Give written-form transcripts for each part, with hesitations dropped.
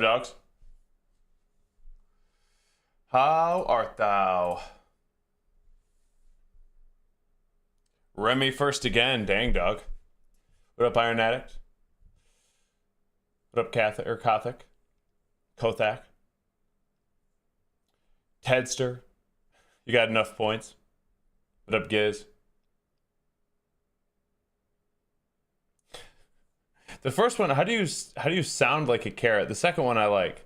up, dogs? How art thou? Remy first again, dang dog. What up, Iron Addict? What up, Catholic or Kothic? Kothak? Tedster? You got enough points. What up, Giz? The first one, how do you sound like a carrot? The second one I like.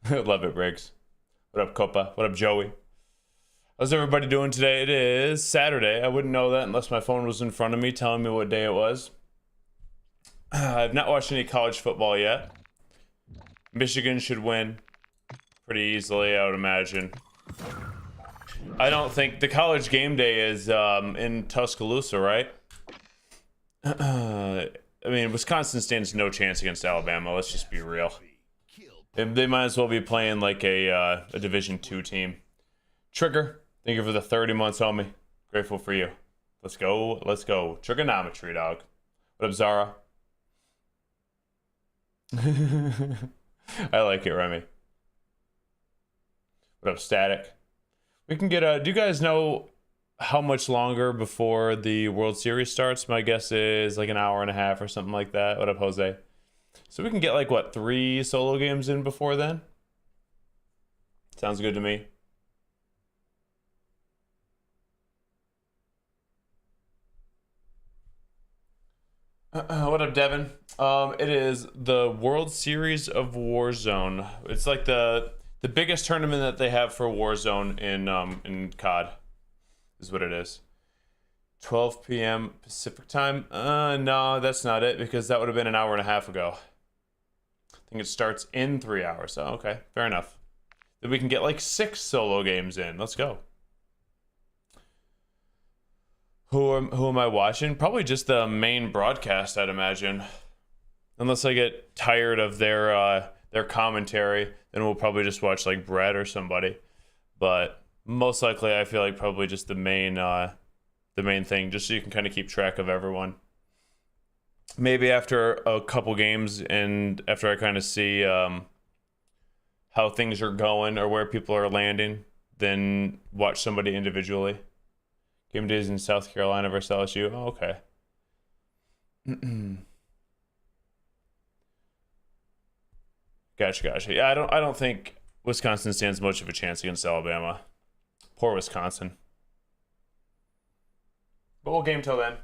Love it, Briggs. What up, Copa? What up, Joey? How's everybody doing today? It is Saturday. I wouldn't know that unless my phone was in front of me telling me what day it was. I've not watched any college football yet. Michigan should win pretty easily, I would imagine. I don't think the college game day is in Tuscaloosa, right? I mean, Wisconsin stands no chance against Alabama. Let's just be real. They might as well be playing like a Division II team. Trigger, thank you for the 30 months, homie. Grateful for you. Let's go. Let's go. Trigonometry, dog. What up, Zara? I like it, Remy. What up, Static? We can get a... Do you guys know how much longer before the World Series starts? My guess is like an hour and a half or something like that. What up, Jose? So we can get like, what, 3 solo games in before then? Sounds good to me. What up, Devin? It is the World Series of Warzone. It's like the biggest tournament that they have for Warzone in COD. Is what it is. 12 p.m. Pacific time? No, that's not it, because that would have been an hour and a half ago. I think it starts in 3 hours. So, okay, fair enough. Then we can get like 6 solo games in. Let's go. Who am I watching? Probably just the main broadcast, I'd imagine. Unless I get tired of their commentary, then we'll probably just watch like Brett or somebody. But most likely, I feel like probably just the main thing, just so you can kind of keep track of everyone. Maybe after a couple games and after I kind of see how things are going or where people are landing, then watch somebody individually. Game days in South Carolina versus LSU. Oh, okay. Gotcha. Yeah, I don't think Wisconsin stands much of a chance against Alabama. Poor Wisconsin. But we'll game till then.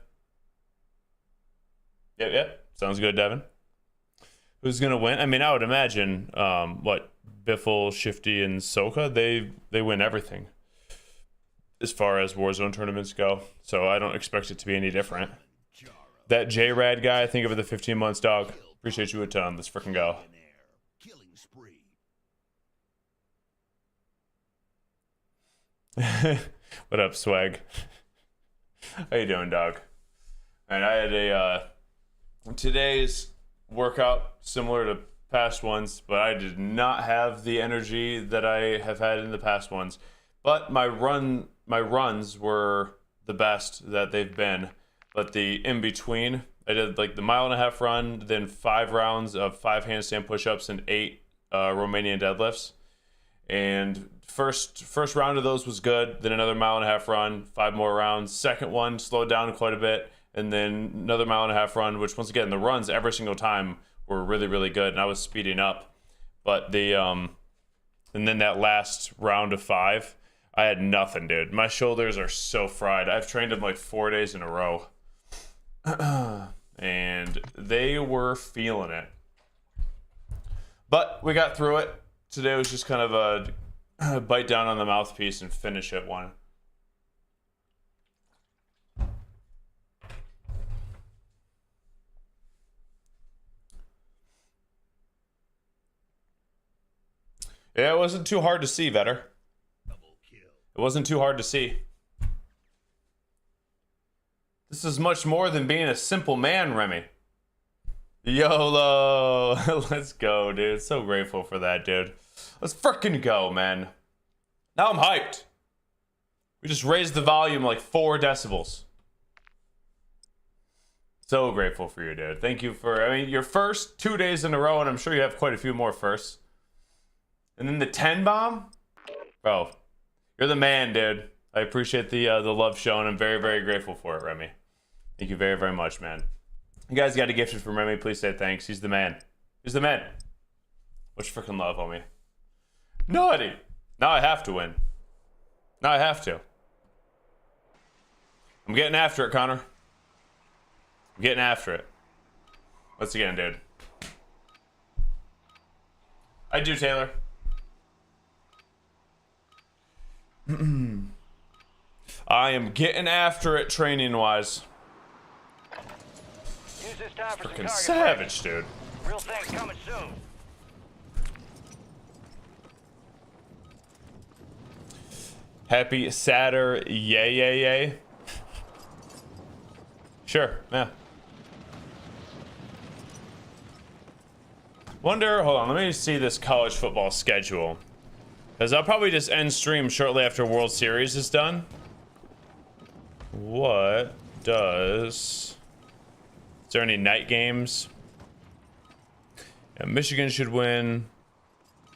Yep. Sounds good, Devin. Who's gonna win? I mean, I would imagine what Biffle, Shifty, and Soka, they win everything as far as Warzone tournaments go. So I don't expect it to be any different. That J-Rad guy, thank you for the 15 months, dog. Appreciate you a ton. Let's freaking go. What up, Swag? How you doing, dog? And I had today's workout similar to past ones, but I did not have the energy that I have had in the past ones. But my runs were the best that they've been. But the in-between, I did like the 1.5 mile run, then 5 rounds of 5 handstand push-ups and 8 Romanian deadlifts. And first round of those was good. Then another 1.5 mile run, 5 more rounds. Second one slowed down quite a bit. And then another 1.5 mile run, which once again, the runs every single time were really, really good. And I was speeding up. But and then that last round of 5, I had nothing, dude. My shoulders are so fried. I've trained them like 4 days in a row. And they were feeling it. But we got through it. Today was just kind of a bite down on the mouthpiece and finish it one. Yeah, it wasn't too hard to see, Vetter. It wasn't too hard to see. This is much more than being a simple man, Remy. YOLO! Let's go, dude. So grateful for that, dude. Let's frickin' go, man. Now I'm hyped. We just raised the volume like 4 decibels. So grateful for you, dude. Thank you for, I mean, your first 2 days in a row, and I'm sure you have quite a few more firsts. And then the 10 bomb? Bro, you're the man, dude. I appreciate the love shown. I'm very, very grateful for it, Remy. Thank you very, very much, man. You guys got a gifted from Remy. Please say thanks. He's the man. He's the man. Much freaking love, homie. Naughty. Now I have to win. Now I have to. I'm getting after it, Connor. I'm getting after it. Once again, dude. I do, Taylor. I am getting after it training-wise. Freaking savage, dude. Real thing's coming soon. Happy Saturday, yay. Sure, yeah. Wonder, hold on, let me see this college football schedule. Because I'll probably just end stream shortly after World Series is done. What does... Is there any night games? Yeah, Michigan should win.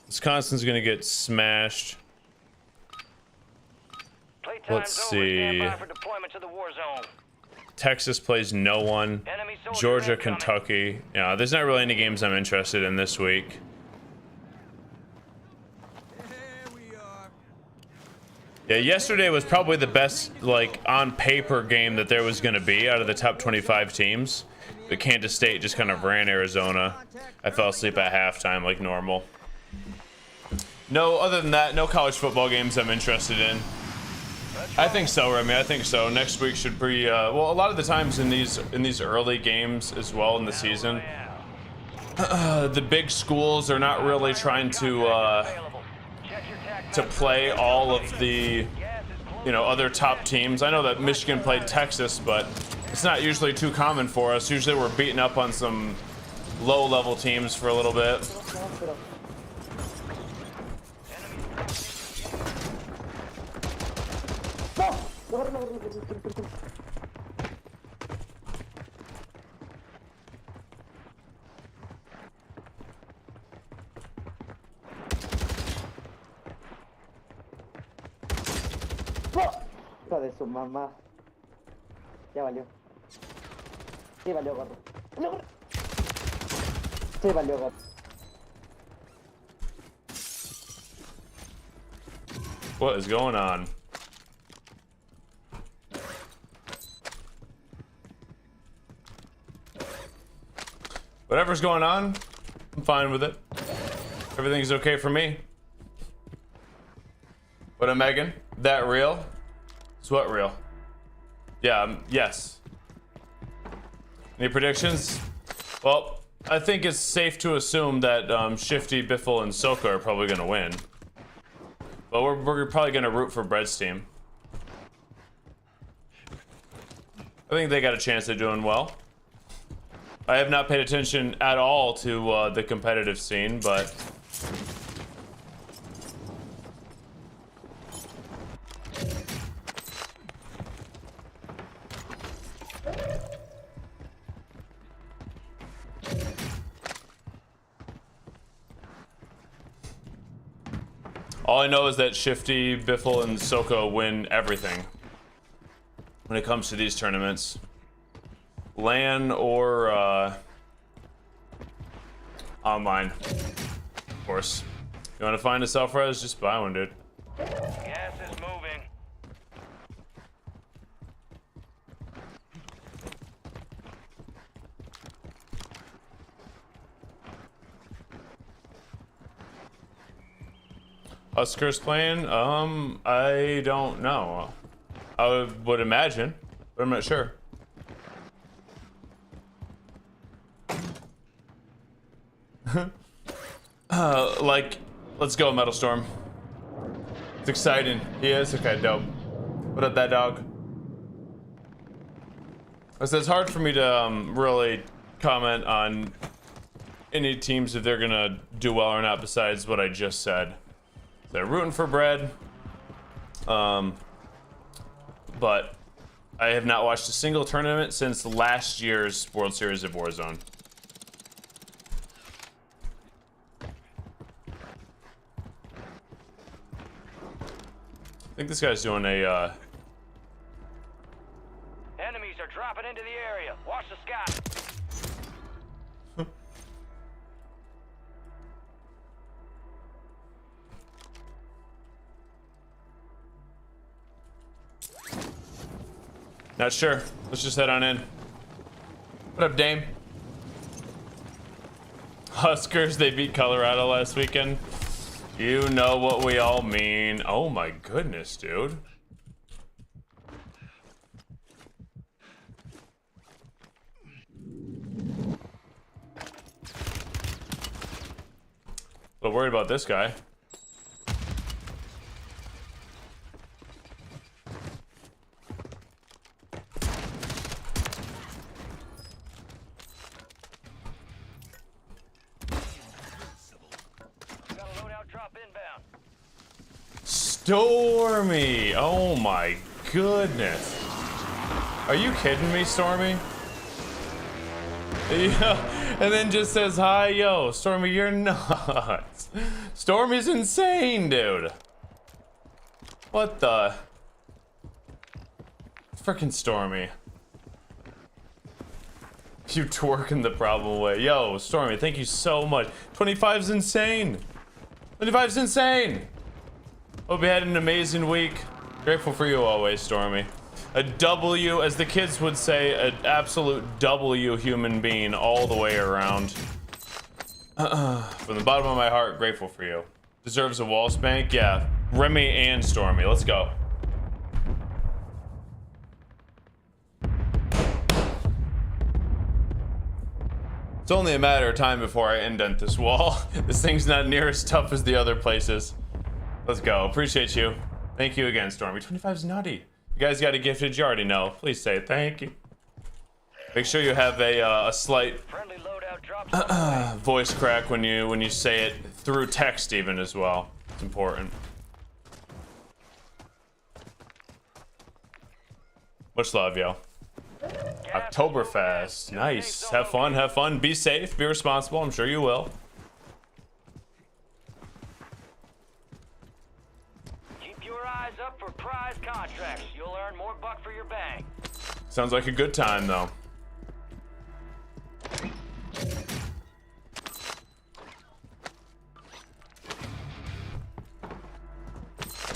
Wisconsin's gonna get smashed. Let's see. Texas plays no one. Georgia, Kentucky. Yeah, there's not really any games I'm interested in this week. Yeah, yesterday was probably the best, like, on paper game that there was going to be out of the top 25 teams. But Kansas State just kind of ran Arizona. I fell asleep at halftime like normal. No, other than that, no college football games I'm interested in. I think so, Remy. I think so. Next week should be well. A lot of the times in these early games as well in the season, the big schools are not really trying to play all of the other top teams. I know that Michigan played Texas, but it's not usually too common for us. Usually we're beating up on some low-level teams for a little bit. Hijo de su mamá. Ya valió. Sí valió, gordo. Sí valió, gordo. What is going on? Whatever's going on, I'm fine with it. Everything's okay for me. What up, Megan? That real? It's what real? Yeah, yes. Any predictions? Well, I think it's safe to assume that Shifty, Biffle, and Soka are probably going to win. But we're probably going to root for Bread's team. I think they got a chance of doing well. I have not paid attention at all to the competitive scene, but... all I know is that Shifty, Biffle, and Soko win everything when it comes to these tournaments. LAN or online, of course. You want to find a self-res? Just buy one, dude. Gas is moving. Huskers playing? I don't know. I would imagine, but I'm not sure. Like, let's go, Metal Storm. It's exciting. He is? Okay, dope. What up, that dog? It's hard for me to really comment on any teams if they're gonna do well or not besides what I just said. They're rooting for Bread. But I have not watched a single tournament since last year's World Series of Warzone. I think this guy's doing a, Enemies are dropping into the area. Watch the sky. Not sure. Let's just head on in. What up, Dame? Huskers, they beat Colorado last weekend. You know what we all mean. Oh my goodness, dude. A little worried about this guy. Got a loadout drop inbound. Stormy! Oh my goodness. Are you kidding me, Stormy? Yeah, and then just says, hi, yo, Stormy, you're nuts. Stormy's insane, dude. What the? Frickin' Stormy. You twerking the problem away. Yo, Stormy, thank you so much. 25's insane. 25's insane. Hope you had an amazing week. Grateful for you always, Stormy. A W, as the kids would say, an absolute W human being all the way around. From the bottom of my heart, grateful for you. Deserves a wall spank? Yeah. Remy and Stormy, let's go. It's only a matter of time before I indent this wall. This thing's not near as tough as the other places. Let's go. Appreciate you. Thank you again, Stormy. 25's nutty. You guys got a gifted, you already know. Please say thank you. Make sure you have a slight Friendly loadout drop. voice crack when you say it through text even as well. It's important. Much love, yo. Oktoberfest. Nice. Have fun, have fun. Be safe, be responsible. I'm sure you will. Keep your eyes up for prize contracts. You'll earn more buck for your bang. Sounds like a good time, though.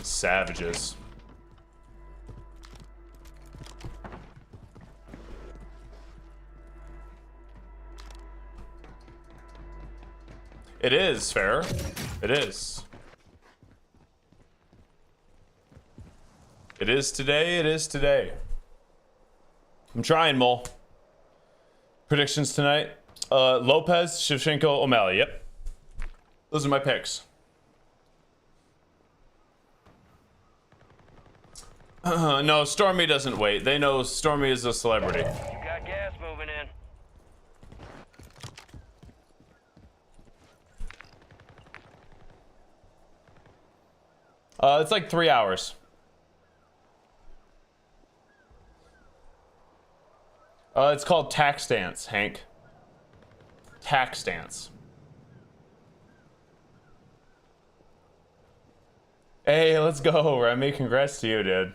Savages. It is fair. It is. It is today. It is today. I'm trying, Mole. Predictions tonight. Lopez, Shevchenko, O'Malley. Yep. Those are my picks. No, Stormy doesn't wait. They know Stormy is a celebrity. You got gas moving in. It's like 3 hours. It's called tax dance, Hank. Tax dance. Hey, let's go, Remy. Congrats to you, dude.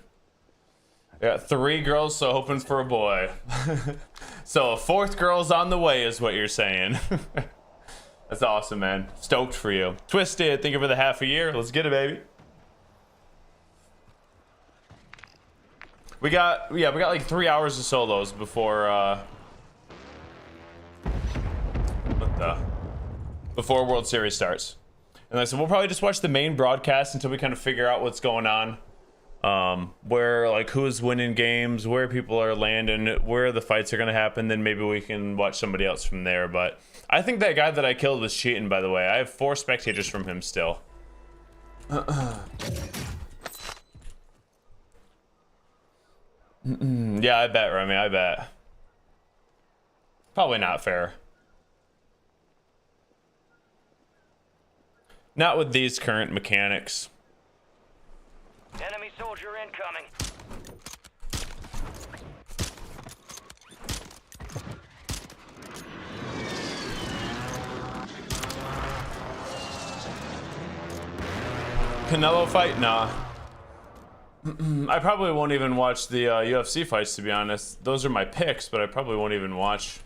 I got 3 girls, so hoping for a boy. So a 4th girl's on the way is what you're saying. That's awesome, man. Stoked for you. Twisted, thank you for the half a year. Let's get it, baby. We got like 3 hours of solos before before World Series starts. And I said we'll probably just watch the main broadcast until we kind of figure out what's going on. Where, like, who's winning games, where people are landing, where the fights are gonna happen, then maybe we can watch somebody else from there. But I think that guy that I killed was cheating, by the way. I have 4 spectators from him still. Yeah, I bet, Remy, I bet. Probably not fair. Not with these current mechanics. Enemy soldier incoming. Canelo fight? Nah. I probably won't even watch the UFC fights, to be honest. Those are my picks, but I probably won't even watch.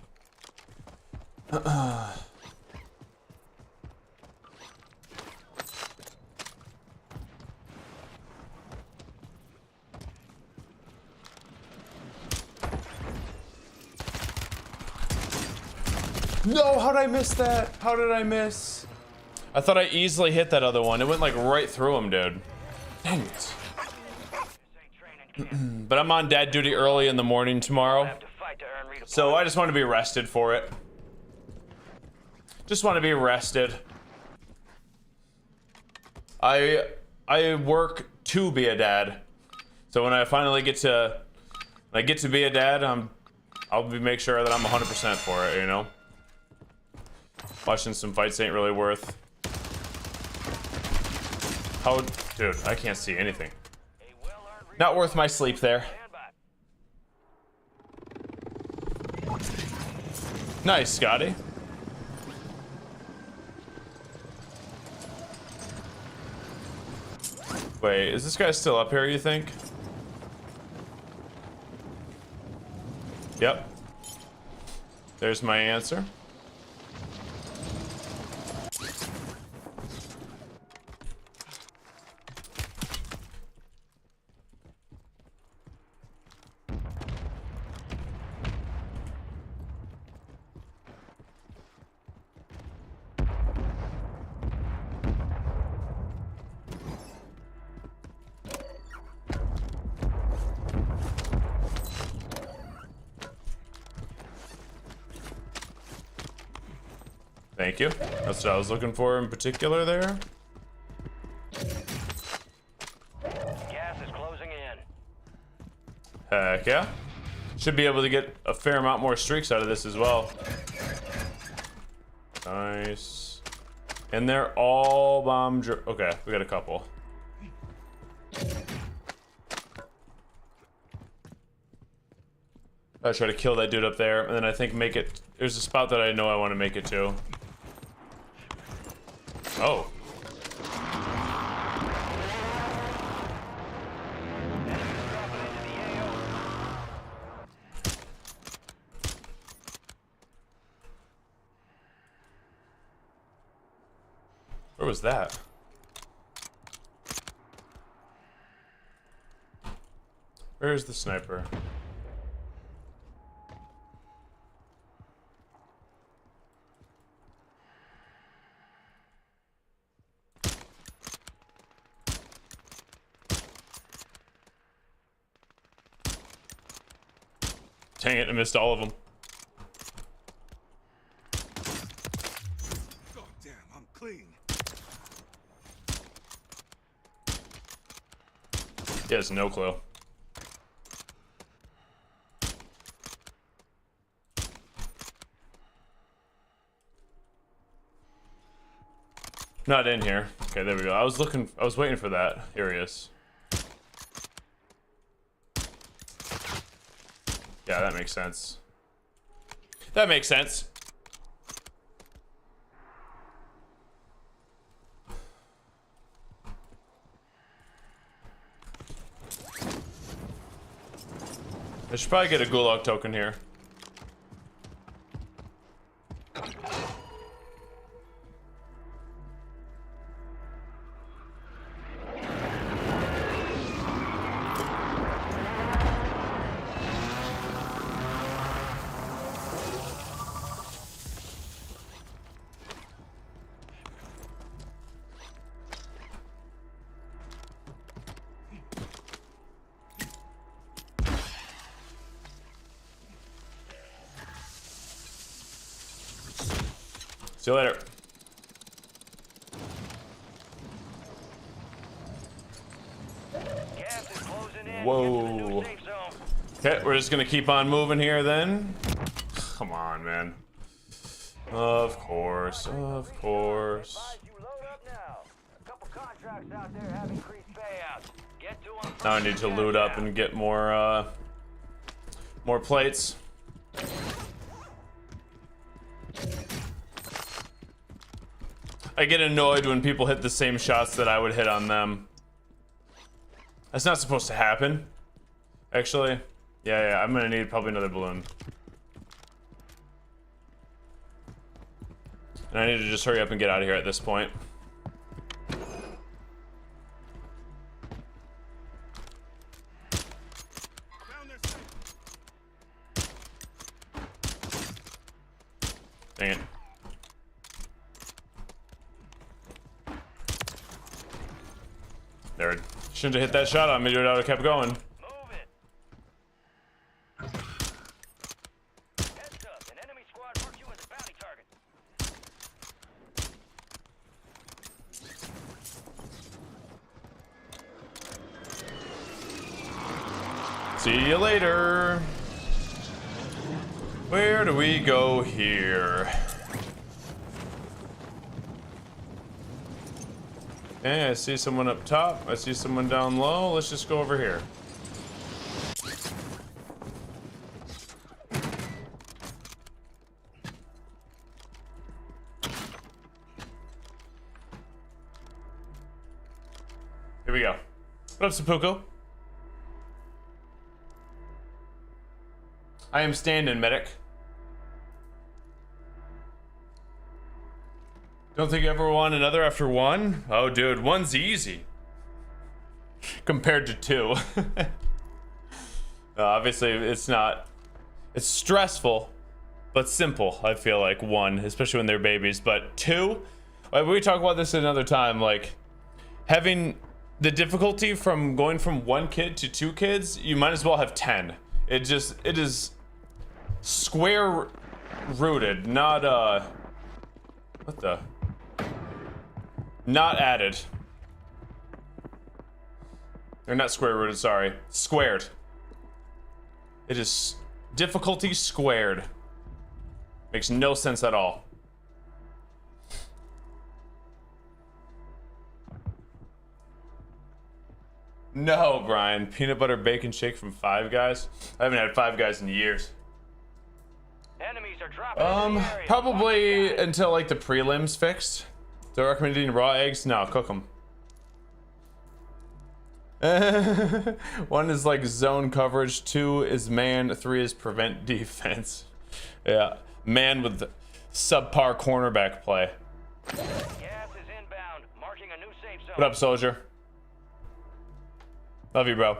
No, how did I miss that? How did I miss? I thought I easily hit that other one. It went like right through him, dude. Dang it. But I'm on dad duty early in the morning tomorrow. So I just want to be rested for it. Just want to be rested. I work to be a dad. So when I finally get to be a dad, I'll make sure that I'm 100% for it, you know? Watching some fights ain't really worth. How, dude, I can't see anything. Not worth my sleep there. Nice, Scotty. Wait, is this guy still up here, you think? Yep. There's my answer. Thank you. That's what I was looking for in particular there. Gas is closing in. Heck yeah. Should be able to get a fair amount more streaks out of this as well. Nice. And they're all bomb. Okay, we got a couple. I try to kill that dude up there, and then I think make it. There's a spot that I know I want to make it to. Oh. Where was that? Where's the sniper? Dang it, I missed all of them. God damn, I'm clean. He has no clue. Not in here. Okay, there we go. I was waiting for that. Here he is. Yeah, that makes sense. That makes sense. I should probably get a gulag token here. See you later. Gas is closing in. Whoa. Get to the new safe zone. Okay, we're just gonna keep on moving here then. Come on, man. Of course, of course. Advise you load up now. A couple contracts out there have increased payouts. Get to them. Now I need to loot up and get more plates. I get annoyed when people hit the same shots that I would hit on them. That's not supposed to happen. Actually, yeah, I'm gonna need probably another balloon. And I need to just hurry up and get out of here at this point. Dang it. There. Shouldn't have hit that shot on me, dude. I would have kept going. Move it. Heads up, an enemy squad marked you as a bounty target. See you later. Where do we go here? Okay, I see someone up top. I see someone down low. Let's just go over here. Here we go. What up, Seppuku? I am standing, medic. Don't think you ever won another after one? Oh, dude, one's easy. Compared to two. Obviously, it's not. It's stressful, but simple, I feel like, one, especially when they're babies. But two, we talk about this another time, like, having the difficulty from going from one kid to two kids, you might as well have 10. It is square rooted, not, what the? Not added. Or not square rooted, sorry. Squared. It is difficulty squared. Makes no sense at all. No, Brian. Peanut butter bacon shake from Five Guys? I haven't had Five Guys in years. Enemies are dropping into the area. Probably until like the prelims fixed. So recommending raw eggs? No, cook them. One is like zone coverage, 2 is man, 3 is prevent defense. Yeah, man with subpar cornerback play. Gas is inbound, marking a new safe zone. What up, soldier? Love you, bro.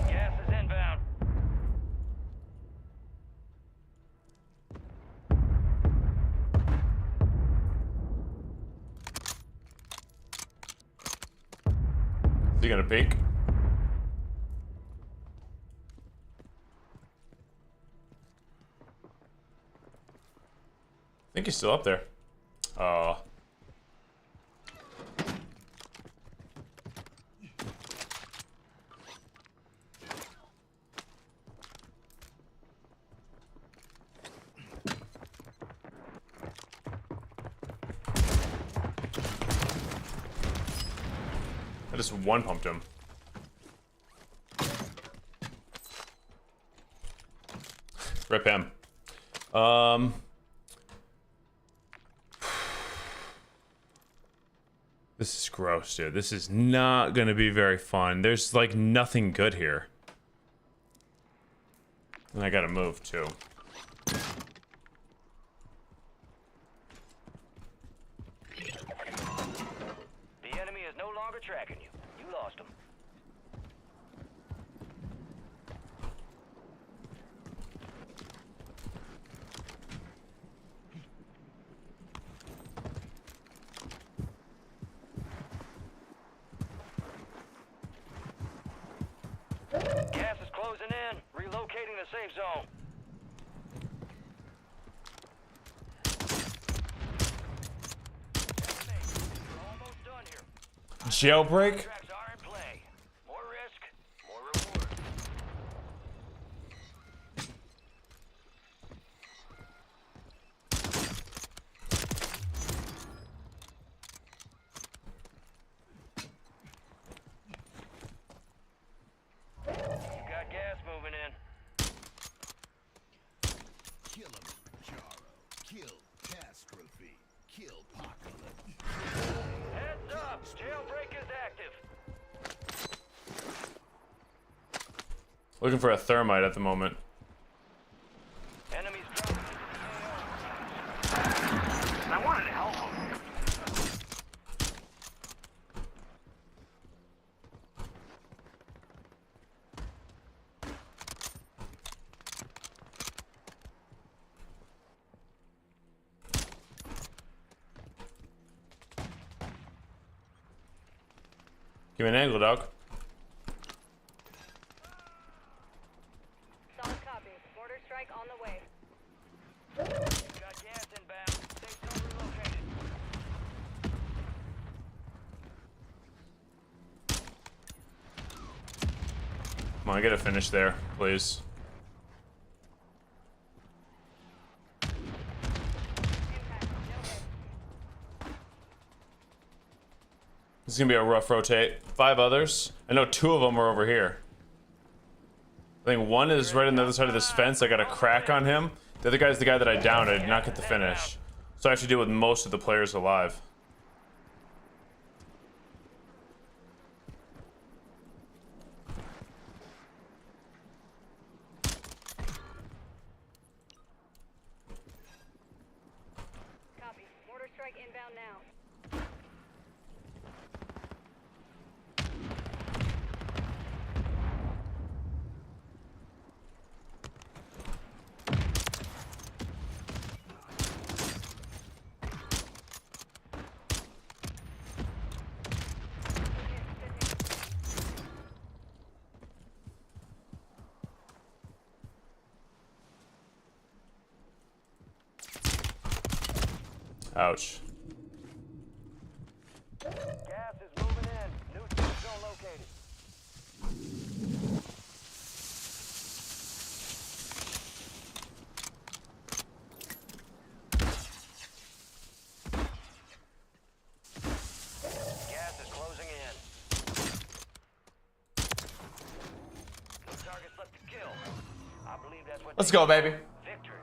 Gas is inbound. Is he gonna peek? I think he's still up there. Oh. I just one pumped him. Rip him. This is gross, dude. This is not gonna be very fun. There's like nothing good here. And I gotta move too. The enemy is no longer tracking you. You lost him. Gas locating the safe zone. We're almost done here. Jailbreak? Contracts are in play. More risk, more reward. You got gas moving in. Kill him, Jaro. Kill Catastrophe. Kill Apocalypse. Heads up! Jailbreak is active. Looking for a thermite at the moment. Enemies dropping into the AO. I wanted to help them. Give me an angle, dog. Solid copy. Mortar strike on the way. Got gas inbound. Safe zone relocated. Come on, get a finish there, please. Impact. No hit. This is gonna be a rough rotate. 5 others. I know 2 of them are over here. I think one is right on the other side of this fence. I got a crack on him. The other guy's the guy that I downed. I did not get the finish. So I have to deal with most of the players alive. Copy. Mortar strike inbound now. Ouch. Gas is moving in. New safe zone located. Gas is closing in. No targets left to kill. I believe that's what. Let's go, baby. Victory.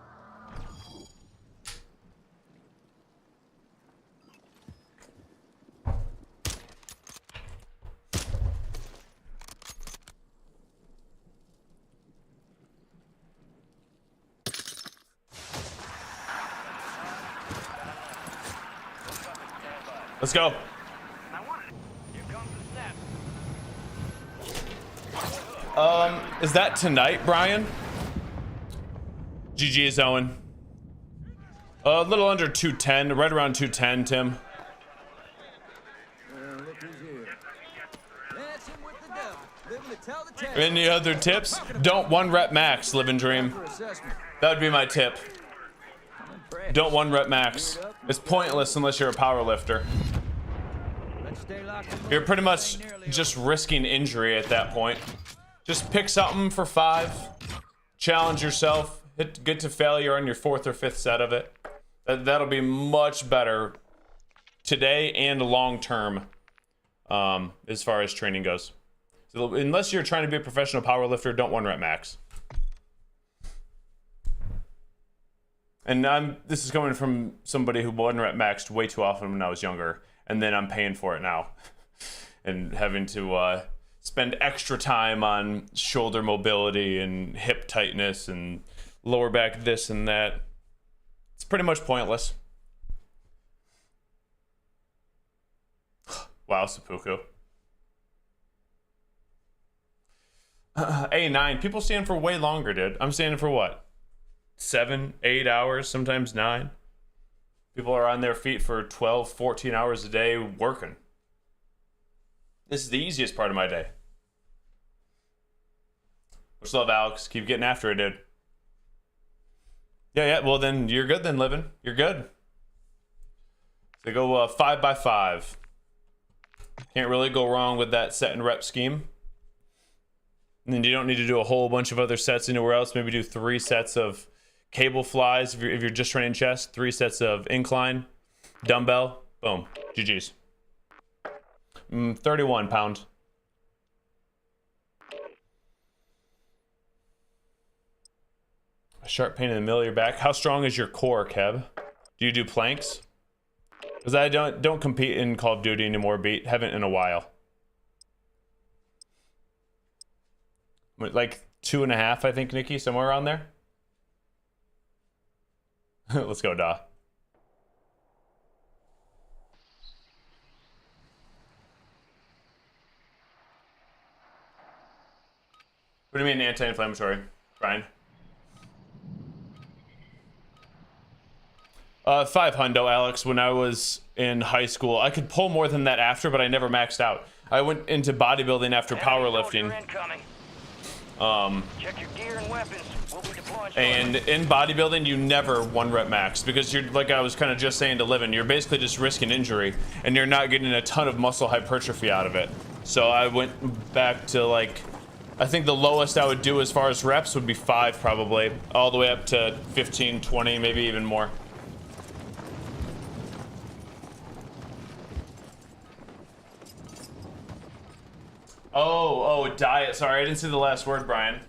Let's go. Here comes the snap. Is that tonight, Brian? GG is Owen. A little under 210, right around 210, Tim. Look who's here. Dancing with the devil. Living to tell the tale. Any other tips? Don't 1-rep max, live and dream. For assessment. That would be my tip. I'm impressed. Don't 1-rep max. It's pointless unless you're a power lifter. Let's stay locked and You're loaded. pretty This much ain't nearly just risking injury at that point. Just pick something for 5. Challenge yourself. Get to failure on your 4th or 5th set of it. That'll be much better today and long term, as far as training goes. So unless you're trying to be a professional powerlifter, don't 1-rep max. And this is coming from somebody who 1-rep maxed way too often when I was younger, and then I'm paying for it now, and having to spend extra time on shoulder mobility and hip tightness and lower back this and that. It's pretty much pointless. Wow, seppuku. A9. People stand for way longer, dude. I'm standing for what? 7, 8 hours, sometimes 9. People are on their feet for 12, 14 hours a day working. This is the easiest part of my day. Much love, Alex. Keep getting after it, dude. Yeah. Well, then you're good. Then Living, you're good. So go 5x5. Can't really go wrong with that set and rep scheme. And then you don't need to do a whole bunch of other sets anywhere else. Maybe do 3 sets of cable flies if you're just training chest. 3 sets of incline, dumbbell. Boom. GG's. 31 pound. A sharp pain in the middle of your back. How strong is your core, Kev? Do you do planks? Because I don't compete in Call of Duty anymore, beat. Haven't in a while. Like 2.5, I think, Nikki, somewhere around there. Let's go, Da. What do you mean anti-inflammatory, Brian? 500, Alex. When I was in high school, I could pull more than that after, but I never maxed out. I went into bodybuilding after powerlifting. Check your gear and weapons. We'll be deploying shortly. And in bodybuilding, you never 1-rep max because you're, like I was kind of just saying to Livin, you're basically just risking injury and you're not getting a ton of muscle hypertrophy out of it. So I went back to, like, I think the lowest I would do as far as reps would be 5 probably, all the way up to 15, 20, maybe even more. Oh, diet. Sorry, I didn't see the last word, Brian.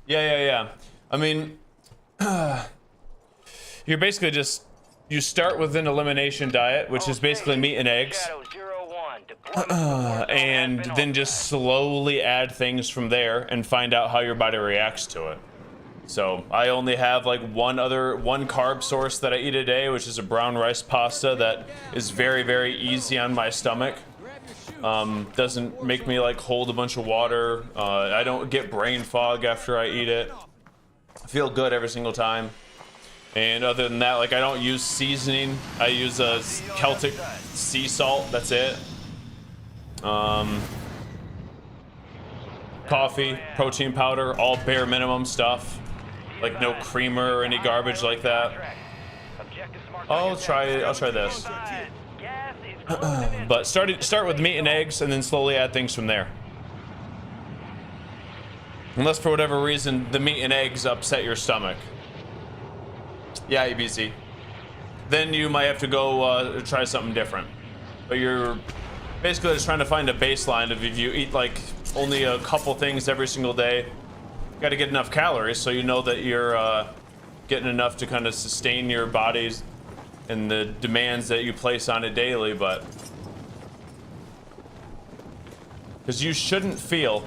Yeah. I mean, you're basically just, you start with an elimination diet, which is basically meat and eggs. And then just slowly add things from there and find out how your body reacts to it. So I only have like one carb source that I eat a day, which is a brown rice pasta that is very, very easy on my stomach. Doesn't make me like hold a bunch of water. I don't get brain fog after I eat it. I feel good every single time. And other than that, like, I don't use seasoning. I use a Celtic sea salt. That's it. Coffee, protein powder, all bare minimum stuff. Like no creamer or any garbage like that. I'll try this. But start with meat and eggs and then slowly add things from there. Unless for whatever reason the meat and eggs upset your stomach. Yeah, EBC. Then you might have to go try something different. But you're basically just trying to find a baseline of if you eat like only a couple things every single day, you got to get enough calories so you know that you're getting enough to kind of sustain your body's and the demands that you place on it daily. But because you shouldn't feel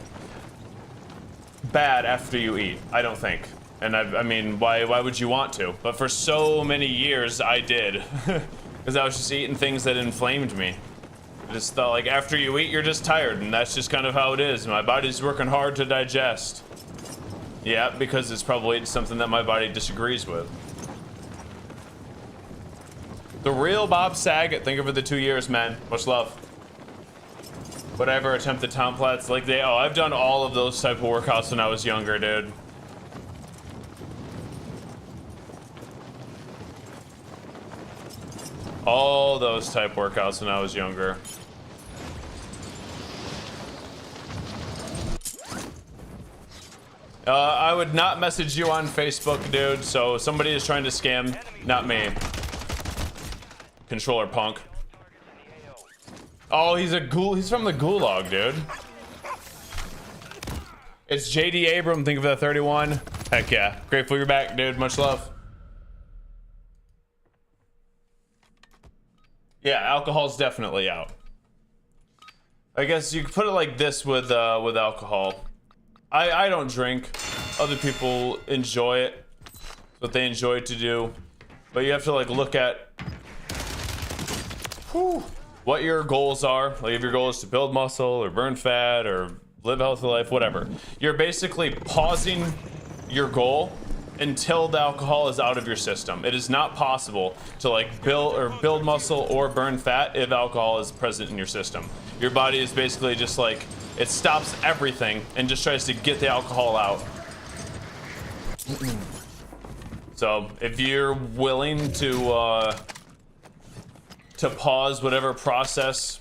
bad after you eat, I don't think. And I mean, why would you want to? But for so many years I did, because I was just eating things that inflamed me. I just thought, like, after you eat you're just tired, and that's just kind of how it is. My body's working hard to digest. Yeah, because it's probably something that my body disagrees with. The real Bob Saget, thank you for the 2 years, man. Much love. Whatever attempt at Tom Platz, like I've done all of those type of workouts when I was younger, dude. All those type workouts when I was younger. I would not message you on Facebook, dude, so somebody is trying to scam, not me. Controller punk. Oh, he's from the gulag, dude. It's JD Abram, think of that 31. Heck yeah. Grateful you're back, dude. Much love. Yeah, alcohol's definitely out. I guess you could put it like this with alcohol. I don't drink. Other people enjoy it. It's what they enjoy to do. But you have to like look at what your goals are. Like if your goal is to build muscle or burn fat or live a healthy life, whatever. You're basically pausing your goal until the alcohol is out of your system. It is not possible to like build muscle or burn fat if alcohol is present in your system. Your body is basically just like it stops everything and just tries to get the alcohol out. So if you're willing to pause whatever process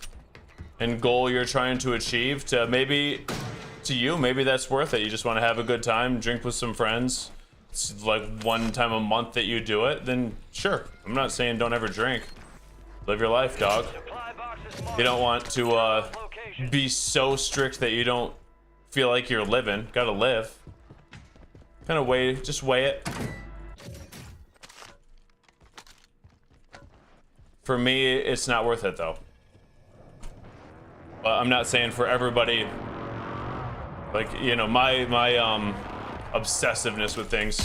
and goal you're trying to achieve, to maybe that's worth it. You just want to have a good time, drink with some friends. It's like one time a month that you do it, then sure. I'm not saying don't ever drink. Live your life, dog. You don't want to be so strict that you don't feel like you're living. Gotta live. Kind of weigh it. For me, it's not worth it though. But I'm not saying for everybody. Like, you know, my obsessiveness with things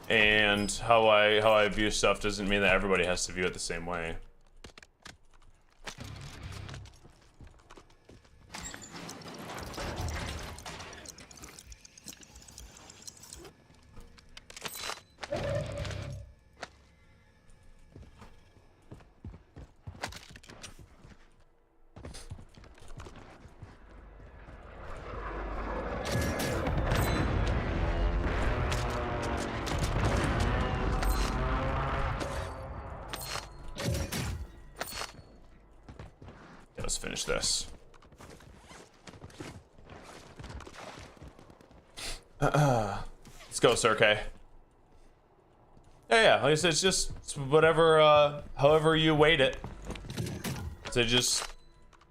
and how I view stuff doesn't mean that everybody has to view it the same way. Let's finish this. Let's go, Sirke. Yeah, like I said, it's whatever, however you weight it. So just...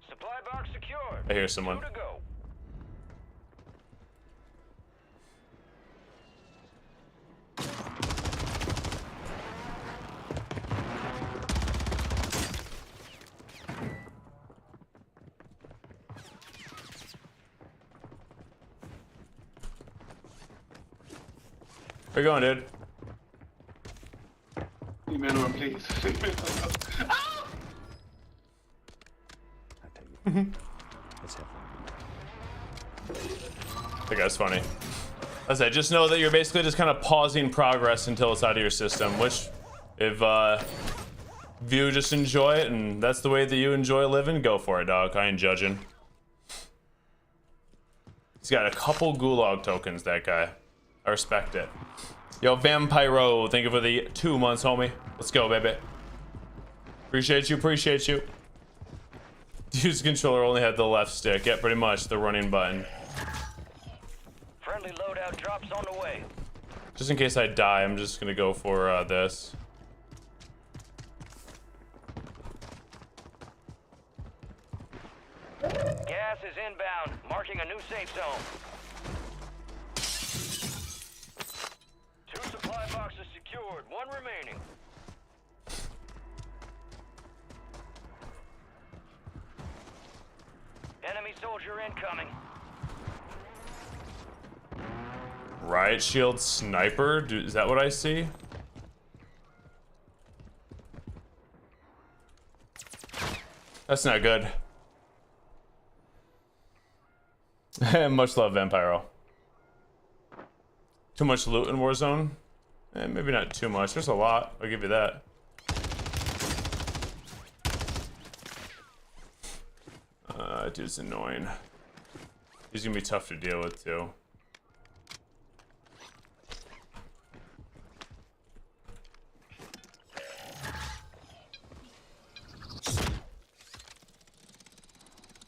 Supply box secured. I hear someone. 2 to go. Where you going, dude? Leave me alone, please. Leave me alone. That guy's funny. I said, just know that you're basically just kind of pausing progress until it's out of your system, which if you just enjoy it and that's the way that you enjoy living, go for it, dog. I ain't judging. He's got a couple gulag tokens, that guy. I respect it. Yo, Vampiro, thank you for the 2 months, homie. Let's go, baby. Appreciate you. Use controller only had the left stick. Yeah, pretty much, the running button. Friendly loadout drops on the way. Just in case I die, I'm just gonna go for this. Gas is inbound, marking a new safe zone. 2 supply boxes secured, 1 remaining. Enemy soldier incoming. Riot shield sniper? Is that what I see? That's not good. Much love, Vampiro. Too much loot in Warzone? Maybe not too much. There's a lot. I'll give you that. Dude's annoying. He's gonna be tough to deal with too.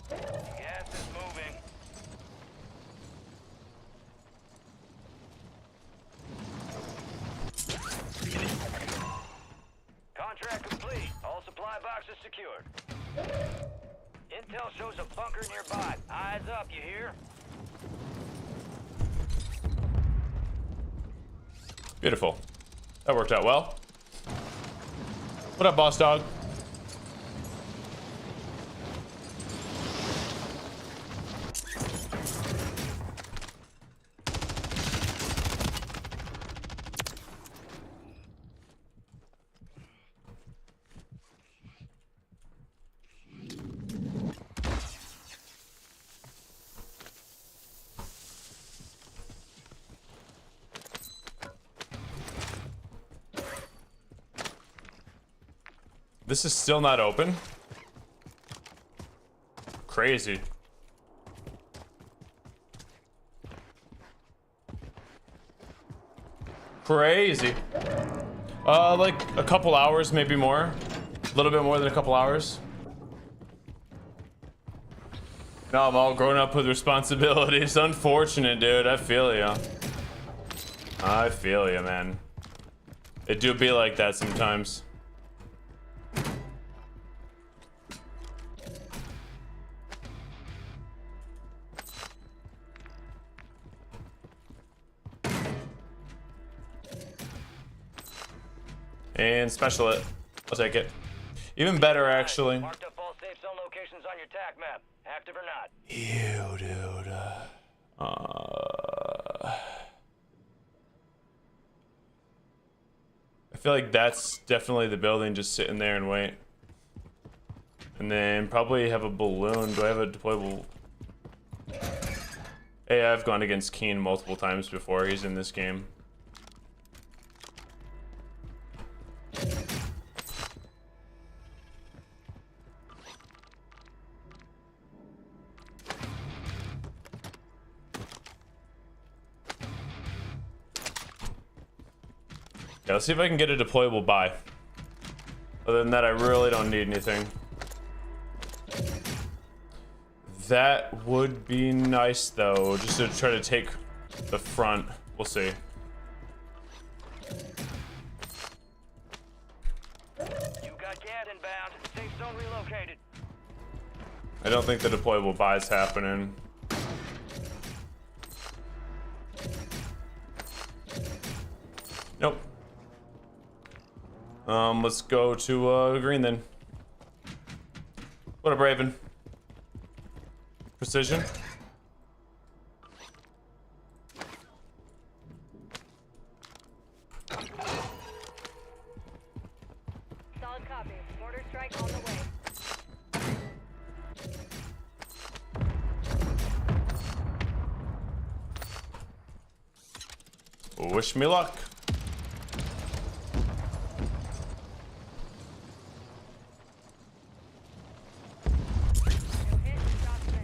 Gas is moving. Contract complete. All supply boxes secured. Intel shows a bunker nearby. Eyes up, you hear? Beautiful. That worked out well. What up, boss dog? This is still not open. Crazy. Crazy. Like a couple hours, maybe more. A little bit more than a couple hours. No, I'm all grown up with responsibilities. Unfortunate, dude. I feel you. I feel you, man. It do be like that sometimes. And special it. I'll take it. Even better, actually. Marked up all safe zone locations on your tac map. Active or not? Ew, dude. I feel like that's definitely the building, just sitting there and wait. And then probably have a balloon. Do I have a deployable? Hey, I've gone against Keen multiple times before. He's in this game. Yeah, let's see if I can get a deployable buy. Other than that, I really don't need anything. That would be nice, though, just to try to take the front. We'll see. You got gas inbound. Safe zone relocated. I don't think the deployable buy is happening. Nope. Let's go to green then. What up, Raven? Precision. Solid copy. Mortar strike on the way. Wish me luck. No hit, shots missed.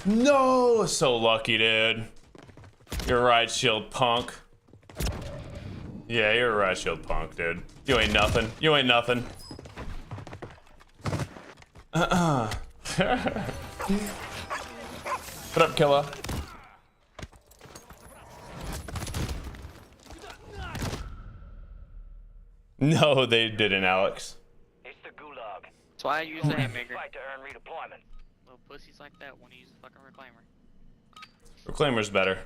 No, so lucky, dude. You're right, shield punk. Yeah, you're right, shield punk, dude. You ain't nothing. You ain't nothing. What up, killer? No, they didn't, Alex. It's the gulag. That's why I use the haymaker. Fight to earn redeployment. Little pussies like that want to use the fucking reclaimer. Reclaimer's better.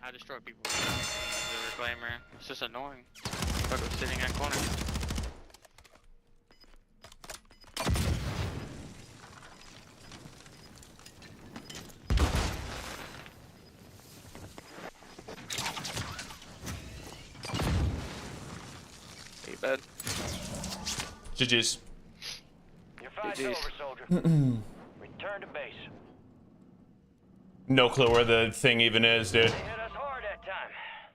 I destroy people with the reclaimer. It's just annoying. Fucker sitting in a corner. Hey, bud. GG's. Your fight's GG's. over, soldier. Return to base. No clue where the thing even is, dude. They hit us hard that time.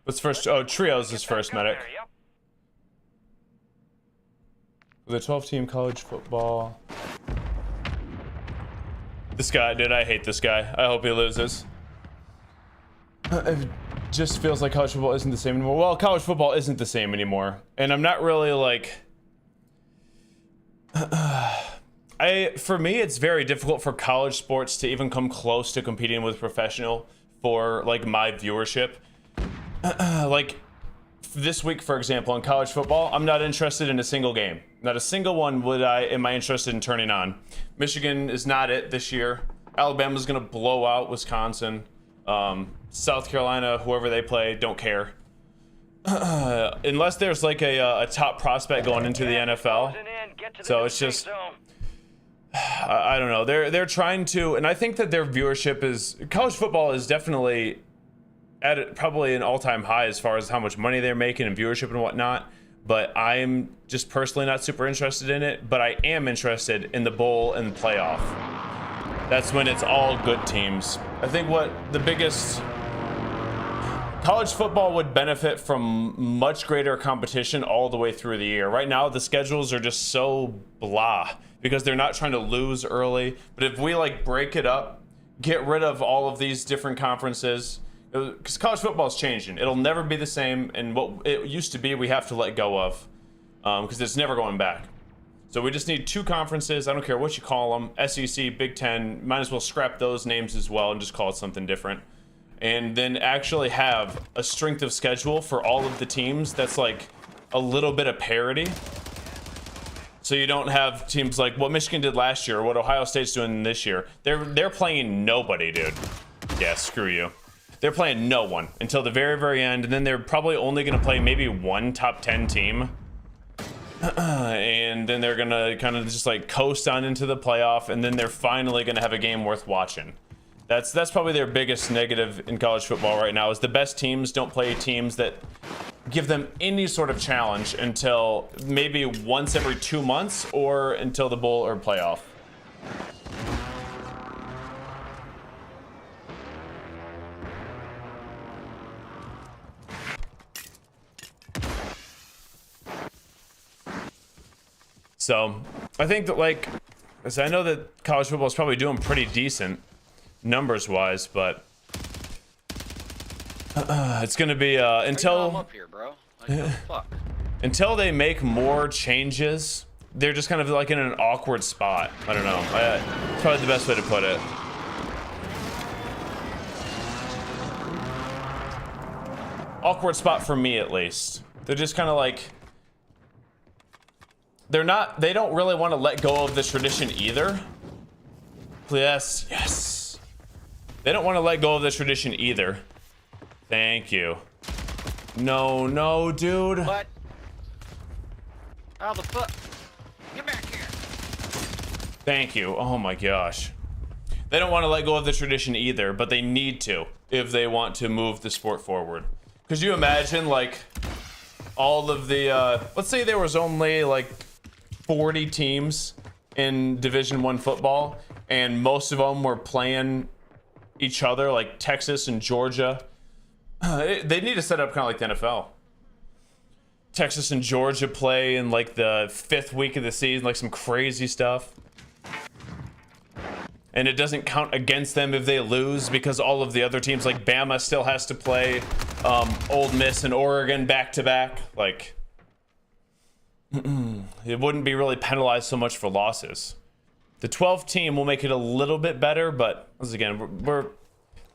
What's first? Oh, Trios is first medic. There, yep. The 12-team college football. This guy, dude, I hate this guy. I hope he loses. It just feels like college football isn't the same anymore. Well, college football isn't the same anymore. And I'm not really like... For me, it's very difficult for college sports to even come close to competing with professional for like my viewership. Like this week, for example, in college football, I'm not interested in a single game. Not a single one am I interested in turning on. Michigan is not it this year. Alabama's gonna blow out Wisconsin. South Carolina, whoever they play, don't care. unless there's like a top prospect going into the NFL. Closing in. Get to the So new it's just- safe zone. I don't know. They're trying to, and I think that their viewership is, college football is definitely at probably an all-time high as far as how much money they're making and viewership and whatnot. But I'm just personally not super interested in it. But I am interested in the bowl and the playoff. That's when it's all good teams. I think what the biggest, college football would benefit from much greater competition all the way through the year. Right now, the schedules are just so blah because they're not trying to lose early. But if we like break it up, get rid of all of these different conferences, because college football is changing. It'll never be the same, and what it used to be, we have to let go of, because it's never going back. So we just need 2 conferences. I don't care what you call them, SEC, Big Ten. Might as well scrap those names as well and just call it something different. And then actually have a strength of schedule for all of the teams that's like a little bit of parity. So you don't have teams like what Michigan did last year or what Ohio State's doing this year. They're playing nobody, dude. Yeah, screw you. They're playing no one until the very, very end, and then they're probably only going to play maybe one top 10 team. And then they're going to kind of just like coast on into the playoff, and then they're finally going to have a game worth watching. That's probably their biggest negative in college football right now, is the best teams don't play teams that give them any sort of challenge until maybe once every 2 months or until the bowl or playoff. So I think that, like, as I know that college football is probably doing pretty decent numbers wise, but it's going to be I'm until up here, bro. Like, what the fuck? until they make more changes, they're just kind of like in an awkward spot. I don't know. It's probably the best way to put it. Awkward spot for me, at least. They're just kind of like, they don't really want to let go of the tradition either. Yes, yes. They don't want to let go of the tradition either. Thank you. No, no, dude. What? How the fuck? Get back here. Thank you. Oh my gosh. They don't want to let go of the tradition either, but they need to if they want to move the sport forward. Could you imagine, like, all of the, let's say there was only like 40 teams in Division I football, and most of them were playing each other, like Texas and Georgia. They need to set up kind of like the NFL. Texas and Georgia play in like the 5th week of the season, like some crazy stuff. And it doesn't count against them if they lose, because all of the other teams, like Bama, still has to play Ole Miss and Oregon back to back. Like, it wouldn't be really penalized so much for losses. The 12 team will make it a little bit better, but once again,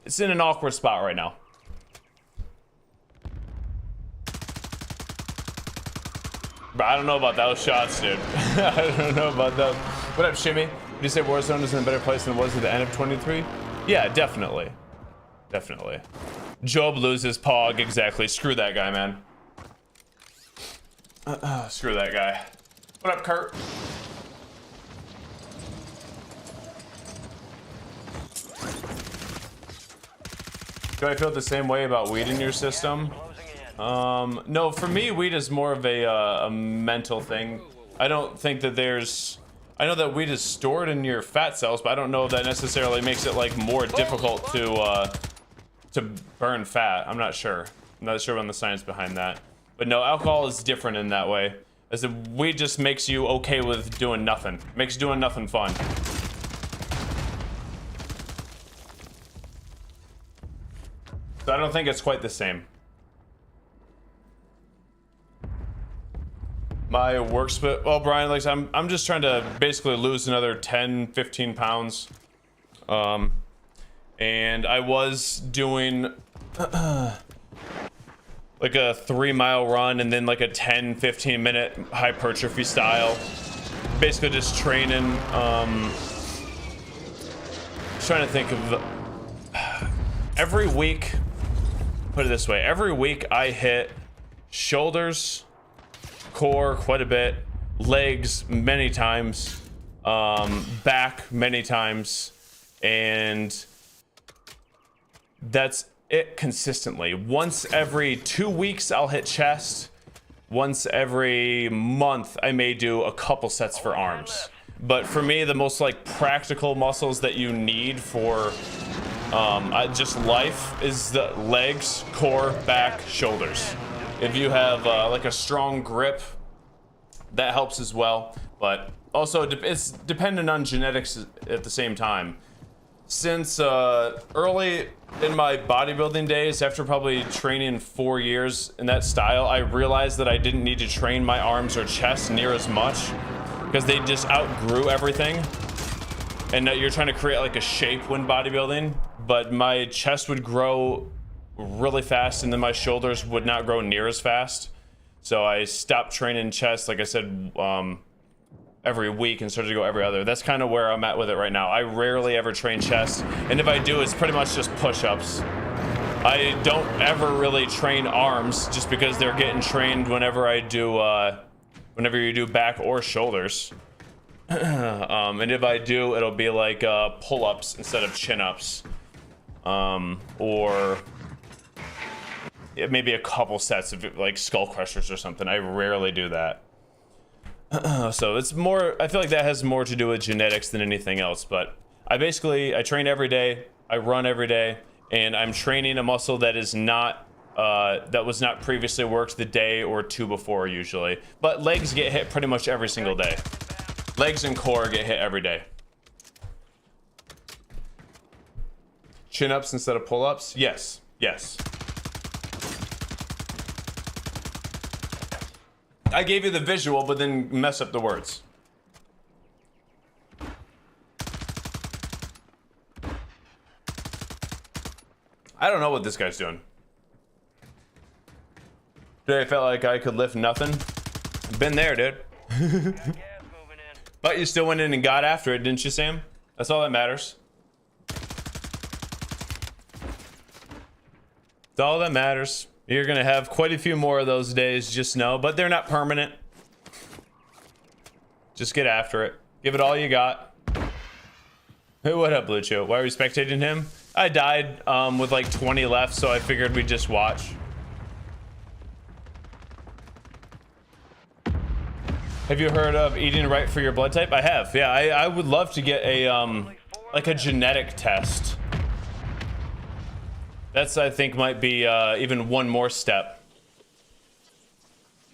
it's in an awkward spot right now. But I don't know about those shots, dude. I don't know about those. What up, Shimmy? Did you say Warzone is in a better place than it was at the end of 23? Yeah, definitely. Definitely. Job loses Pog, exactly. Screw that guy, man. Screw that guy. What up, Kurt? Do I feel the same way about weed in your system? No, for me, weed is more of a mental thing. I don't think that there's... I know that weed is stored in your fat cells, but I don't know if that necessarily makes it like more difficult to burn fat. I'm not sure. I'm not sure on the science behind that. But no, alcohol is different in that way. As the weed just makes you okay with doing nothing. Makes doing nothing fun. So I don't think it's quite the same. My work split. Well, Brian, like I'm just trying to basically lose another 10, 15 pounds. And I was doing like a 3-mile run and then like a 10, 15 minute hypertrophy style. Basically just training. Trying to think of every week. Put it this way: every week I hit shoulders, core quite a bit, legs many times, back many times, and that's it consistently. Once every 2 weeks I'll hit chest. Once every month I may do a couple sets for arms. But for me, the most like practical muscles that you need for just life is the legs, core, back, shoulders. If you have like a strong grip, that helps as well. But also it's dependent on genetics at the same time. Since early in my bodybuilding days, after probably training 4 years in that style, I realized that I didn't need to train my arms or chest near as much because they just outgrew everything. And you're trying to create like a shape when bodybuilding, but my chest would grow really fast and then my shoulders would not grow near as fast. So I stopped training chest, like I said, every week and started to go every other. That's kind of where I'm at with it right now. I rarely ever train chest, and if I do, it's pretty much just push-ups. I don't ever really train arms just because they're getting trained whenever I do, whenever you do back or shoulders. And if I do, it'll be like pull-ups instead of chin-ups, or maybe a couple sets of like skull crushers or something. I rarely do that. So it's more, I feel like that has more to do with genetics than anything else. But I train every day, I run every day, and I'm training a muscle that is not that was not previously worked the day or two before usually. But legs get hit pretty much every single day. Legs and core get hit every day. Chin-ups instead of pull-ups? Yes, yes. I gave you the visual, but then mess up the words. I don't know what this guy's doing. Today I felt like I could lift nothing. Been there, dude. But you still went in and got after it, didn't you, Sam? That's all that matters. That's all that matters. You're gonna have quite a few more of those days, just know, but they're not permanent. Just get after it. Give it all you got. Hey, what up, Lucho? Why are we spectating him? I died with like 20 left, so I figured we'd just watch. Have you heard of eating right for your blood type? I have. Yeah, I would love to get a like a genetic test. That's, I think, might be even one more step.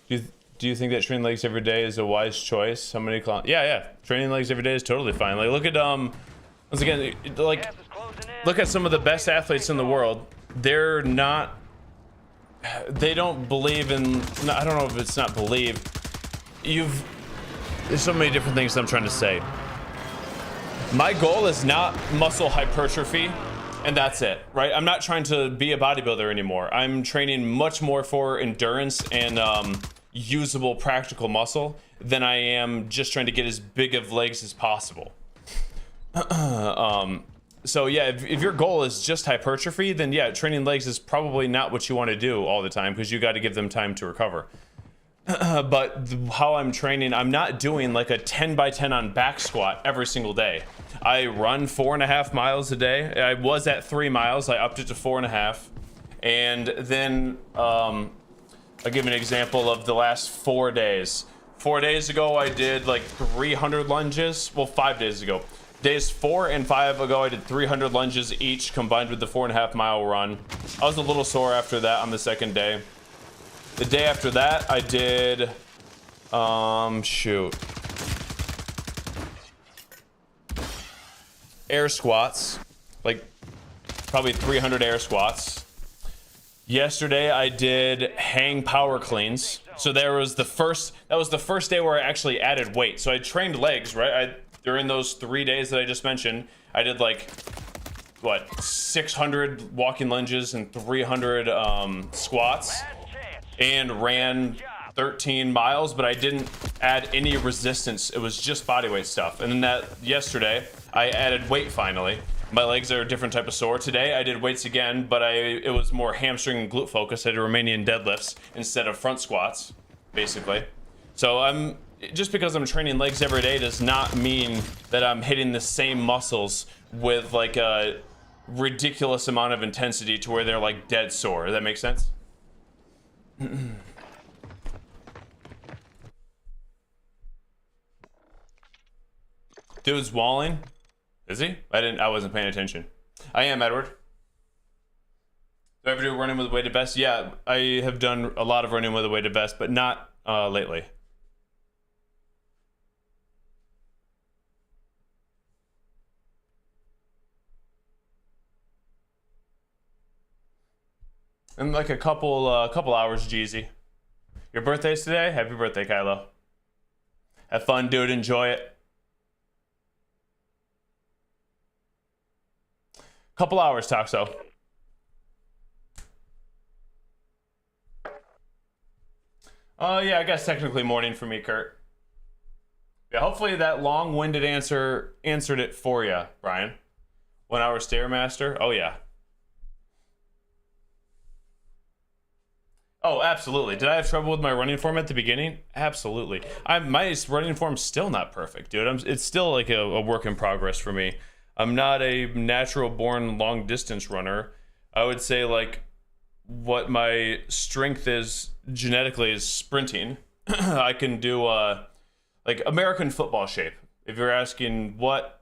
Do you think that training legs every day is a wise choice? How many yeah, training legs every day is totally fine. Like, look at once again, like, look at some of the best athletes in the world. They're not, they don't believe in, I don't know if it's not believe. There's so many different things I'm trying to say. My goal is not muscle hypertrophy. And that's it, right? I'm not trying to be a bodybuilder anymore. I'm training much more for endurance and usable, practical muscle than I am just trying to get as big of legs as possible. So yeah, if your goal is just hypertrophy, then yeah, training legs is probably not what you want to do all the time because you got to give them time to recover. But how I'm training, I'm not doing like a 10 by 10 on back squat every single day. I run 4.5 miles a day. I was at 3 miles. I upped it to 4.5. And then I'll give an example of the last 4 days. 4 days ago, I did like 300 lunges. Well, 5 days ago. Days 4 and 5 ago, I did 300 lunges each combined with the 4.5 mile run. I was a little sore after that on the second day. The day after that, I did, air squats, like probably 300 air squats. Yesterday, I did hang power cleans. So that was the first day where I actually added weight. So I trained legs, right? During those 3 days that I just mentioned, I did like, 600 walking lunges and 300 squats. And ran 13 miles, but I didn't add any resistance. It was just bodyweight stuff. And then yesterday, I added weight finally. My legs are a different type of sore. Today I did weights again, but it was more hamstring and glute focus. I did Romanian deadlifts instead of front squats, basically. So just because I'm training legs every day does not mean that I'm hitting the same muscles with like a ridiculous amount of intensity to where they're like dead sore. Does that make sense? Dude's walling. Is he? I wasn't paying attention. I am, Edward. Do I ever do running with a weighted vest? Yeah, I have done a lot of running with a weighted vest, but not lately. In like a couple hours, Jeezy. Your birthday's today? Happy birthday, Kylo. Have fun, dude. Enjoy it. Couple hours, Toxo. Yeah, I guess technically morning for me, Kurt. Yeah, hopefully that long-winded answer answered it for you, Brian. 1 hour Stairmaster? Oh, yeah. Oh, absolutely. Did I have trouble with my running form at the beginning? Absolutely. My running form's still not perfect, dude. It's still like a work in progress for me. I'm not a natural-born long-distance runner. I would say, like, what my strength is genetically is sprinting. I can do, like, American football shape. If you're asking what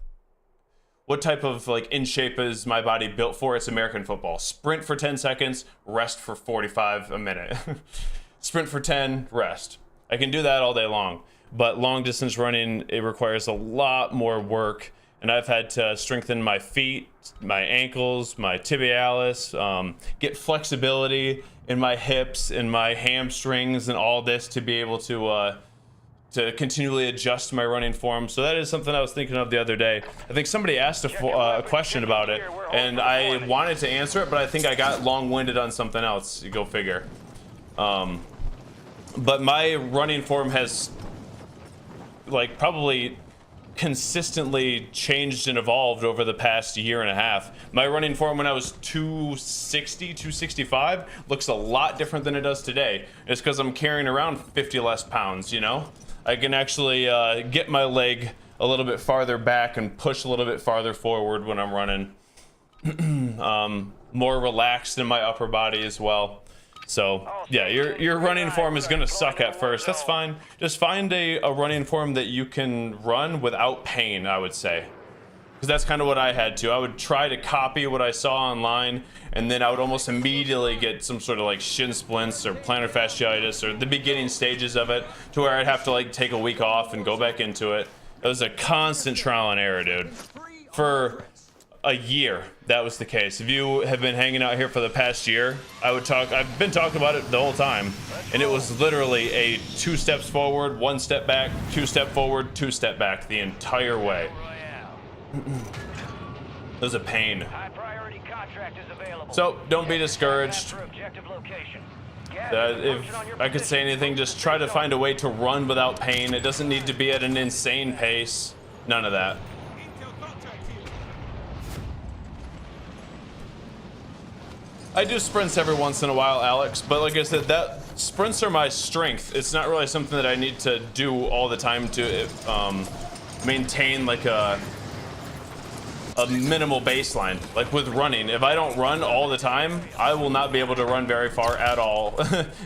type of, like, in shape is my body built for, it's American football. Sprint for 10 seconds, rest for 45 a minute. Sprint for 10, rest. I can do that all day long. But long-distance running, it requires a lot more work. And I've had to strengthen my feet, my ankles, my tibialis, get flexibility in my hips and my hamstrings and all this to be able to continually adjust my running form. So that is something I was thinking of the other day. I think somebody asked a question about it, and I wanted to answer it, but I think I got long-winded on something else. You go figure. But my running form has, like, probably consistently changed and evolved over the past year and a half. My running form when I was 260, 265 looks a lot different than it does today. It's because I'm carrying around 50 less pounds, you know? I can actually get my leg a little bit farther back and push a little bit farther forward when I'm running. More relaxed in my upper body as well. So yeah, your running form is gonna suck at first. That's fine. Just find a running form that you can run without pain, I would say. Because that's kind of what I had to. I would try to copy what I saw online, and then I would almost immediately get some sort of like shin splints or plantar fasciitis or the beginning stages of it, to where I'd have to like take a week off and go back into it. It was a constant trial and error, dude. For a year, that was the case. If you have been hanging out here for the past year, I've been talking about it the whole time, and it was literally a 2 steps forward, 1 step back, 2 step forward, 2 step back the entire way. It was a pain. So don't be discouraged. If I could say anything, just try to find a way to run without pain. It doesn't need to be at an insane pace. None of that. I do sprints every once in a while, Alex, but like I said, that sprints are my strength. It's not really something that I need to do all the time to maintain like a minimal baseline. Like with running, if I don't run all the time, I will not be able to run very far at all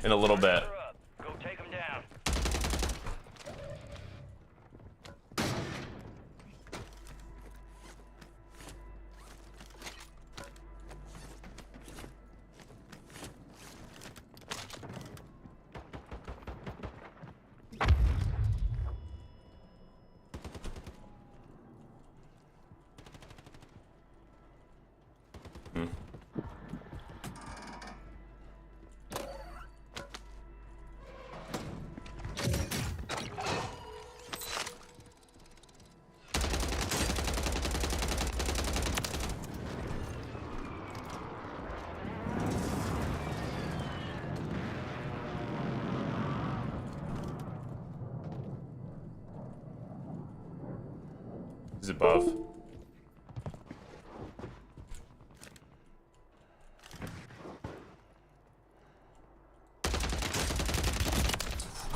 in a little bit. Go take them down. Is it above?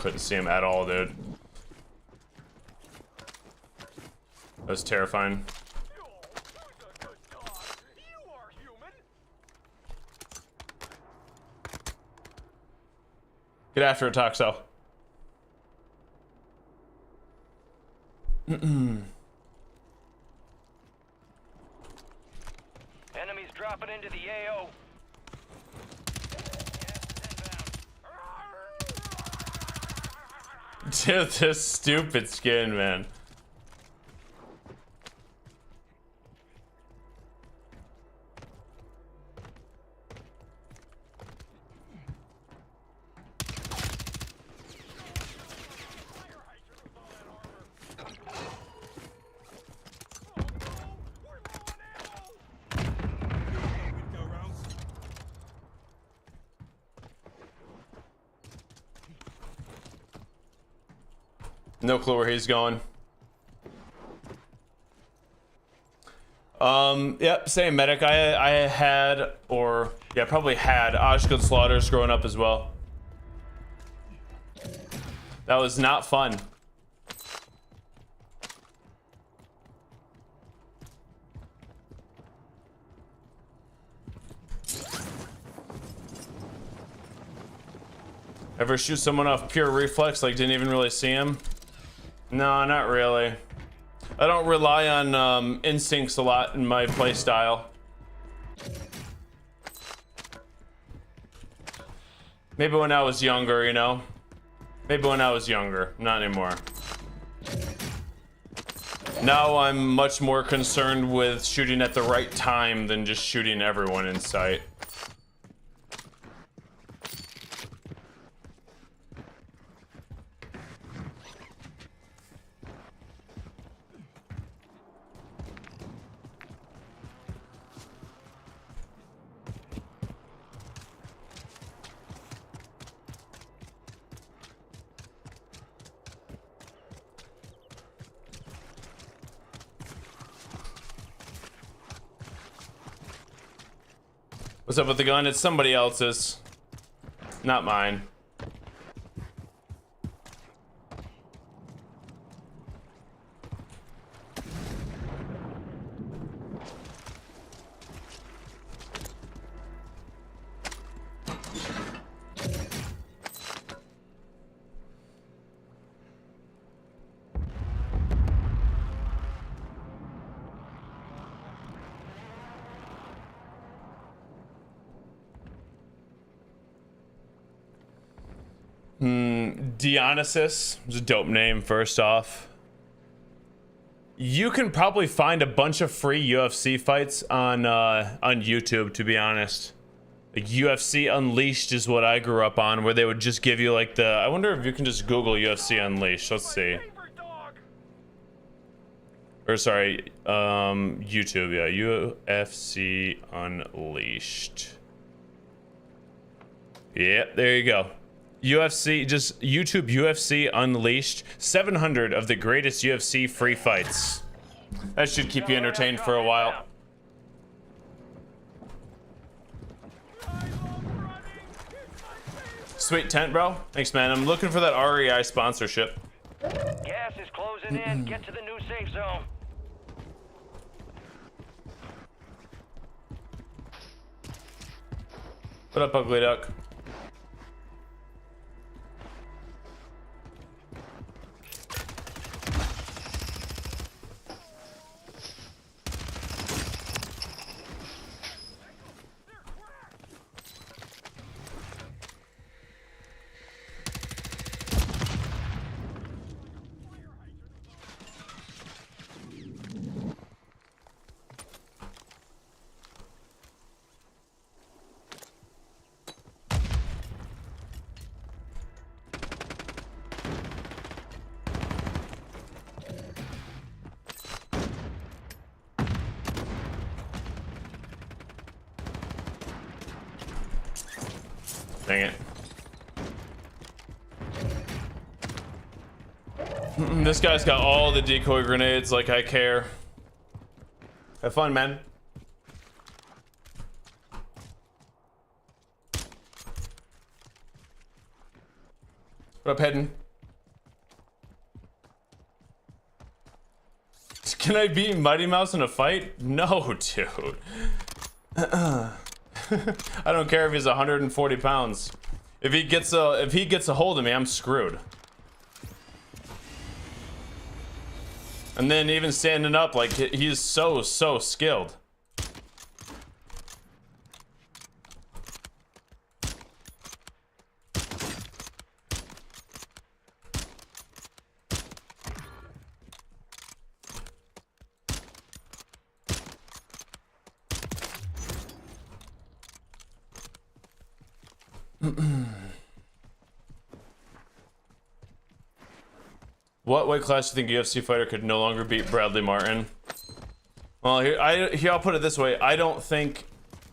couldn't see him at all, dude. That was terrifying. Get after it, Toxo. Enemies dropping into the AO. Dude, this stupid skin, man. No clue where he's going. Yep, same medic. I had, or yeah, probably had Oshkosh Slaughters growing up as well. That was not fun. Ever shoot someone off pure reflex, like didn't even really see him? No, not really. I don't rely on instincts a lot in my play style. Maybe when I was younger, you know? Maybe when I was younger, not anymore. Now I'm much more concerned with shooting at the right time than just shooting everyone in sight. What's up with the gun? It's somebody else's, not mine. Dionysus is a dope name, first off. You can probably find a bunch of free UFC fights on YouTube, to be honest. Like UFC Unleashed is what I grew up on, where they would just give you like the... I wonder if you can just Google UFC Unleashed. Let's see. Or sorry, YouTube, yeah. UFC Unleashed. Yeah, there you go. UFC, just YouTube UFC Unleashed. 700 of the greatest UFC free fights. That should keep you entertained for a while. Sweet tent, bro. Thanks, man. I'm looking for that REI sponsorship. Gas is closing in. Get to the new safe zone. What up, ugly duck? Dang it. This guy's got all the decoy grenades, like I care. Have fun, man. What up, Hedden? Can I beat Mighty Mouse in a fight? No, dude. I don't care if he's 140 pounds. If he gets a hold of me, I'm screwed. And then even standing up, like, he's so skilled. What weight class do you think UFC fighter could no longer beat Bradley Martin? Well, here I'll put it this way. I don't think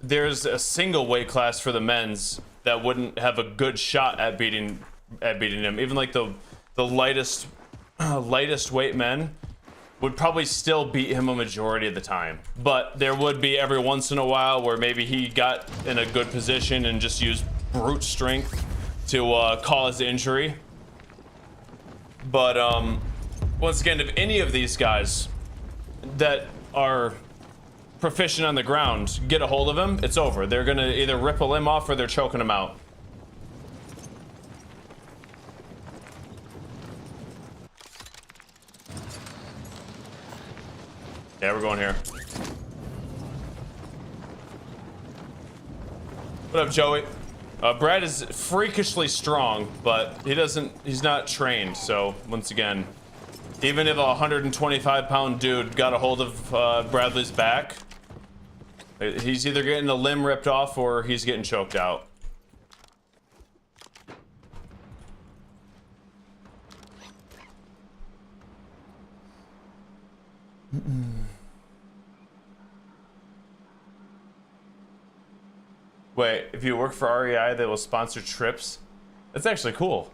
there's a single weight class for the men's that wouldn't have a good shot at beating him. Even like the lightest weight men would probably still beat him a majority of the time. But there would be every once in a while where maybe he got in a good position and just used brute strength to cause injury. But once again, if any of these guys that are proficient on the ground get a hold of him, it's over. They're gonna either rip a limb off or they're choking him out. Yeah, we're going here. What up, Joey? Brad is freakishly strong, but he's not trained, so once again, even if a 125-pound dude got a hold of Bradley's back, he's either getting a limb ripped off or he's getting choked out. Wait, if you work for REI, they will sponsor trips? That's actually cool.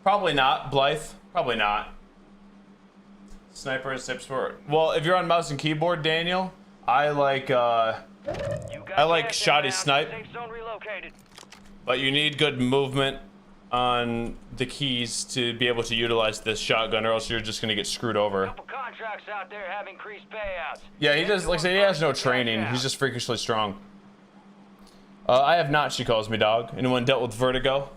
Probably not, Blythe. Probably not. Sniper and Sip Sport. Well, if you're on mouse and keyboard, Daniel, I like shoddy snipe. But you need good movement on the keys to be able to utilize this shotgun, or else you're just gonna get screwed over. Contracts out there have increased payouts. Yeah, he does. Like I say, he has no training. He's just freakishly strong. I have not. She calls me dog. Anyone dealt with vertigo?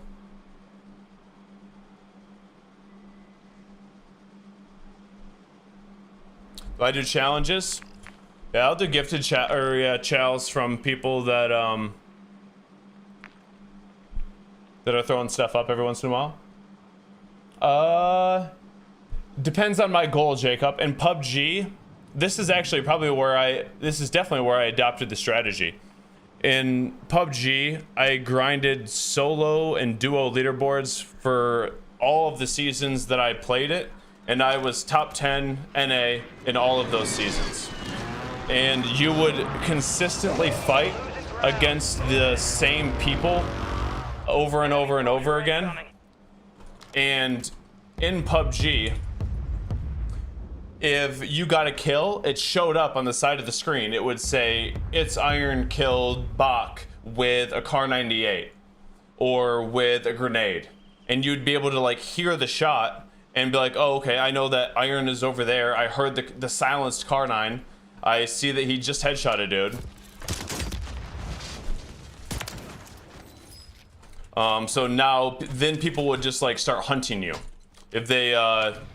Do I do challenges? Yeah, I'll do gifted chals from people that that are throwing stuff up every once in a while. Depends on my goal, Jacob. In PUBG, this is definitely where I adopted the strategy. In PUBG, I grinded solo and duo leaderboards for all of the seasons that I played it, and I was top 10 NA in all of those seasons. And you would consistently fight against the same people over and over and over again. And in PUBG, if you got a kill, it showed up on the side of the screen. It would say, it's Iron killed Bach with a Kar 98 or with a grenade. And you'd be able to like hear the shot and be like, oh, okay, I know that Iron is over there. I heard the silenced Kar 9. I see that he just headshot a dude. So now, then people would just like start hunting you if they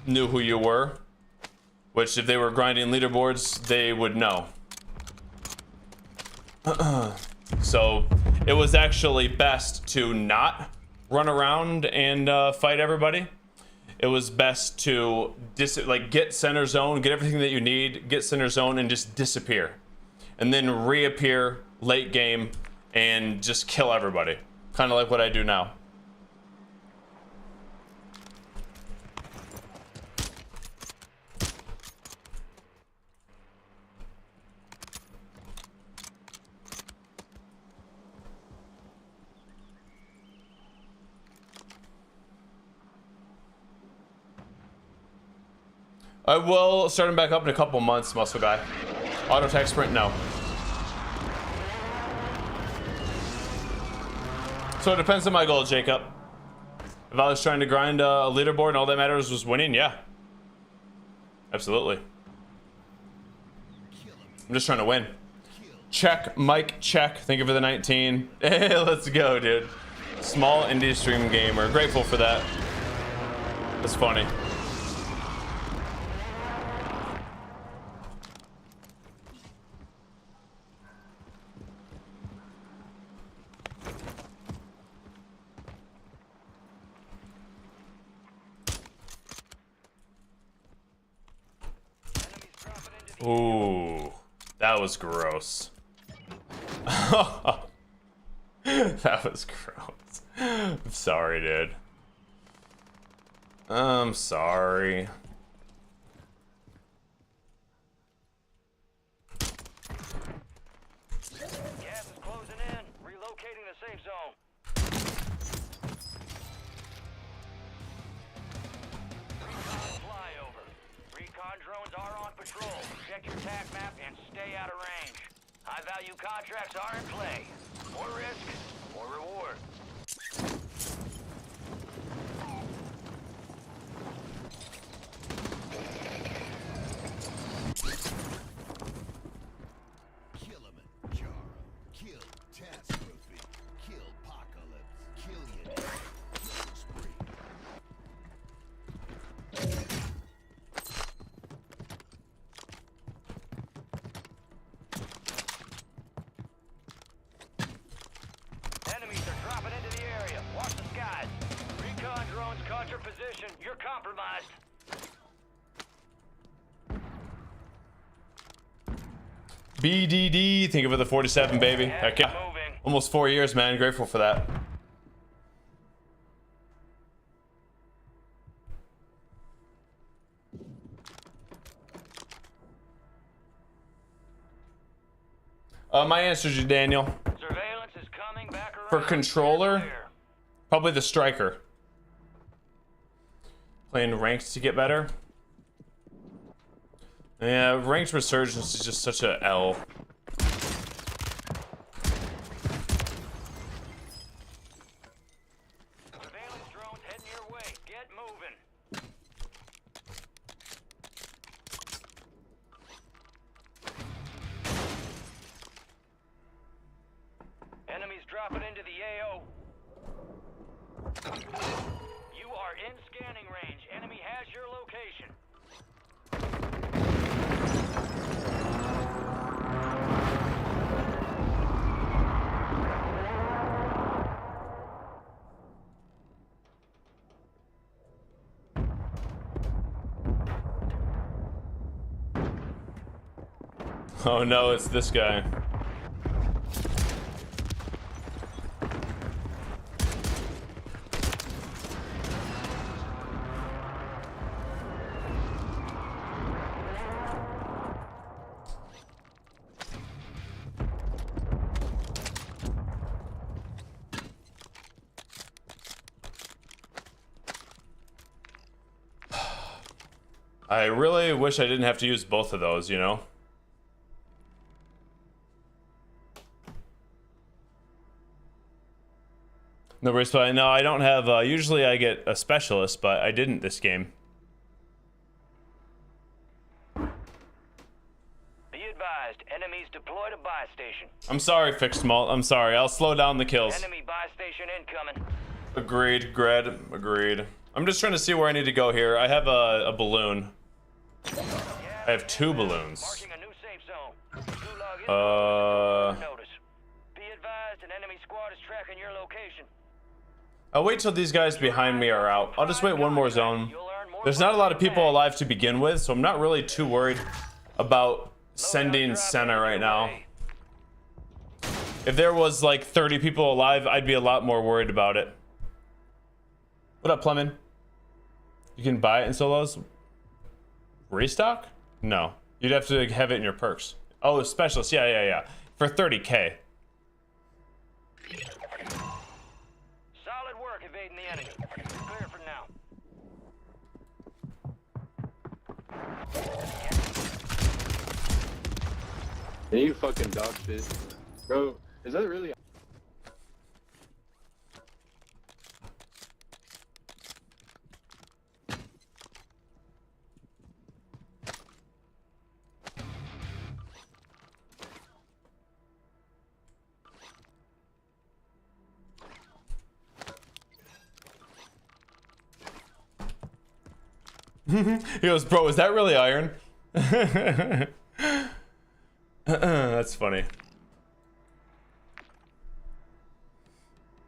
knew who you were. Which, if they were grinding leaderboards, they would know. So, it was actually best to not run around and fight everybody. It was best to get center zone, get everything that you need, get center zone, and just disappear. And then reappear late game and just kill everybody. Kind of like what I do now. I will start him back up in a couple months, muscle guy. Auto tech sprint, no. So it depends on my goal, Jacob. If I was trying to grind a leaderboard and all that matters was winning, yeah. Absolutely. I'm just trying to win. Check, Mike, check. Thank you for the 19. Hey, let's go, dude. Small indie stream gamer. Grateful for that. That's funny. Ooh, that was gross. That was gross. I'm sorry, dude. I'm sorry. Gas is closing in. Relocating the safe zone. Recon flyover. Recon drones are on patrol. Check your TAC map and stay out of range. High-value contracts are in play. More risk, more reward. Enemies are dropping into the area. Watch the skies. Recon drones caught your position. You're compromised. BDD, think of it, the 47, baby. Heck yeah. Almost 4 years, man. Grateful for that. My answer to Daniel. Surveillance is coming back around. For controller, probably the striker. Playing ranked to get better. Yeah, ranked resurgence is just such a L. Surveillance drones heading your way. Get moving. Enemies dropping into the AO. You are in scanning range. Enemy has your location. Oh no, it's this guy. I really wish I didn't have to use both of those, you know? No respawn. No, I don't have. Usually I get a specialist, but I didn't this game. Be advised, enemies deployed a buy station. I'm sorry, Fixed Malt. I'm sorry. I'll slow down the kills. Enemy buy station incoming. Agreed, Gred. Agreed. I'm just trying to see where I need to go here. I have a balloon. I have 2 balloons. Marking a new safe zone. Gulag notice. Be advised, an enemy squad is tracking your location. I'll wait till these guys behind me are out. I'll just wait one more zone. There's not a lot of people alive to begin with, so I'm not really too worried about sending Senna right now. If there was like 30 people alive, I'd be a lot more worried about it. What up, Plemon? You can buy it in solos? Restock? No. You'd have to have it in your perks. Oh, specialist. Yeah. For 30K. Solid work evading the enemy. Clear for now. Yeah, you fucking dog shit. Bro, is that really... He goes, bro, is that really iron? That's funny.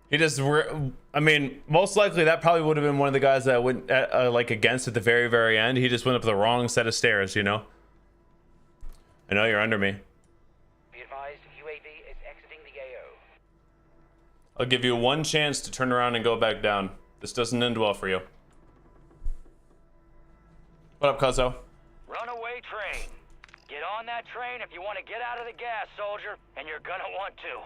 He just, I mean, most likely that probably would have been one of the guys that went like against at the very, very end. He just went up the wrong set of stairs, you know? I know you're under me. Be advised, UAV is exiting the AO. I'll give you one chance to turn around and go back down. This doesn't end well for you. What up, Cuzzo? Runaway train. Get on that train if you want to get out of the gas, soldier, and you're gonna want to.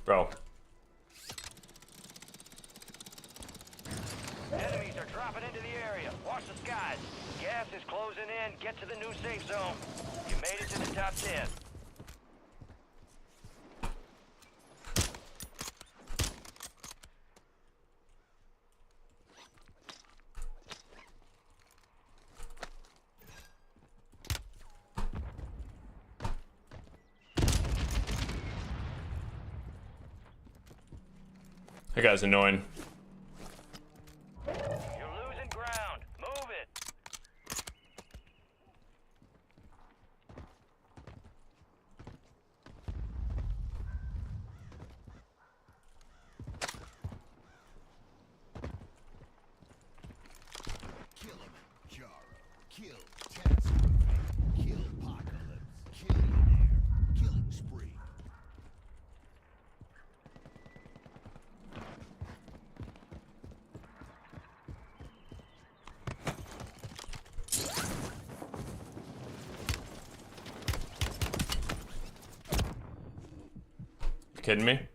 Bro. Enemies are dropping into the area. Watch the skies. Gas is closing in. Get to the new safe zone. You made it to the top 10. That guy's annoying. You're losing ground. Move it. Kill him, Jaro. Kill Task. Kill Apocalypse. Kill in air. Killing spree. You kidding me? Moving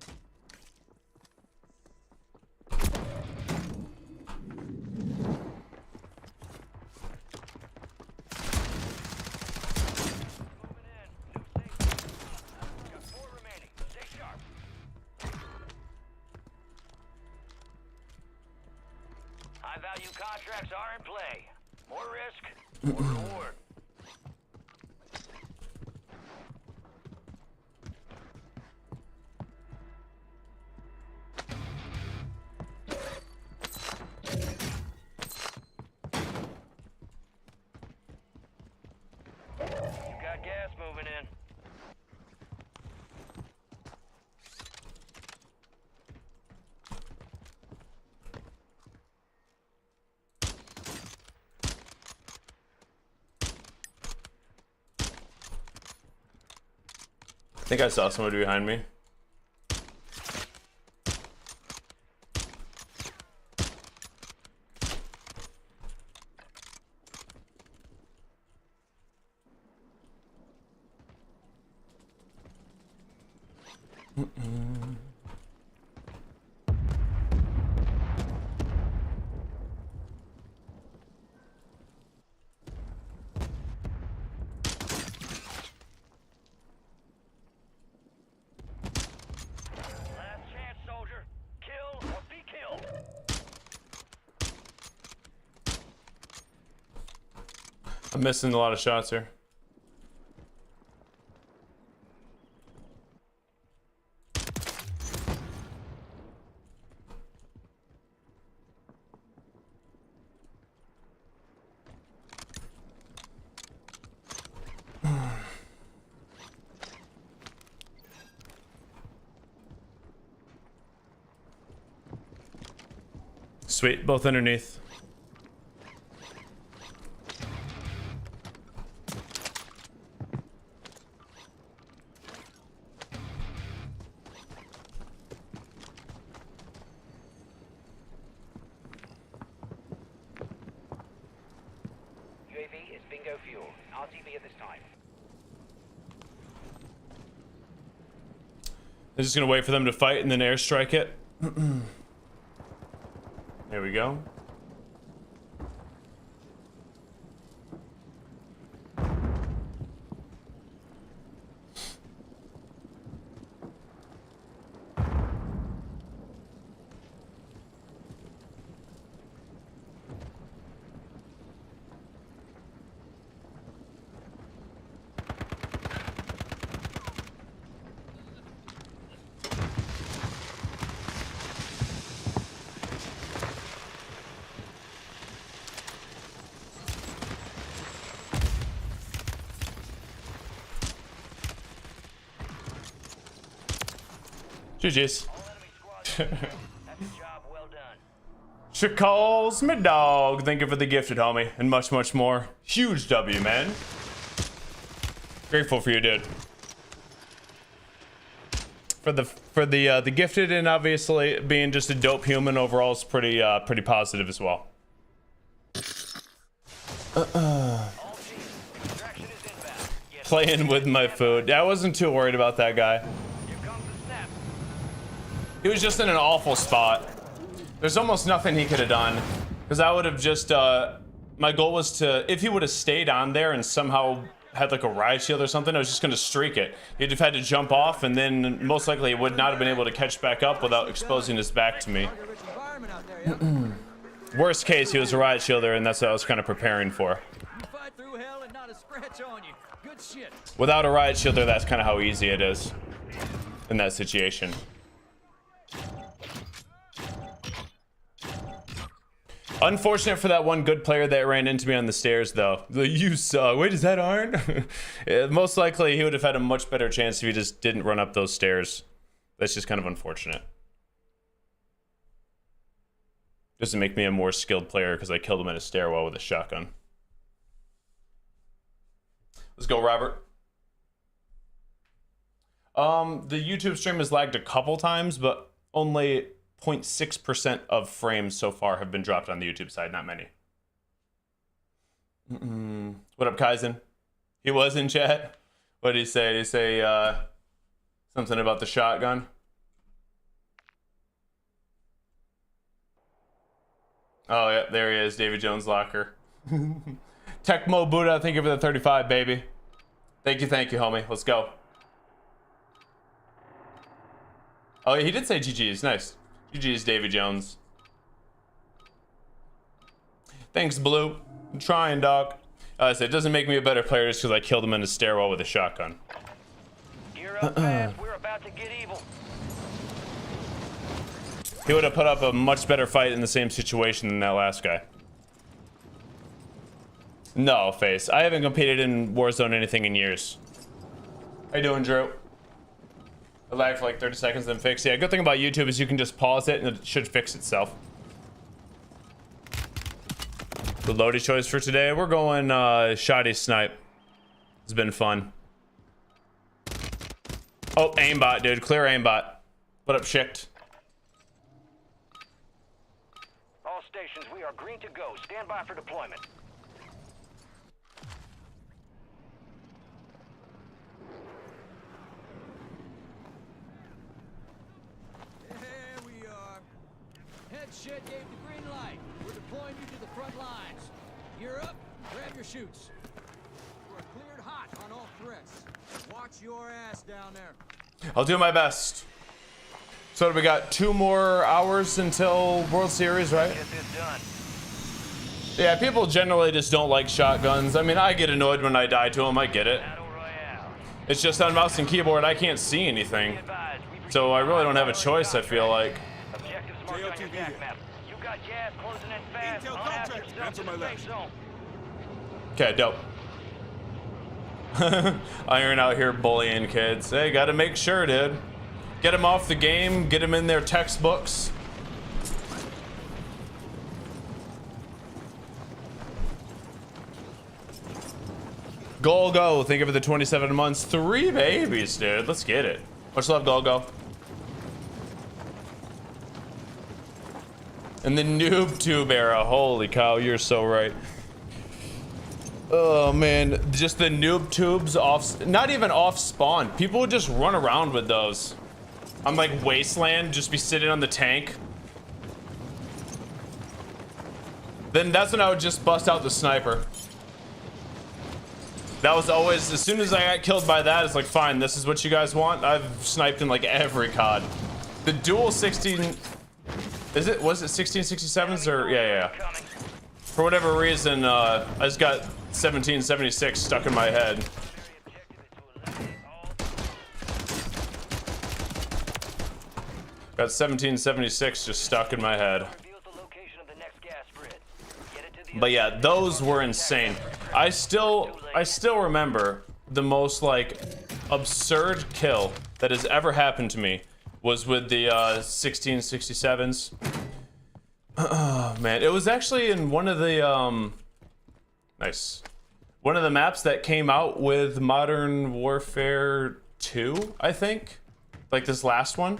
in. New safe zone. Got 4 remaining. Stay sharp. High-value contracts are in play. More risk, more reward. You got gas moving in. I think I saw somebody behind me. Last chance, soldier. Kill or be killed. I'm missing a lot of shots here. Sweet, both underneath. UAV is bingo fuel. RTB at this time. I'm just gonna wait for them to fight and then airstrike it. There we go. GG's. All enemy squad members, that's a job well done. She calls me dog. Thank you for the gifted, homie, and much, much more. Huge W, man. Grateful for you, dude. For the gifted, and obviously being just a dope human overall is pretty positive as well. All teams, extraction is inbound. Get Playing with my food. I wasn't too worried about that guy. Here comes the snap. He was just in an awful spot. There's almost nothing he could have done, because I would have just my goal was to, if he would have stayed on there and somehow had like a riot shield or something, I was just going to streak it. He'd have had to jump off, and then most likely he would not have been able to catch back up without exposing his back to me. Worst case, he was a riot shielder, and that's what I was kind of preparing for. You fight through hell and not a scratch on you. Good shit. Without a riot shielder, that's kind of how easy it is in that situation. Unfortunate for that one good player that ran into me on the stairs, though. You suck. Wait, is that Iron? Yeah, most likely, he would have had a much better chance if he just didn't run up those stairs. That's just kind of unfortunate. Doesn't make me a more skilled player because I killed him in a stairwell with a shotgun. Let's go, Robert. The YouTube stream has lagged a couple times, but only 0.6% of frames so far have been dropped on the YouTube side, not many. What up, Kaizen? He was in chat. What did he say? Did he say something about the shotgun? Oh, yeah, there he is, David Jones Locker. Tecmo Buddha, thank you for the 35, baby. Thank you, homie. Let's go. Oh, yeah, he did say GG's. Nice. GG's, David Jones. Thanks, Blue. I'm trying, dog. I said, it doesn't make me a better player just because I killed him in a stairwell with a shotgun. Gear up fast. We're about to get evil. He would have put up a much better fight in the same situation than that last guy. No, Face. I haven't competed in Warzone anything in years. How you doing, Drew? I lagged for like 30 seconds, then fix. Yeah, good thing about YouTube is you can just pause it and it should fix itself. The loaded choice for today, we're going shoddy snipe. It's been fun. Oh, aimbot, dude. Clear aimbot. What up, Shikt? All stations, we are green to go. Stand by for deployment. There we are. Head shed gave the green light. We're deploying you to the front lines. You're up. Grab your chutes. We're cleared hot on all threats. Watch your ass down there. I'll do my best. So we got 2 more hours until World Series, right? Get this done. Yeah, people generally just don't like shotguns. I mean, I get annoyed when I die to them. I get it. Battle Royale. It's just on mouse and keyboard, I can't see anything. Advise, we So I really don't have a choice, I feel like. Objectives marked on your attack map. You got gas closing in fast. Intel Unask contract. yourself Answer to my the left. safe zone. Okay, dope. Iron out here bullying kids. Hey, gotta make sure, dude. Get them off the game, get them in their textbooks. Golgo, thank you for the 27 months. 3 babies, dude. Let's get it. Much love, Golgo. And the noob tube era. Holy cow, you're so right. Oh man, just the noob tubes off, not even off spawn. People would just run around with those. I'm like Wasteland, just be sitting on the tank. Then that's when I would just bust out the sniper. That was always, as soon as I got killed by that, it's like, fine, this is what you guys want. I've sniped in like every COD. The dual 16, was it 1667s or, yeah. For whatever reason, I just got 1776 stuck in my head. Got 1776 just stuck in my head. But yeah, those were insane. I still remember the most like absurd kill that has ever happened to me was with the 1667s. Oh man, it was actually in one of the nice. One of the maps that came out with Modern Warfare 2, I think. Like this last one.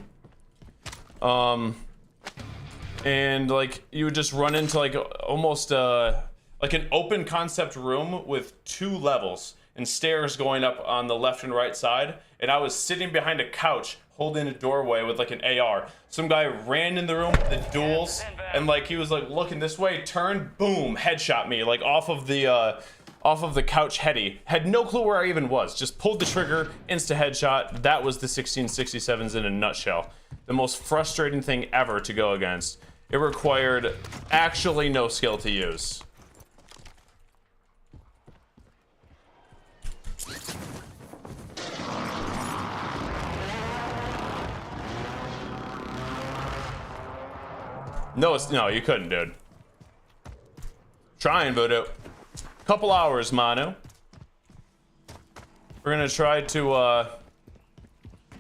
And like you would just run into like almost like an open concept room with 2 levels and stairs going up on the left and right side. And I was sitting behind a couch holding a doorway with like an AR. Some guy ran in the room with the duels and like he was like looking this way, turned, boom, headshot me like off of the couch heady. Had no clue where I even was. Just pulled the trigger, insta headshot. That was the 1667s in a nutshell. The most frustrating thing ever to go against. It required actually no skill to use. No, you couldn't, dude. Trying, Voodoo. Couple hours, Manu. We're gonna try to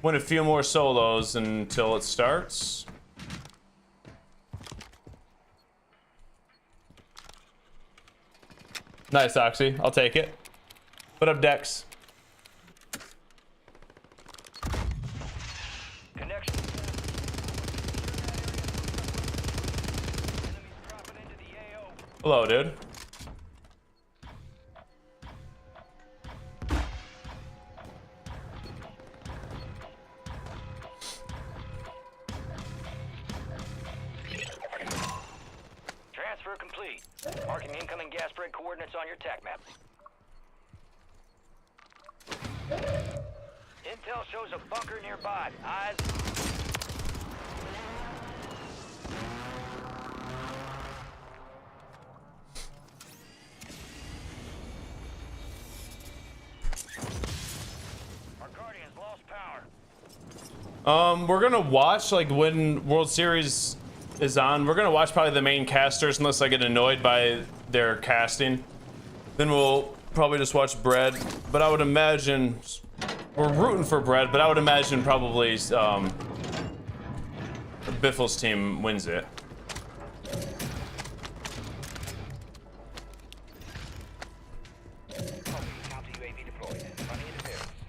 win a few more solos until it starts. Nice, Oxy. I'll take it. Put up Dex. Connection. Enemies dropping into the AO. Hello, dude. Transfer complete. Marking incoming gas spread coordinates on your TAC map. Intel shows a bunker nearby. Eyes. Our Guardians lost power. We're gonna watch like when World Series is on. We're gonna watch probably the main casters unless I get annoyed by their casting. Then we'll probably just watch Bread. But I would imagine we're rooting for Bread. But I would imagine probably Biffle's team wins it.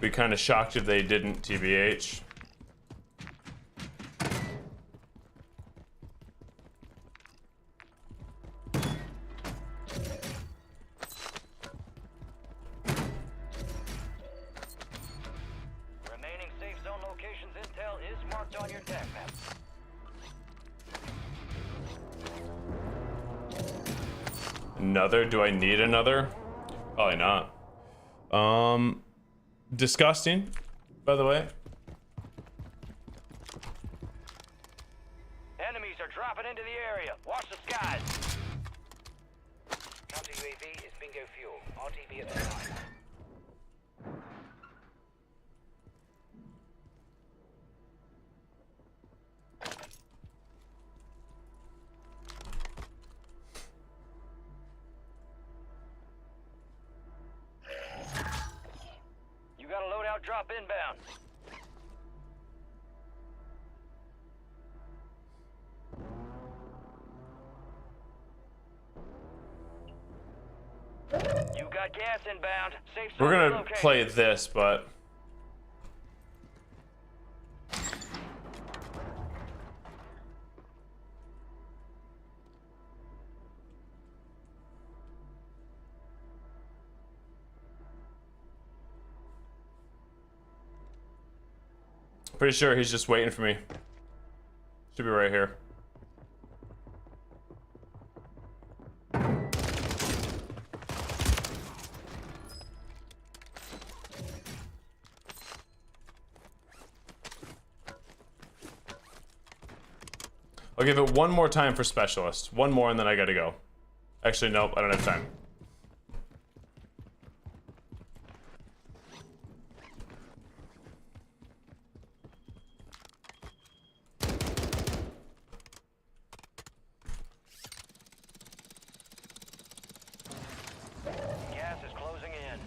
Be kind of shocked if they didn't, TBH. Remaining safe zone locations intel is marked on your TAC map. Another? Do I need another? Probably not. Disgusting, by the way. Enemies are dropping into the area. Watch the skies. Counter UAV is bingo fuel. RTB at the time. You got a loadout drop inbound. You got gas inbound. Safe zone We're gonna relocated. play this, but pretty sure he's just waiting for me. Should be right here. I'll give it one more time for specialist. One more and then I gotta go. Actually, nope, I don't have time. Gas is closing in.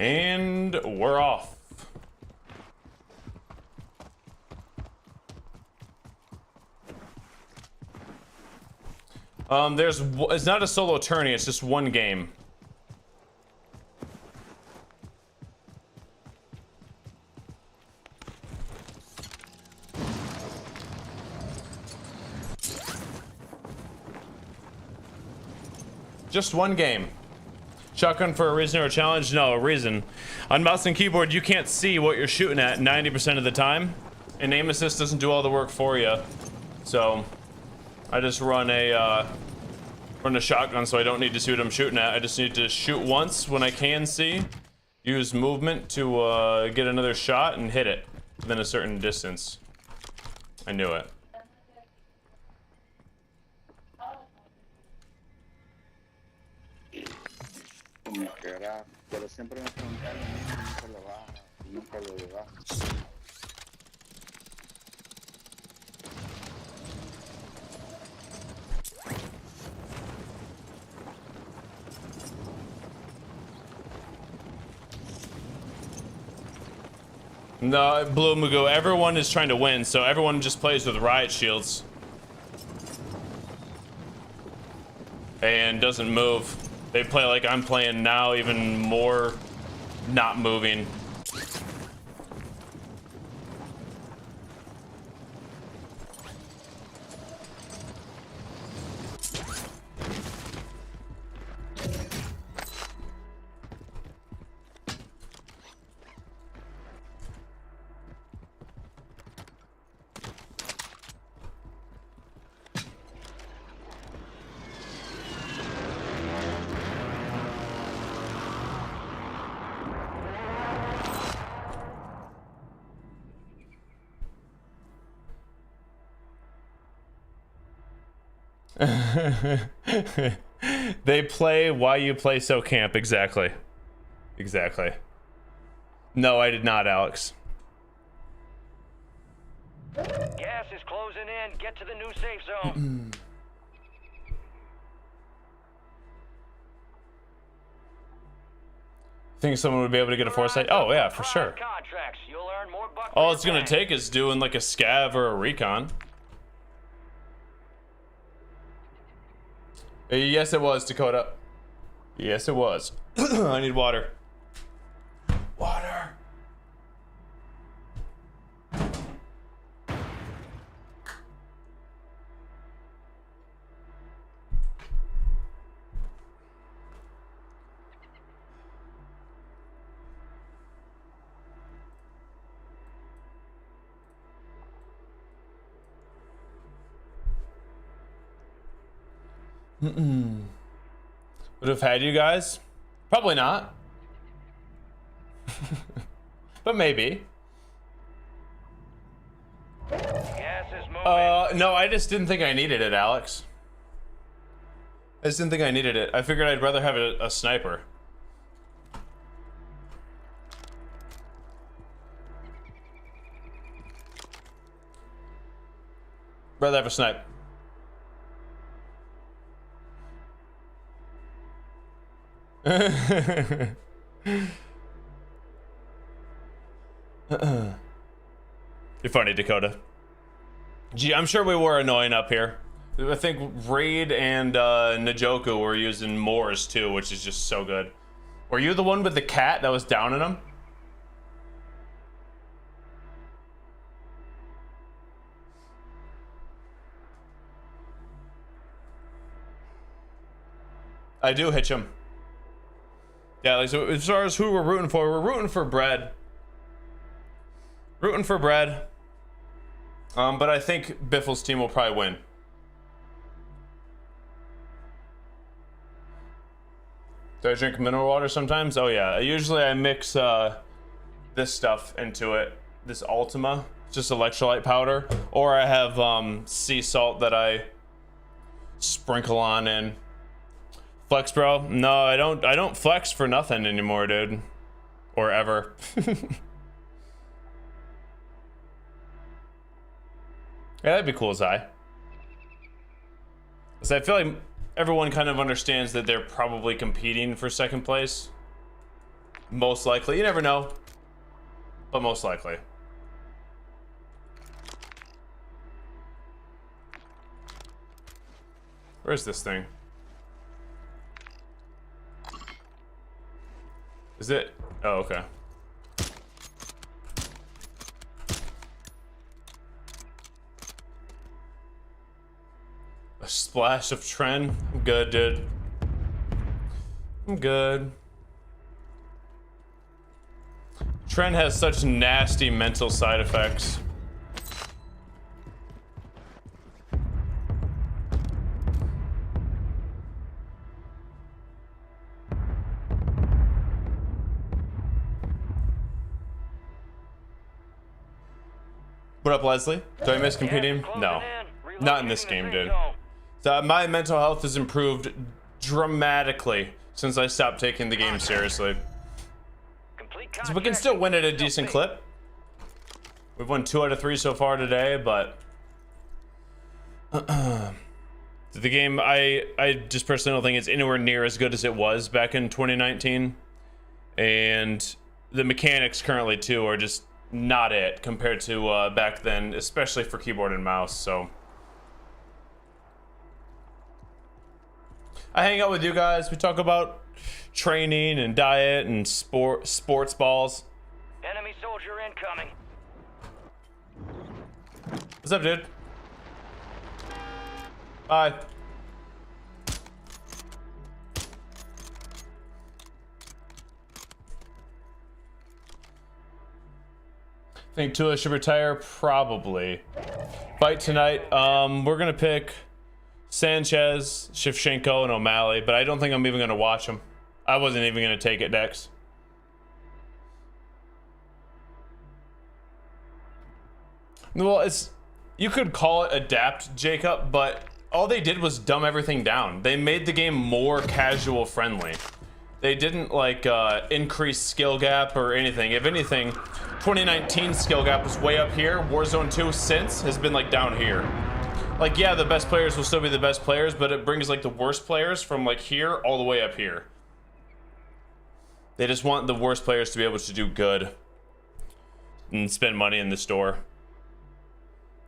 And we're off. It's not a solo tourney, it's just one game. Just one game. Shotgun for a reason or a challenge? No, a reason. On mouse and keyboard, you can't see what you're shooting at 90% of the time, and aim assist doesn't do all the work for you. So I just run a shotgun, so I don't need to see what I'm shooting at. I just need to shoot once when I can see, use movement to get another shot and hit it within a certain distance. I knew it. Como que era, pero siempre me preguntaron, nunca lo baja, nunca lo baja. No, Blue Mugu, everyone is trying to win, so everyone just plays with riot shields. And doesn't move. They play like I'm playing now, even more not moving. They play why you play so camp. Exactly. Exactly. No, I did not, Alex. Gas is closing in. Get to the new safe zone. Think someone would be able to get a foresight? Oh yeah, for sure. Contracts. You'll earn more bucks. All it's gonna take is doing like a scav or a recon. Yes, it was, Dakota. Yes, it was. I need water. Water. Would have had you guys? Probably not. But maybe. Gas is moving. No, I just didn't think I needed it, Alex. I just didn't think I needed it. I figured I'd rather have a sniper. Rather have a snipe. You're funny, Dakota. Gee, I'm sure we were annoying up here. I think Raid and Najoku were using Moors too, which is just so good. Were you the one with the cat that was downing him? I do hitch him. Yeah, like, so as far as who we're rooting for Bread. Rooting for Bread. But I think Biffle's team will probably win. Do I drink mineral water sometimes? Oh yeah, usually I mix this stuff into it. This Ultima, just electrolyte powder. Or I have sea salt that I sprinkle on in. Flex, bro? No, I don't flex for nothing anymore, dude. Or ever. Yeah, that'd be cool, Zai. So I feel like everyone kind of understands that they're probably competing for second place. Most likely. You never know. But most likely. Where's this thing? Is it? Oh, okay. A splash of Tren. I'm good, dude. I'm good. Tren has such nasty mental side effects. What up, Leslie? Do I miss competing? No. Not in this game, dude. So my mental health has improved dramatically since I stopped taking the game seriously. So we can still win at a decent clip. We've won 2 out of 3 so far today, but the game, I just personally don't think it's anywhere near as good as it was back in 2019. And the mechanics currently too are just not it compared to back then, especially for keyboard and mouse. So I hang out with you guys. We talk about training and diet and sports balls. Enemy soldier incoming. What's up, dude? Bye. Think Tua should retire? Probably. Fight tonight. We're gonna pick Sanchez, Shevchenko, and O'Malley, but I don't think I'm even gonna watch them. I wasn't even gonna take it, Dex. Well, you could call it adapt, Jacob, but all they did was dumb everything down. They made the game more casual friendly. They didn't like increase skill gap or anything. If anything, 2019 skill gap was way up here. Warzone 2 since has been like down here. Like, yeah, the best players will still be the best players, but it brings like the worst players from like here all the way up here. They just want the worst players to be able to do good and spend money in the store.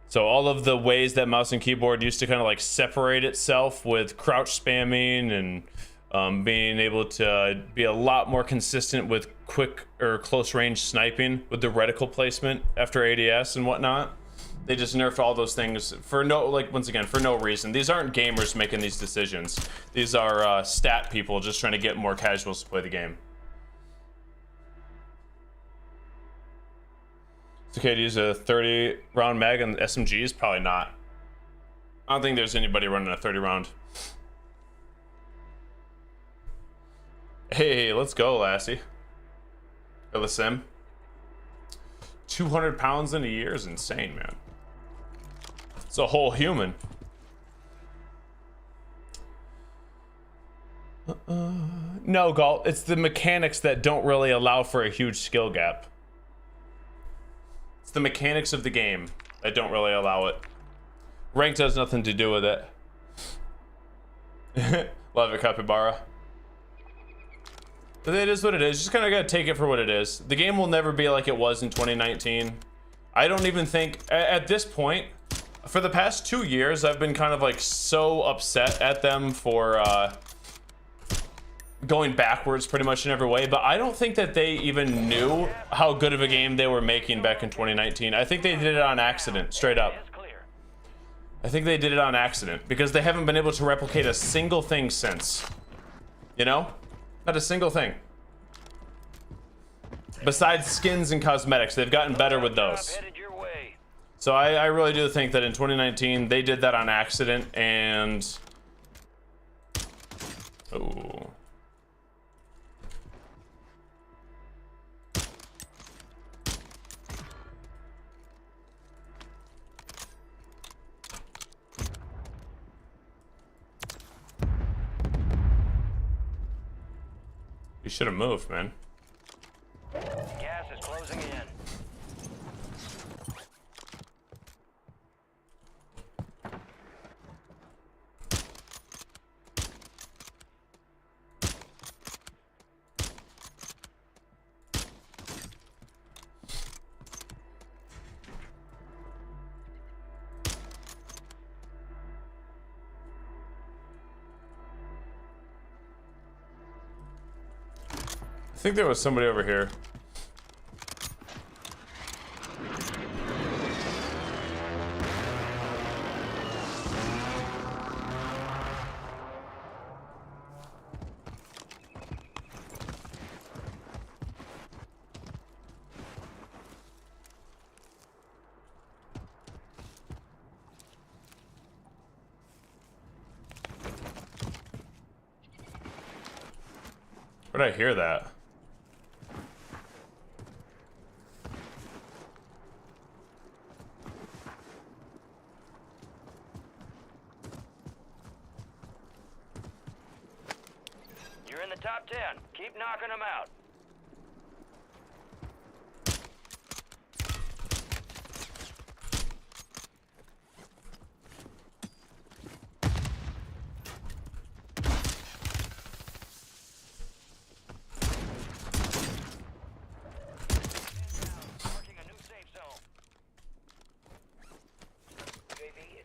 So all of the ways that mouse and keyboard used to kind of like separate itself with crouch spamming and being able to be a lot more consistent with quick or close range sniping with the reticle placement after ADS and whatnot. They just nerfed all those things for no, like, once again, for no reason. These aren't gamers making these decisions. These are stat people just trying to get more casuals to play the game. It's okay to use a 30 round mag on SMGs? Probably not. I don't think there's anybody running a 30 round. Hey, let's go, Lassie. Go the sim. 200 pounds in a year is insane, man. It's a whole human. No, Galt. It's the mechanics that don't really allow for a huge skill gap. It's the mechanics of the game that don't really allow it. Ranked has nothing to do with it. Love it, Capybara. But it is what it is. Just kind of gotta take it for what it is. The game will never be like it was in 2019. I don't even think, at this point, for the past 2 years, I've been kind of like so upset at them for going backwards pretty much in every way, but I don't think that they even knew how good of a game they were making back in 2019. I think they did it on accident, straight up. I think they did it on accident because they haven't been able to replicate a single thing since. You know? Not a single thing. Besides skins and cosmetics, they've gotten better with those. So I really do think that in 2019, they did that on accident, and... Oh. You should have moved, man. Gas is closing in. think there was somebody over here. Where'd I hear that? You're in the top 10. Keep knocking them out. Marking a new safe zone.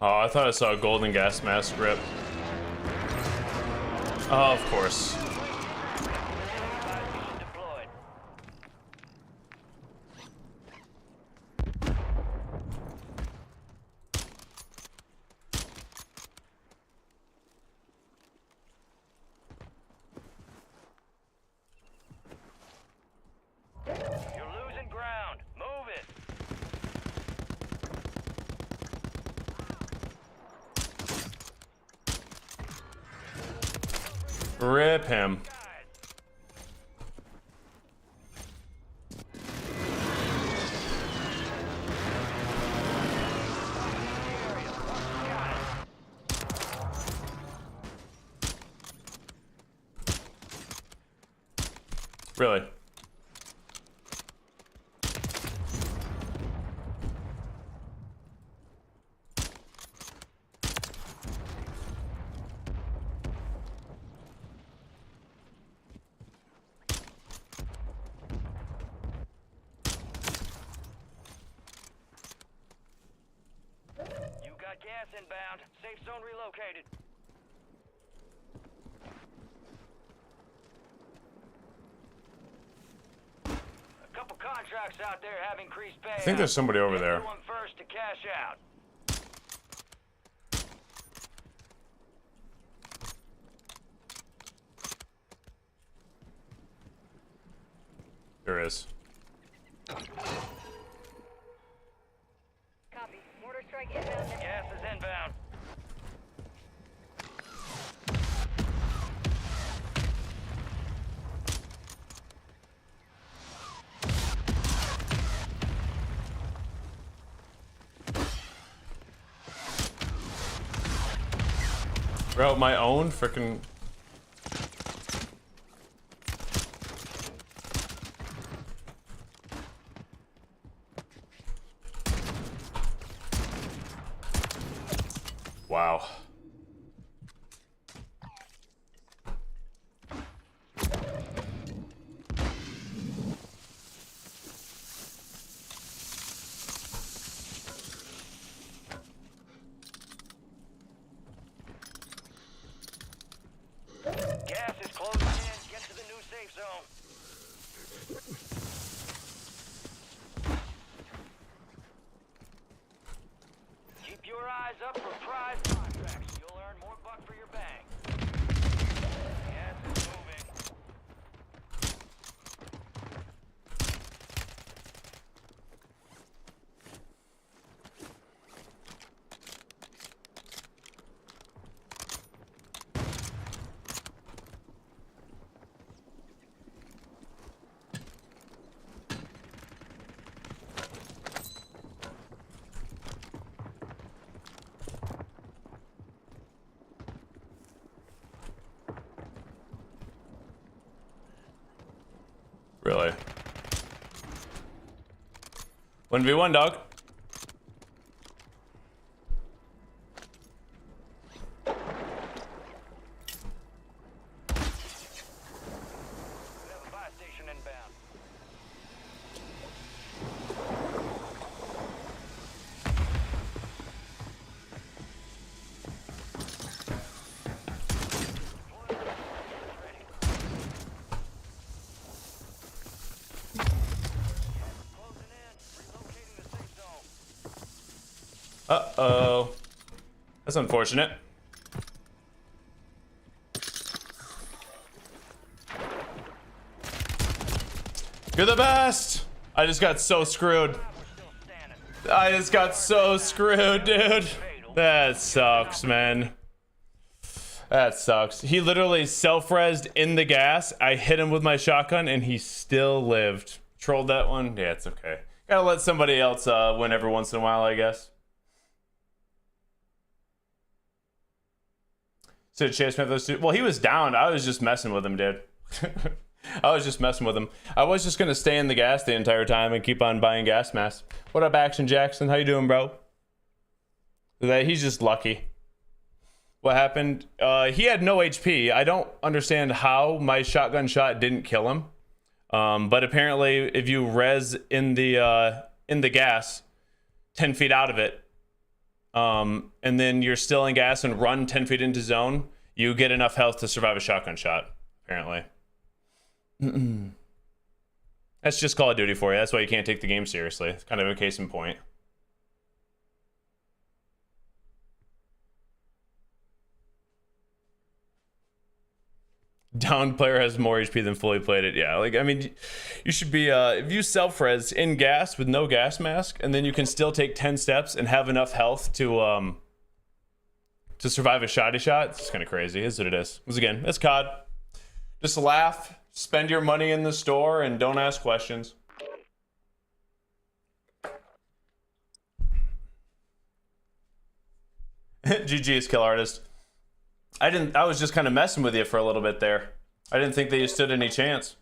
Oh, I thought I saw a golden gas mask rip. Oh, of course. Deployed. You're losing ground. Move it. Rip him. Really? You got gas inbound. Safe zone relocated. A couple contracts out there have increased pay. I think there's somebody over there. Everyone first to cash out. There is. Copy. Mortar strike inbound now. Gas is inbound. Bro, my own frickin' wow. Gas is closing in. Get to the new safe zone. Keep your eyes up for prize contracts. You'll earn more buck for your bang. Gas is moving. Really? 1v1, dog. We have a buy station inbound. Uh-oh. That's unfortunate. You're the best! I just got so screwed. I just got so screwed, dude. That sucks, man. That sucks. He literally self-rezzed in the gas. I hit him with my shotgun and he still lived. Trolled that one? Yeah, it's okay. Gotta let somebody else win every once in a while, I guess. So Chase Smith, well, he was down. I was just messing with him, dude. I was just messing with him. I was just gonna stay in the gas the entire time and keep on buying gas masks. What up, Action Jackson? How you doing, bro? He's just lucky. What happened? He had no HP. I don't understand how my shotgun shot didn't kill him. But apparently, if you res in the gas, 10 feet out of it, and then you're still in gas and run 10 feet into zone, you get enough health to survive a shotgun shot. Apparently. That's just Call of Duty for you. That's why you can't take the game seriously. It's kind of a case in point. Down player has more HP than fully played it. Yeah, like, I mean, you should be, if you self-res in gas with no gas mask, and then you can still take 10 steps and have enough health to survive a shotty shot, it's kind of crazy, is what it is. Once again, it's COD. Just laugh, spend your money in the store, and don't ask questions. GG's Kill Artist. I was just kind of messing with you for a little bit there. I didn't think that you stood any chance.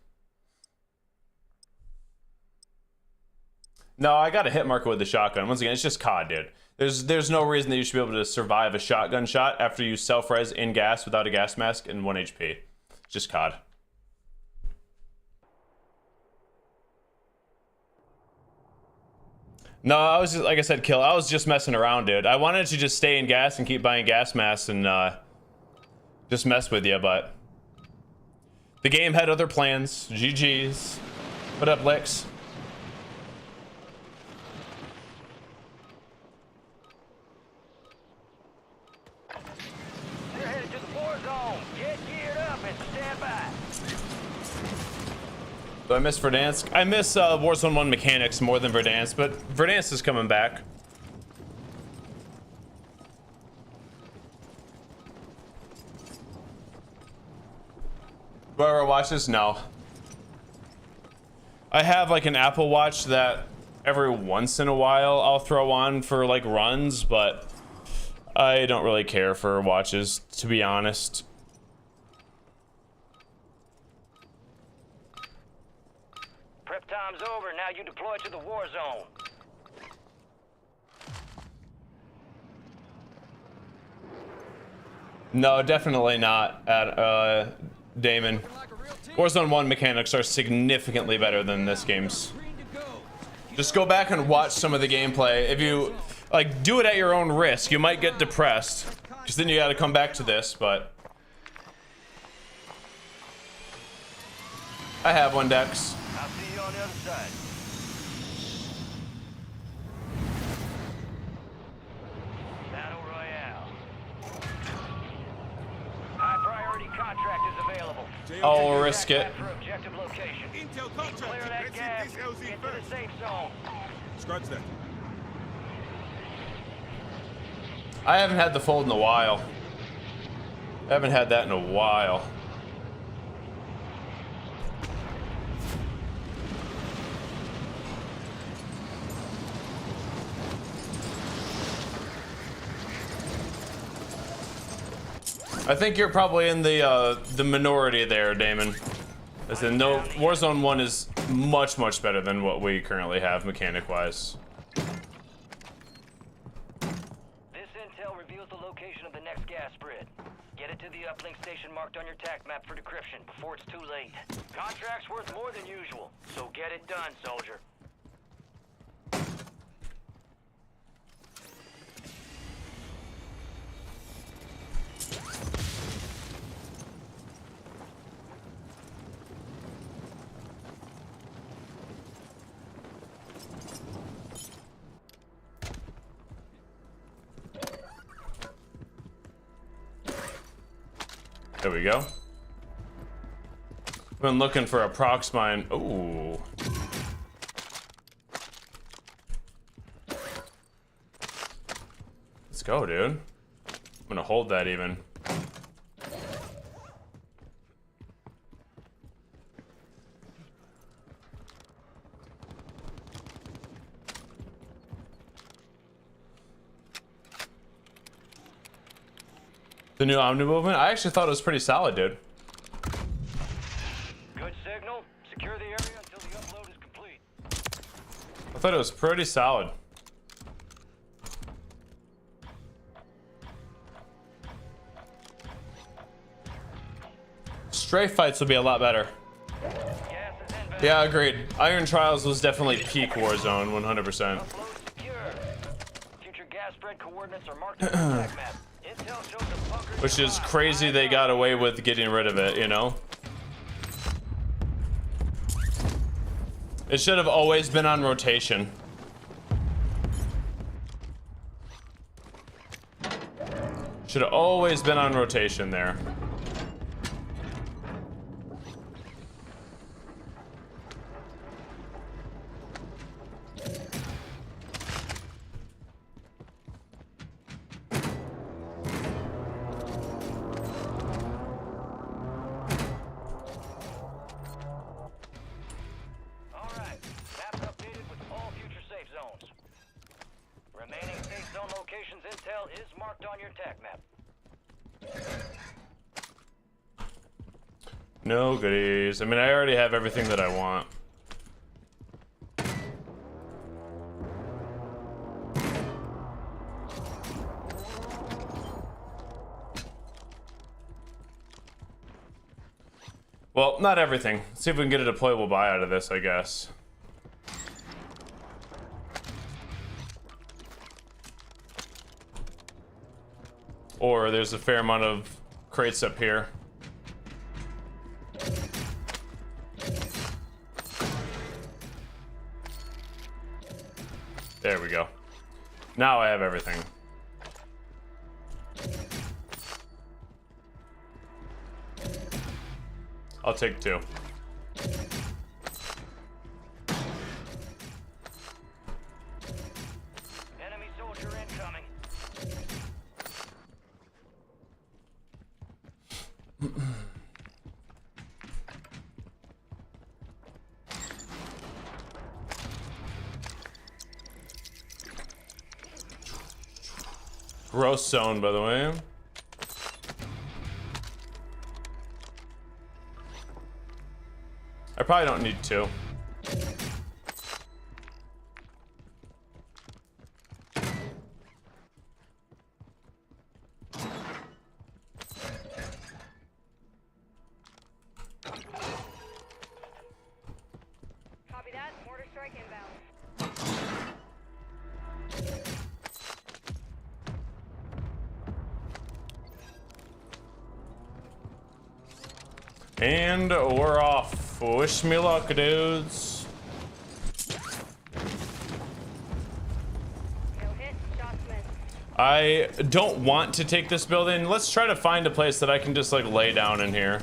No, I got a hit marker with the shotgun. Once again, it's just COD, dude. There's no reason that you should be able to survive a shotgun shot after you self-res in gas without a gas mask and 1 HP. It's just COD. No, I was just, like I said, Kill, I was just messing around, dude. I wanted to just stay in gas and keep buying gas masks and just mess with you, but the game had other plans. GG's. What up, Lex? You're headed to the war zone. Get geared up and stand by. Do I miss Verdansk? I miss Warzone 1 mechanics more than Verdansk, but Verdansk is coming back. Do I ever watch this? No. I have like an Apple Watch that every once in a while I'll throw on for like runs, but I don't really care for watches, to be honest. Prep time's over. Now you deploy to the war zone. No, definitely not at Damon. Warzone 1 mechanics are significantly better than this game's. Just go back and watch some of the gameplay. If you like, do it at your own risk. You might get depressed, because then you got to come back to this. But I have one, Dex. I'll see you on the other side. Battle Royale. High priority contract is available. I'll risk it. For objective location. Intel Clear contract. that Let's gas. hit this LZ Get to the first. safe zone. Scratch that. I haven't had the fold in a while. I haven't had that in a while. I think you're probably in the minority there, Damon. As in, no, Warzone 1 is much better than what we currently have mechanic-wise. This intel reveals the location of the next gas spread. Get it to the uplink station marked on your TAC map for decryption before it's too late. Contract's worth more than usual, so get it done, soldier. There we go. Been looking for a prox mine. Ooh. Let's go, dude. I'm gonna hold that even. The new Omni movement? I actually thought it was pretty solid, dude. Good signal. Secure the area until the upload is complete. I thought it was pretty solid. Stray fights will be a lot better. Gas is inbound. Yeah, agreed. Iron Trials was definitely peak Warzone, 100%. Upload secure. Future gas spread coordinates are marked on the attack map. Intel shows a bunker Which is nearby. crazy they got away with getting rid of it, you know? It should have always been on rotation. Should have always been on rotation there. Alright, map's updated with all future safe zones. Remaining safe zone locations intel is marked on your attack map. No goodies. I mean, I already have everything that I want. Well, not everything. Let's see if we can get a deployable buy out of this, I guess. Or there's a fair amount of crates up here. There we go. Now I have everything. I'll take 2. Enemy soldier incoming. Gross zone, by the way. I probably don't need 2. Copy that. Mortar strike inbound. And we're off. Wish me luck, dudes. No hit. Shots missed. I don't want to take this building. Let's try to find a place that I can just like lay down in here.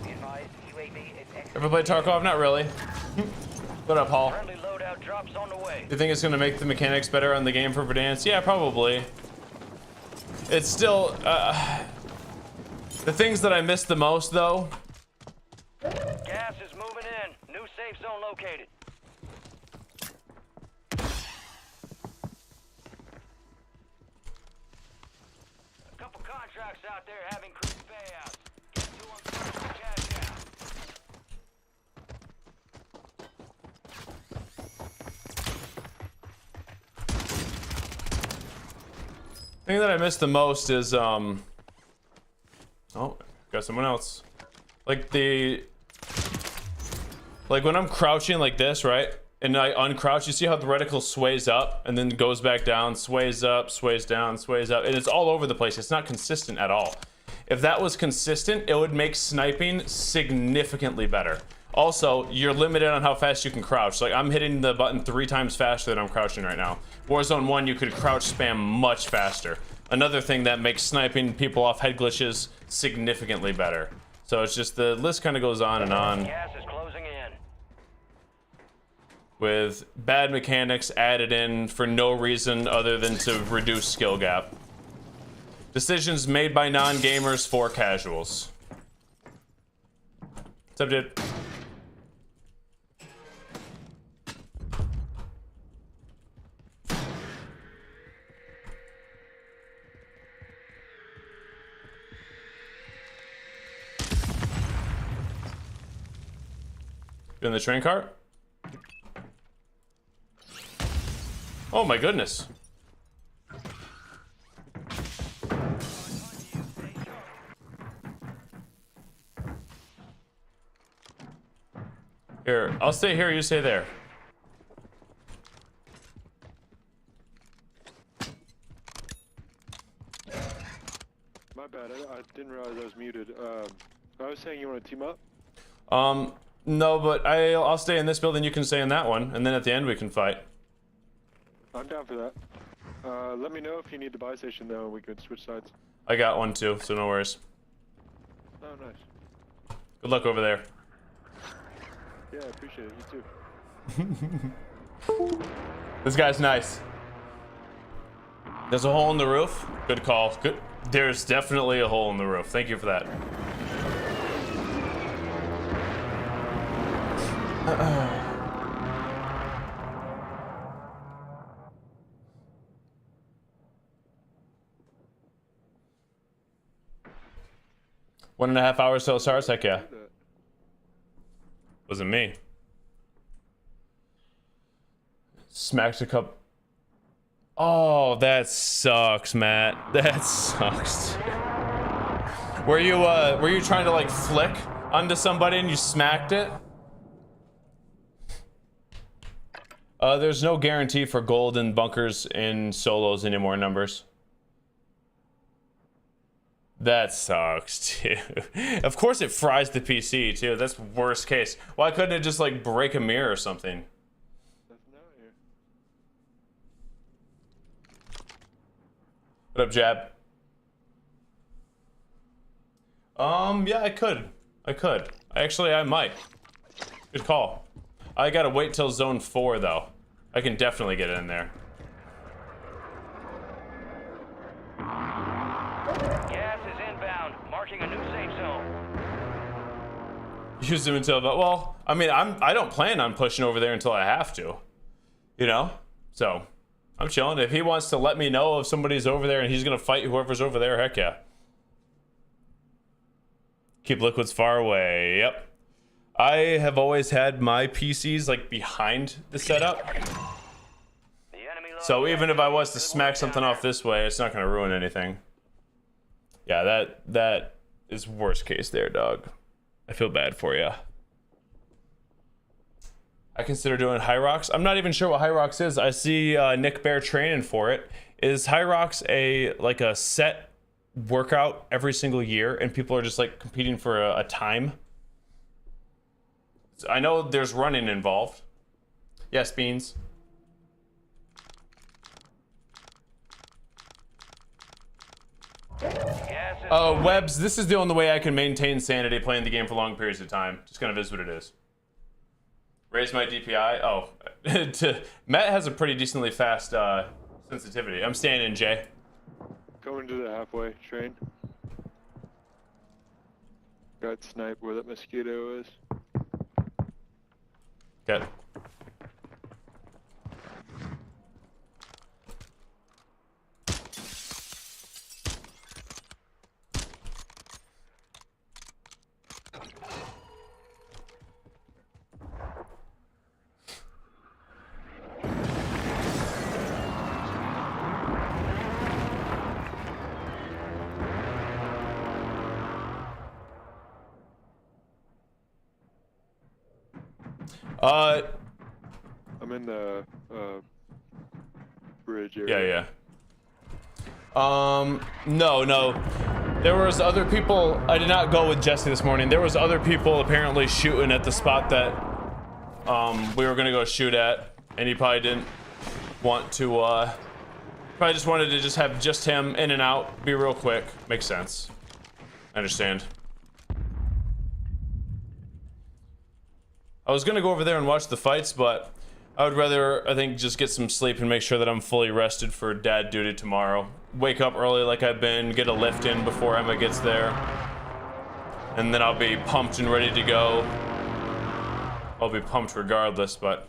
Be advised, UAV is Ever play Tarkov? Not really. What up, Paul? Friendly loadout drops on the way. Do you think it's gonna make the mechanics better on the game for Verdansk? Yeah, probably. It's still, the things that I miss the most, though. Gas is moving in. New safe zone located. A couple contracts out there have increased payouts. Get to them first and cash out. Thing that I miss the most is, oh, got someone else. Like when I'm crouching like this, right? And I uncrouch, you see how the reticle sways up and then goes back down, sways up, sways down, sways up, and it's all over the place. It's not consistent at all. If that was consistent, it would make sniping significantly better. Also, you're limited on how fast you can crouch. Like, I'm hitting the button 3 times faster than I'm crouching right now. Warzone 1, you could crouch spam much faster. Another thing that makes sniping people off head glitches significantly better. So it's just the list kind of goes on and on. Gas is closing in. With bad mechanics added in for no reason other than to reduce skill gap. Decisions made by non-gamers for casuals. What's up, dude? You in the train car? Oh my goodness. Here, I'll stay here, you stay there. My bad, I didn't realize I was muted. I was saying you want to team up? No, but I'll stay in this building, you can stay in that one, and then at the end we can fight. I'm down for that. Let me know if you need the buy station though, and we could switch sides. I got one too, so no worries. Oh, nice. Good luck over there. Yeah, I appreciate it. You too. This guy's nice. There's a hole in the roof. Good call. Good. There's definitely a hole in the roof. Thank you for that. 1.5 hours till it starts? Heck yeah. Wasn't me. Smacked a cup. Oh, that sucks, Matt. That sucks. Were you trying to like flick onto somebody and you smacked it? There's no guarantee for golden bunkers in solos anymore, numbers. That sucks, too. Of course it fries the PC, too. That's worst case. Why couldn't it just, like, break a mirror or something? What up, Jab? Yeah, I could. Actually, I might. Good call. I gotta wait till zone 4, though. I can definitely get in there. Gas is inbound, marking a new safe zone. Use them until about, well, I mean, I don't plan on pushing over there until I have to. You know? So, I'm chilling. If he wants to let me know if somebody's over there and he's gonna fight whoever's over there, heck yeah. Keep liquids far away. Yep. I have always had my PCs like behind the setup. So even if I was to smack something off this way, it's not gonna ruin anything. Yeah, that is worst case there, dog. I feel bad for you. I consider doing Hyrox. I'm not even sure what Hyrox is. I see Nick Bear training for it. Is Hyrox a set workout every single year and people are just like competing for a time? I know there's running involved. Yes, Beans. Webs, this is the only way I can maintain sanity playing the game for long periods of time. Just kind of is what it is. Raise my DPI. Oh, Matt has a pretty decently fast sensitivity. I'm staying in, Jay. Going to the halfway train. Got sniped where that mosquito is. Good. I'm in the bridge area. Yeah. No. There was other people. I did not go with Jesse this morning. There was other people apparently shooting at the spot that we were gonna go shoot at, and he probably didn't want to. Probably just wanted to just have just him in and out, be real quick. Makes sense. I understand. I was gonna go over there and watch the fights, but I would rather, I think, just get some sleep and make sure that I'm fully rested for dad duty tomorrow. Wake up early like I've been, get a lift in before Emma gets there, and then I'll be pumped and ready to go. I'll be pumped regardless, but...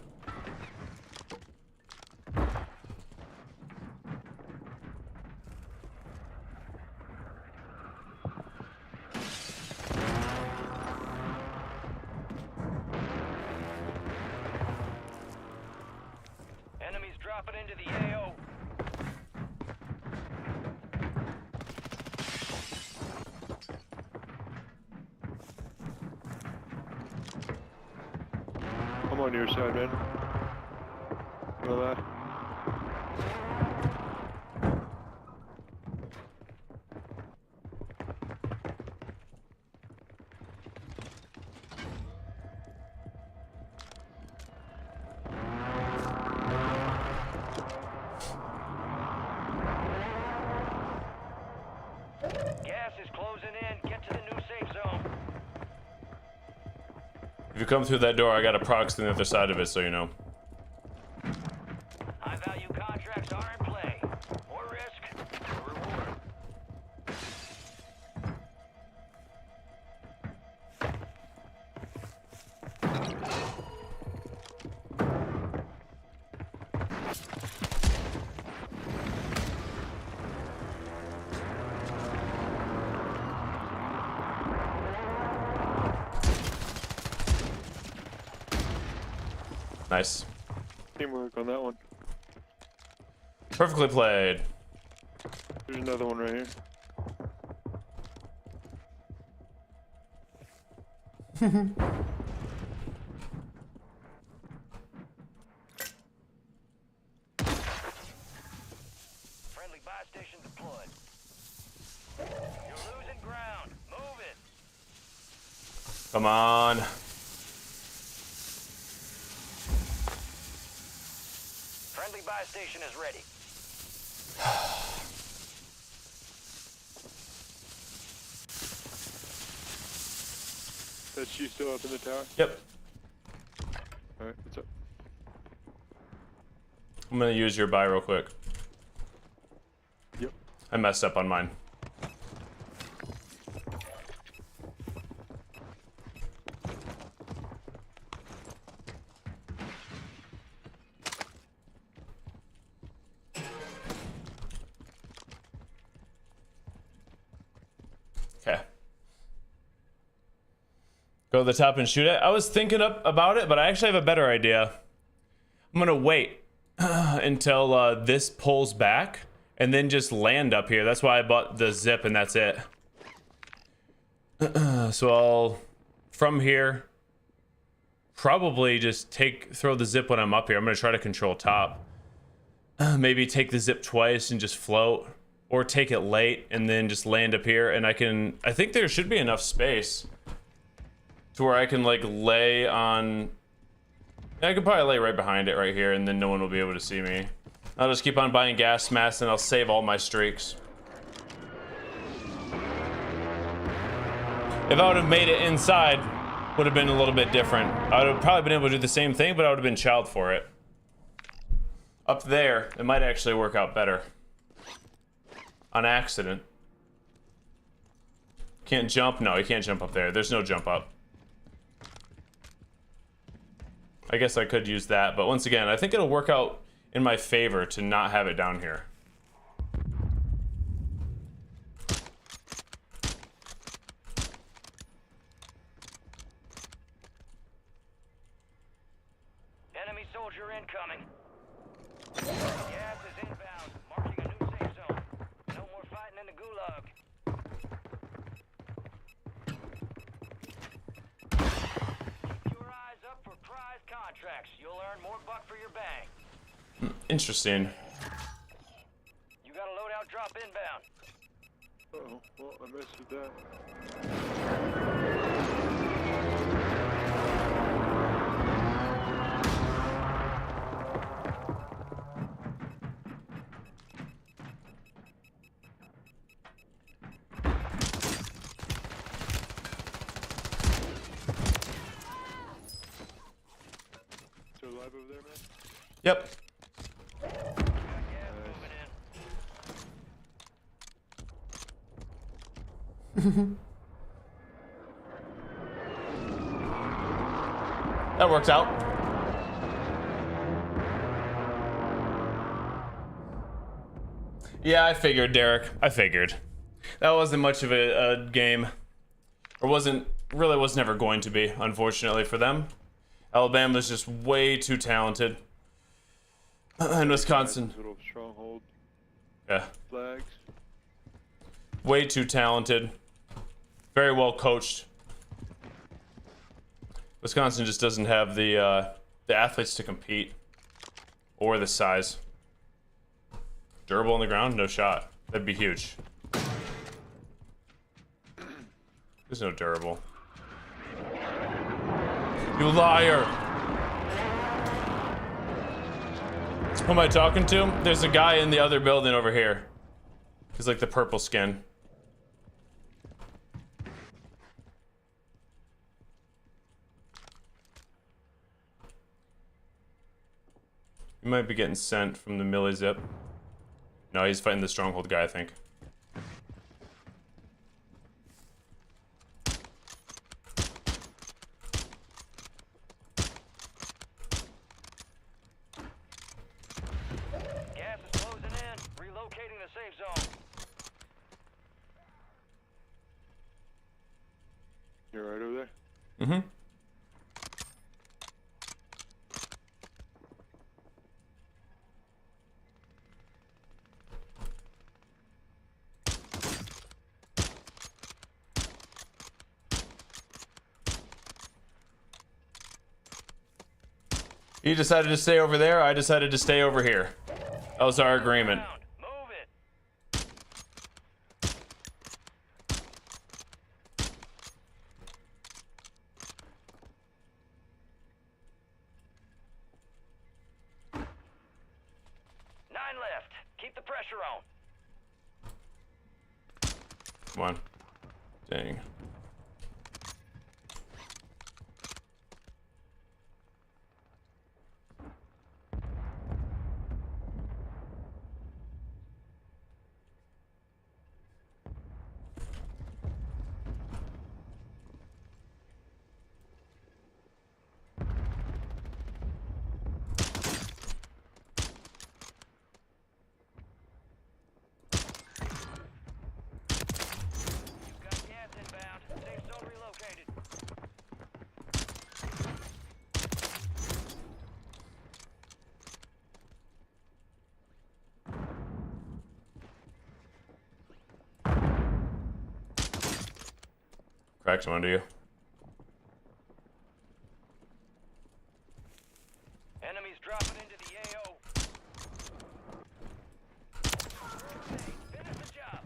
Enemies dropping into the AO. I'm on your side, man. Know that? Gas is closing in. Get to the new safe zone. If you come through that door, I got a prox on the other side of it, so you know. High value contracts are in play. More risk, more reward. Nice. Teamwork on that one. Perfectly played. There's another one right here. Friendly buy station deployed. You're losing ground. Move it. Come on. Friendly buy station is ready. That's you still up in the tower? Yep. Alright, what's up? I'm gonna use your buy real quick. Yep. I messed up on mine. Okay. Go to the top and shoot it. I was thinking about it, but I actually have a better idea. I'm gonna wait until this pulls back and then just land up here. That's why I bought the zip, and that's it. So I'll, from here, probably just throw the zip when I'm up here. I'm gonna try to control top. Maybe take the zip twice and just float, or take it late and then just land up here. And I think there should be enough space to where I can like lay on, I could probably lay right behind it right here, and then no one will be able to see me. I'll just keep on buying gas masks and I'll save all my streaks. If I would have made it inside, would have been a little bit different. I would have probably been able to do the same thing, but I would have been chowed for it. Up there, it might actually work out better. On accident. Can't jump? No, you can't jump up there. There's no jump up. I guess I could use that, but once again, I think it'll work out in my favor to not have it down here. Enemy soldier incoming. Gas is inbound, marking a new safe zone. No more fighting in the gulag. Keep your eyes up for prize contracts. You'll earn more buck for your bang. Interesting. You got a loadout drop inbound. Uh-oh, well, I messed with that. Still alive over there, man? Yep. That works out. Yeah, I figured, Derek. I figured. That wasn't much of a game. Or was never going to be, unfortunately for them. Alabama's just way too talented. And Wisconsin. Little stronghold Yeah. flags. Way too talented. Very well coached. Wisconsin just doesn't have the athletes to compete. Or the size. Durable on the ground? No shot. That'd be huge. There's no durable. You liar! Who am I talking to? There's a guy in the other building over here. He's like the purple skin. He might be getting sent from the Millie Zip. No, he's fighting the stronghold guy, I think. Gas is closing in. Relocating the safe zone. You're right over there? Mm-hmm. He decided to stay over there, I decided to stay over here. That was our agreement. Move it. 9 left. Keep the pressure on. Come on. Dang. Got gas inbound. Safe zone relocated. Cracked him under you. Enemies dropping into the AO. Finish the job.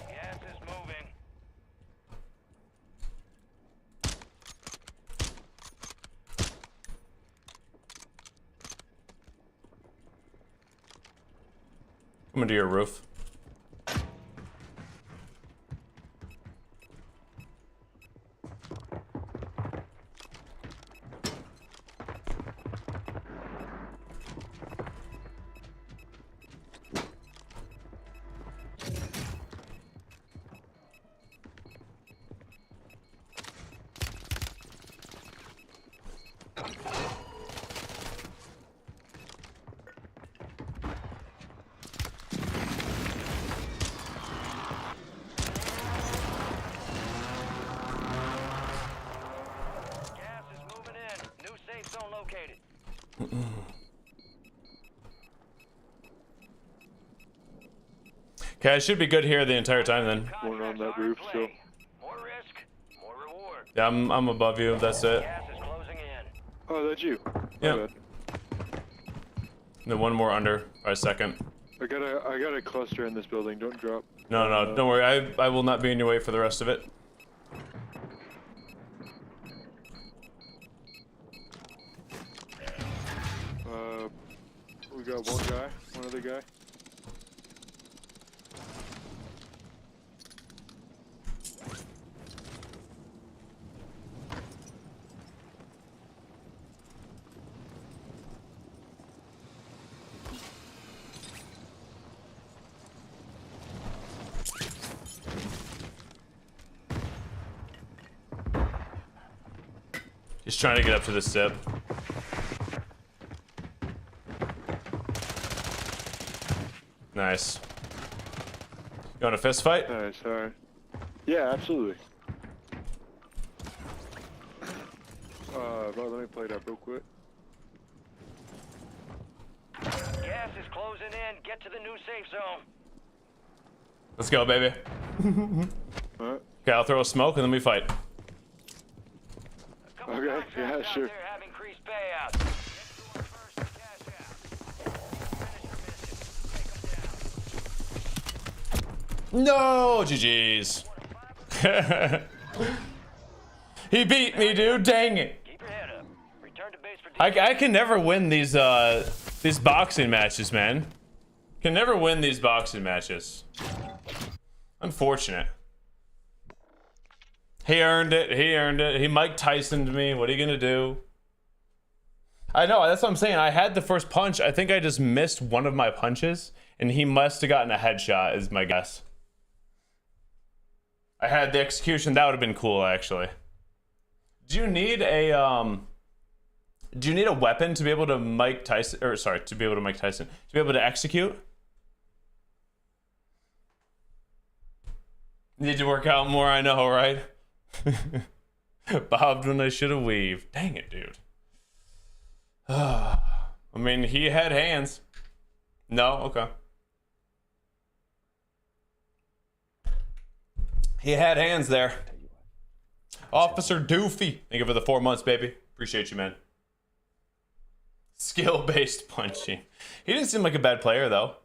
Gas is moving. Come into your roof. Gas is moving in. New safe zone located. Okay, I should be good here the entire time then. One on that roof still. More risk, more reward. Yeah, I'm above you, that's it. Gas is closing in. Oh, that's you. Yeah. My bad. And then one more under by a second. I got a cluster in this building. Don't drop. No, no, don't worry. I will not be in your way for the rest of it. We got one other guy. He's trying to get up to the sip. Nice. You want a fist fight? Nice, alright. Yeah, absolutely. Well, let me play that real quick. Gas is closing in. Get to the new safe zone. Let's go, baby. Alright. Okay, I'll throw a smoke and then we fight. Okay, yeah, sure. There have increased payouts. Get to them first and cash out. Finish your mission. Take them down. No, GG's. He beat me, dude. Dang it. Keep your head up. Return to base for I can never win these boxing matches, man. Can never win these boxing matches. Unfortunate. He earned it. He earned it. He Mike Tyson'd me. What are you gonna do? I know. That's what I'm saying. I had the first punch. I think I just missed one of my punches, and he must have gotten a headshot, is my guess. I had the execution. That would have been cool, actually. Do you need a weapon to be able to Mike Tyson? Or sorry, to be able to execute? Need to work out more. I know, right? Bobbed when I should have weaved. Dang it, dude. I mean, he had hands. No? Okay. He had hands there. Officer Doofy. Thank you for the 4 months, baby. Appreciate you, man. Skill-based punching. He didn't seem like a bad player, though.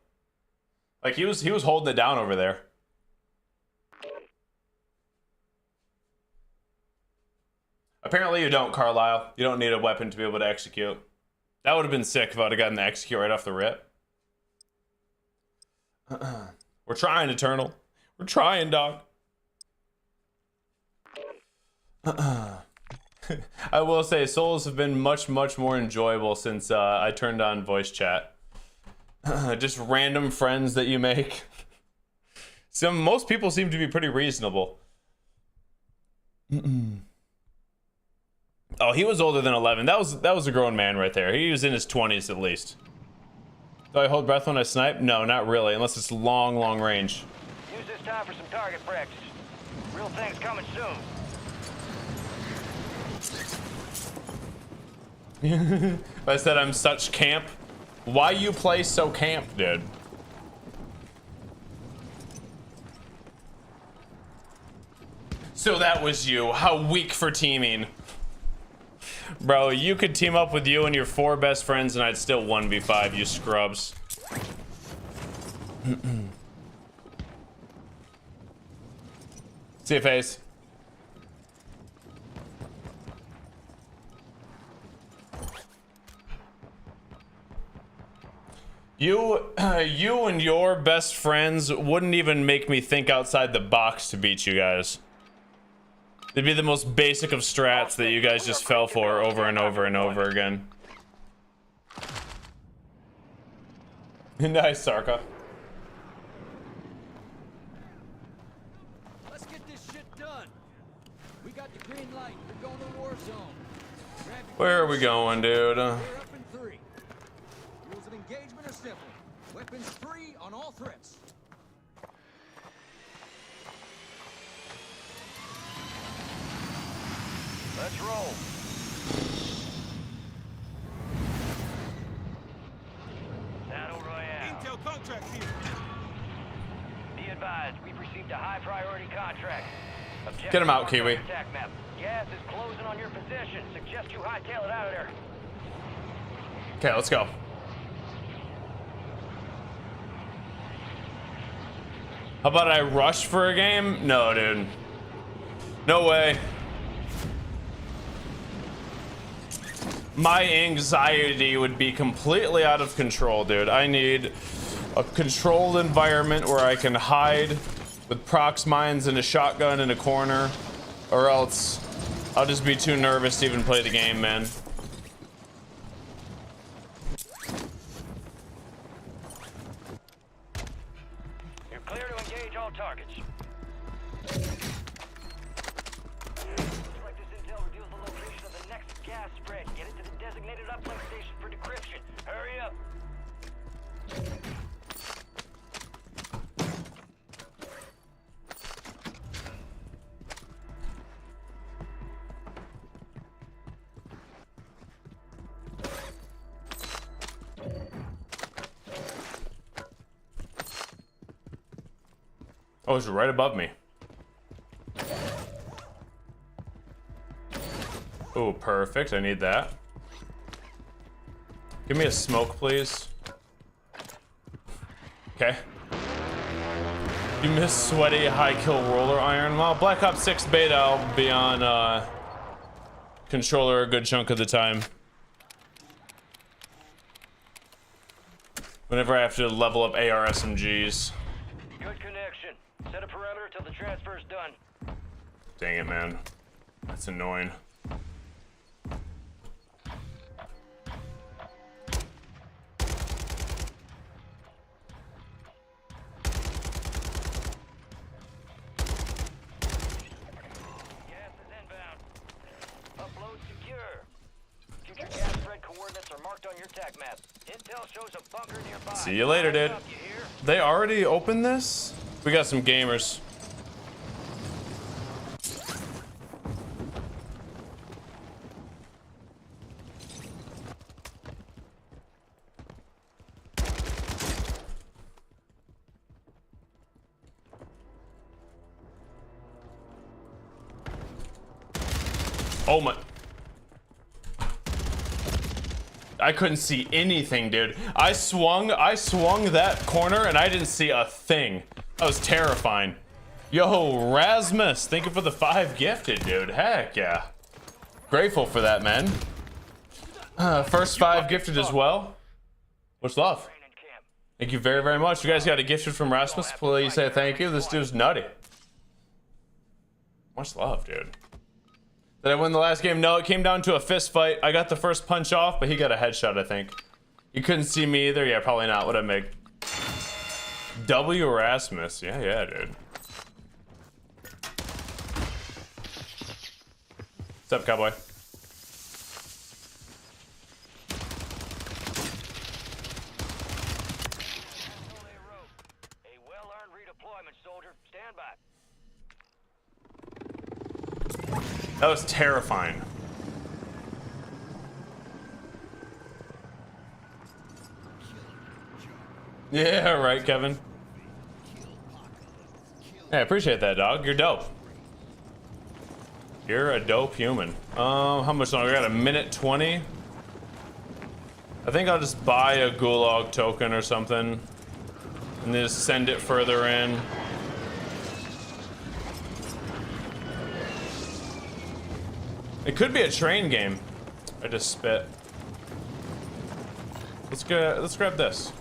Like, he was holding it down over there. Apparently you don't, Carlisle. You don't need a weapon to be able to execute. That would have been sick if I would have gotten the execute right off the rip. We're trying, Eternal. We're trying, dog. I will say, souls have been much, much more enjoyable since I turned on voice chat. Just random friends that you make. Most people seem to be pretty reasonable. Oh, he was older than 11. That was a grown man right there. He was in his 20s at least. Do I hold breath when I snipe? No, not really, unless it's long, long range. Use this time for some target practice. Real things coming soon. I said I'm such camp. Why you play so camp, dude? So that was you. How weak for teaming. Bro, you could team up with you and your 4 best friends and I'd still 1v5, you scrubs. See your face. You and your best friends wouldn't even make me think outside the box to beat you guys. It'd be the most basic of strats that you guys just fell for over and over and over again. Nice, Sarka. Let's get this shit done. We got the green light. We're going to Warzone. Where are we going, dude? We're up in 3. Rules of engagement are simple. Weapons free on all threats. Let's roll. Battle Royale. Intel contract here. Be advised, we've received a high priority contract. Objective Get him out, marked Kiwi. on attack map. Gas is closing on your position. Suggest you hightail it out of there. Okay, let's go. How about I rush for a game? No, dude. No way. My anxiety would be completely out of control, dude. I need a controlled environment where I can hide with prox mines and a shotgun in a corner, or else I'll just be too nervous to even play the game, man. You're clear to engage all targets. Looks like this intel reveals the location of the next gas spread. Get it to the designated uplink station for decryption. Hurry up. Oh, it's right above me. Oh, perfect. I need that. Give me a smoke, please. Okay. You miss sweaty high kill roller iron. Well, Black Ops 6 beta, I'll be on controller a good chunk of the time. Whenever I have to level up AR SMGs. Good connection. Set a perimeter till the transfer's done. Dang it, man. That's annoying. Gas is inbound. Upload secure. Future gas spread coordinates are marked on your TAC map. Intel shows a bunker nearby. See you later, dude. Up, you hear? They already opened this? We got some gamers. Oh my. I couldn't see anything, dude. I swung that corner and I didn't see a thing. That was terrifying. Yo, Rasmus, thank you for the 5 gifted, dude. Heck yeah. Grateful for that, man. First 5 gifted as well. Much love. Thank you very, very much. You guys got a gifted from Rasmus. Please say thank you. This dude's nutty. Much love, dude. Did I win the last game? No, it came down to a fist fight. I got the first punch off, but he got a headshot, I think. You couldn't see me either. Yeah, probably not. What'd I make? W Rasmus. Yeah, dude. What's up, cowboy? A well-earned redeployment, soldier. Stand by. That was terrifying. Yeah, right, Kevin. Hey, I appreciate that, dog. You're dope. You're a dope human. How much longer? I got a minute 20. I think I'll just buy a gulag token or something and then just send it further in. It could be a train game. I just spit. Let's grab this.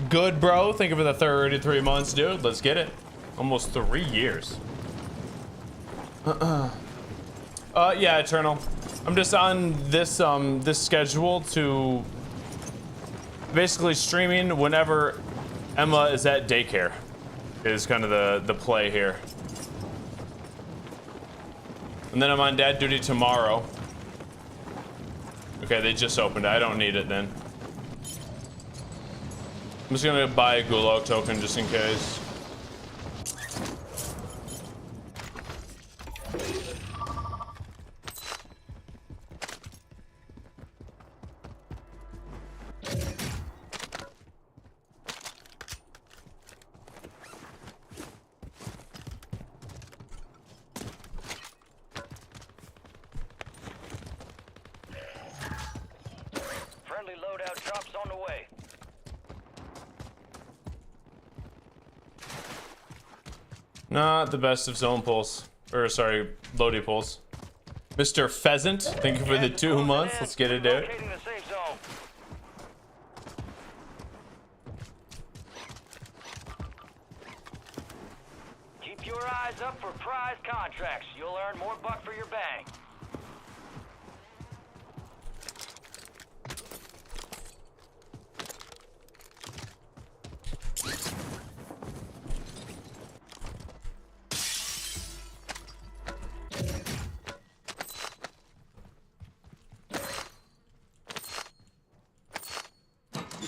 Good, bro. Thank you for the 33 months, dude. Let's get it. Almost 3 years. Yeah, Eternal. I'm just on this this schedule to basically streaming whenever Emma is at daycare. Is kind of the play here. And then I'm on dad duty tomorrow. Okay, they just opened it. I don't need it then. I'm just gonna buy a gulag token just in case. Friendly loadout drops on the way. Not the best of zone pulls. Or, sorry, loadie pulls. Mr. Pheasant, thank you for the 2 months. Let's get it out. Locating the safe zone. Keep your eyes up for prize contracts. You'll earn more buck for your bang.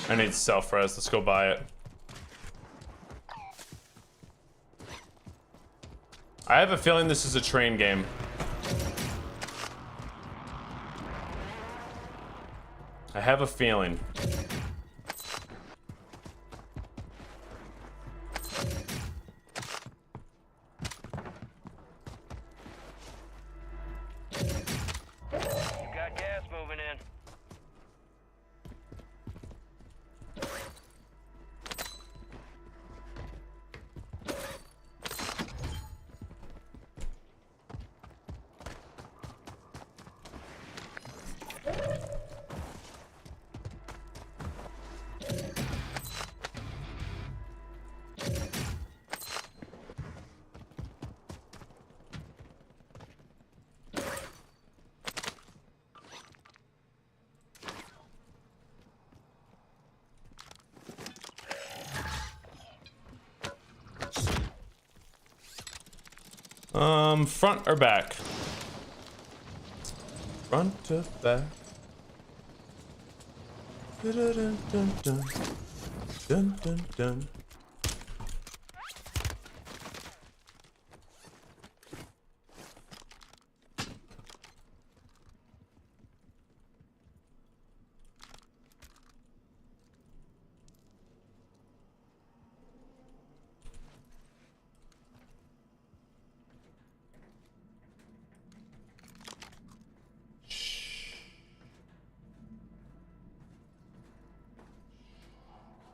I need self-res. Let's go buy it. I have a feeling this is a train game. I have a feeling. You got gas moving in. Front or back? Front to back. Dun dun dun dun. Dun dun dun.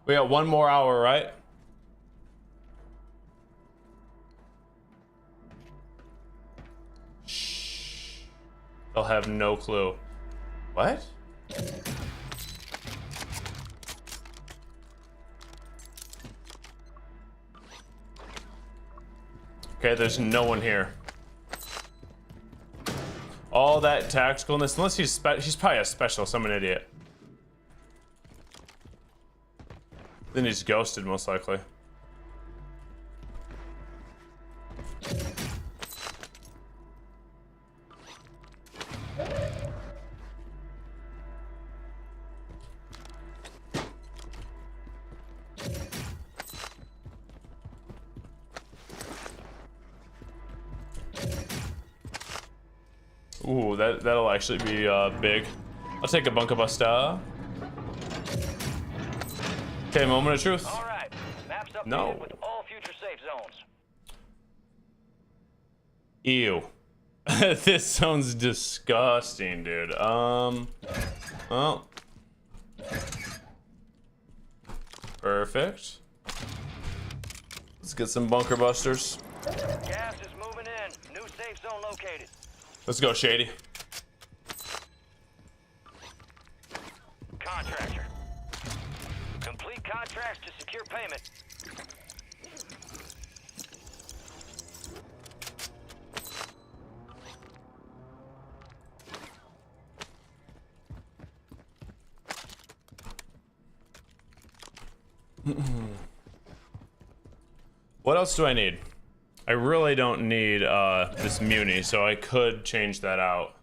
We got 1 more hour, right? Shh. They'll have no clue. What? Okay, there's no one here. All that tacticalness, unless he's probably a specialist. I'm an idiot. Then he's ghosted, most likely. Ooh, that'll actually be big. I'll take a bunker buster. Okay, moment of truth. All right. Maps updated No. with all future safe zones. Ew. This sounds disgusting, dude. Well. Perfect. Let's get some bunker busters. Gas is moving in. New safe zone located. Let's go, Shady. Contractor. Complete contracts to secure payment. What else do I need? I really don't need this muni, so I could change that out.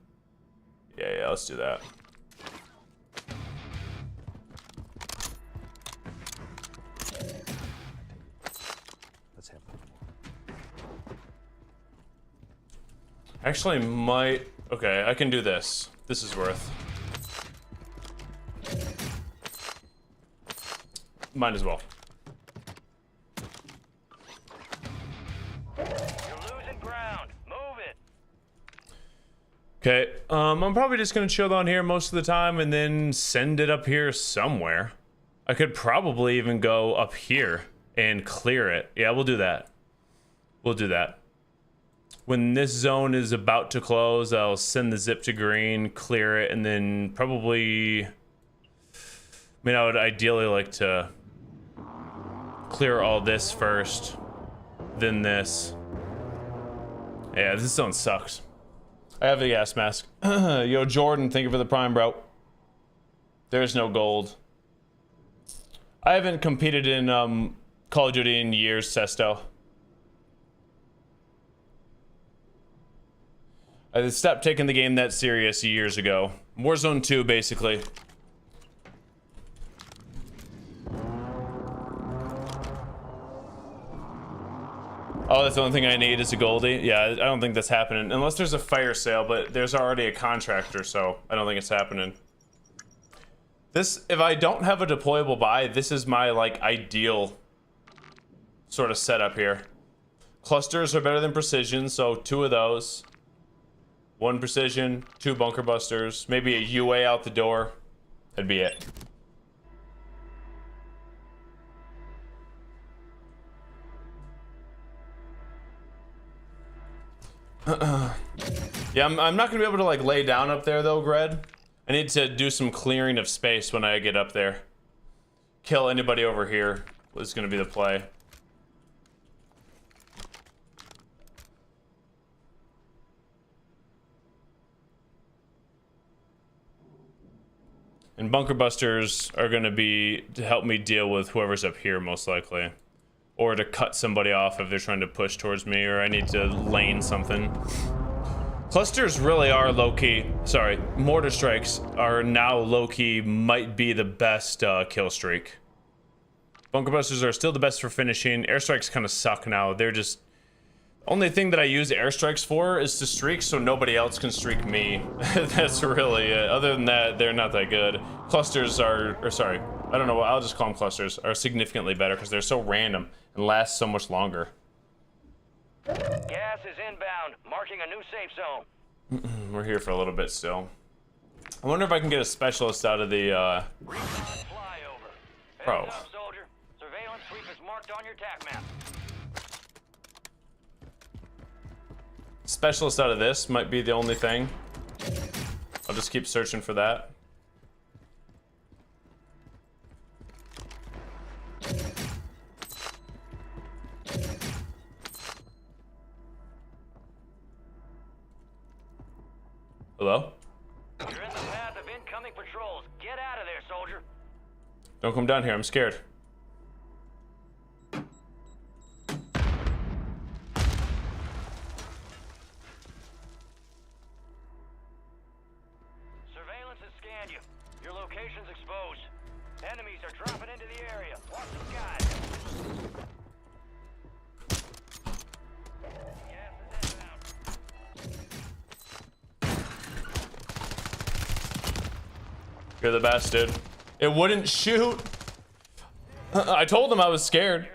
Yeah, let's do that. Let's have Actually, might. Okay, I can do this. This is worth. Might as well. You're losing ground. Move it. Okay, I'm probably just gonna chill down here most of the time and then send it up here somewhere. I could probably even go up here and clear it. Yeah, we'll do that. We'll do that. When this zone is about to close, I'll send the zip to green, clear it, and then probably... I mean, I would ideally like to clear all this first, then this. Yeah, this zone sucks. I have the gas mask. Yo, Jordan, thank you for the prime, bro. There's no gold. I haven't competed in Call of Duty in years, Sesto. I stopped taking the game that serious years ago. Warzone 2, basically. Oh, that's the only thing I need is a Goldie? Yeah, I don't think that's happening. Unless there's a fire sale, but there's already a contractor, so I don't think it's happening. This, if I don't have a deployable buy, this is my, like, ideal sort of setup here. Clusters are better than precision, so 2 of those. 1 precision, 2 bunker busters, maybe a UA out the door. That'd be it. Yeah, I'm not gonna be able to like lay down up there though, Gred. I need to do some clearing of space when I get up there. Kill anybody over here is gonna be the play. And bunker busters are gonna be to help me deal with whoever's up here most likely. Or to cut somebody off if they're trying to push towards me, or I need to lane something. Clusters really are low-key. Sorry, mortar strikes are now low-key, might be the best kill streak. Bunker busters are still the best for finishing. Airstrikes kind of suck now. They're just... Only thing that I use airstrikes for is to streak so nobody else can streak me. That's really it. Other than that, they're not that good. Clusters are... Or sorry, I don't know, I'll just call them clusters. Are significantly better because they're so random and last so much longer. Gas is inbound, marking a new safe zone. We're here for a little bit still. I wonder if I can get a specialist out of the Flyover. Bro. Heads up, soldier. Surveillance sweep is marked on your tac map. Specialist out of this might be the only thing. I'll just keep searching for that. Hello? You're in the path of incoming patrols. Get out of there, soldier. Don't come down here, I'm scared. Surveillance has scanned you. Your location's exposed. Enemies are dropping into the area. Watch the skies. Gas is inbound. You're the best, dude. It wouldn't shoot. I told him I was scared.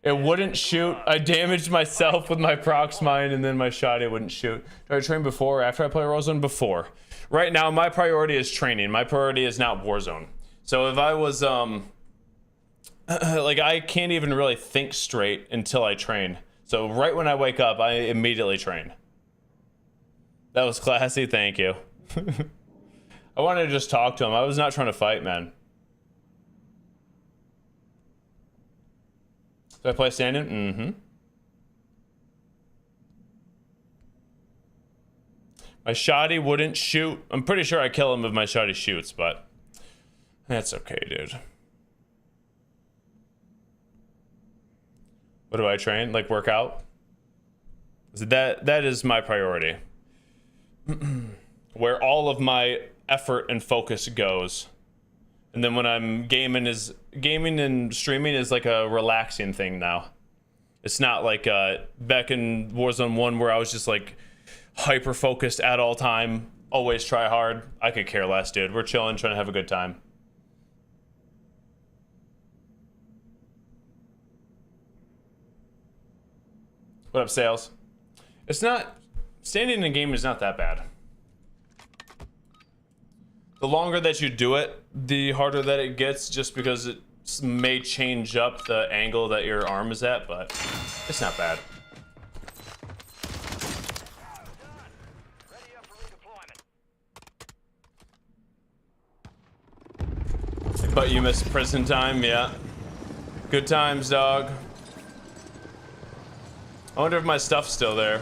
It wouldn't shoot. I damaged myself with my prox mine and then my shotty wouldn't shoot. Do I train before or after I play Warzone? Before. Right now, my priority is training. My priority is not Warzone. So if I was, like I can't even really think straight until I train. So right when I wake up, I immediately train. That was classy, thank you. I wanted to just talk to him. I was not trying to fight, man. Did I play standing? Mm-hmm. My shotty wouldn't shoot. I'm pretty sure I kill him if my shotty shoots, but that's okay, dude. What do I train? Like work out? That is my priority. Where all of my effort and focus goes. And then when I'm gaming and streaming is like a relaxing thing now. It's not like back in Warzone 1 where I was just like hyper focused at all time, always try hard. I could care less, dude. We're chilling, trying to have a good time. What up, Sales? It's not, standing in a game is not that bad. The longer that you do it, the harder that it gets, just because it may change up the angle that your arm is at, but it's not bad. But you missed prison time, yeah. Good times, dog. I wonder if my stuff's still there.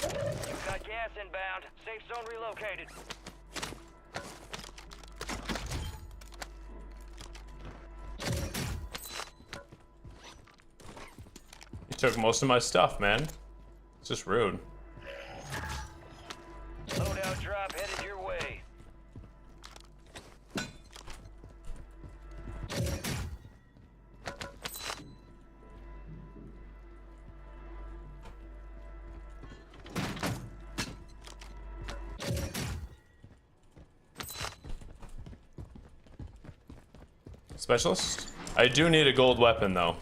You've got gas inbound. Safe zone relocated. You took most of my stuff, man. It's just rude. Loadout drop headed your way. Specialist? I do need a gold weapon, though.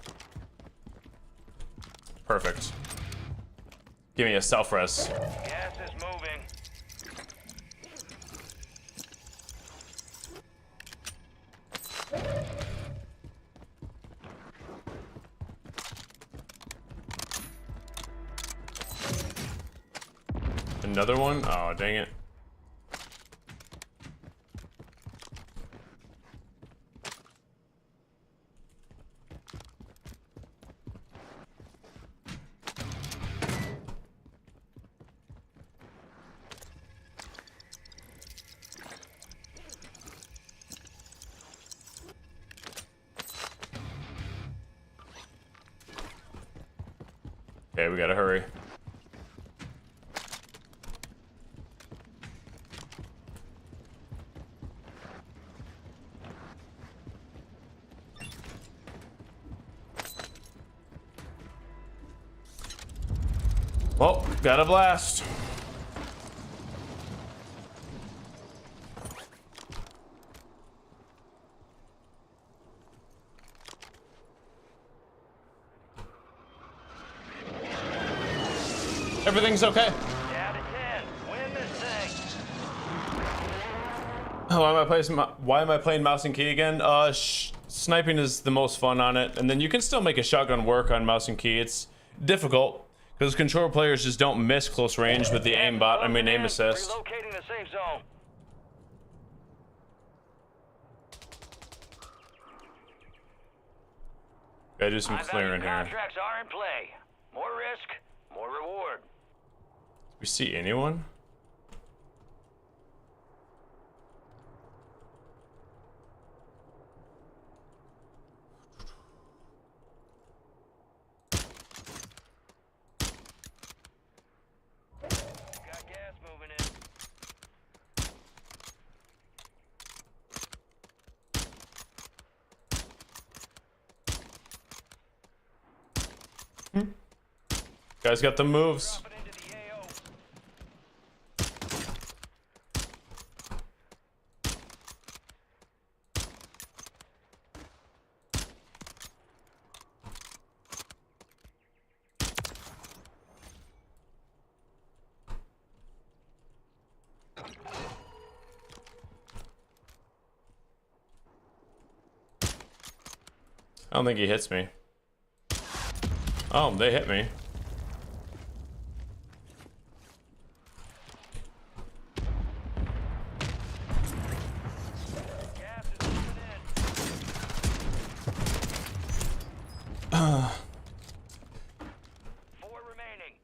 Perfect. Give me a self-res. Gas is moving. Another one? Oh, dang it. Okay, we gotta hurry. Oh, got a blast. Everything's okay. Down to 10. Win this thing. Oh, why am I playing mouse and key again? Sniping is the most fun on it, and then you can still make a shotgun work on mouse and key. It's difficult because controller players just don't miss close range with the aimbot. I mean, aim assist. Relocating the safe zone. Gotta do some clearing here. Contracts are in play. More risk, more reward. Do we see anyone? Got gas moving in. Guys got the moves. Dropping into the AO. I don't think he hits me. Oh, they hit me. Gas is moving in. 4 remaining.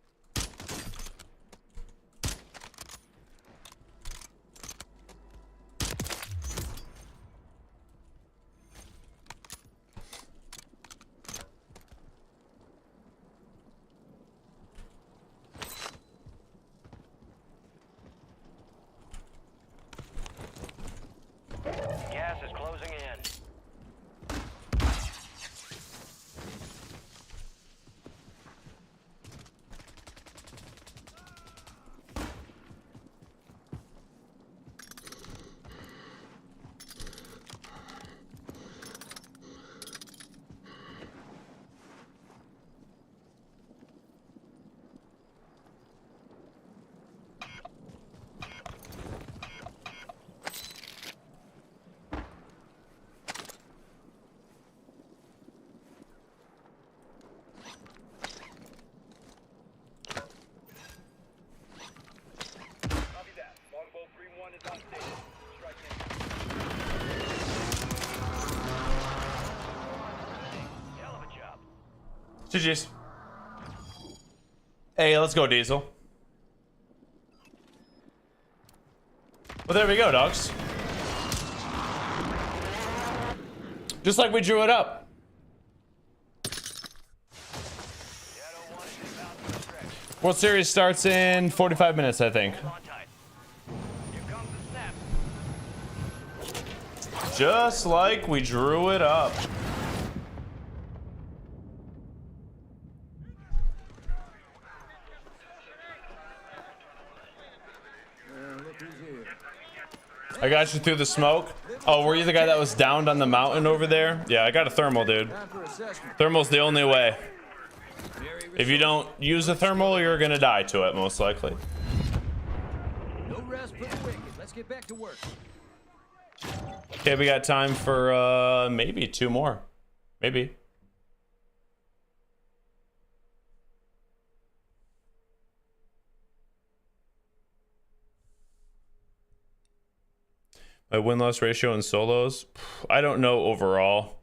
GG's. Hey, let's go, Diesel. Well, there we go, dogs. Just like we drew it up. World Series starts in 45 minutes, I think. Just like we drew it up. I got you through the smoke. Oh, were you the guy that was downed on the mountain over there? Yeah, I got a thermal, dude. Thermal's the only way. If you don't use a thermal, you're gonna die to it, most likely. No rest for the wicked. Let's get back to work. Okay, we got time for maybe 2 more. Maybe. My win-loss ratio in solos, I don't know overall,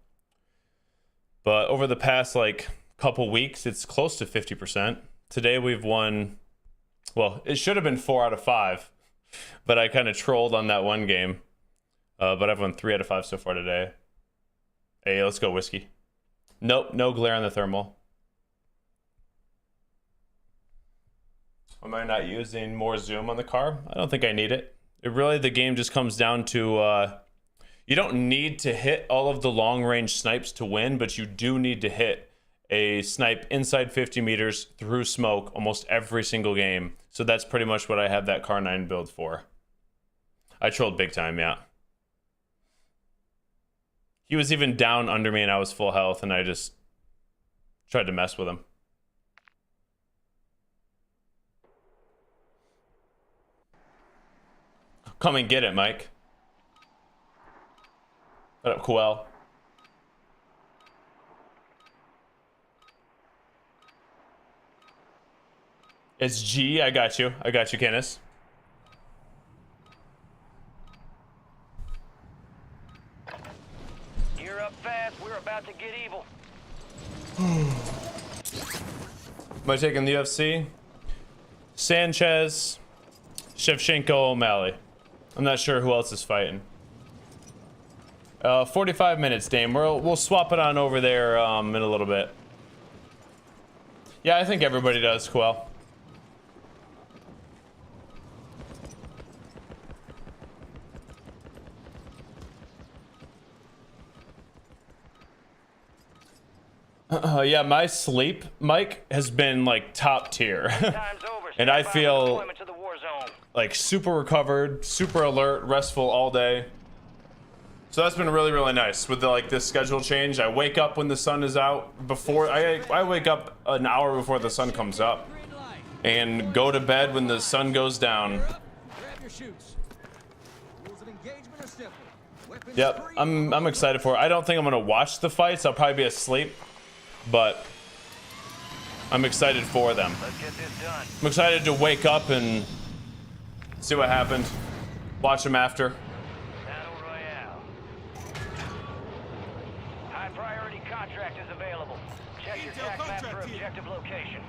but over the past like couple weeks, it's close to 50%. Today we've won, well, it should have been 4 out of 5, but I kind of trolled on that one game. But I've won 3 out of 5 so far today. Hey, let's go, whiskey. Nope, no glare on the thermal. Am I not using more zoom on the car? I don't think I need it. The game just comes down to you don't need to hit all of the long range snipes to win, but you do need to hit a snipe inside 50 meters through smoke almost every single game. So that's pretty much what I have that car 9 build for. I trolled big time, yeah. He was even down under me and I was full health and I just tried to mess with him. Come and get it, Mike. What up, Coel? It's G. I got you. I got you, Kenneth. Gear up fast. We're about to get evil. Am I taking the UFC? Sanchez, Shevchenko, O'Malley. I'm not sure who else is fighting. 45 minutes, Dame. We'll swap it on over there in a little bit. Yeah, I think everybody does, Quell. Yeah, my sleep, Mike, has been like top tier. And I feel like super recovered, super alert, restful all day. So that's been really, really nice with this schedule change. I wake up when the sun is out before I wake up an hour before the sun comes up and go to bed when the sun goes down. Yep, I'm excited for it. I don't think I'm gonna watch the fights. I'll probably be asleep, but I'm excited for them. I'm excited to wake up and see what happened. Watch them after. High priority contract is available. Check your tac map for objective location.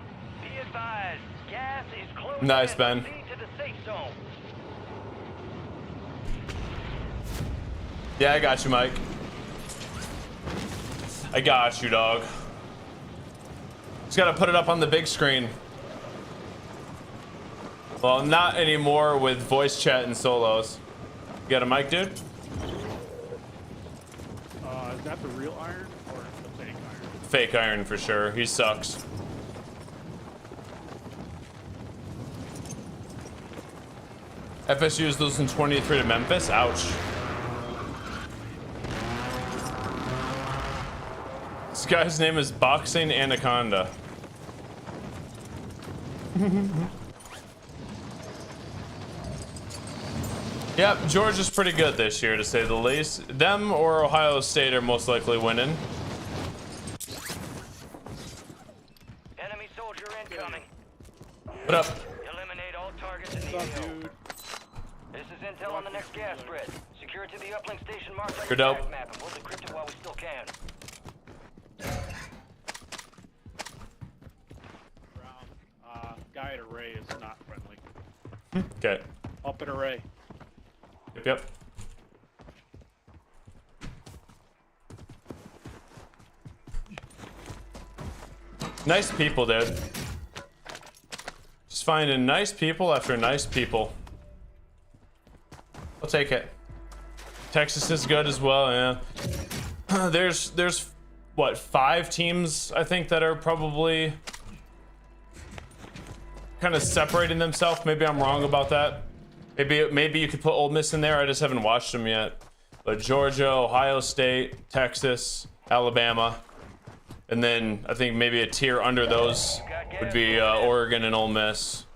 Be advised, gas is close. Nice, Ben. Lead to the safe zone. Yeah, I got you, Mike. I got you, dog. Just gotta put it up on the big screen. Well, not anymore with voice chat and solos. You got a mic, dude? Is that the real iron or the fake iron? Fake iron for sure. He sucks. FSU is losing 23 to Memphis. Ouch. This guy's name is Boxing Anaconda. Yep, Georgia's pretty good this year, to say the least. Them or Ohio State are most likely winning. Enemy soldier incoming. What up? Eliminate all targets in the AO. This is intel on the next gas spread. Secure it to the uplink station marked on You're your dope. tac map, and we'll decrypt it while we still can. guy at array is not friendly. Okay. Up at array. Yep, yep. Nice people, dude. Just finding nice people after nice people. I'll take it. Texas is good as well, yeah. There's what, 5 teams I think that are probably kind of separating themselves. Maybe I'm wrong about that. Maybe you could put Ole Miss in there. I just haven't watched them yet. But Georgia, Ohio State, Texas, Alabama, and then I think maybe a tier under those would be Oregon and Ole Miss.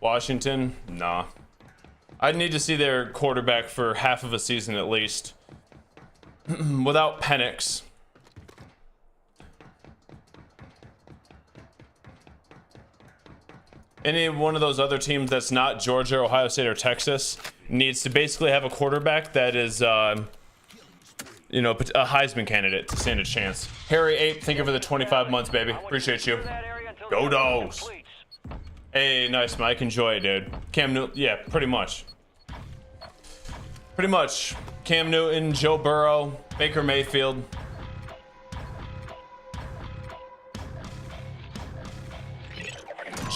Washington, nah. I'd need to see their quarterback for half of a season at least. Without Penix. Any one of those other teams that's not Georgia, Ohio State, or Texas needs to basically have a quarterback that is, you know, a Heisman candidate to stand a chance. Harry Ape, thank you for the 25 months, baby. Appreciate you. Go Dogs. Hey, nice, Mike. Enjoy it, dude. Cam Newton, yeah, pretty much. Pretty much. Cam Newton, Joe Burrow, Baker Mayfield.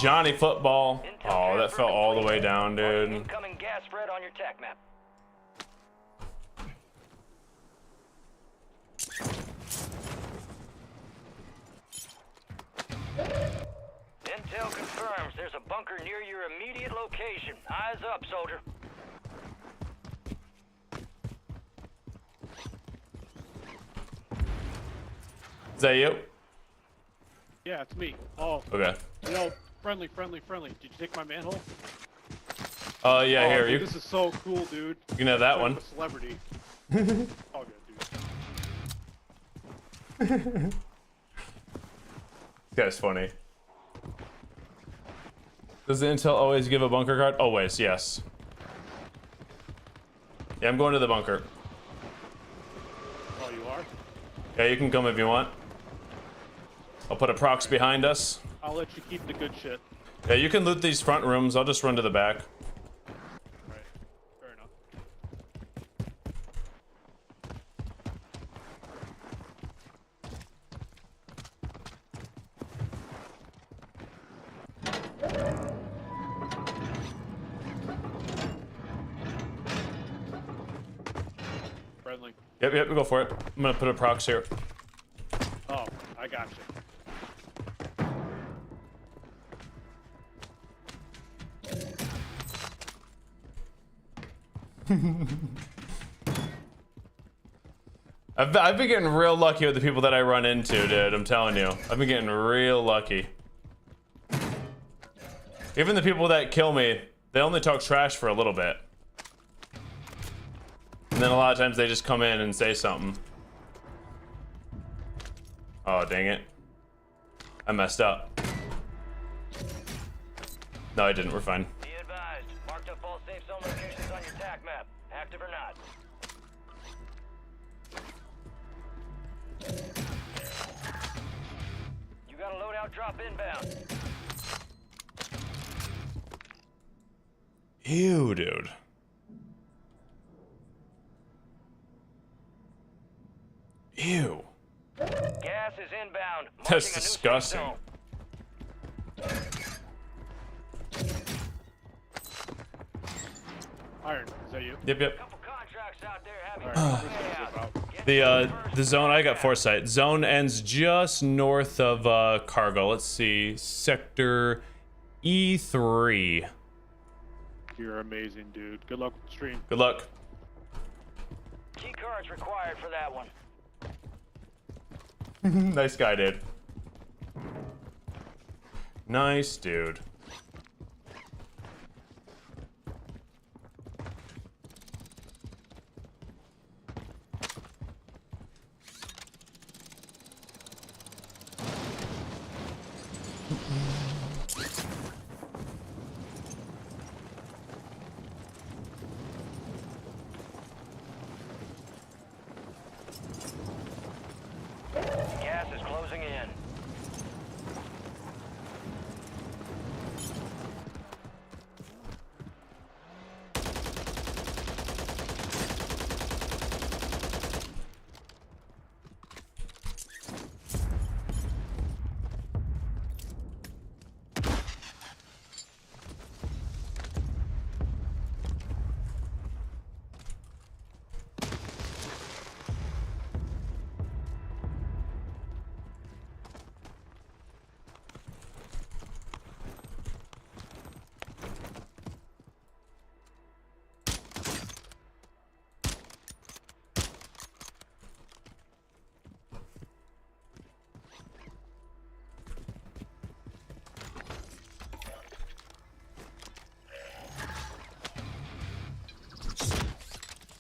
Johnny Football. Oh, that fell all the way down, dude. Incoming gas spread on your tac map. Intel confirms there's a bunker near your immediate location. Eyes up, soldier. Is that you? Yeah, it's me. Oh. Okay. Yo, friendly. Did you take my manhole? Yeah, here. Dude, You this is so cool, dude. You can have that I'm one. a celebrity. All good, dude. This guy's funny. Does the Intel always give a bunker card? Always, yes. Yeah, I'm going to the bunker. Oh, you are? Yeah, you can come if you want. I'll put a prox behind us. I'll let you keep the good shit. Yeah, you can loot these front rooms. I'll just run to the back. Right. Fair enough. Friendly. Yep, go for it. I'm gonna put a prox here. Oh, I got you. I've been getting real lucky with the people that I run into, dude. I'm telling you. I've been getting real lucky. Even the people that kill me, they only talk trash for a little bit. And then a lot of times they just come in and say something. Oh, dang it. I messed up. No, I didn't. We're fine. Be advised. Marked up all safe zone locations on your tac map. Active or not. You got a loadout drop inbound. Ew, dude. Ew. Gas is inbound. That's disgusting. Iron, is that you? Yep. Couple contracts out there The zone, I got foresight. Zone ends just north of cargo. Let's see. Sector E3. You're amazing, dude. Good luck with the stream. Good luck. Key cards required for that one. Nice guy, dude. Nice dude.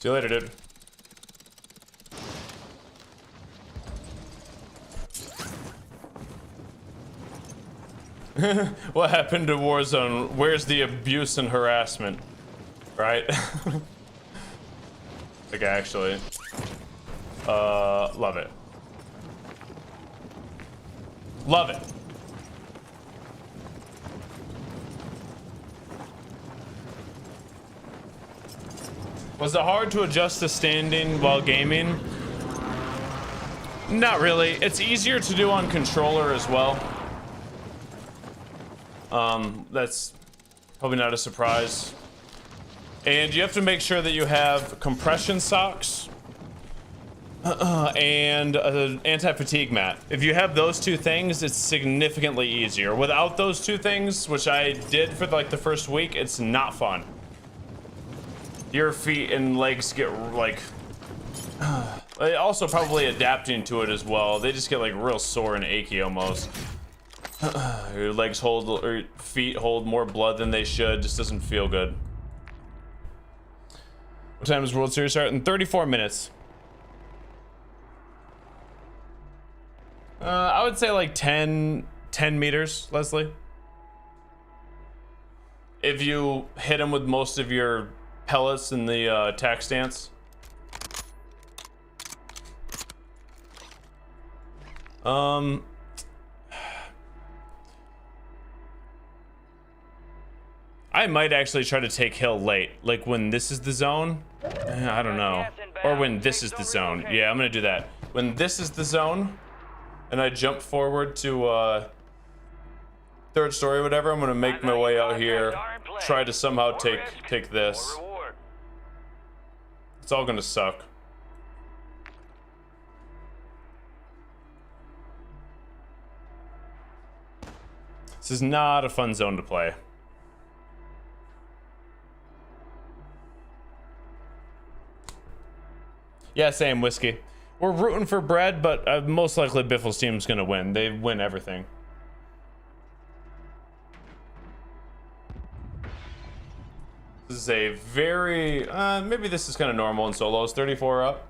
See you later, dude. What happened to Warzone? Where's the abuse and harassment? Right? Like, actually. Love it. Love it. Was it hard to adjust to standing while gaming? Not really. It's easier to do on controller as well. That's probably not a surprise. And you have to make sure that you have compression socks and an anti-fatigue mat. If you have those two things, it's significantly easier. Without those two things, which I did for like the first week, it's not fun. Your feet and legs get like also probably adapting to it as well. They just get like real sore and achy almost. Your legs hold, or feet hold more blood than they should. Just doesn't feel good. What time does World Series start? In 34 minutes. I would say like 10 meters, Leslie. If you hit them with most of your pellets in the attack stance. I might actually try to take hill late, like when this is the zone. I don't know, or when this is the zone. Yeah, I'm gonna do that. When this is the zone, and I jump forward to third story, or whatever. I'm gonna make my way out here, try to somehow take this. It's all gonna suck. This is not a fun zone to play. Yeah, same, Whiskey. We're rooting for Bread, but most likely Biffle's team's gonna win. They win everything. This is a very, maybe this is kind of normal in solos. 34 up.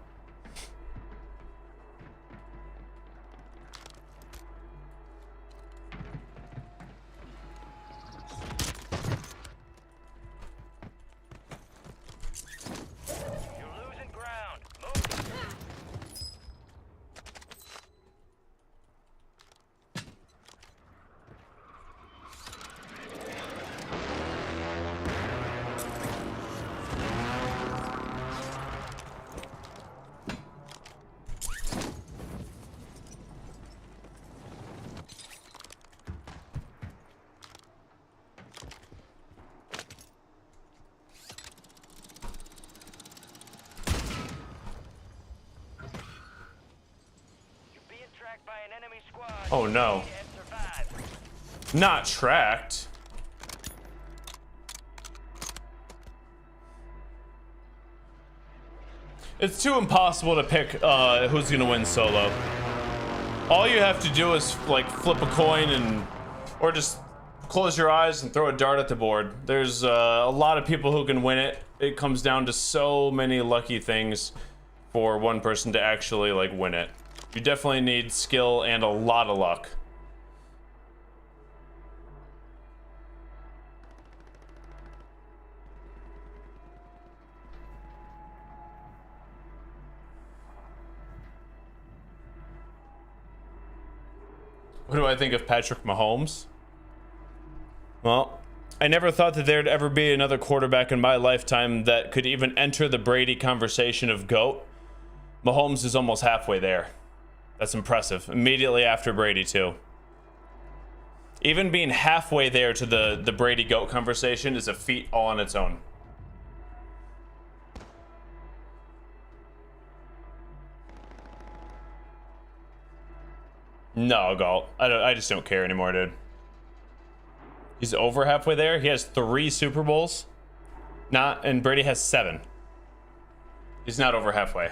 Oh no. Not tracked. It's too impossible to pick who's gonna win solo. All you have to do is like flip a coin and, or just close your eyes and throw a dart at the board. There's a lot of people who can win it. It comes down to so many lucky things for one person to actually like win it. You definitely need skill and a lot of luck. What do I think of Patrick Mahomes? Well, I never thought that there'd ever be another quarterback in my lifetime that could even enter the Brady conversation of GOAT. Mahomes is almost halfway there. That's impressive. Immediately after Brady, too. Even being halfway there to the Brady GOAT conversation is a feat all on its own. No, Galt. I just don't care anymore, dude. He's over halfway there. He has 3 Super Bowls. And Brady has 7. He's not over halfway.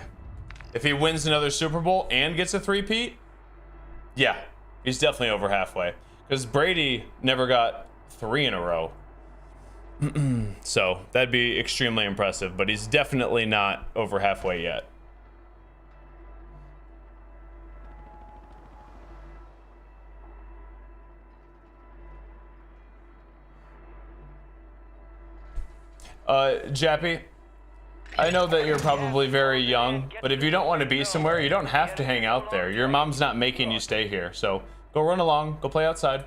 If he wins another Super Bowl and gets a 3-peat, yeah, he's definitely over halfway. Because Brady never got 3 in a row. So that'd be extremely impressive, but he's definitely not over halfway yet. Jappy, I know that you're probably very young, but if you don't want to be somewhere, you don't have to hang out there. Your mom's not making you stay here, so go run along, go play outside.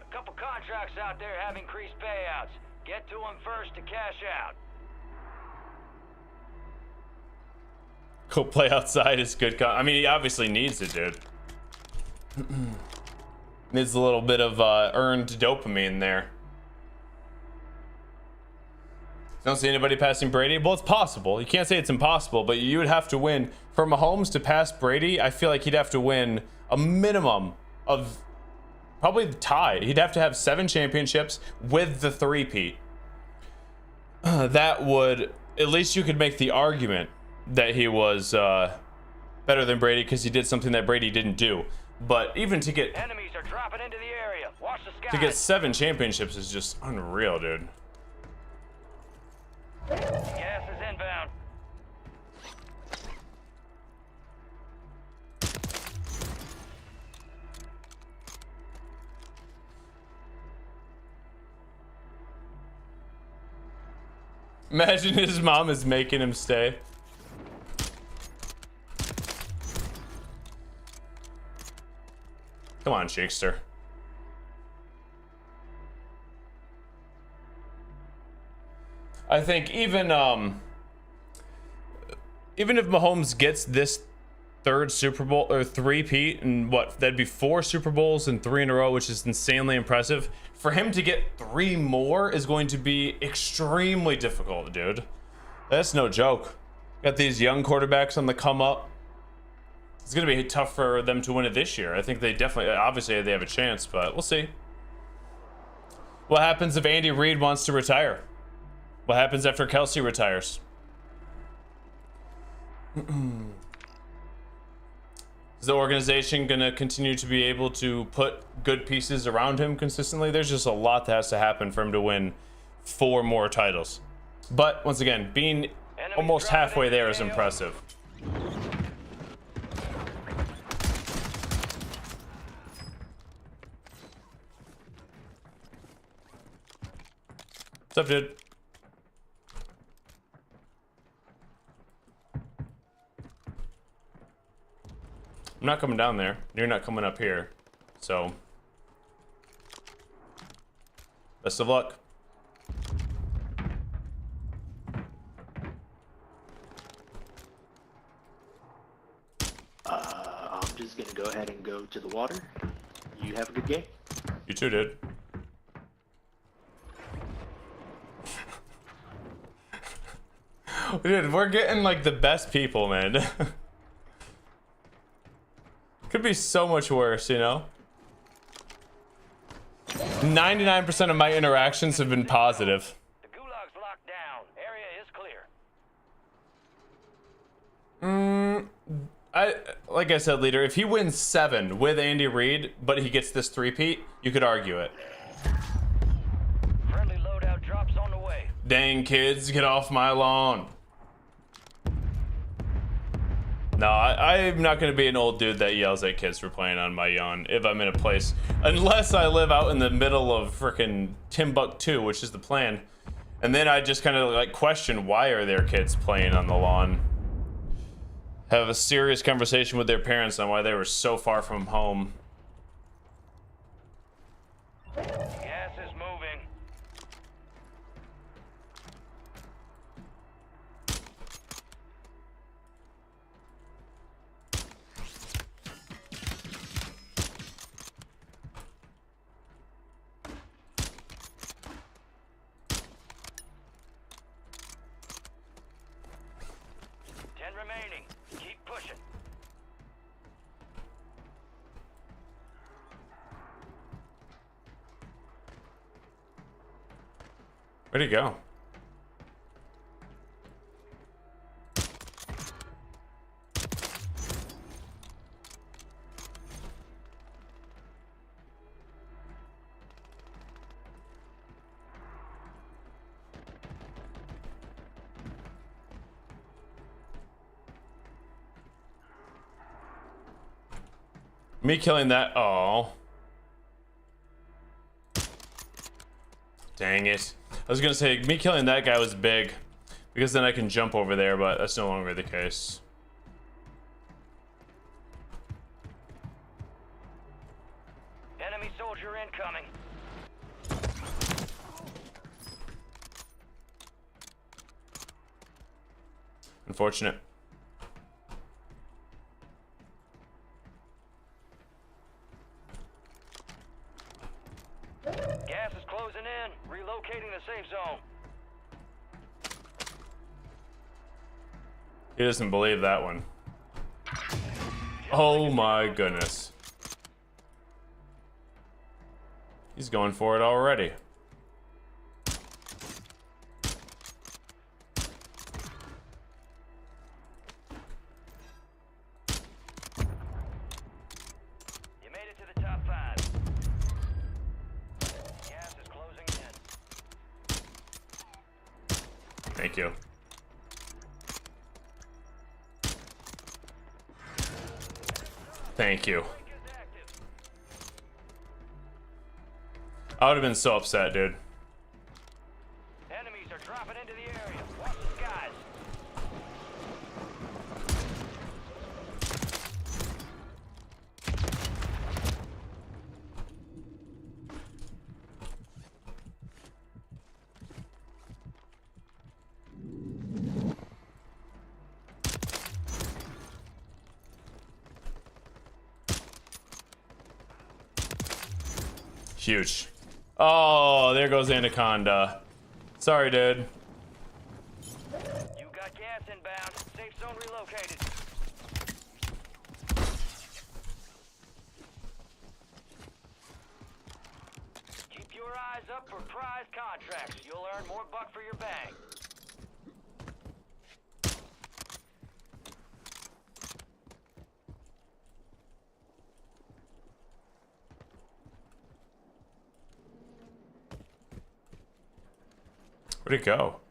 A couple contracts out there have increased payouts. Get to them first to cash out. Go play outside is good. I mean, he obviously needs it, dude. Needs a little bit of earned dopamine there. Don't see anybody passing Brady. Well, it's possible. You can't say it's impossible, but you would have to win. For Mahomes to pass Brady, I feel like he'd have to win a minimum of probably the tie. He'd have to have 7 championships with the 3-peat. That would, at least you could make the argument that he was better than Brady because he did something that Brady didn't do. But even to get Enemies are dropping into the area. Watch the skies. to get 7 championships is just unreal, dude. Gas is inbound. Imagine his mom is making him stay. Come on, Shakester. I think even if Mahomes gets this 3rd Super Bowl or 3-peat, and what, that'd be 4 Super Bowls and 3 in a row, which is insanely impressive. For him to get 3 more is going to be extremely difficult, dude. That's no joke. Got these young quarterbacks on the come up. It's gonna be tough for them to win it this year. I think they definitely, obviously they have a chance, but we'll see. What happens if Andy Reid wants to retire? What happens after Kelsey retires? Is the organization going to continue to be able to put good pieces around him consistently? There's just a lot that has to happen for him to win 4 more titles. But once again, being almost halfway there is impressive. What's up, dude? I'm not coming down there. You're not coming up here. So, best of luck. I'm just gonna go ahead and go to the water. You have a good game. You too, dude. Dude, we're getting like the best people, man. Could be so much worse, you know? 99% of my interactions have been positive. The gulag's locked down. Area is clear. Like I said, leader, if he wins 7 with Andy Reid, but he gets this 3-peat, you could argue it. Friendly loadout drops on the way. Dang kids, get off my lawn. No, I'm not going to be an old dude that yells at kids for playing on my lawn if I'm in a place. Unless I live out in the middle of frickin' Timbuktu, which is the plan. And then I just kind of like question, why are there kids playing on the lawn? Have a serious conversation with their parents on why they were so far from home. Gas is moving. Remaining. Keep pushing. Where'd he go? Me killing that. Oh. Dang it. I was gonna say, me killing that guy was big. Because then I can jump over there, but that's no longer the case. Enemy soldier incoming. Unfortunate. Gas is closing in. Relocating the safe zone. He doesn't believe that one. Oh my goodness. He's going for it already. You made it to the top 5. Gas is closing in. Thank you. Thank you. I would have been so upset, dude. Enemies are dropping into the area. Watch the skies. Huge. Oh, there goes Anaconda. Sorry, dude. You got gas inbound. Safe zone relocated. Keep your eyes up for prize contracts. You'll earn more buck for your bang. Where'd he go?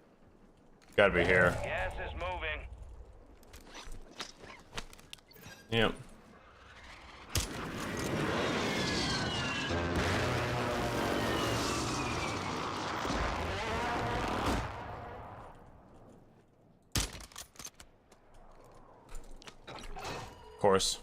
Gotta be here. Gas is moving. Yep. Of course.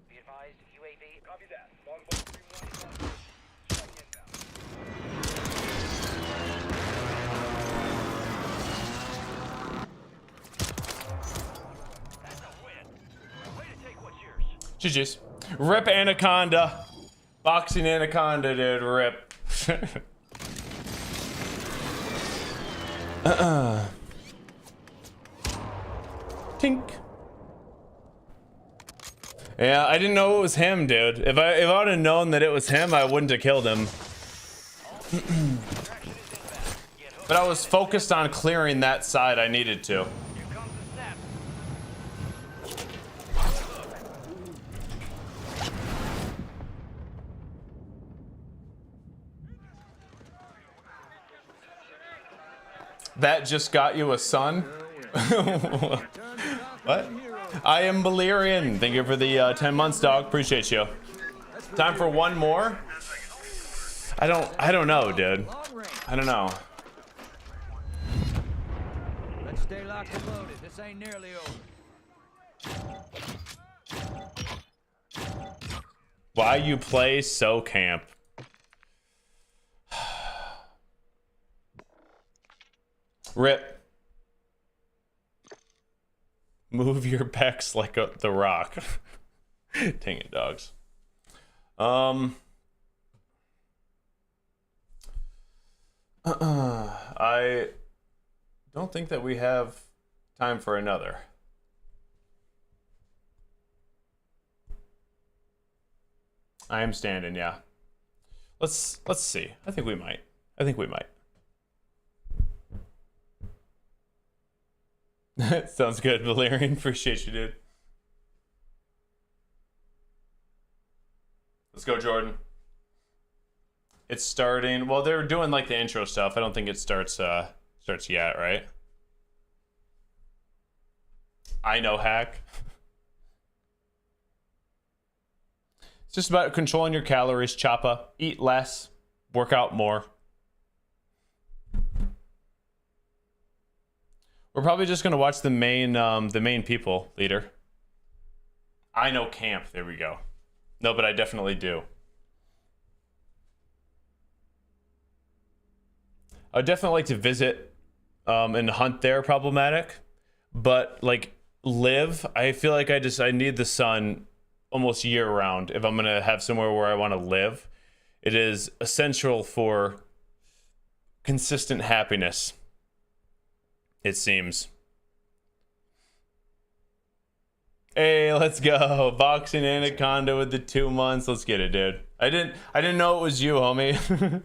Be advised, UAV. Copy that. That's a win. Way to take what's yours. GG's. Rip Anaconda. Boxing Anaconda, dude. Rip. Tink. Yeah, I didn't know it was him, dude. If I would have known that it was him, I wouldn't have killed him. But I was focused on clearing that side I needed to. Here comes the snap. That just got you a son? What? I am Balerian. Thank you for the 10 months, dog. Appreciate you. Time for one more? I don't know, dude. I don't know. Let's stay locked and loaded. This ain't nearly over. Why you play so camp? Rip. Move your pecs like the Rock. Dang it, dogs. I don't think that we have time for another. I am standing, yeah. Let's see. I think we might. Sounds good, Valerian. Appreciate you, dude. Let's go, Jordan. It's starting. Well, they're doing like the intro stuff. I don't think it starts yet, right? I know hack. It's just about controlling your calories, Choppa. Eat less, work out more. We're probably just gonna watch the main people, leader. I know camp. There we go. No, but I definitely do. I'd definitely like to visit and hunt there, problematic. But like live, I feel like I need the sun almost year round if I'm gonna have somewhere where I want to live. It is essential for consistent happiness, it seems. Hey, let's go. Boxing Anaconda with the 2 months. Let's get it, dude. I didn't know it was you, homie.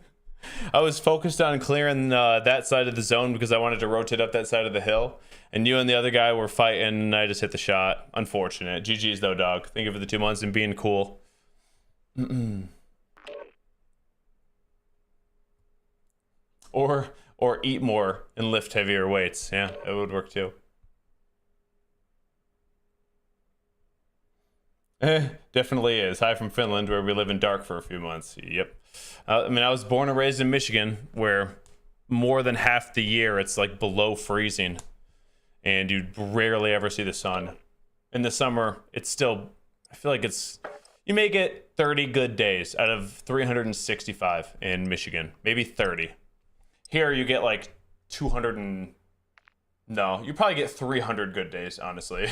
I was focused on clearing that side of the zone because I wanted to rotate up that side of the hill. And you and the other guy were fighting, and I just hit the shot. Unfortunate. GG's though, dog. Thank you for the 2 months and being cool. Or eat more and lift heavier weights. Yeah, it would work too. Definitely is. Hi from Finland, where we live in dark for a few months. Yep. I mean, I was born and raised in Michigan, where more than half the year it's like below freezing, and you rarely ever see the sun. In the summer, it's still, I feel like you may get 30 good days out of 365 in Michigan, maybe 30. Here you get like 200 and, no, you probably get 300 good days, honestly,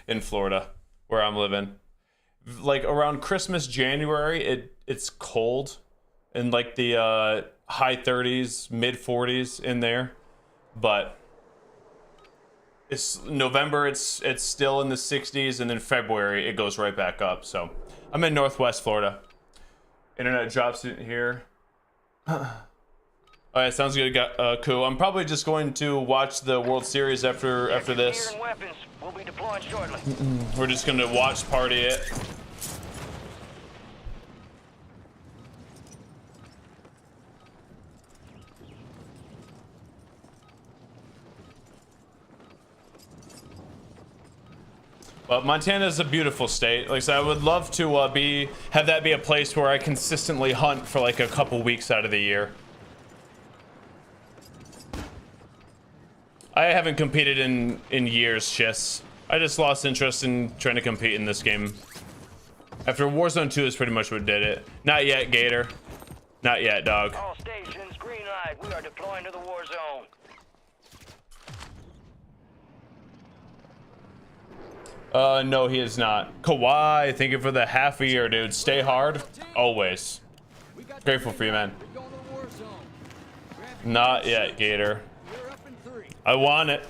in Florida, where I'm living. Like around Christmas, January, it's cold in like the high 30s, mid 40s in there, but it's November, it's still in the 60s, and then February it goes right back up. So I'm in Northwest Florida. Internet drops in here. All right, sounds good. Cool. I'm probably just going to watch the World Series after this. We'll be deploying shortly. We're just gonna watch party it. Well, Montana is a beautiful state. Like I said, I would love to have that be a place where I consistently hunt for like a couple weeks out of the year. I haven't competed in years, Chiss. I just lost interest in trying to compete in this game. After Warzone 2 is pretty much what did it. Not yet, Gator. Not yet, dog. All stations, green light. We are deploying to the war zone. No, he is not. Kawhi, thank you for the half a year, dude. Stay hard, always. Grateful for you, man. Not yet, Gator. I want it.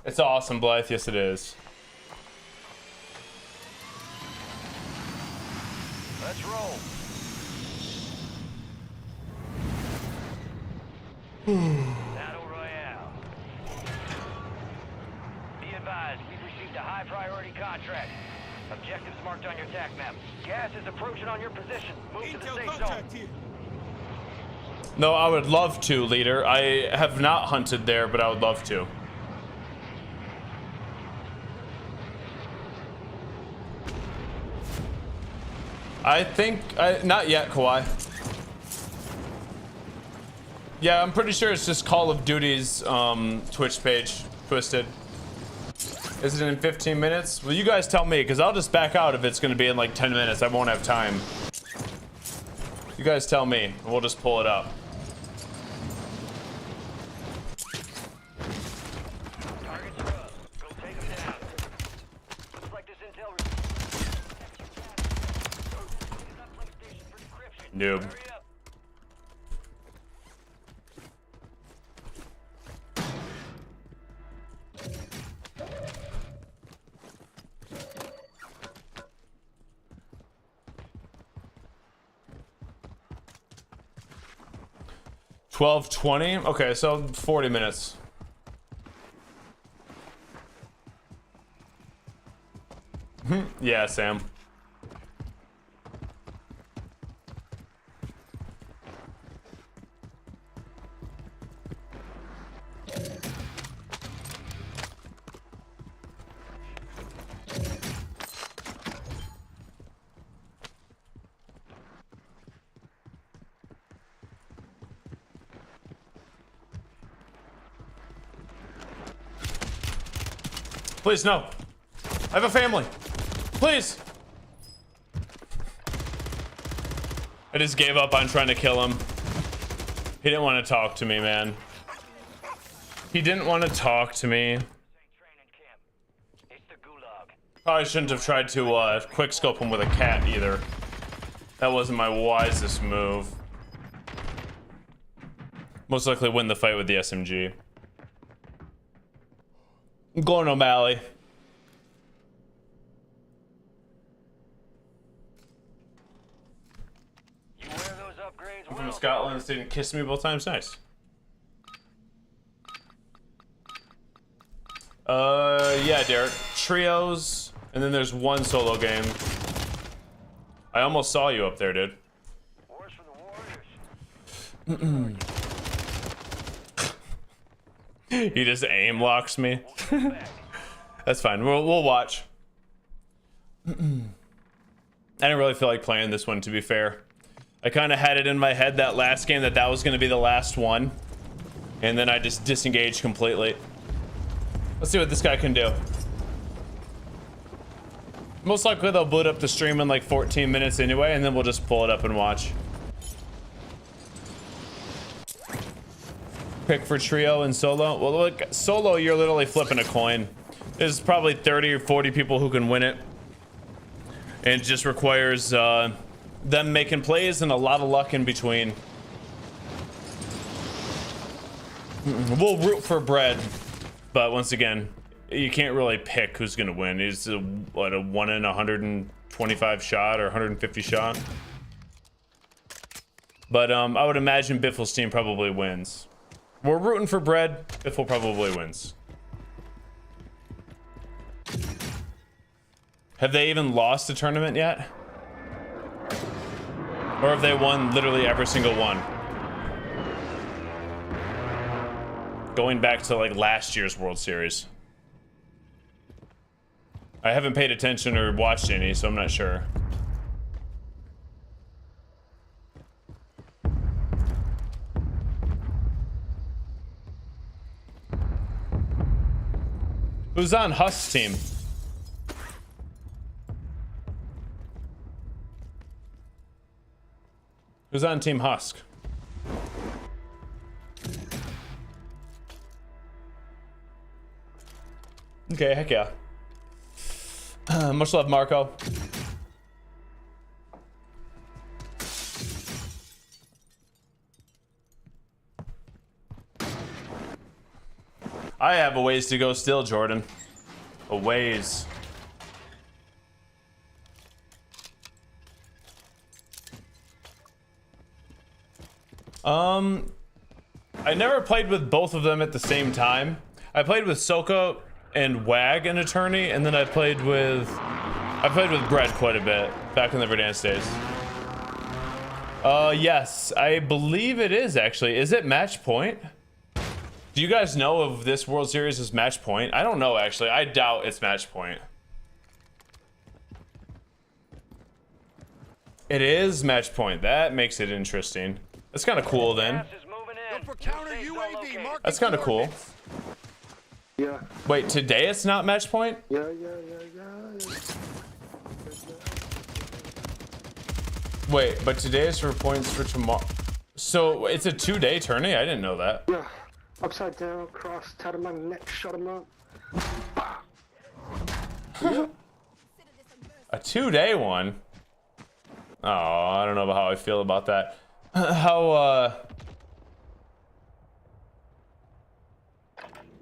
It's awesome, Blythe. Yes, it is. Let's roll. Battle Royale. Be advised, we've received a high priority contract. Objectives marked on your TAC map. Gas is approaching on your position. Move to the safe zone. No, I would love to, leader. I have not hunted there, but I would love to. I think, not yet, Kawhi. Yeah, I'm pretty sure it's just Call of Duty's Twitch page, Twisted. Is it in 15 minutes? Well, you guys tell me, because I'll just back out if it's going to be in like 10 minutes. I won't have time. You guys tell me, and we'll just pull it up. Targets are up. Go take them down. Looks like this intel. Noob. Hurry up. $12:20. Okay, so 40 minutes. Yeah, Sam. Please, no. I have a family. Please. I just gave up on trying to kill him. He didn't want to talk to me, man. He didn't want to talk to me. Probably shouldn't have tried to quick scope him with a cat either. That wasn't my wisest move. Most likely win the fight with the SMG. I'm going O'Malley. I'm from Scotland. Didn't kiss me both times. Nice. Yeah, Derek. Trios, and then there's one solo game. I almost saw you up there, dude. He just aim locks me. That's fine. We'll watch. I didn't really feel like playing this one, to be fair. I kind of had it in my head that last game that was going to be the last one, and then I just disengaged completely. Let's see what this guy can do. Most likely they'll boot up the stream in like 14 minutes anyway, and then we'll just pull it up and watch. Pick for trio and solo. Well, look, solo, you're literally flipping a coin. There's probably 30 or 40 people who can win it. And it just requires them making plays and a lot of luck in between. We'll root for bread, but once again, you can't really pick who's gonna win. It's a 1 in 125 shot or 150 shot. But I would imagine Biffle's team probably wins. We're rooting for bread. Biffle probably wins. Have they even lost a tournament yet? Or have they won literally every single one? Going back to like last year's World Series. I haven't paid attention or watched any, so I'm not sure. Who's on Husk's team? Who's on Team Husk? Okay, heck yeah. Much love, Marco. I have a ways to go still, Jordan. A ways. I never played with both of them at the same time. I played with Soka and Wag and Attorney, and then I played with Brett quite a bit back in the Verdansk days. Yes, I believe it is actually. Is it match point? Do you guys know if this World Series is match point? I don't know actually. I doubt it's match point. It is match point. That makes it interesting. That's kind of cool then. That's kind of cool. Yeah. Wait, today it's not match point? Yeah. Wait, but today is for points for tomorrow. So it's a 2-day tourney? I didn't know that. Yeah. Upside down, cross, tied him on the neck, shut him up. A 2-day one? Oh, I don't know about how I feel about that. How,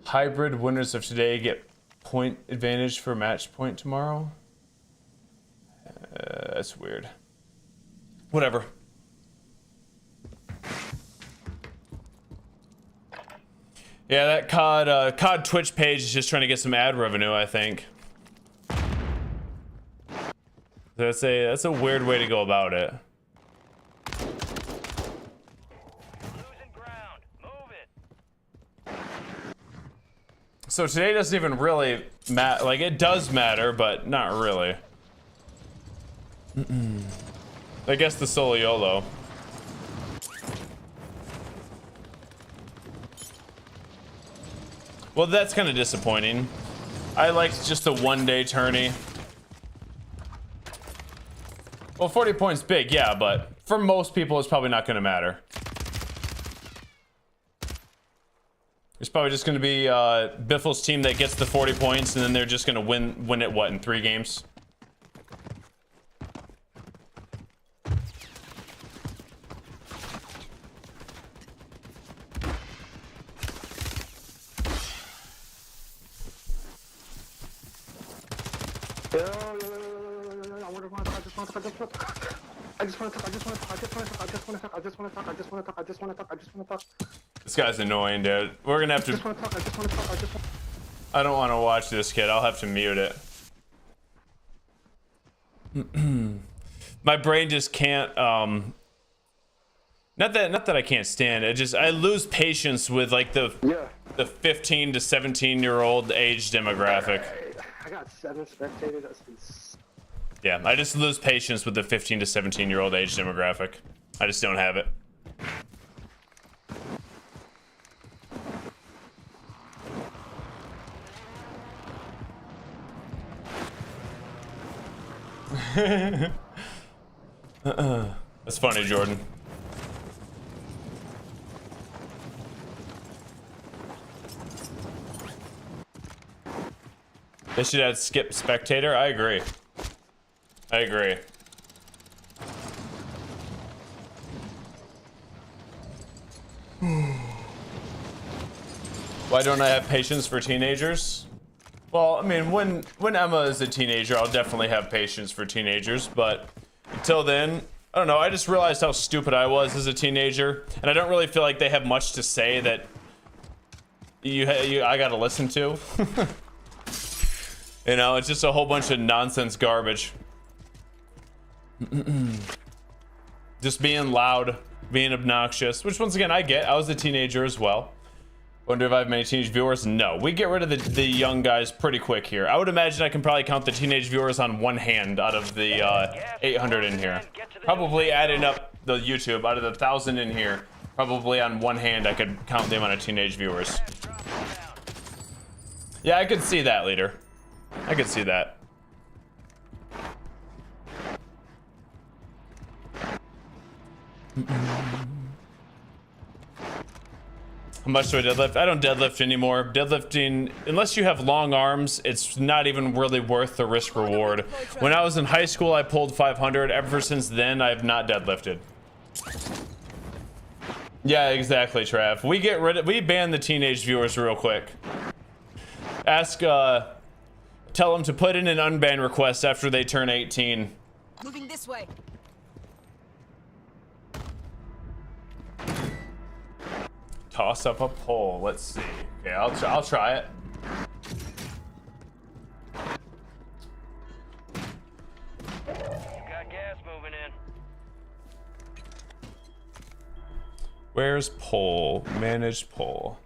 hybrid winners of today get point advantage for match point tomorrow? That's weird. Whatever. Yeah, that COD Twitch page is just trying to get some ad revenue, I think. That's a weird way to go about it. Losing ground. Move it. So today doesn't even really matter. Like, it does matter, but not really. I guess the solo YOLO. Well, that's kind of disappointing. I liked just a one-day tourney. Well, 40 points big, yeah, but for most people, it's probably not going to matter. It's probably just going to be Biffle's team that gets the 40 points, and then they're just going to win it, what, in 3 games? This guy's annoying, dude. We're gonna have to. I don't want to watch this kid. I'll have to mute it. My brain just can't. Not that I can't stand it. I lose patience with like the 15 to 17-year-old age demographic. I got 7 spectators. That's been... Yeah, I just lose patience with the 15 to 17-year-old age demographic. I just don't have it. That's funny, Jordan. They should add skip spectator. I agree. I agree. Why don't I have patience for teenagers? Well, I mean, when Emma is a teenager, I'll definitely have patience for teenagers, but until then, I don't know. I just realized how stupid I was as a teenager, and I don't really feel like they have much to say that I gotta listen to. You know, it's just a whole bunch of nonsense garbage. Just being loud, being obnoxious, which once again I get. I was a teenager as well. Wonder if I have many teenage viewers? No, we get rid of the young guys pretty quick here. I would imagine I can probably count the teenage viewers on one hand out of the 800 in here. Probably adding up the YouTube out of the 1,000 in here. Probably on one hand I could count the amount of teenage viewers. Yeah, I could see that, leader. I could see that. How much do I deadlift? I don't deadlift anymore. Deadlifting, unless you have long arms, it's not even really worth the risk reward. When I was in high school, I pulled 500. Ever since then, I have not deadlifted. Yeah, exactly, Trav. We ban the teenage viewers real quick. Ask, tell them to put in an unban request after they turn 18. Moving this way. Toss up a pole. Let's see. Okay, I'll try it. Got gas moving in. Where's pole? Manage pole.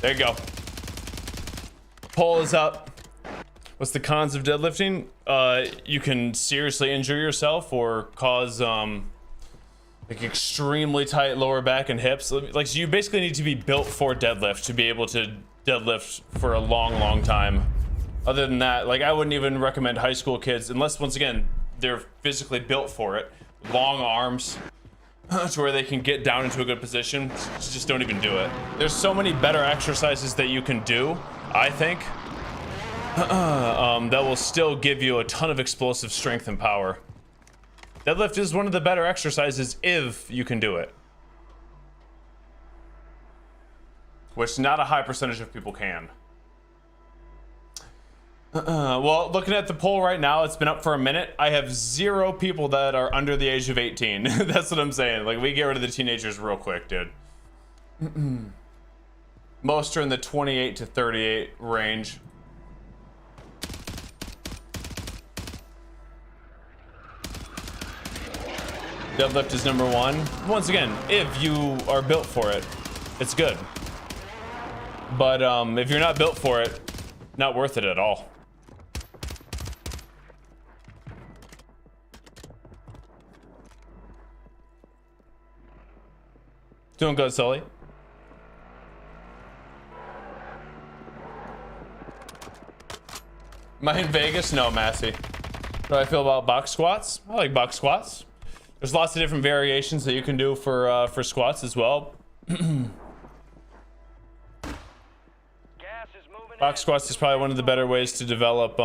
There you go. Pole is up. What's the cons of deadlifting? You can seriously injure yourself or cause like extremely tight lower back and hips. Like, so you basically need to be built for deadlift to be able to deadlift for a long time. Other than that, like, I wouldn't even recommend high school kids unless, once again, they're physically built for it. Long arms, to where they can get down into a good position, just don't even do it. There's so many better exercises that you can do, I think, that will still give you a ton of explosive strength and power. Deadlift is one of the better exercises if you can do it. Which not a high percentage of people can. Well, looking at the poll right now, it's been up for a minute. I have 0 people that are under the age of 18. That's what I'm saying. Like, we get rid of the teenagers real quick, dude. Most are in the 28 to 38 range. Deadlift is number 1. Once again, if you are built for it, it's good. But if you're not built for it, not worth it at all. Doing good, Sully. Am I in Vegas? No, Massey. What do I feel about box squats? I like box squats. There's lots of different variations that you can do for squats as well. Box squats is probably one of the better ways to develop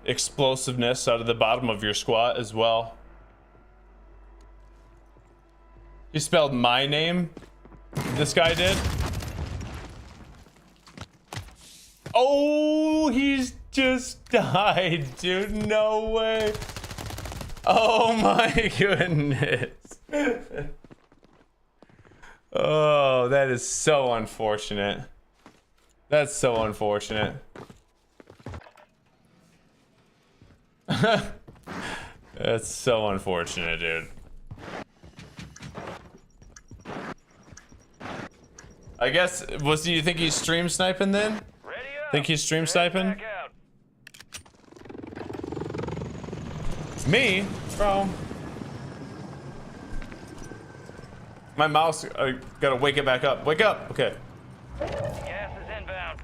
explosiveness out of the bottom of your squat as well. He spelled my name. This guy did. Oh, he's just died, dude. No way. Oh my goodness. Oh, that is so unfortunate. That's so unfortunate. That's so unfortunate, dude. I guess, do you think he's stream sniping then? Think he's stream sniping? Me? Bro. My mouse, I gotta wake it back up. Wake up! Okay. Gas is inbound.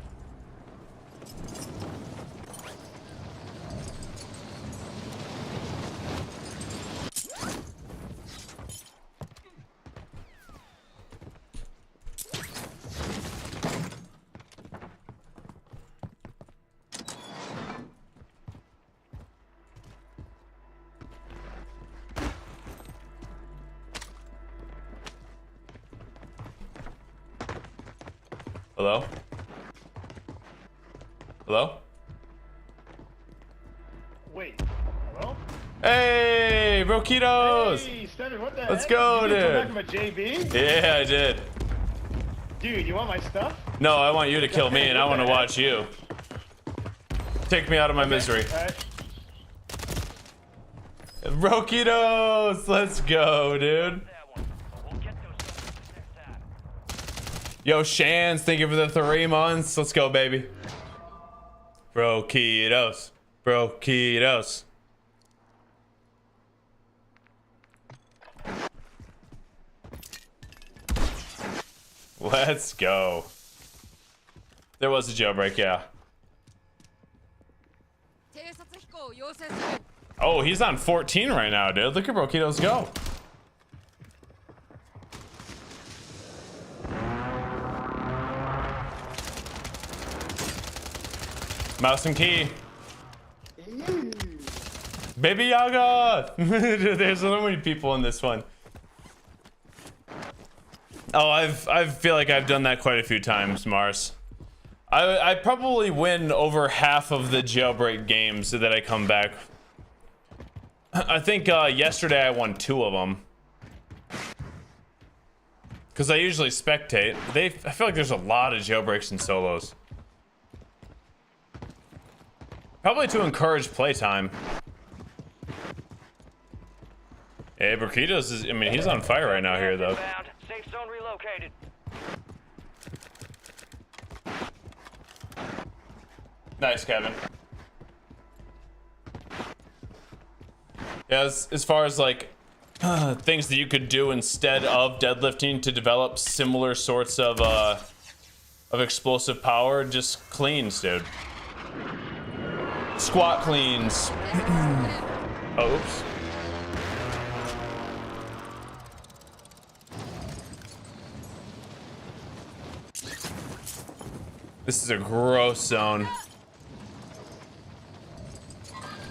Hello? Hello? Wait, hello? Hey, Broquitos! Hey, Steven, what the Let's heck? go, Did you dude. come back from a JV? Yeah, I did. Dude, you want my stuff? No, I want you to kill me, and I want to watch you. Take me out of my misery. Alright. Broquitos! Let's go, dude. Yo, Shans, thank you for the 3 months. Let's go, baby. Broquitos. Broquitos. Let's go. There was a jailbreak, yeah. Oh, he's on 14 right now, dude. Look at Broquitos go. Mouse and key. Baby Yaga! There's so many people in this one. Oh, I feel like I've done that quite a few times, Mars. I probably win over half of the jailbreak games that I come back. I think yesterday I won 2 of them. Because I usually spectate. I feel like there's a lot of jailbreaks and solos. Probably to encourage playtime. Hey, Broquitos is, I mean, he's on fire right now here, though. Safe zone relocated. Nice, Kevin. Yeah, as far as, like, things that you could do instead of deadlifting to develop similar sorts of explosive power, just cleans, dude. Squat cleans. Oh, oops. This is a gross zone.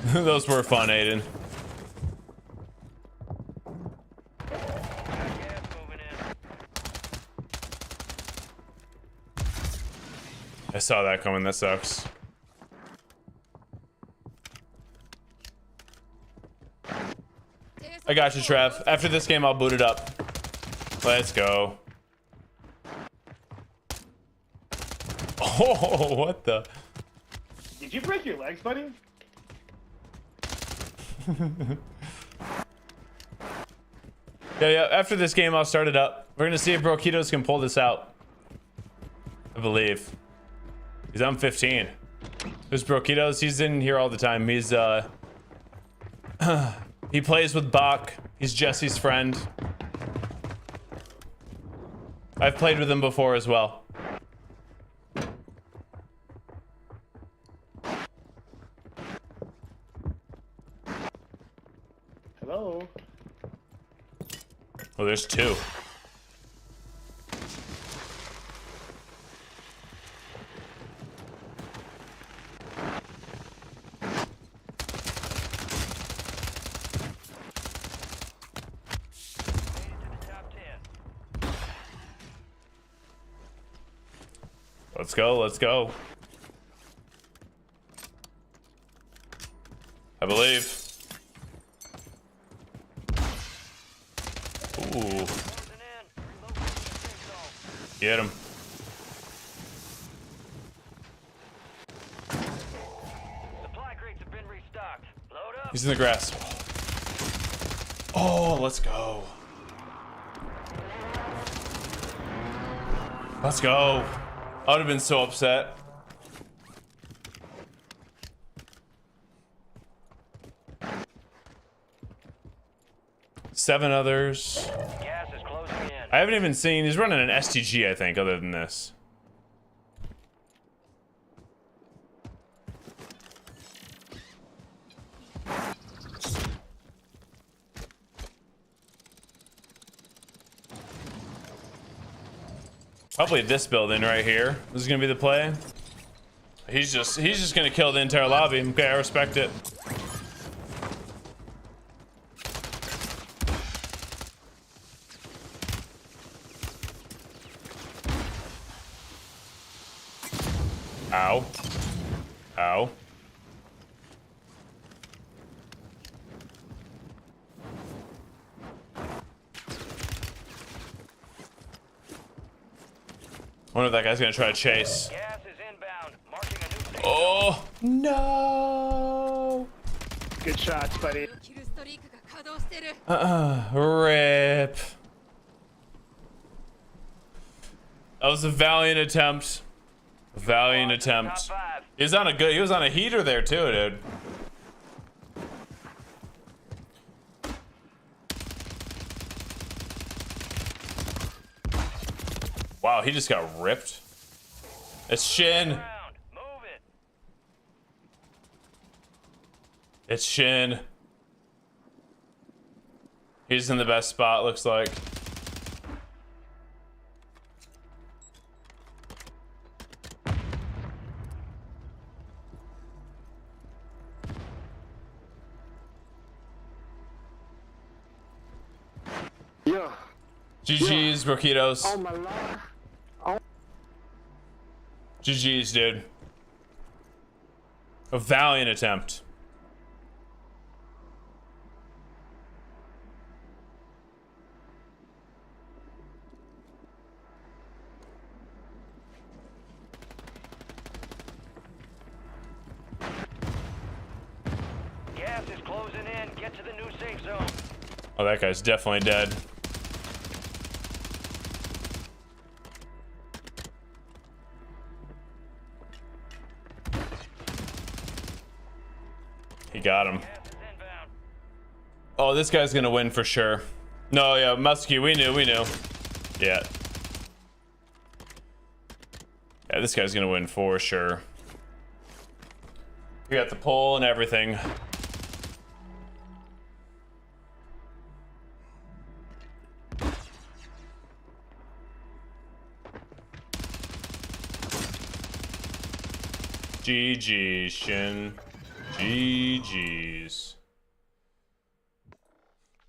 Those were fun, Aiden. I saw that coming. That sucks. I got you, Trev. After this game, I'll boot it up. Let's go. Oh, what the? Did you break your legs, buddy? Yeah. After this game, I'll start it up. We're gonna see if Broquitos can pull this out. I believe. He's on 15. There's Broquitos. He's in here all the time. He's he plays with Bach. He's Jesse's friend. I've played with him before as well. Hello. Oh, there's two. Let's go, let's go. I believe. Ooh. Get him. Supply crates have been restocked. Load up. He's in the grass. Oh, let's go. Let's go. I would have been so upset. Seven others. Gas is closing in. I haven't even seen. He's running an STG, I think, other than this. Probably this building right here. This is gonna be the play. He's just gonna kill the entire lobby. Okay, I respect it. Ow. Ow. I wonder if that guy's gonna try to chase. Gas is inbound. Marking a new safe Oh no! Good shots, buddy. Rip. That was a valiant attempt. A valiant attempt. He was on a heater there too, dude. Wow, he just got ripped. It's Shin. Move it. It's Shin. He's in the best spot, looks like. Yeah. GG's, Broquitos. Oh my lord. GG's, dude. A valiant attempt. Gas is closing in. Get to the new safe zone. Oh, that guy's definitely dead. He got him. Oh, this guy's gonna win for sure. No, yeah, Muskie, we knew. Yeah. Yeah, this guy's gonna win for sure. We got the pole and everything. GG's, Shin. GG's.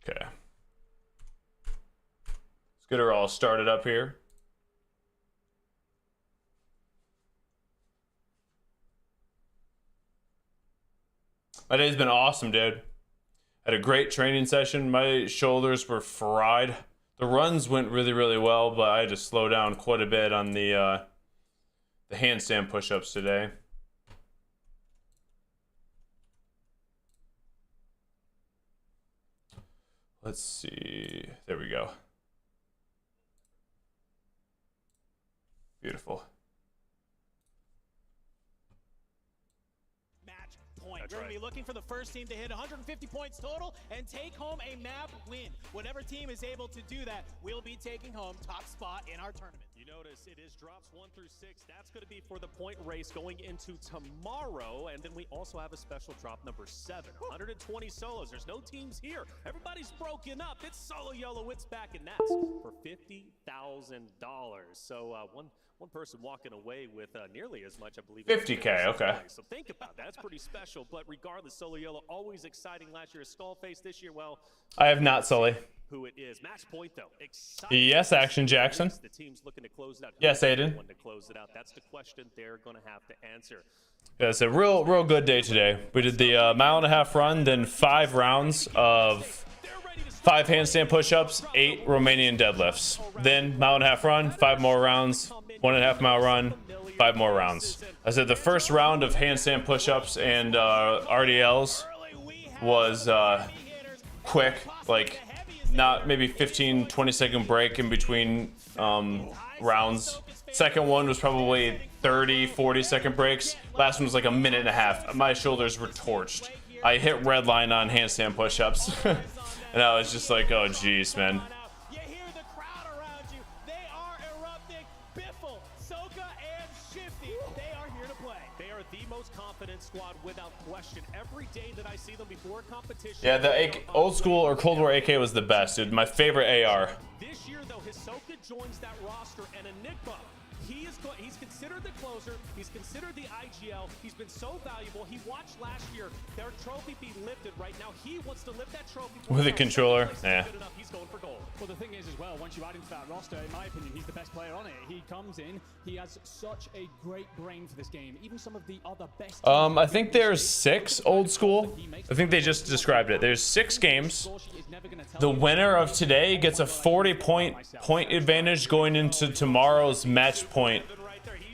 Okay. Let's get her all started up here. My day's been awesome, dude. Had a great training session. My shoulders were fried. The runs went really, really well, but I had to slow down quite a bit on the handstand push-ups today. Let's see. There we go. Beautiful. Point. We're going to be looking for the first team to hit 150 points total and take home a map win. Whatever team is able to do that will be taking home top spot in our tournament. You notice it is drops 1 through 6. That's going to be for the point race going into tomorrow. And then we also have a special drop number 7. 120 solos. There's no teams here. Everybody's broken up. It's Solo Yolo. It's back, and that's for $50,000. So one person walking away with nearly as much, I believe. 50K, okay. So think about that. That's pretty special. But regardless, Solo Yolo always exciting. Last year, Skullface. This year, well, I have not, Sully. Who it is. Match point, though. Exciting. Yes, Action Jackson. The team's looking to close it out. Yes, Aiden. To close it out. That's the question they're going to have to answer. Yeah, it's a real good day today. We did the 1.5 mile run, then 5 rounds of 5 handstand push-ups, 8 Romanian deadlifts. Then 1.5 mile run, 5 more rounds, 1.5 mile run, 5 more rounds. I said the first round of handstand push-ups and RDLs was quick, like not maybe 15-20 second break in between rounds. Second one was probably 30-40 second breaks. Last one was like 1.5 minutes. My shoulders were torched. I hit red line on handstand push-ups. And I was just like, oh geez, man. You hear the crowd around you. They are erupting. Biffle, Soka, and Shifty. They are here to play. They are the most confident squad without question. Every day that I see them before competition. Yeah, the old school or Cold War AK was the best, dude. My favorite AR. This year, though, Hisoka joins that roster, and a Nick buff. He's considered the closer. He's considered the IGL. He's been so valuable. He watched last year their trophy be lifted. Right now, he wants to lift that trophy with a controller. Yeah. He's going for gold. Well, the thing is as well, once you add into that roster, in my opinion, he's the best player on it. He comes in, he has such a great brain for this game. Even some of the other best. I think there's 6 old school. I think they just described it. There's 6 games. The winner of today gets a 40-point advantage going into tomorrow's match point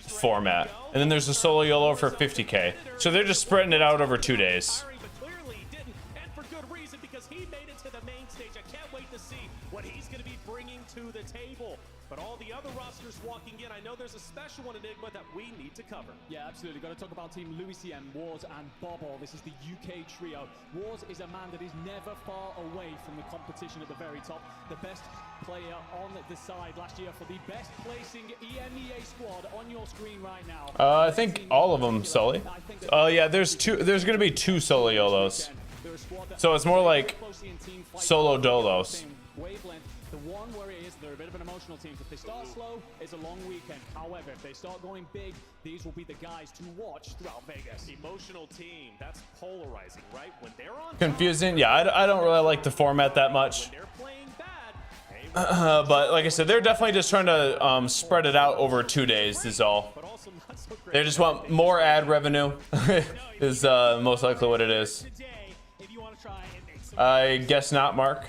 format. And then there's a Solo Yolo for 50K. So they're just spreading it out over 2 days. And for good reason, because he made it to the main stage. I can't wait to see what he's going to be bringing to the table. But all the other rosters walking in, I know there's a special one, Enigma, that we need to cover. Yeah, absolutely. Got to talk about Team Louis CM, Wars, and Bobo. This is the UK trio. Wars is a man that is never far away from the competition at the very top. The best player on the side last year for the best placing EMEA squad on your screen right now. I think all of them, Sully. Yeah, there's going to be 2 Solo Yolos. So it's more like Solo Dolos. Wavelength. The one where it is, they're a bit of an emotional team. If they start slow, it's a long weekend. However, if they start going big, these will be the guys to watch throughout Vegas. Emotional team, that's polarizing, right? When they're on confusing. Yeah, I don't really like the format that much. But like I said, they're definitely just trying to spread it out over 2 days is all. They just want more ad revenue is most likely what it is. I guess not, Mark.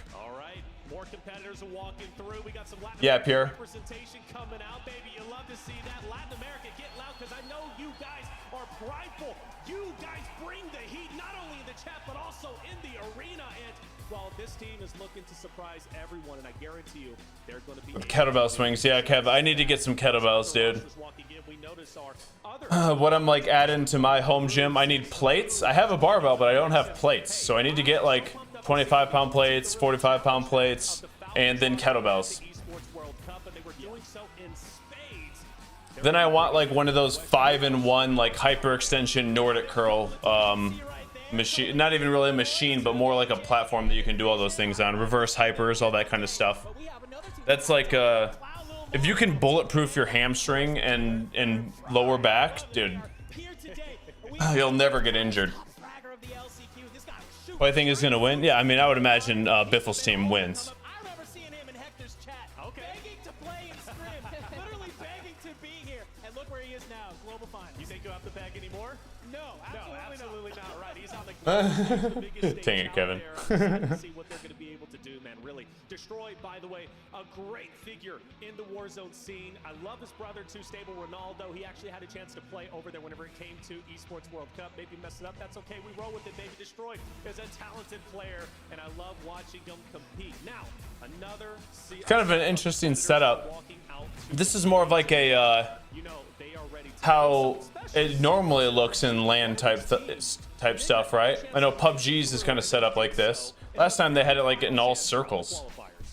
More competitors are walking through. We got some Latin yeah, Pure. Representation coming out, baby. You love to see that. Latin America, get loud, because I know you guys are prideful. You guys bring the heat, not only in the chat, but also in the arena. And, well, this team is looking to surprise everyone, and I guarantee you they're going to be... Kettlebell swings. Yeah, Kev, I need to get some kettlebells, dude. What I'm like adding to my home gym, I need plates. I have a barbell, but I don't have plates. So I need to get like 25-pound plates, 45-pound plates, and then kettlebells. Then I want like one of those 5-in-1 like hyperextension Nordic curl machine. Not even really a machine, but more like a platform that you can do all those things on. Reverse hypers, all that kind of stuff. That's like if you can bulletproof your hamstring and lower back, dude. He'll never get injured. Who I think is going to win? Yeah, I mean, I would imagine Biffle's team wins. I remember seeing him in Hector's chat, begging to play in Scrim, literally begging to be here. And look where he is now, global finals. You think you'll have to bag anymore? No, absolutely not. Right, he's on the biggest Dang it, Kevin. Excited to see what they're going to be able to do, man. Really, Destroy, by the way, a great figure in the Warzone scene. I love his brother too, Stable Ronaldo. He actually had a chance to play over there whenever it came to Esports World Cup. Maybe mess it up. That's okay. We roll with it, baby. Destroy is a talented player, and I love watching him compete. Now, another. Kind of an interesting setup. This is more of like a how it normally looks in LAN type stuff, right? I know PUBG's is kind of set up like this. Last time they had it like in all circles.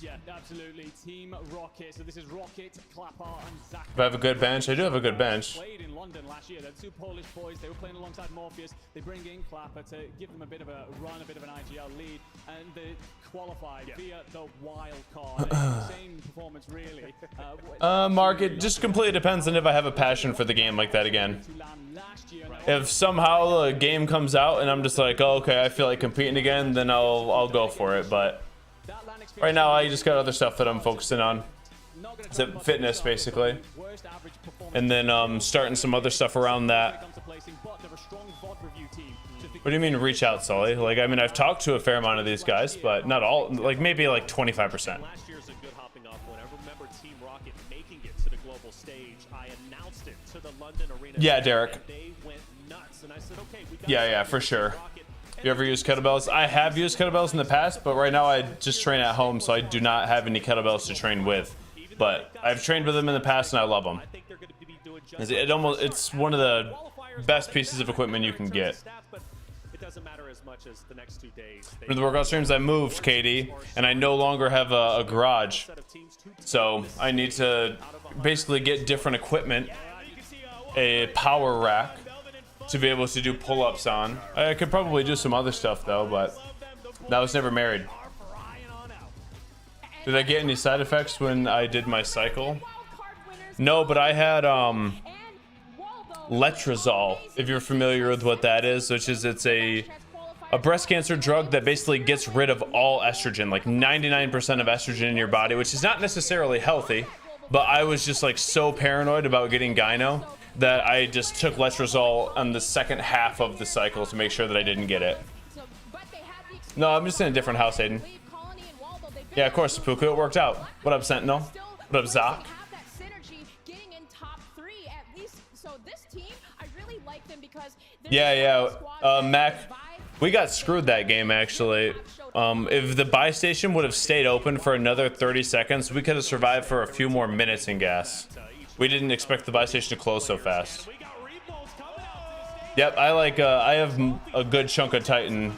Yeah, absolutely. Team Rocket. So this is Rocket, Clapper, and Zach. If I have a good bench, I do have a good bench. Played in London last year. They're two Polish boys. They were playing alongside Morpheus. They bring in Clapper to give them a bit of a run, a bit of an IGL lead, and they qualified via the wild card. Same performance, really. Mark, it just completely depends on if I have a passion for the game like that again. If somehow a game comes out and I'm just like, oh, okay, I feel like competing again, then I'll go for it. But right now, I just got other stuff that I'm focusing on. It's fitness, basically. And then starting some other stuff around that. What do you mean reach out, Sully? Like, I mean, I've talked to a fair amount of these guys, but not all. Like, maybe like 25%. Last year's a good hopping off one. I remember Team Rocket making it to the global stage. I announced it to the London arena. Yeah, Derek. And they went nuts. And I said, okay, we got Yeah, for sure. You ever use kettlebells? I have used kettlebells in the past, but right now I just train at home, so I do not have any kettlebells to train with. But I've trained with them in the past, and I love them. It's one of the best pieces of equipment you can get. It doesn't matter as much as the next 2 days. For the workout streams, I moved, KD, and I no longer have a garage. So I need to basically get different equipment, a power rack, to be able to do pull-ups on. I could probably do some other stuff though, but I was never married. Did I get any side effects when I did my cycle? No, but I had letrozole, if you're familiar with what that is, which is it's a breast cancer drug that basically gets rid of all estrogen, like 99% of estrogen in your body, which is not necessarily healthy, but I was just like so paranoid about getting gyno that I just took letrozole on the second half of the cycle to make sure that I didn't get it. No, I'm just in a different house, Aiden. Yeah, of course, Seppuku, it worked out. What up, Sentinel? What up, Zoc? Yeah, Mac, we got screwed that game, actually. If the buy station would have stayed open for another 30 seconds, we could have survived for a few more minutes in gas. We didn't expect the buy station to close so fast. Yep, I have a good chunk of Titan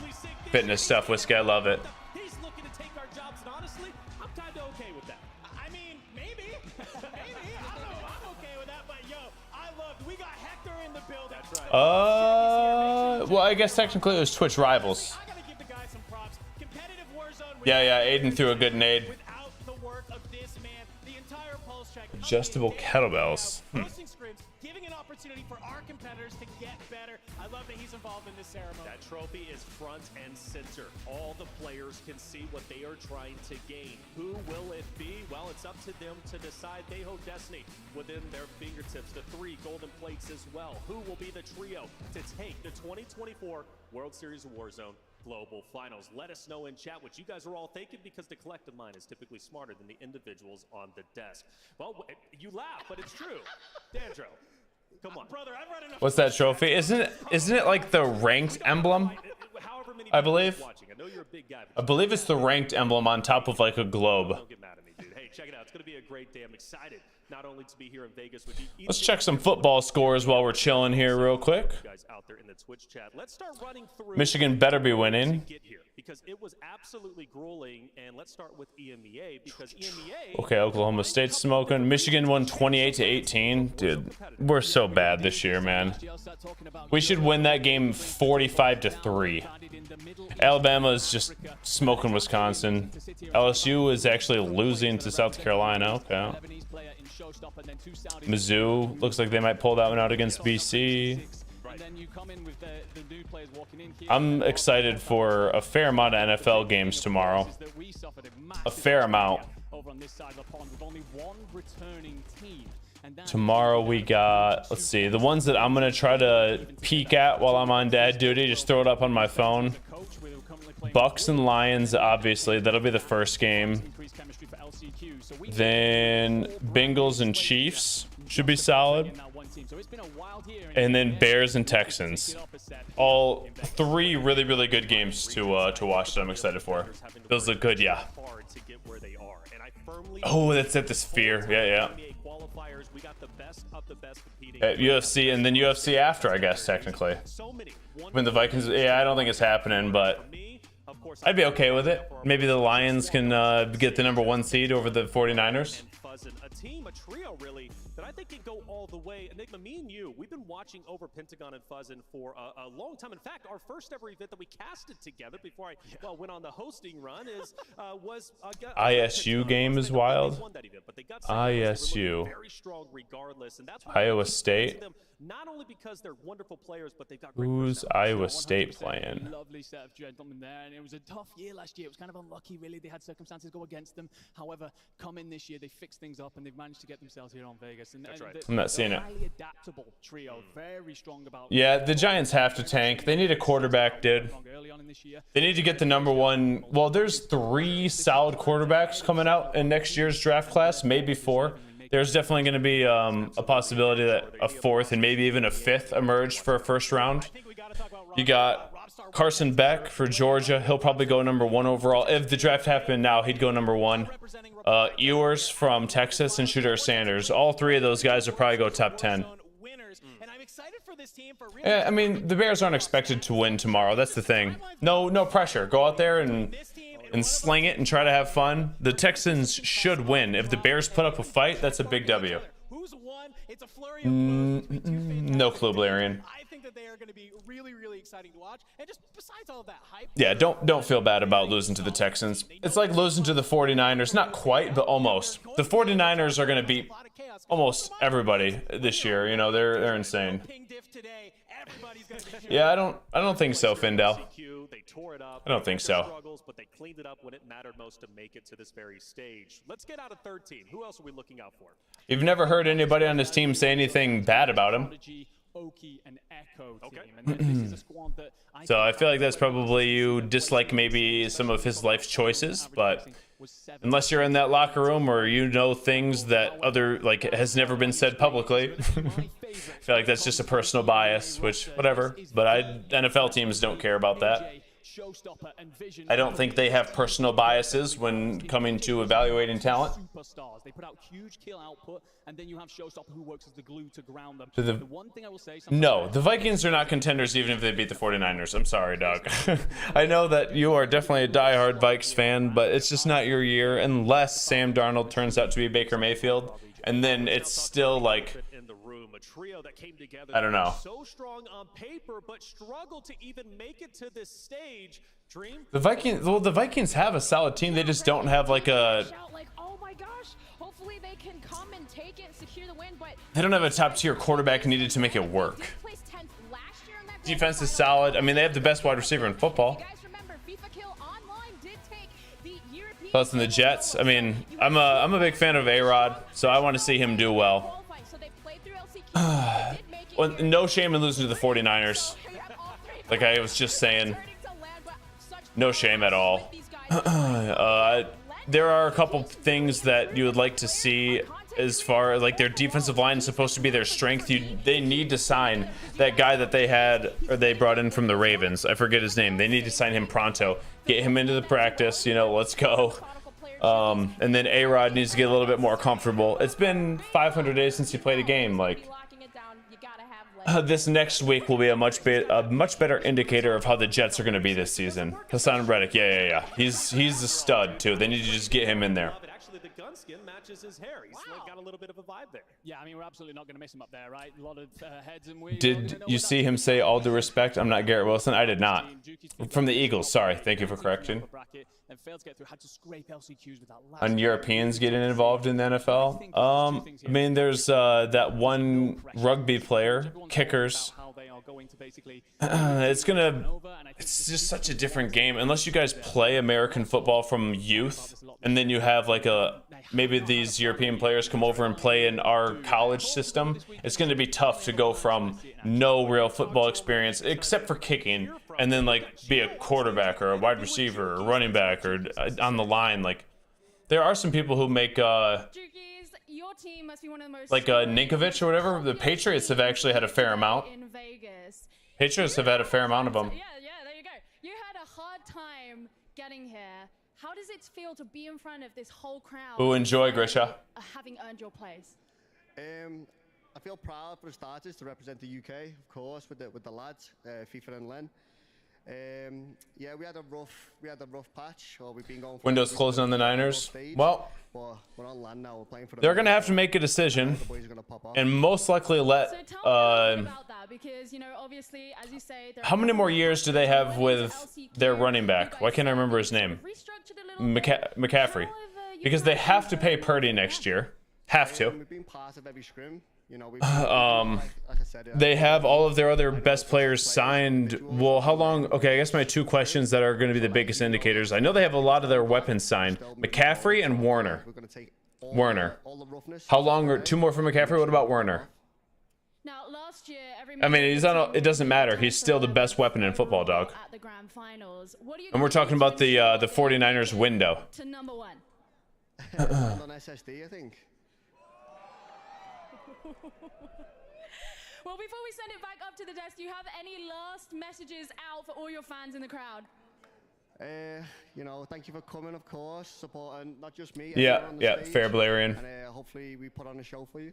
fitness stuff, Whiskey. I love it. He's looking to take our jobs, and honestly, I'm kind of okay with that. I mean, maybe. I don't know. I'm okay with that, but yo, we got Hector in the building. That's right. Well, I guess technically it was Twitch Rivals. I gotta give the guy some props. Competitive Warzone. Yeah, Aiden threw a good nade. Without the work of this man, the entire pulse check. Adjustable kettlebells. Posting scrims, giving an opportunity for our competitors to get better. I love that he's involved in this ceremony. That trophy is front and center. All the players can see what they are trying to gain. Who will it be? Well, it's up to them to decide. They hold destiny within their fingertips. The 3 golden plates as well. Who will be the trio to take the 2024 World Series of Warzone Global Finals? Let us know in chat what you guys are all thinking, because the collective mind is typically smarter than the individuals on the desk. Well, you laugh, but it's true. Dandro, come on. Brother, I've read enough. What's that trophy? Isn't it like the ranked emblem? I believe. I believe it's the ranked emblem on top of like a globe. Don't get mad at me, dude. Hey, check it out. It's going to be a great day. I'm excited not only to be here in Vegas with you. Let's check some football scores while we're chilling here real quick. Guys out there in the Twitch chat. Let's start running through. Michigan better be winning. Because it was absolutely grueling, and let's start with EMEA, because EMEA. Okay, Oklahoma State's smoking. Michigan won 28-18. Dude, we're so bad this year, man. We should win that game 45-3. Alabama is just smoking Wisconsin. LSU is actually losing to South Carolina. Okay. Mizzou looks like they might pull that one out against BC. And then you come in with the new players walking in here. I'm excited for a fair amount of NFL games tomorrow. A fair amount. Over on this side of the pond with only one returning team. Tomorrow we got, let's see, the ones that I'm going to try to peek at while I'm on dad duty, just throw it up on my phone. Bucks and Lions, obviously, that'll be the first game. Then Bengals and Chiefs should be solid. And then Bears and Texans. All three really, really good games to watch that I'm excited for. Those look good, yeah. Oh, that's at the Sphere. Yeah. At UFC and then UFC after, I guess, technically. When the Vikings, yeah, I don't think it's happening, but I'd be okay with it. Maybe the Lions can get the #1 seed over the 49ers. A trio really that I think can go all the way. Enigma, me and you, we've been watching over Pentagon and Fuzzin for a long time. In fact, our first ever event that we casted together before I went on the hosting run was ISU game is wild. ISU. Very strong regardless, and that's Iowa State. Not only because they're wonderful players, but they've got who's Iowa State playing? Lovely set of gentlemen there, and it was a tough year last year. It was kind of unlucky, really. They had circumstances go against them. However, come in this year, they fixed things up, and they've managed to get themselves here on Vegas. And that's right. I'm not seeing it. Highly adaptable trio, very strong about. Yeah, the Giants have to tank. They need a quarterback, dude. They need to get the #1. Well, there's 3 solid quarterbacks coming out in next year's draft class, maybe 4. There's definitely going to be a possibility that a 4th and maybe even a 5th emerge for a first round. You got Carson Beck for Georgia. He'll probably go #1 overall. If the draft happened now, he'd go #1. Ewers from Texas and Shooter Sanders. All 3 of those guys will probably go top 10. Yeah, I mean, the Bears aren't expected to win tomorrow. That's the thing. No pressure. Go out there and sling it and try to have fun. The Texans should win. If the Bears put up a fight, that's a big W. No clue, Blarian. I think that they are going to be really, really exciting to watch. And just besides all of that hype. Yeah, don't feel bad about losing to the Texans. It's like losing to the 49ers. Not quite, but almost. The 49ers are going to beat almost everybody this year. You know, they're insane. Yeah, I don't think so, Findel. I don't think so. But they cleaned it up when it mattered most to make it to this very stage. Let's get out a third team. Who else are we looking out for? You've never heard anybody on this team say anything bad about him. So I feel like that's probably you dislike maybe some of his life choices, but unless you're in that locker room or you know things that has never been said publicly, I feel like that's just a personal bias, which whatever. But NFL teams don't care about that. I don't think they have personal biases when coming to evaluating talent. They put out huge kill output, and then you have Showstopper who works as the glue to ground them. The one thing I will say, no, the Vikings are not contenders even if they beat the 49ers. I'm sorry, dog. I know that you are definitely a diehard Vikes fan, but it's just not your year unless Sam Darnold turns out to be Baker Mayfield, and then it's still like, a trio that came together. I don't know. So strong on paper, but struggled to even make it to this stage. Dream. The Vikings have a solid team. They just don't have like a. Oh my gosh! Hopefully they can come and take it and secure the win, but they don't have a top tier quarterback needed to make it work. Defense is solid. I mean, they have the best wide receiver in football. Plus, in the Jets. I mean, I'm a big fan of A-Rod, so I want to see him do well. Well, no shame in losing to the 49ers. Like I was just saying, no shame at all. There are a couple things that you would like to see as far as like their defensive line is supposed to be their strength. They need to sign that guy that they brought in from the Ravens. I forget his name. They need to sign him pronto. Get him into the practice. You know, let's go. And then A-Rod needs to get a little bit more comfortable. It's been 500 days since he played a game. Like. This next week will be a much better indicator of how the Jets are going to be this season. Hassan Reddick, yeah. He's a stud too. They need to just get him in there. Actually, the gun skin matches his hair. He's got a little bit of a vibe there. Yeah, I mean, we're absolutely not going to miss him up there, right? A lot of heads and wheels. Did you see him say all due respect? I'm not Garrett Wilson. I did not. From the Eagles. Sorry. Thank you for correcting. On Europeans getting involved in the NFL? I mean, there's that one rugby player, kickers. are going to basically it's just such a different game unless you guys play American football from youth, and then you have like maybe these European players come over and play in our college system. It's going to be tough to go from no real football experience except for kicking, and then like be a quarterback or a wide receiver or running back or on the line. Like there are some people who make team must be one of the most like Ninkovich or whatever. The Patriots have actually had a fair amount. In Vegas. Patriots have had a fair amount of them. Yeah, there you go. You had a hard time getting here. How does it feel to be in front of this whole crowd? Ooh, enjoy, Grisha. Having earned your place. I feel proud for the starters to represent the UK, of course, with the lads, FIFA and Len. Yeah, we had a rough patch. Or we've been going for Windows closing on the Niners. Well, we're on land now. We're playing for they're gonna have to make a decision, and most likely let. So tell me about that, because you know, obviously, as you say, how many more years do they have with their running back? Why can't I remember his name? McCaffrey, because they have to pay Purdy next year. Have to. We've been part of every scrim. You know, they have all of their other best players signed. Well, how long? Okay, I guess my two questions that are going to be the biggest indicators. I know they have a lot of their weapons signed. McCaffrey and Warner. How long? Or two more for McCaffrey? What about Warner? Now, last year, I mean, he's on. It doesn't matter. He's still the best weapon in football, dog. And we're talking about the 49ers window. To number one. On SSD, I think. Well, before we send it back up to the desk, do you have any last messages out for all your fans in the crowd? You know, thank you for coming, of course, supporting not just me. Yeah, stage, fair, Blarian. And hopefully we put on a show for you.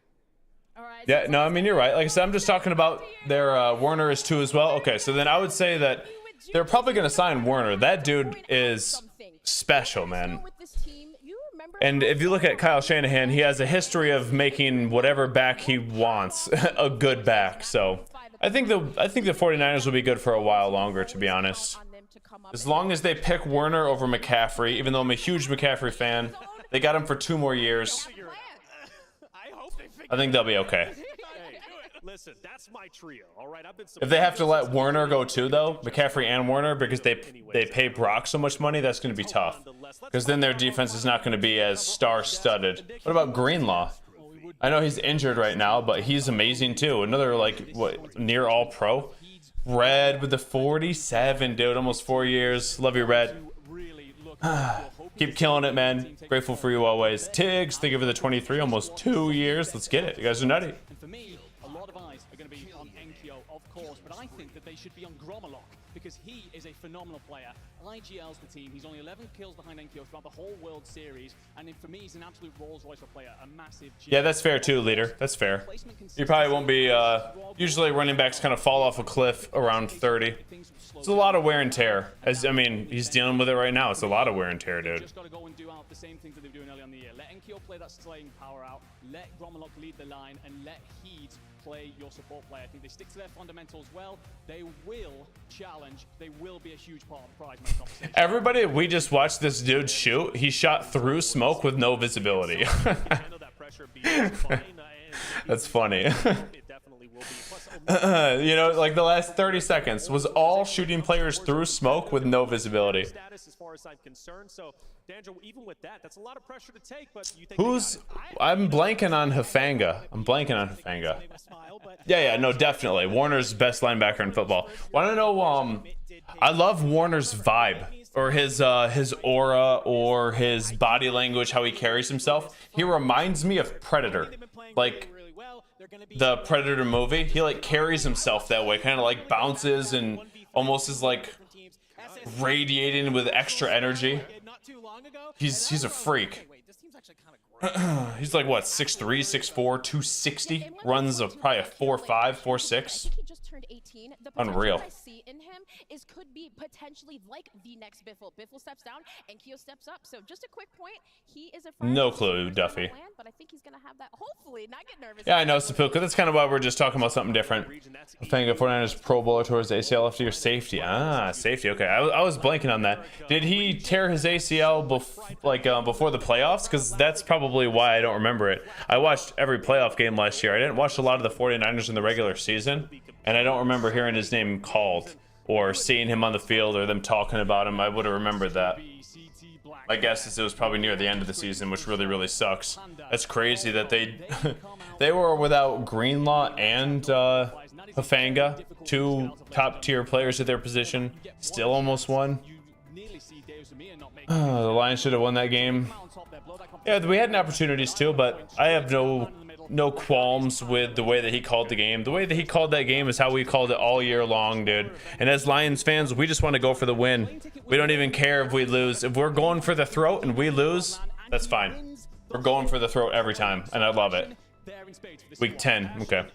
All right. Yeah, no, I mean, you're right. Like I said, I'm just talking about their Warner is too as well. Okay, so then I would say that they're probably going to sign Warner. That dude is special, man. And if you look at Kyle Shanahan, he has a history of making whatever back he wants a good back. So I think the 49ers will be good for a while longer, to be honest. As long as they pick Warner over McCaffrey, even though I'm a huge McCaffrey fan, they got him for 2 more years. I think they'll be okay. Listen, that's my trio. All right, if they have to let Warner go too, though, McCaffrey and Warner, because they pay Brock so much money, that's going to be tough. Because then their defense is not going to be as star-studded. What about Greenlaw? I know he's injured right now, but he's amazing too. Another near all-pro. Red with the 47, dude, almost 4 years. Love you, Red. Keep killing it, man. Grateful for you always. Tiggs, thank you for the 23, almost 2 years. Let's get it. You guys are nutty. And for me, a lot of eyes are going to be on Enkyo, of course, but I think that they should be on Gromolock, because he is a phenomenal player. IGL's the team. He's only 11 kills behind Enkyo throughout the whole World Series, and for me, he's an absolute Rolls-Royce of a player, a massive... Yeah, that's fair too, leader. That's fair. You probably won't be... usually running backs kind of fall off a cliff around 30. It's a lot of wear and tear. I mean, he's dealing with it right now. It's a lot of wear and tear, dude. Just got to go and do out the same things that they were doing earlier in the year. Let Enkyo play that slaying power out, let Gromolock lead the line, and let Heed play your support player. I think they stick to their fundamentals well. They will challenge. They will be a huge part of the prize money conversation. Everybody, we just watched this dude shoot. He shot through smoke with no visibility. That's funny. You know, like the last 30 seconds was all shooting players through smoke with no visibility. As far as I'm concerned, so Dandro, even with that, that's a lot of pressure to take. But you think I'm blanking on Hufanga. Yeah, no, definitely. Warner's best linebacker in football. Want to know? I love Warner's vibe, or his aura, or his body language, how he carries himself. He reminds me of Predator, like the Predator movie. He like carries himself that way, kind of like bounces and almost is like radiating with extra energy. He's a freak. He's like what, 6'3", 6'4", 260. Runs of probably a 4'5", 4'6". Unreal. I see in him could be potentially like the next Biffle. Biffle steps down and Keo steps up. So just a quick point, he is a no clue, Duffy. But I think he's gonna have that. Hopefully, not get nervous. Yeah, I know, Sapilka. That's kind of why we're just talking about something different. Hufanga 49ers Pro Bowler towards ACL after your safety. Safety. Okay, I was blanking on that. Did he tear his ACL before the playoffs? Because that's probably probably why I don't remember it. I watched every playoff game last year. I didn't watch a lot of the 49ers in the regular season, and I don't remember hearing his name called or seeing him on the field or them talking about him. I would have remembered that. My guess is it was probably near the end of the season, which really, really sucks. That's crazy that they they were without Greenlaw and Hufanga, two top-tier players at their position, still almost won. The Lions should have won that game. Yeah, we had opportunities too, but I have no qualms with the way that he called the game. The way that he called that game is how we called it all year long, dude. And as Lions fans, we just want to go for the win. We don't even care if we lose. If we're going for the throat and we lose, that's fine. We're going for the throat every time, and I love it. Week 10, okay.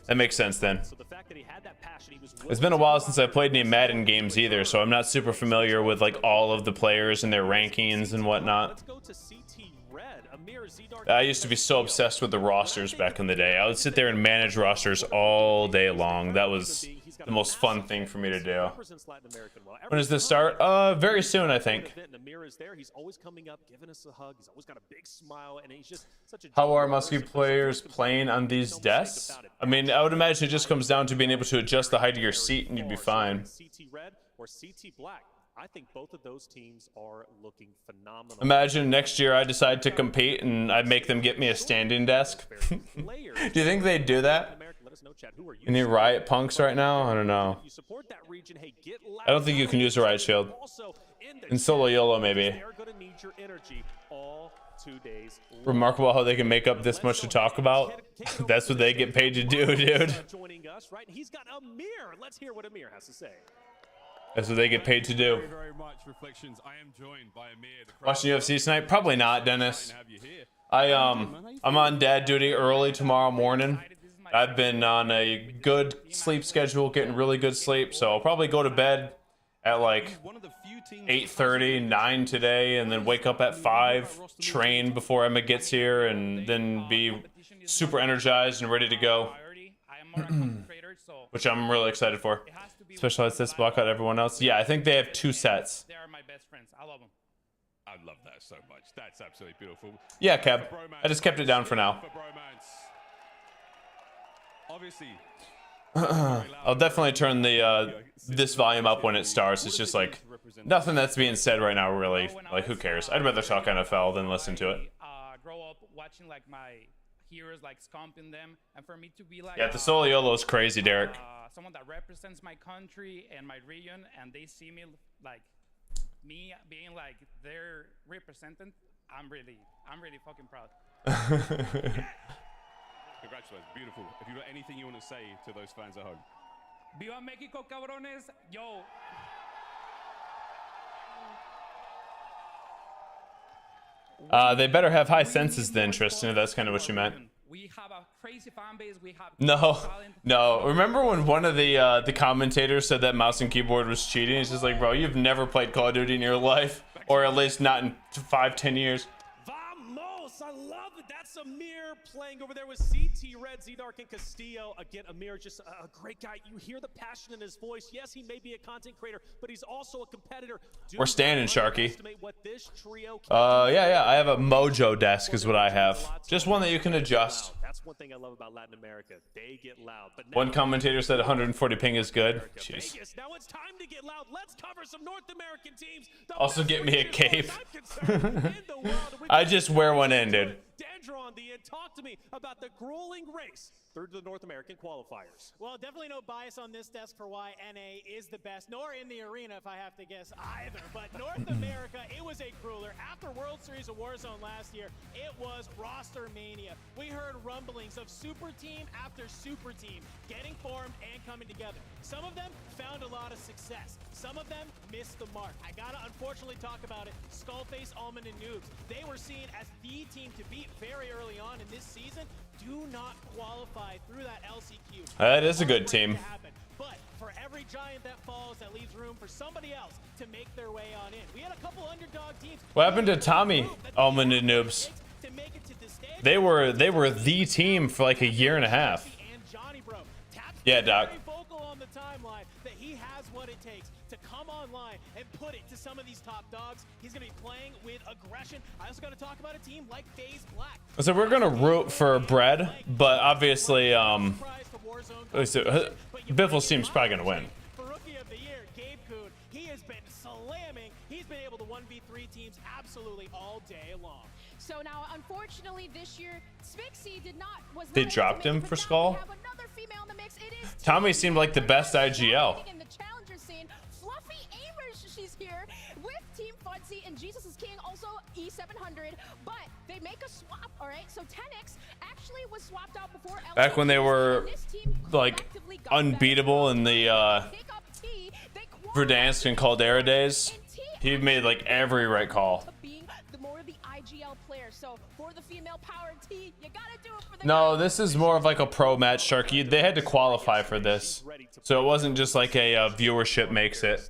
That makes sense then. It's been a while since I played any Madden games either, so I'm not super familiar with like all of the players and their rankings and whatnot. I used to be so obsessed with the rosters back in the day. I would sit there and manage rosters all day long. That was the most fun thing for me to do. When does this start? Very soon, I think. How are Muskie players playing on these desks? I mean, I would imagine it just comes down to being able to adjust the height of your seat and you'd be fine. I think both of those teams are looking phenomenal. Imagine next year I decide to compete and I make them get me a standing desk. Do you think they'd do that? Any riot punks right now? I don't know. I don't think you can use a riot shield. In solo YOLO, maybe. Remarkable how they can make up this much to talk about. That's what they get paid to do, dude. He's got Amir. Let's hear what Amir has to say. That's what they get paid to do. Watching UFC tonight? Probably not, Dennis. I'm on dad duty early tomorrow morning. I've been on a good sleep schedule, getting really good sleep, so I'll probably go to bed at like 8:30, 9 today, and then wake up at 5, train before Emma gets here, and then be super energized and ready to go. Which I'm really excited for. Specialized sets block out everyone else. Yeah, I think they have 2 sets. They are my best friends. I love them. I love that so much. That's absolutely beautiful. Yeah, Kev. I just kept it down for now. Obviously. I'll definitely turn the this volume up when it starts. It's just like nothing that's being said right now, really. Like, who cares? I'd rather talk NFL than listen to it. Grow up watching like my heroes, like scomping them, and for me to be like, yeah, the solo YOLO is crazy, Derek. Someone that represents my country and my region, and they see me like me being like their representative. I'm really fucking proud. Congratulations, beautiful. If you've got anything you want to say to those fans at home. Viva Mexico, cabrones! Yo. They better have high senses then, Tristan, if that's kind of what you meant. We have a crazy fan base. We have No. Remember when one of the commentators said that mouse and keyboard was cheating? It's just like, bro, you've never played Call of Duty in your life, or at least not in 5-10 years. Vamos! I love it. That's Amir playing over there with CT Red, Z-Dark, and Castillo. Again, Amir, just a great guy. You hear the passion in his voice. Yes, he may be a content creator, but he's also a competitor. We're standing, Sharky. Yeah. I have a Mojo desk is what I have. Just one that you can adjust. That's one thing I love about Latin America. They get loud. But one commentator said 140 ping is good. Jeez. Now it's time to get loud. Let's cover some North American teams. Also get me a cape. I just wear one in, dude. Dandron, talk to me about the grueling race through the North American qualifiers. Well, definitely no bias on this desk for why NA is the best, nor in the arena if I have to guess either. But North America, it was a grueler. After World Series of Warzone last year, it was roster mania. We heard rumblings of super team after super team getting formed and coming together. Some of them found a lot of success. Some of them missed the mark. I gotta unfortunately talk about it. Skullface, Almond, and Noobs. They were seen as the team to beat very early on in this season. Do not qualify through that LCQ. That is a good team. But for every giant that falls, that leaves room for somebody else to make their way on in. We had a couple underdog teams. What happened to Tommy, Almond, and Noobs? They were the team for like a year and a half. Yeah, Doc. Vocal on the timeline that he has what it takes to come online and put it to some of these top dogs. He's going to be playing with aggression. I also got to talk about a team like FaZe Black. So we're gonna root for Bread, but obviously, Biffle's team's probably gonna win. For Rookie of the Year, Gabe Kuhn, he has been slamming. He's been able to 1v3 teams absolutely all day long. So now, unfortunately, this year, Spixie They dropped him for Skull. Tommy seemed like the best IGL. In the challenger scene, Fluffy Amers, she's here with Team Fudsy and Jesus is King, also E700, but they make a swap, all right? So 10X actually was swapped out before Back when they were like unbeatable in the Verdansk and Caldera days, he made like every right call. being the more of the IGL player. So for the female power T, you gotta do it for the No, this is more of like a pro match, Sharky. They had to qualify for this, so it wasn't just like a viewership makes it.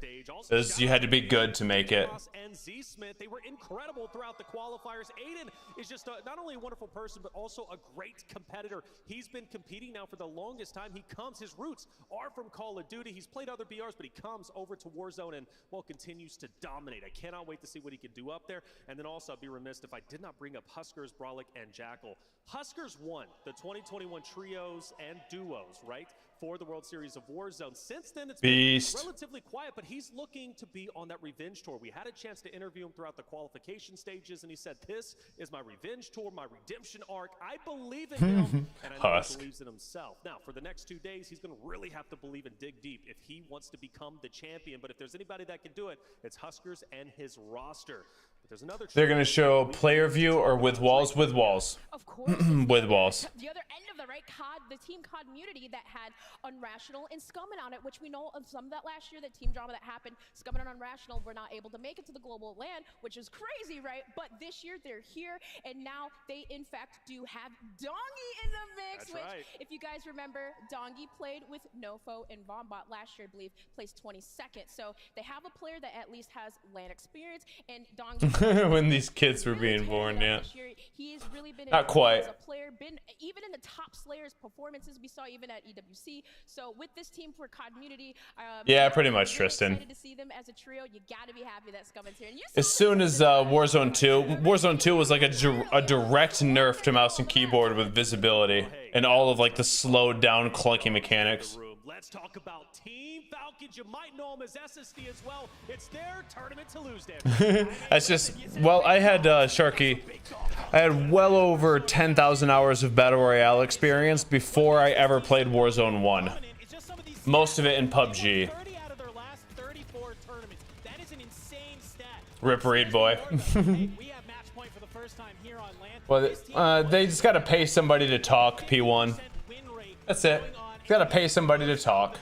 You had to be good to make it. And Z Smith, they were incredible throughout the qualifiers. Aiden is just not only a wonderful person, but also a great competitor. He's been competing now for the longest time. His roots are from Call of Duty. He's played other BRs, but he comes over to Warzone and, well, continues to dominate. I cannot wait to see what he can do up there. And then also, I'd be remiss if I did not bring up Huskers, Brolic, and Jackal. Huskers won the 2021 trios and duos, right, for the World Series of Warzone. Since then, it's been relatively quiet, but he's looking to be on that revenge tour. We had a chance to interview him throughout the qualification stages, and he said, "This is my revenge tour, my redemption arc. I believe in him, and I know he believes in himself." Now, for the next 2 days, he's going to really have to believe and dig deep if he wants to become the champion. But if there's anybody that can do it, it's Huskers and his roster. But there's another. They're gonna show player view or with walls, with walls. Of course. With walls. The other end of the right COD, the team COD community that had Unrational and Scummin on it, which we know of some of that last year, that team drama that happened. Scummin and Unrational were not able to make it to the global LAN, which is crazy, right? But this year they're here, and now they in fact do have Dongi in the mix. That's which, right. if you guys remember, Dongi played with Nofo and Vombot last year, I believe, placed 22nd. So they have a player that at least has LAN experience, and Dongi. When these kids were being born, yeah. He has really been Not quite. as a player, been even in the top Slayers performances we saw even at EWC. So with this team for COD community, Yeah, pretty much, really Tristan. excited to see them as a trio. You gotta be happy that Scummin's here. And you As soon as Warzone 2 was like a direct nerf to mouse and keyboard with visibility and all of like the slowed down clunky mechanics. Let's talk about Team Falcons. You might know them as SSD as well. It's their tournament to lose, Dan. That's just, well, I had Sharky. I had well over 10,000 hours of Battle Royale experience before I ever played Warzone 1. Most of it in PUBG. 30 out of their last 34 tournaments. That is an insane stat. Rip Reed, boy. We have match point for the first time here on LAN. Well, they just gotta pay somebody to talk, P1. That's it. Gotta pay somebody to talk.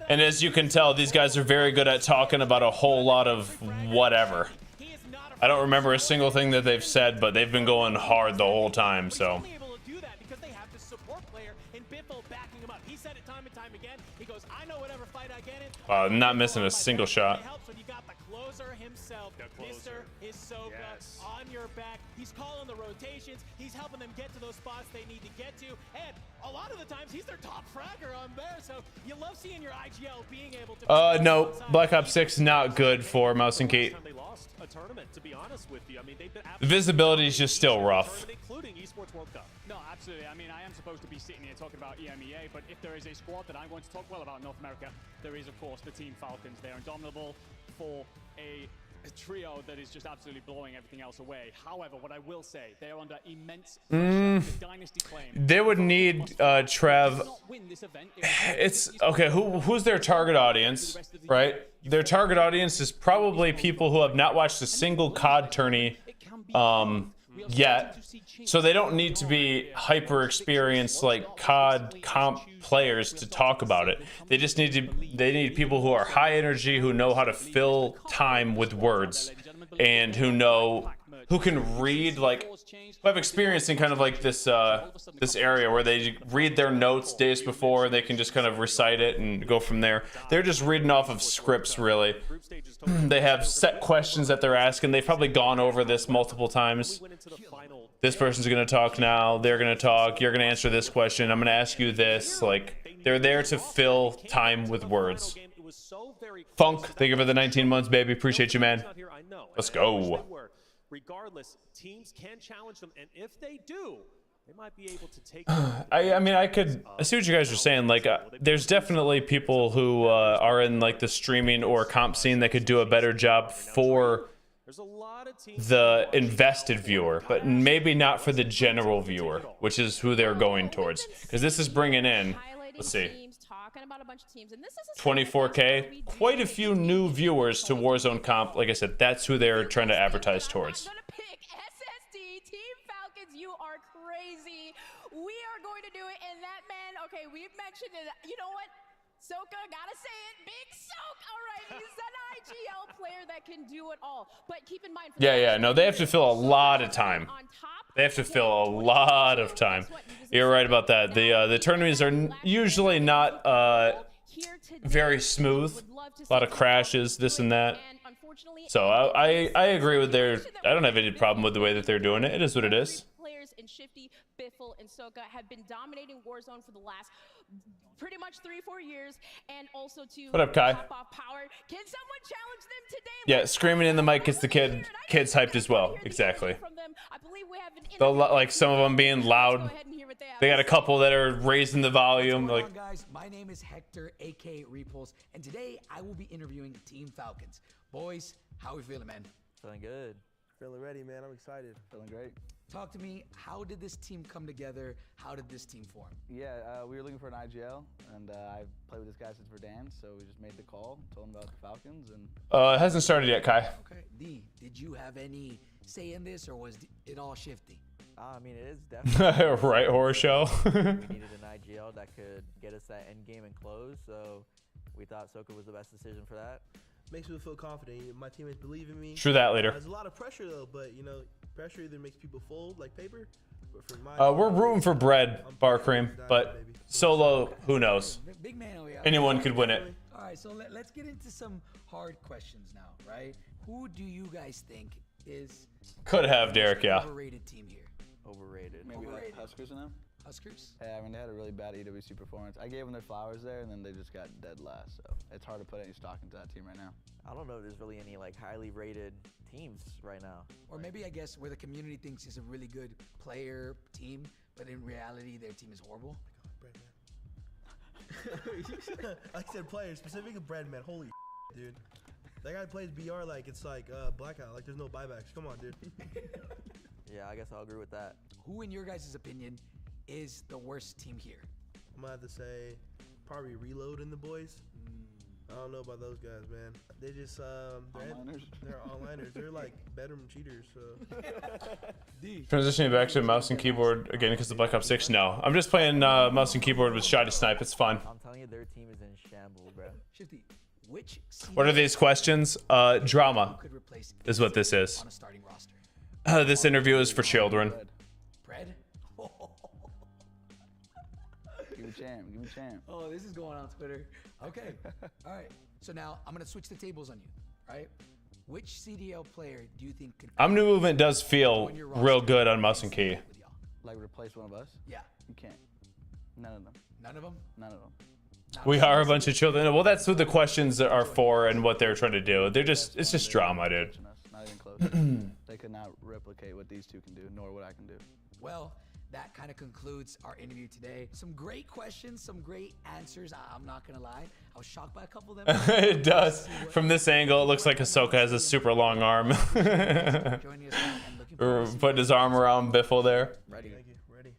And as you can tell, these guys are very good at talking about a whole lot of whatever. I don't remember a single thing that they've said, but they've been going hard the whole time, so. I'm not missing a single shot. On your back, he's calling the rotations, he's helping them get to those spots they need to get to, and a lot of the times he's their top fragger on there, so you love seeing your IGL being able to No, Black Ops 6 not good for mouse and key. They lost a tournament, to be honest with you. I mean, they've been The visibility is just still rough. including Esports World Cup. No, absolutely. I mean, I am supposed to be sitting here talking about EMEA, but if there is a squad that I'm going to talk well about North America, there is, of course, the Team Falcons. They're indomitable for a trio that is just absolutely blowing everything else away. However, what I will say, they are under immense pressure. The dynasty claim. They would need Trev. It's okay. Who's their target audience, right? Their target audience is probably people who have not watched a single COD tourney yet, so they don't need to be hyper experienced like COD comp players to talk about it. They just need people who are high energy, who know how to fill time with words, and who can read, like, who have experience in kind of like this this area where they read their notes days before, they can just kind of recite it and go from there. They're just reading off of scripts, really. They have set questions that they're asking. They've probably gone over this multiple times. This person's gonna talk now, they're gonna talk, you're gonna answer this question, I'm gonna ask you this. Like, they're there to fill time with words. was so very Funk, thank you for the 19 months, baby. Appreciate you, man. not here, I know. Let's and I wish go. they were. Regardless, teams can challenge them, and if they do, they might be able to take. I mean, I see what you guys are saying. Like, there's definitely people who are in like the streaming or comp scene that could do a better job for the invested viewer, but maybe not for the general viewer, which is who they're going towards. Because this is bringing in, let's see, 24K, quite a few new viewers to Warzone comp. Like I said, that's who they're trying to advertise towards. You are crazy. We are going to do it, and that man, okay, we've mentioned it. You know what? Soka, gotta say it. Big Soak. All right, he's an IGL player that can do it all. But keep in mind. Yeah, no, they have to fill a lot of time. They have to fill a lot of time. You're right about that. The tournaments are usually not very smooth. A lot of crashes, this and that. So I agree with their. I don't have any problem with the way that they're doing it. It is what it is. Players in Shifty, Biffle, and Soka have been dominating Warzone for the last pretty much 3-4 years, and also to What up, Kai? top off power. Can someone challenge them today? Yeah, screaming in the mic gets the kids hyped as well. Exactly. I believe we have an Like some of them being loud. They got a couple that are raising the volume. What's Like, going on, guys? My name is Hector, aka Repulse, and today I will be interviewing Team Falcons. Boys, how are we feeling, man? Feeling good. Feeling ready, man. I'm excited. Feeling great. Talk to me. How did this team come together? How did this team form? Yeah, we were looking for an IGL, and I've played with this guy since Verdansk, so we just made the call, told him about the Falcons, and... it hasn't started yet, Kai. Okay. D, did you have any say in this, or was it all Shifty? I mean, it is definitely... Right, horror show. We needed an IGL that could get us that end game and close, so we thought Soka was the best decision for that. Makes me feel confident. My teammates believe in me. True that, leader. There's a lot of pressure though, but you know, pressure either makes people fold like paper. But for my We're rooting for bread, bar cream, but solo, who knows? Big man over here. Anyone could win it. All right, so let's get into some hard questions now, right? Who do you guys think is Could have Derek, yeah. overrated team here? Overrated. Maybe Overrated. Huskers in them? Huskers? Yeah, I mean, they had a really bad EWC performance. I gave them their flowers there, and then they just got dead last, so it's hard to put any stock into that team right now. I don't know if there's really any, like, highly rated teams right now. Or maybe, I guess, where the community thinks he's a really good player, team, but in reality, their team is horrible. I said players, specifically Breadman. Holy dude. That guy plays BR like it's like Blackout, like there's no buybacks. Come on, dude. Yeah, I guess I'll agree with that. Who, in your guys' opinion, is the worst team here? I'm gonna have to say probably Reload and the boys. I don't know about those guys, man. They just they're onliners. They're like bedroom cheaters. So Transitioning back to mouse and keyboard again because of Black Ops 6. No, I'm just playing mouse and keyboard with Shoddy Snipe. It's fun. I'm telling you, their team is in shambles, bro. Shifty, which What are these questions? Drama is what this is. on a starting roster? This interview is for children. Bread? Give me champ. Give me champ. Oh, this is going on Twitter. Okay. All right. So now I'm going to switch the tables on you, right? Which CDL player do you think could... New Movement does feel real good on mouse and key. Like replace one of us? Yeah. You can't. None of them. None of them? None of them. We are a bunch of children. Well, that's what the questions are for and what they're trying to do. It's just drama, dude. Not even close. They could not replicate what these two can do, nor what I can do. Well, that kind of concludes our interview today. Some great questions, some great answers. I'm not going to lie. I was shocked by a couple of them. It does. From this angle, it looks like Ahsoka has a super long arm. Or putting his arm around Biffle there. Ready. Ready.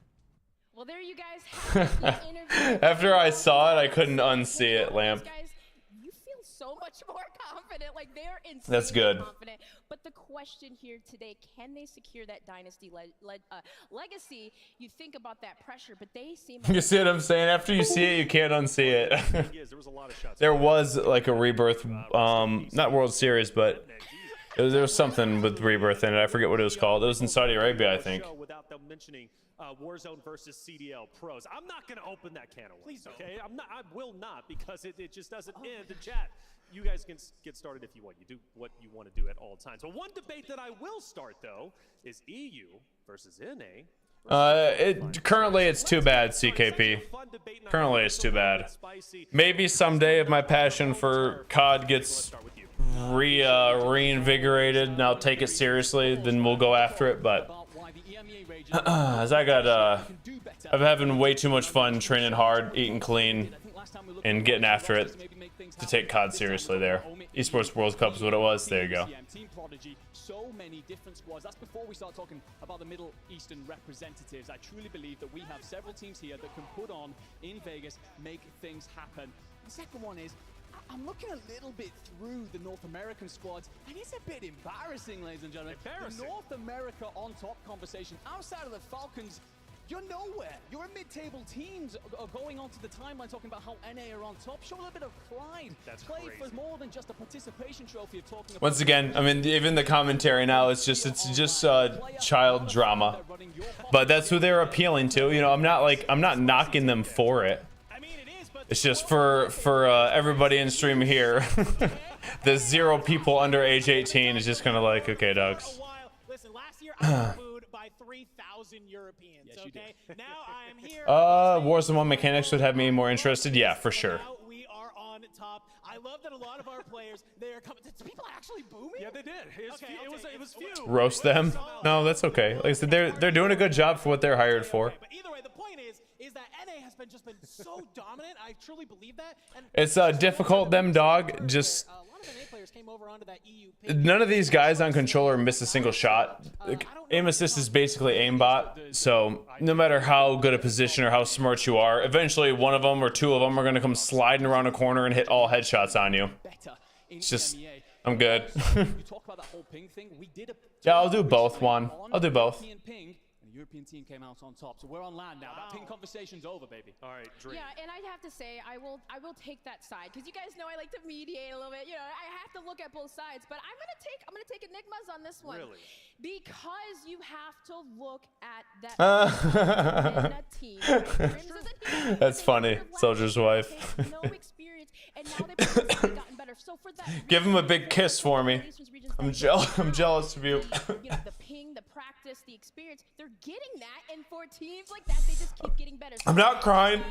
Well, there you guys have the interview. After I saw it, I couldn't unsee it, Lamp. Guys, you feel so much more confident. Like, they're insanely That's good. confident. But the question here today, can they secure that dynasty legacy? You think about that pressure, but they seem like... You see what I'm saying? After you see it, you can't unsee it. There was like a Rebirth, not World Series, but there was something with Rebirth in it. I forget what it was called. It was in Saudi Arabia, I think. Without them mentioning Warzone versus CDL pros, I'm not going to open that can of worms. Okay, I will not, because it just doesn't end. The chat, you guys can get started if you want. You do what you want to do at all times. So one debate that I will start though is EU versus NA Currently it's too bad, CKP. Currently it's too bad. Maybe someday if my passion for COD gets reinvigorated and I'll take it seriously, then we'll go after it, but as I'm having way too much fun training hard, eating clean, and getting after it to take COD seriously there. Esports World Cup is what it was. There you go. So many different squads. That's before we start talking about the Middle Eastern representatives. I truly believe that we have several teams here that can put on in Vegas, make things happen. The second one is, I'm looking a little bit through the North American squads, and it's a bit embarrassing, ladies and gentlemen. The North America on top conversation, outside of the Falcons, you're nowhere. Your mid-table teams are going onto the timeline talking about how NA are on top. Show a little bit of pride. That's Play crazy. for more than just a participation trophy of talking about. Once again, I mean, even the commentary now, it's just child drama. But that's who they're appealing to. You know, I'm not knocking them for it. It's just for everybody in stream here. The 0 people under age 18 is just kind of like, okay, dogs. Listen, last year I moved by 3,000 Europeans. Okay, now I am here. Warzone 1 mechanics would have me more interested. Yeah, for sure. We are on top. I love that a lot of our players, they are coming. Did people actually boo me? Yeah, they did. It was few. Roast them? No, that's okay. Like I said, they're doing a good job for what they're hired for. But either way, the point is that NA has just been so dominant. I truly believe that. And It's difficult, them dog. Just a lot of NA players came over onto that EU. none of these guys on controller miss a single shot. Like, aim assist is basically aimbot, so no matter how good a position or how smart you are, eventually one of them or two of them are gonna come sliding around a corner and hit all headshots on you. It's just, I'm good. Yeah, I'll do both, Juan. I'll do both. European team came out on top, so we're on land now. That ping conversation's over, baby. All right, Dream. Yeah, and I'd have to say I will take that side because you guys know I like to mediate a little bit. You know, I have to look at both sides, but I'm gonna take Enigmas on this one. Really? Because you have to look at that team. That's funny, Soldier's wife. No experience, and now they've gotten better. So for that, Give him a big kiss for me. I'm jealous of you. You know, the ping, the practice, the experience, they're getting that, and for teams like that, they just keep getting better. So I'm not crying.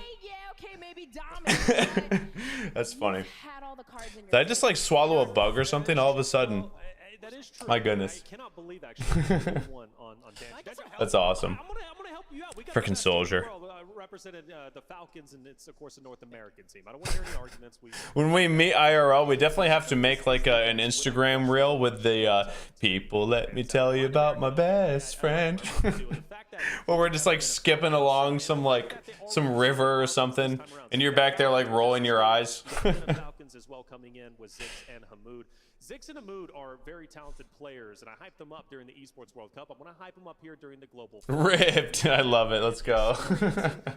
Okay, maybe dominant. That's funny. Had all the cards in your Did I just like swallow a bug or something all of a sudden? That is true. My goodness. I cannot believe actually one on Dan. That's awesome. I'm gonna help you out. We got Frickin' the best Soldier. team in the world, represented the Falcons, and it's of course a North American team. I don't want to hear any arguments. When we meet IRL, we definitely have to make like an Instagram reel with the people. Let me tell you about my best friend. Where we're just like skipping along some river or something, and you're back there like rolling your eyes. Falcons as well coming in with Zix and Hamoud. Zix and Hamoud are very talented players, and I hyped them up during the Esports World Cup. I'm going to hype them up here during the Global. Ripped. I love it. Let's go.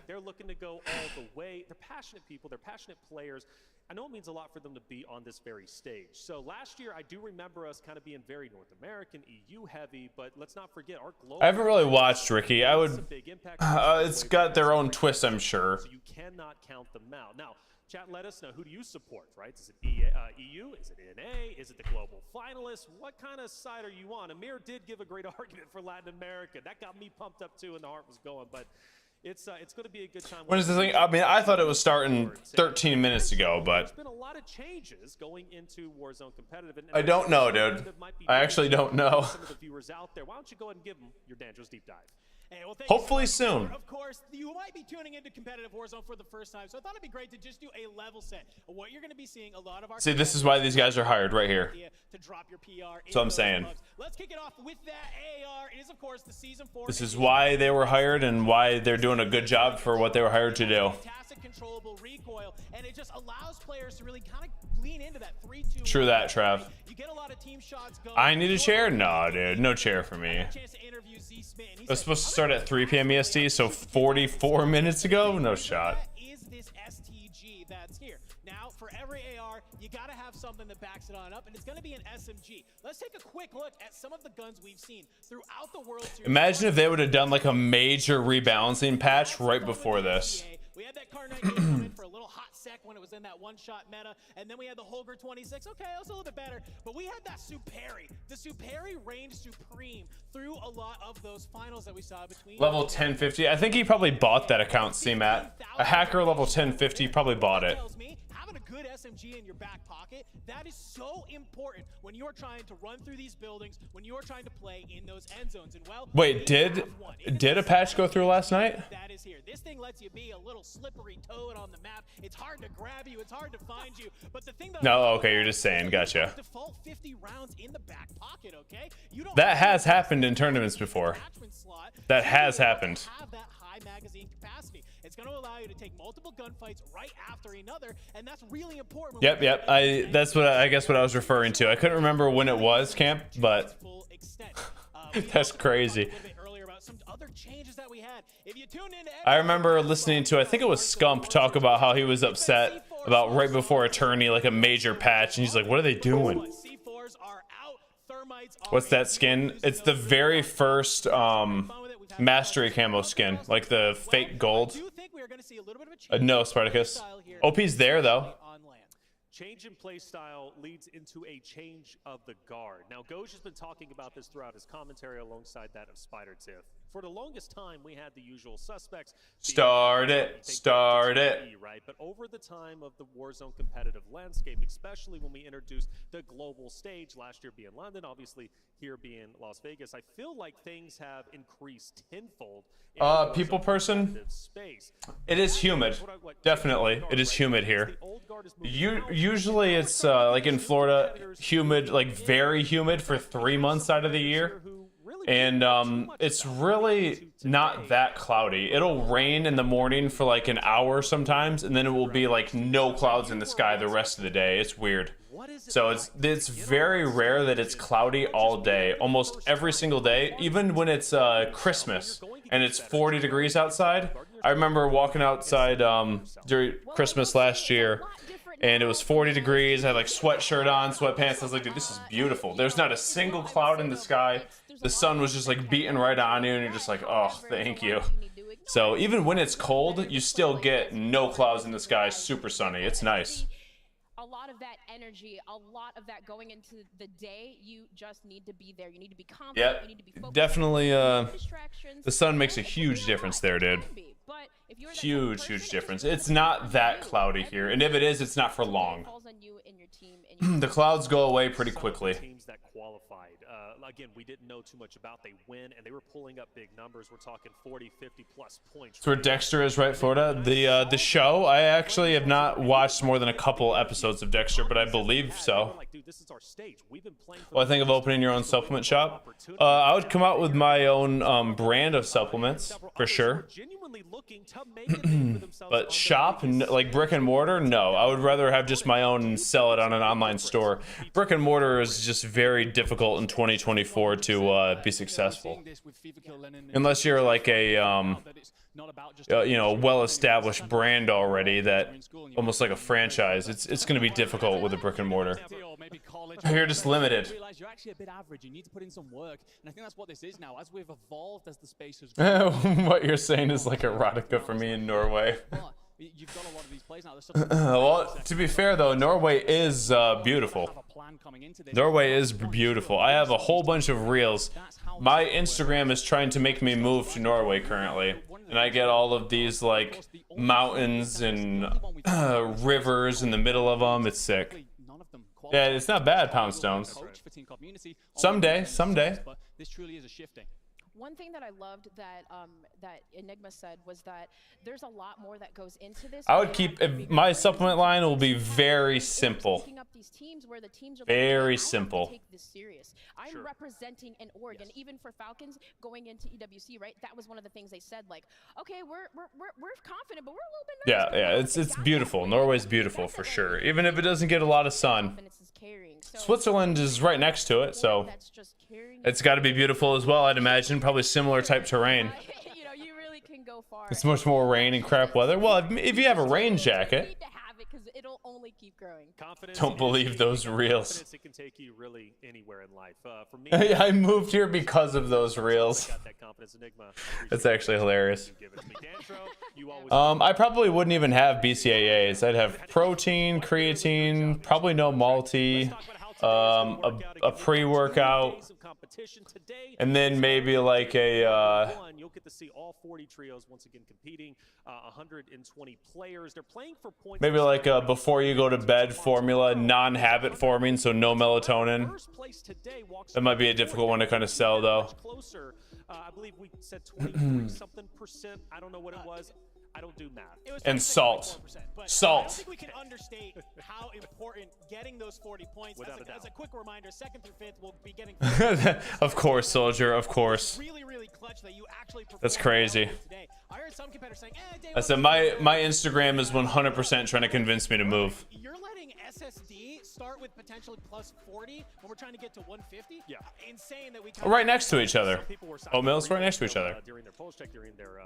They're looking to go all the way. They're passionate people. They're passionate players. I know it means a lot for them to be on this very stage. So last year, I do remember us kind of being very North American, EU heavy, but let's not forget our global. I haven't really watched Ricky. I would. It's got their own twist, I'm sure. So you cannot count them out. Now, chat, let us know. Who do you support, right? Is it EU? Is it NA? Is it the global finalists? What kind of side are you on? Amir did give a great argument for Latin America. That got me pumped up too, and the heart was going. But it's going to be a good time. When is this thing? I mean, I thought it was starting 13 minutes ago, but there's been a lot of changes going into Warzone competitive. And I don't know, dude. I actually don't know. Some of the viewers out there, why don't you go ahead and give them your Dangerous Deep Dive? Hey, well, hopefully soon. Of course, you might be tuning into competitive Warzone for the first time, so I thought it'd be great to just do a level set of what you're going to be seeing. A lot of our See, this is why these guys are hired right here. To drop your PR. So I'm saying. Let's kick it off with that AR. It is, of course, the Season 4. This is why they were hired and why they're doing a good job for what they were hired to do. Fantastic controllable recoil, and it just allows players to really kind of lean into that 3-2. True that, Trav. You get a lot of team shots going. I need a chair? No, dude. No chair for me. It was supposed to start at 3 p.m. EST, so 44 minutes ago? No shot. Is this STG that's here? Now, for every AR, you got to have something that backs it on up, and it's going to be an SMG. Let's take a quick look at some of the guns we've seen throughout the World Series. Imagine if they would have done like a major rebalancing patch right before this. We had that Car 98 come in for a little hot sec when it was in that one-shot meta, and then we had the Holger 26. Okay, that was a little bit better, but we had that Superi. The Superi reigned supreme through a lot of those finals that we saw between Level 1050. I think he probably bought that account, C-Matt. A hacker level 1050 probably bought it. Having a good SMG in your back pocket, that is so important when you're trying to run through these buildings, when you're trying to play in those end zones. And well, Wait, did a patch go through last night? that is here. This thing lets you be a little slippery toad on the map. It's hard to grab you, it's hard to find you. But the thing that No, okay, you're just saying. Gotcha. default 50 rounds in the back pocket, okay? You don't That has happened in tournaments before. That has happened. have that high magazine capacity. It's going to allow you to take multiple gunfights right after another, and that's really important. Yep. That's what I guess what I was referring to. I couldn't remember when it was, Camp, but that's crazy. I remember listening to, I think it was Scump, talk about how he was upset about right before a tourney, like a major patch, and he's like, what are they doing? What's that skin? It's the very first mastery camo skin, like the fake gold. No, Spartacus. OP's there though. Change in play style leads into a change of the guard. Now, Goj has been talking about this throughout his commentary alongside that of Spider Tiff. For the longest time, we had the usual suspects. Start it. Right? But over the time of the Warzone competitive landscape, especially when we introduced the global stage, last year being London, obviously here being Las Vegas, I feel like things have increased tenfold. People person, it is humid. Definitely, it is humid here. Usually it's like in Florida, humid, like very humid for 3 months out of the year. And it's really not that cloudy. It'll rain in the morning for like an hour sometimes, and then it will be like no clouds in the sky the rest of the day. It's weird. So it's very rare that it's cloudy all day, almost every single day, even when it's Christmas and it's 40 degrees outside. I remember walking outside during Christmas last year, and it was 40 degrees. I had like sweatshirt on, sweatpants. I was like, dude, this is beautiful. There's not a single cloud in the sky. The sun was just like beating right on you, and you're just like, oh, thank you. So even when it's cold, you still get no clouds in the sky, super sunny. It's nice. A lot of that energy, a lot of that going into the day, you just need to be there. You need to be confident. Yep, You need to be focused. definitely. The sun makes a huge difference there, dude. Huge difference. It's not that cloudy here, and if it is, it's not for long. The clouds go away pretty quickly. Teams that qualified. Again, we didn't know too much about. They win, and they were pulling up big numbers. We're talking 40, 50 plus points. That's where Dexter is, right, Florida? The show, I actually have not watched more than a couple episodes of Dexter, but I believe so. Well, I think of opening your own supplement shop. I would come out with my own brand of supplements, for sure. But shop, like brick and mortar, no. I would rather have just my own and sell it on an online store. Brick and mortar is just very difficult in 2024 to be successful. Unless you're like a well-established brand already, that almost like a franchise. It's going to be difficult with a brick and mortar. You're just limited. You're actually a bit average. You need to put in some work, and I think that's what this is now. As we've evolved, as the space has grown. What you're saying is like erotica for me in Norway. You've got a lot of these plays now. Well, to be fair though, Norway is beautiful. Norway is beautiful. I have a whole bunch of reels. My Instagram is trying to make me move to Norway currently, and I get all of these like mountains and rivers in the middle of them. It's sick. Yeah, it's not bad, Poundstones. Someday. But this truly is a shifting. One thing that I loved that that Enigma said was that there's a lot more that goes into this. I would keep my supplement line will be very simple. Very simple. Take this serious. I'm representing an org, and even for Falcons going into EWC, right? That was one of the things they said. Like, okay, we're confident, but we're a little bit nervous. Yeah. It's beautiful. Norway's beautiful for sure. Even if it doesn't get a lot of sun. Switzerland is right next to it, so it's got to be beautiful as well, I'd imagine. Probably similar type terrain. You really can go far. It's much more rain and crap weather. Well, if you have a rain jacket. because it'll only keep growing. Don't believe those reels. Confidence, it can take you really anywhere in life. For me, I moved here because of those reels. got that confidence enigma. That's actually hilarious. Give it to me. Dantro, you always I probably wouldn't even have BCAAs. I'd have protein, creatine, probably no multi, a pre-workout, and then maybe like a you'll get to see all 40 trios once again competing. 120 players. They're playing for points. maybe like a before you go to bed formula, non-habit forming, so no melatonin. That might be a difficult one to kind of sell though. Closer. I believe we said 23 something percent. I don't know what it was. I don't do math. And salt. I don't Salt. think we can understate how important getting those 40 points. As a quick reminder, 2nd through 5th will be getting. Of course, soldier. Of course. Really, really clutch that you actually. That's crazy. Today. I heard some competitors saying, I said my Instagram is 100% trying to convince me to move. You're letting SSD start with potentially plus 40 when we're trying to get to 150. Yeah, insane that we. Right next to each other. Oatmeal's right next to each other. During their pulse check, during their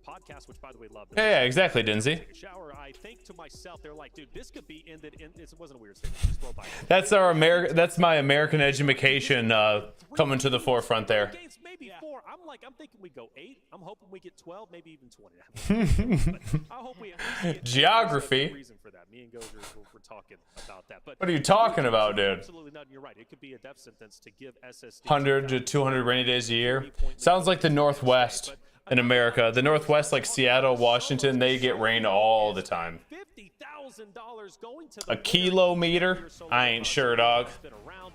podcast, which by the way, love. Yeah, exactly, Dinsey. Shower. I think to myself, they're like, dude, this could be ended. It wasn't a weird statement. Just roll by. That's my American education coming to the forefront there. Maybe 4. I'm thinking we go 8. I'm hoping we get 12, maybe even 20. I hope we Geography. Reason for that. Me and Gozer we're talking about that. But what are you talking about, dude? Absolutely not. You're right. It could be a death sentence to give SSD 100 to 200 rainy days a year. Sounds like the Northwest in America. The Northwest, like Seattle, Washington, they get rain all the time. $50,000 going to a kilometer? I ain't sure, dog.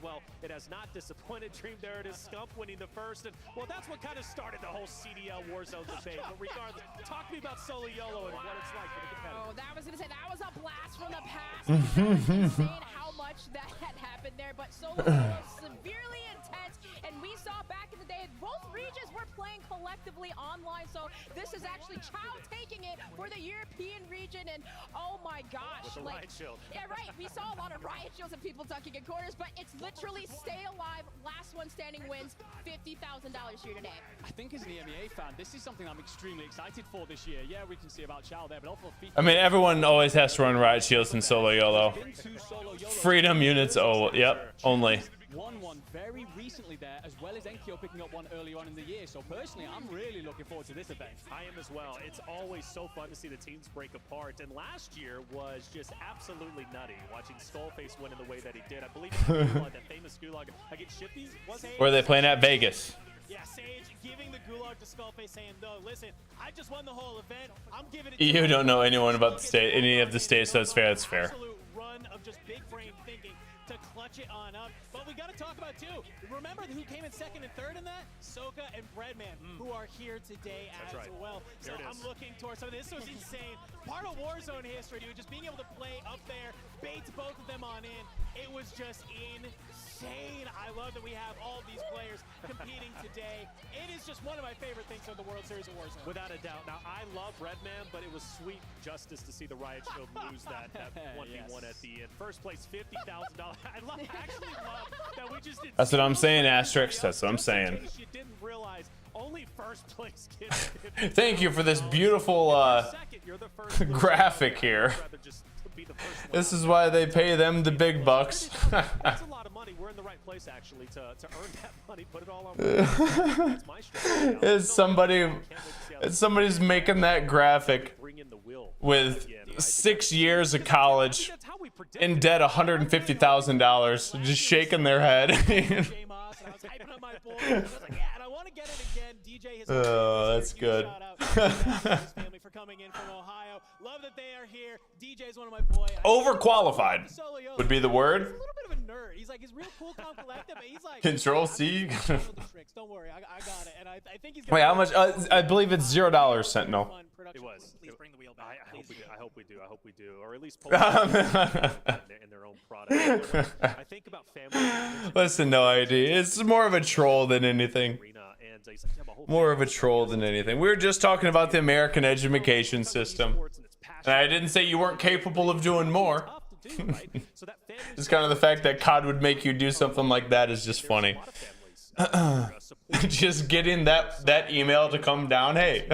Well, it has not disappointed. Dream there it is. Scump winning the first, and well, that's what kind of started the whole CDL Warzone debate. But regardless, talk to me about Solo YOLO and what it's like for the competitors. Oh, that was gonna say that was a blast from the past. That was insane how much that had happened there, but Solo YOLO severely intense, and we saw back in the day both regions were playing collectively online. So this is actually Chow taking it for the European region, and oh my gosh, with the riot shield. Yeah, right. We saw a lot of riot shields and people ducking in corners, but it's literally stay alive, last one standing wins, $50,000 here today. I think as an EMEA fan, this is something I'm extremely excited for this year. Yeah, we can see about Chow there, but also I mean, everyone always has to run riot shields in Solo YOLO. Freedom units, oh, yep, only. Won one very recently there, as well as Enkyo picking up one earlier on in the year. So personally, I'm really looking forward to this event. I am as well. It's always so fun to see the teams break apart. And last year was just absolutely nutty, watching Skullface win in the way that he did. I believe that famous gulag against Shifty was. Where are they playing at? Vegas. Yeah, Sage giving the gulag to Skullface, saying, "No, listen, I just won the whole event. I'm giving it." You don't know anyone about the state, any of the states, so it's fair. That's fair. Absolute run of just big brain thinking to clutch it on up. But we got to talk about too. Remember who came in 2nd and 3rd in that? Soka and Breadman, who are here today as well. So I'm looking towards something. This was insane. Part of Warzone history, dude. Just being able to play up there, bait both of them on in. It was just insane. I love that we have all these players competing today. It is just one of my favorite things of the World Series of Warzone. Without a doubt. Now, I love Redman, but it was sweet justice to see the Riot Shield lose that 1v1 at the end. First place, $50,000. I actually love that we just did. That's what I'm saying, Asterix. That's what I'm saying. You didn't realize only first place gets Thank you for this beautiful graphic here. This is why they pay them the big bucks. That's a lot of money. We're in the right place actually to earn that money. Put it all on. That's my strategy. Somebody's making that graphic with 6 years of college, in debt $150,000, just shaking their head. Oh, that's good. Family for coming in from Ohio. Love that they are here. DJ's one of my boys. Overqualified would be the word. He's a little bit of a nerd. He's like, he's real cool, calm, collected, but he's like, Control C. Don't worry, I got it. And I think he's. Wait, how much? I believe it's $0, Sentinel. It was. Please bring the wheel back. I hope we do. Or at least pull in their own product. I think about family. Listen, no idea. It's more of a troll than anything. More of a troll than anything. We were just talking about the American education system. And I didn't say you weren't capable of doing more. Just kind of the fact that COD would make you do something like that is just funny. Just getting that email to come down. Hey.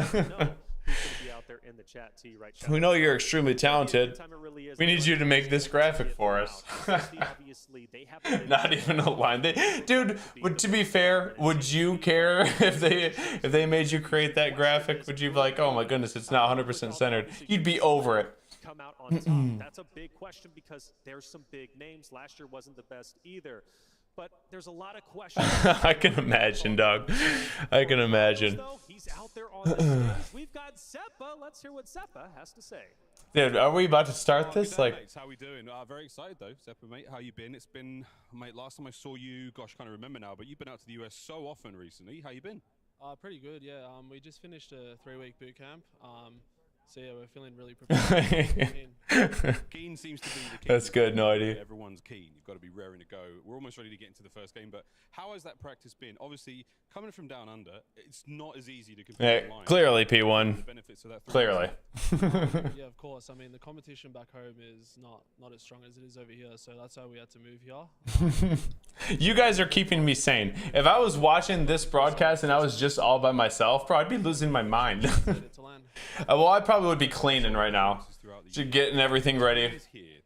We know you're extremely talented. We need you to make this graphic for us. Not even a line. Dude, to be fair, would you care if they made you create that graphic? Would you be like, oh my goodness, it's not 100% centered? You'd be over it. Come out on top. That's a big question because there's some big names. Last year wasn't the best either. But there's a lot of questions. I can imagine, dog. I can imagine. He's out there on the stage. We've got Seppa. Let's hear what Seppa has to say. Dude, are we about to start this? Like, mates, how we doing? Very excited though, Seppa, mate. How you been? It's been, mate. Last time I saw you, gosh, I can't remember now. But you've been out to the US so often recently. How you been? Pretty good, yeah. We just finished a 3-week boot camp. So yeah, we're feeling really prepared. Keen seems to be the key. That's good, no idea. Everyone's keen. You've got to be raring to go. We're almost ready to get into the first game, but how has that practice been? Obviously, coming from down under, it's not as easy to compete online. Clearly, P1. Clearly. Yeah, of course. I mean, the competition back home is not as strong as it is over here, so that's why we had to move here. You guys are keeping me sane. If I was watching this broadcast and I was just all by myself, bro, I'd be losing my mind. Well, I probably would be cleaning right now. Just getting everything ready.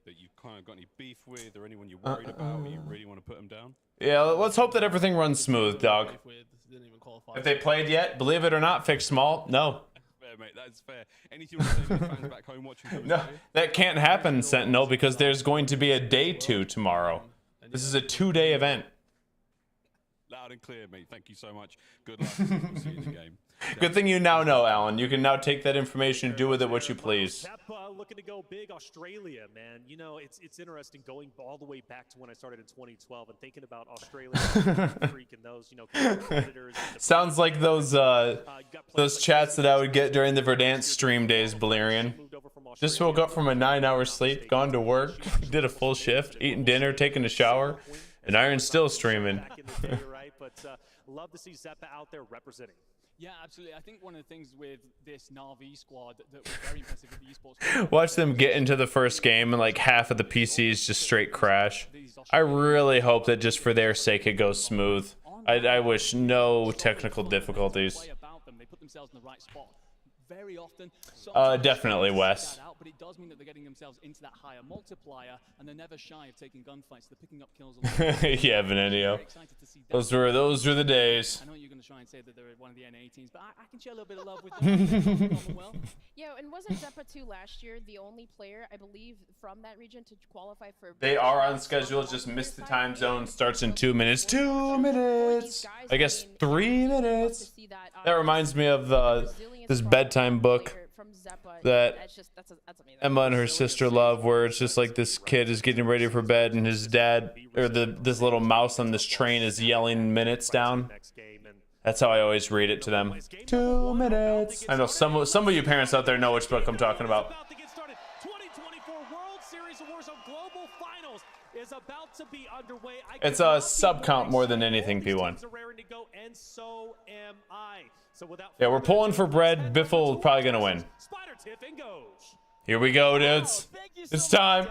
That you kind of got any beef with or anyone you're worried about or you really want to put them down? Yeah, let's hope that everything runs smooth, dog. If they played yet, believe it or not, Fix Small, no. Fair, mate, that's fair. Anything you want to say to the fans back home watching? No, that can't happen, Sentinel, because there's going to be a day 2 tomorrow. This is a 2-day event. Loud and clear, mate. Thank you so much. Good luck. We'll see you in the game. Good thing you now know, Alan. You can now take that information and do with it what you please. Looking to go big, Australia, man. You know, it's interesting going all the way back to when I started in 2012 and thinking about Australia, freaking those, you know, competitors. Sounds like those chats that I would get during the Verdant stream days, Balerian. Just woke up from a 9-hour sleep, gone to work, did a full shift, eating dinner, taking a shower, and Iron's still streaming. But love to see Zeppa out there representing. Yeah, absolutely. I think one of the things with this Na'Vi squad that was very impressive with the esports. Watch them get into the first game and like half of the PCs just straight crash. I really hope that just for their sake it goes smooth. I wish no technical difficulties. They put themselves in the right spot. Very often, definitely Wes. But it does mean that they're getting themselves into that higher multiplier, and they're never shy of taking gunfights. They're picking up kills. Yeah, Venenio. Those were the days. I know you're going to try and say that they're one of the NA teams, but I can share a little bit of love with them. Yeah, and wasn't Zeppa 2 last year the only player, I believe, from that region to qualify for? They are on schedule. Just missed the time zone. Starts in 2 minutes. 2 minutes. I guess 3 minutes. That reminds me of this bedtime book that Emma and her sister love, where it's just like this kid is getting ready for bed and his dad, or this little mouse on this train, is yelling minutes down. That's how I always read it to them. 2 minutes. I know some of you parents out there know which book I'm talking about. 2024 World Series of Warzone Global Finals is about to be underway. It's a sub count more than anything, P1. And so am I. So without Yeah, we're pulling for bread. Biffle probably gonna win. Spider Tiffin goes. Here we go, dudes. It's time.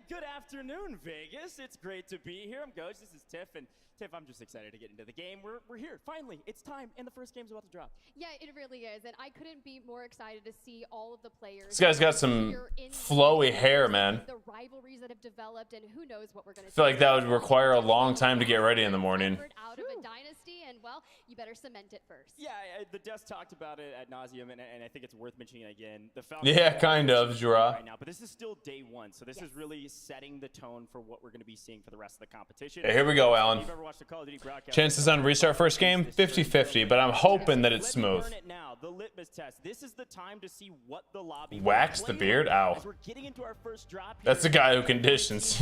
Good afternoon, Vegas. It's great to be here. I'm Goj. This is Tiff, and Tiff, I'm just excited to get into the game. We're here. Finally, it's time, and the first game's about to drop. Yeah, it really is, and I couldn't be more excited to see all of the players. This guy's got some flowy hair, man. The rivalries that have developed, and who knows what we're gonna. I feel like that would require a long time to get ready in the morning. Out of a dynasty, and well, you better cement it first. Yeah, the desk talked about it ad nauseum, and I think it's worth mentioning again. The Falcons Yeah, kind of, Jura. Right now, but this is still day 1, so this is really setting the tone for what we're going to be seeing for the rest of the competition. Hey, here we go, Alan. If you've ever watched the Call of Duty broadcast, Chances on restart first game 50-50, but I'm hoping that it's smooth. Learn it now. The litmus test. This is the time to see what the lobby. Wax the beard? Ow. As we're getting into our first drop here, That's the guy who conditions.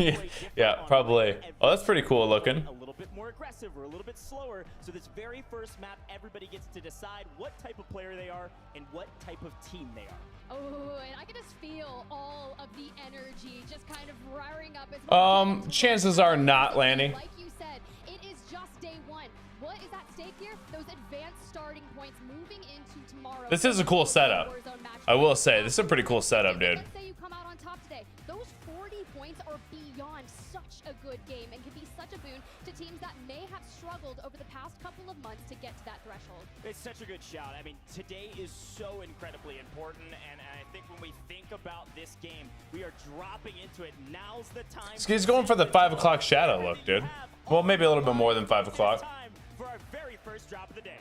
Yeah, probably. Oh, that's pretty cool looking. A little bit more aggressive or a little bit slower. So this very first map, everybody gets to decide what type of player they are and what type of team they are. Oh, and I can just feel all of the energy just kind of roaring up. As chances are not landing. Like you said, it is just day 1. What is at stake here? Those advanced starting points moving into tomorrow. This is a cool setup. Warzone matchup. I will say, this is a pretty cool setup, dude. Let's say you come out on top today. Those 40 points are beyond such a good game and can be such a boon to teams that may have struggled over the past couple of months to get to that threshold. It's such a good shout. I mean, today is so incredibly important, and I think when we think about this game, we are dropping into it. Now's the time. He's going for the 5 o'clock shadow look, dude. Well, maybe a little bit more than 5 o'clock. Time for our very first drop of the day.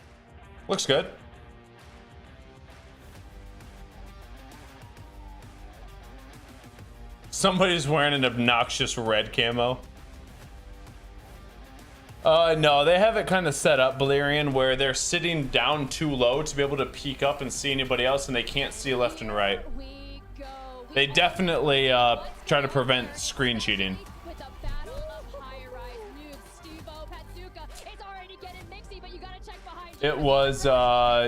Looks good. Somebody's wearing an obnoxious red camo. No, they have it kind of set up, Balerian, where they're sitting down too low to be able to peek up and see anybody else, and they can't see left and right. They definitely try to prevent screen cheating. It was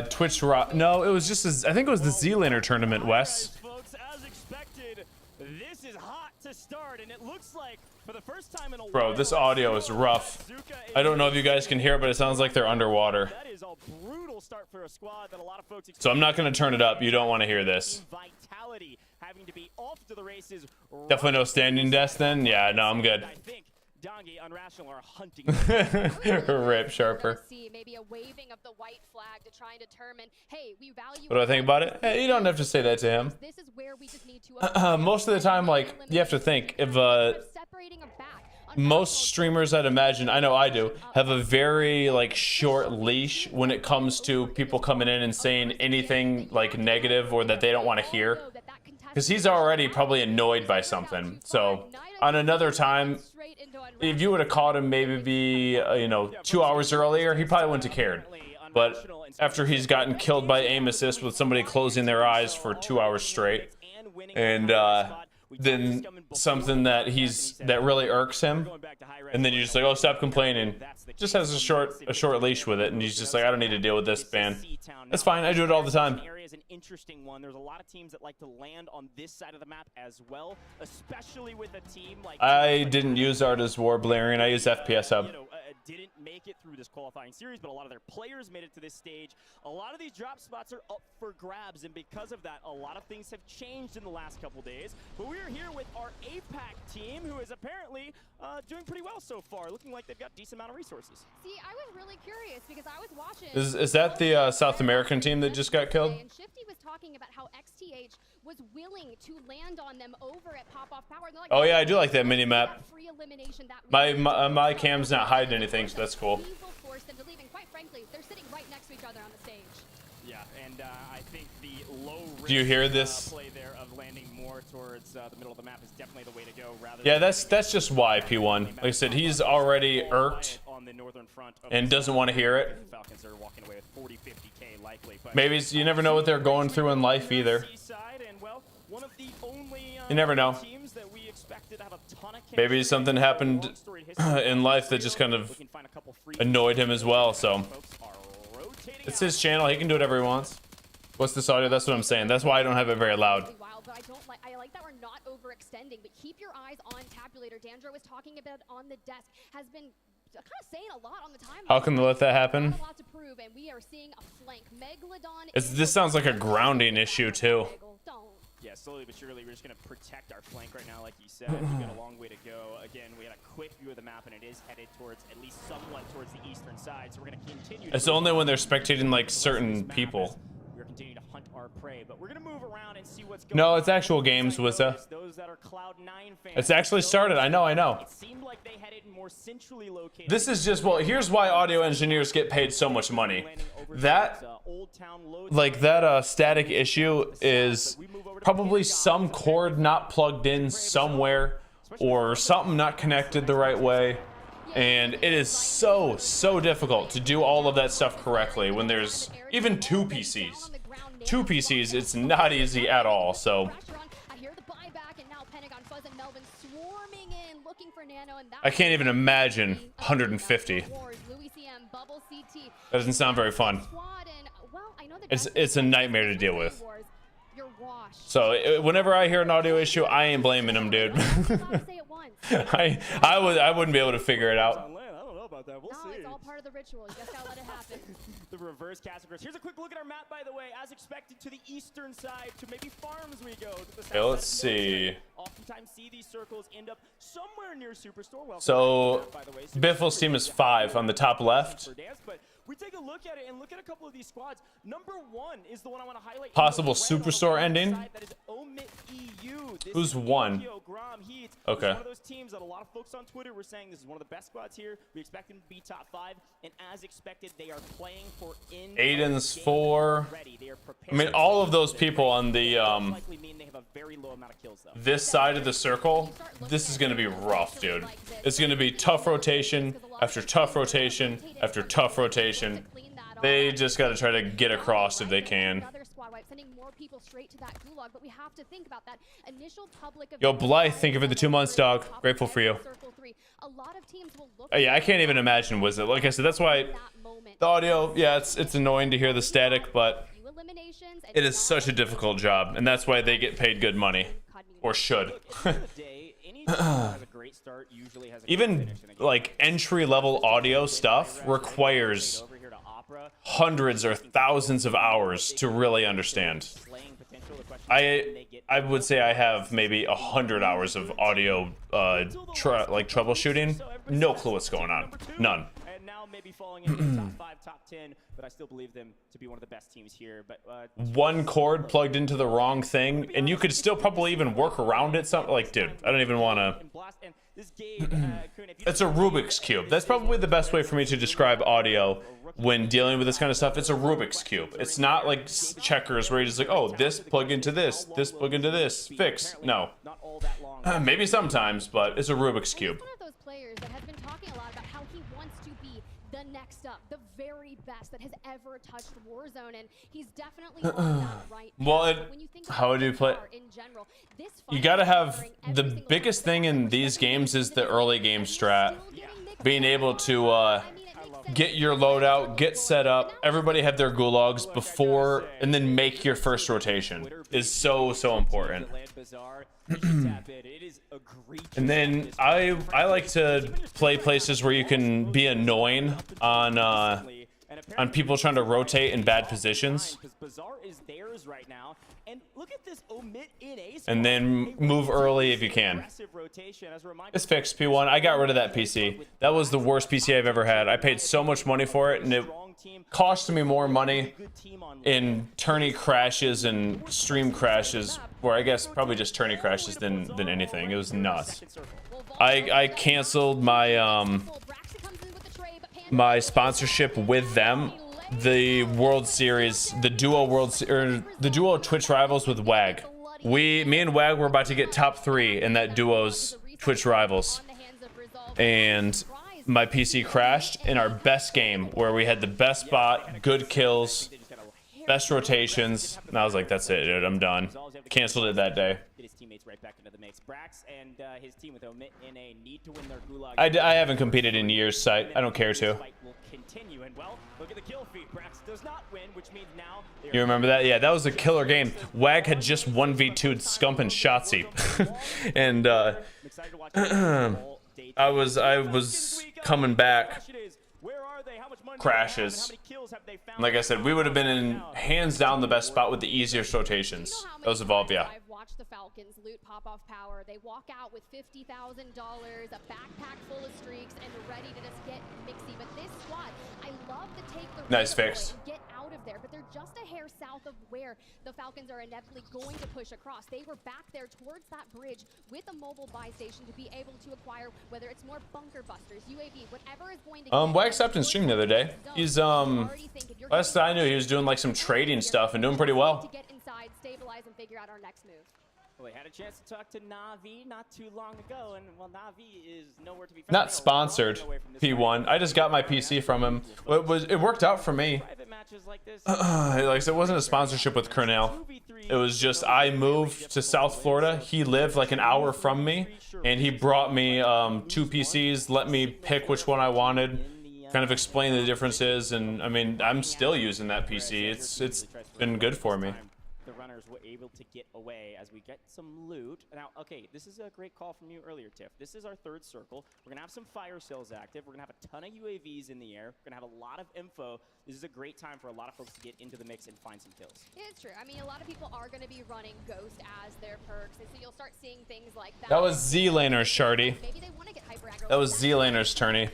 Twitch Rock. No, it was just I think it was the Z-Laner tournament, Wes. Folks, as expected, this is hot to start, and it looks like for the first time in a Bro, this audio is rough. I don't know if you guys can hear it, but it sounds like they're underwater. That is a brutal start for a squad that a lot of folks So I'm not going to turn it up. You don't want to hear this. Vitality having to be off to the races. Definitely no standing desk then? Yeah, no, I'm good. I think Dongi Unrational are hunting. Rip Sharper. See maybe a waving of the white flag to try and determine, hey, we value. What do I think about it? Hey, you don't have to say that to him. This is where we just need to Most of the time, like, you have to think if most streamers, I'd imagine, I know I do, have a very like short leash when it comes to people coming in and saying anything like negative or that they don't want to hear, because he's already probably annoyed by something. So on another time, if you would have caught him maybe 2 hours earlier, he probably wouldn't have cared. But after he's gotten killed by aim assist with somebody closing their eyes for 2 hours straight, and then something that really irks him, and then you're just like, oh, stop complaining. Just has a short leash with it, and he's just like, I don't need to deal with this, man. That's fine. I do it all the time. Is an interesting one. There's a lot of teams that like to land on this side of the map as well, especially with a team like. I didn't use Art as War, Balerian. I used FPS Hub. Didn't make it through this qualifying series, but a lot of their players made it to this stage. A lot of these drop spots are up for grabs, and because of that, a lot of things have changed in the last couple days. But we're here with our APAC team, who is apparently doing pretty well so far, looking like they've got a decent amount of resources. See, I was really curious because I was watching. Is that the South American team that just got killed? And Shifty was talking about how XTH was willing to land on them over at Pop-Off Power. Like, oh yeah, I do like that mini map. My cam's not hiding anything, so that's cool. Forced them to leave, and quite frankly, they're sitting right next to each other on the stage. Yeah, and I think the low risk Do you hear this? play there of landing more towards the middle of the map is definitely the way to go. Yeah, that's just why P1. Like I said, he's already irked and doesn't want to hear it. Falcons are walking away with 40, 50K likely. Maybe you never know what they're going through in life either. You never know. Maybe something happened in life that just kind of annoyed him as well. So it's his channel. He can do whatever he wants. What's this audio? That's what I'm saying. That's why I don't have it very loud. I like that we're not overextending, but keep your eyes on Tabulator. Dandro was talking about on the desk, has been kind of saying a lot on the timeline. How can they let that happen? A lot to prove, and we are seeing a flank. Megalodon. This sounds like a grounding issue too. Yeah, slowly but surely, we're just going to protect our flank right now, like you said. We've got a long way to go. Again, we had a quick view of the map, and it is headed towards, at least somewhat towards the eastern side. So we're going to continue. It's only when they're spectating like certain people. We're continuing to hunt our prey, but we're going to move around and see what's going No, on. it's actual games, Wissa. Those that are Cloud9 fans. It's actually started. I know. It seemed like they had it more centrally located. This is just, well, here's why audio engineers get paid so much money. That static issue is probably some cord not plugged in somewhere or something not connected the right way. And it is so difficult to do all of that stuff correctly when there's even two PCs. Two PCs, it's not easy at all. So I can't even imagine 150. That doesn't sound very fun. It's a nightmare to deal with. So whenever I hear an audio issue, I ain't blaming him, dude. I wouldn't be able to figure it out. I don't know about that. We'll No, see. it's all part of the ritual. You just gotta let it happen. The reverse categories. Here's a quick look at our map, by the way. As expected, to the eastern side, to maybe farms we go. To the south Okay, let's side of Military. see. Oftentimes see these circles end up somewhere near Superstore. Well, So by the way, Biffle's team is 5 on the top left. but we take a look at it and look at a couple of these squads. Number 1 is the one I want to highlight. Possible Superstore ending. That is Omit EU. This Who's is won? Tokyo Grom Heat. Okay. It's one of those teams that a lot of folks on Twitter were saying this is one of the best squads here. We expect them to be top 5, and as expected, they are playing for in. Aiden's 4. I mean, all of those people on the likely mean they have a very low amount of kills though. this side of the circle, this is gonna be rough, dude. It's gonna be tough rotation after tough rotation after tough rotation. They just gotta try to get across if they can. Yo, Blythe, thank you for the 2 months, dog. Grateful for you. Yeah, I can't even imagine Wizard. Like I said, that's why the audio, yeah, it's annoying to hear the static, but it is such a difficult job, and that's why they get paid good money, or should. Even like entry-level audio stuff requires hundreds or thousands of hours to really understand. I would say I have maybe 100 hours of audio like troubleshooting. No clue what's going on. None. And now maybe falling into the top 5, top 10, but I still believe them to be one of the best teams here. But one cord plugged into the wrong thing, and you could still probably even work around it. Something like, dude, I don't even want to. It's a Rubik's Cube. That's probably the best way for me to describe audio when dealing with this kind of stuff. It's a Rubik's Cube. It's not like checkers where you're just like, oh, this plug into this plug into this, fix. No. Maybe sometimes, but it's a Rubik's Cube. One of those players that has been talking a lot about how he wants to be the next up, the very best that has ever touched Warzone, and he's definitely on that right now. Well, When you think how would you play? in general, this You gotta have the biggest thing in these games is the early game strat. Being able to get your loadout, get set up, everybody have their gulags before, and then make your first rotation is so important. And then I like to play places where you can be annoying on people trying to rotate in bad positions. And then move early if you can. It's fixed, P1. I got rid of that PC. That was the worst PC I've ever had. I paid so much money for it, and it cost me more money in tourney crashes and stream crashes, or I guess probably just tourney crashes than anything. It was nuts. I canceled my my sponsorship with them. The World Series, the duo Twitch Rivals with WAG. Me and WAG were about to get top 3 in that duo's Twitch Rivals, and my PC crashed in our best game where we had the best spot, good kills, best rotations, and I was like, that's it, dude, I'm done. Canceled it that day. I haven't competed in years, so I don't care to. You remember that? Yeah, that was a killer game. WAG had just 1v2'd Scump and Shotzi. And I was coming back. Crashes. Like I said, we would have been in hands down the best spot with the easiest rotations. Those evolve, yeah. Watch the Falcons loot pop off power. They walk out with $50,000, a backpack full of streaks, and ready to just get mixy. But this squad, I love to take the nice fix. Get out of there, but they're just a hair south of where the Falcons are inevitably going to push across. They were back there towards that bridge with a mobile buy station to be able to acquire whether it's more bunker busters, UAV, whatever is going to. WAG stopped in stream the other day. He's last I knew he was doing like some trading stuff and doing pretty well. To get inside, stabilize, and figure out our next move. Well, we had a chance to talk to Navi not too long ago, and well, Navi is nowhere to be found. Not sponsored, P1. I just got my PC from him. It worked out for me. Like I said, it wasn't a sponsorship with Cornell. It was just I moved to South Florida. He lived like an hour from me, and he brought me 2 PCs, let me pick which one I wanted, kind of explain the differences, and I mean, I'm still using that PC. It's been good for me. frontliners were able to get away as we get some loot. Now, okay, this is a great call from you earlier, Tiff. This is our third circle. We're going to have some fire sales active. We're going to have a ton of UAVs in the air. We're going to have a lot of info. This is a great time for a lot of folks to get into the mix and find some kills. It's true. I mean, a lot of people are going to be running Ghost as their perks, and so you'll start seeing things like that. That was Z-Laner's Shardy. Maybe they want to get hyper aggro. That was Z-Laner's tourney,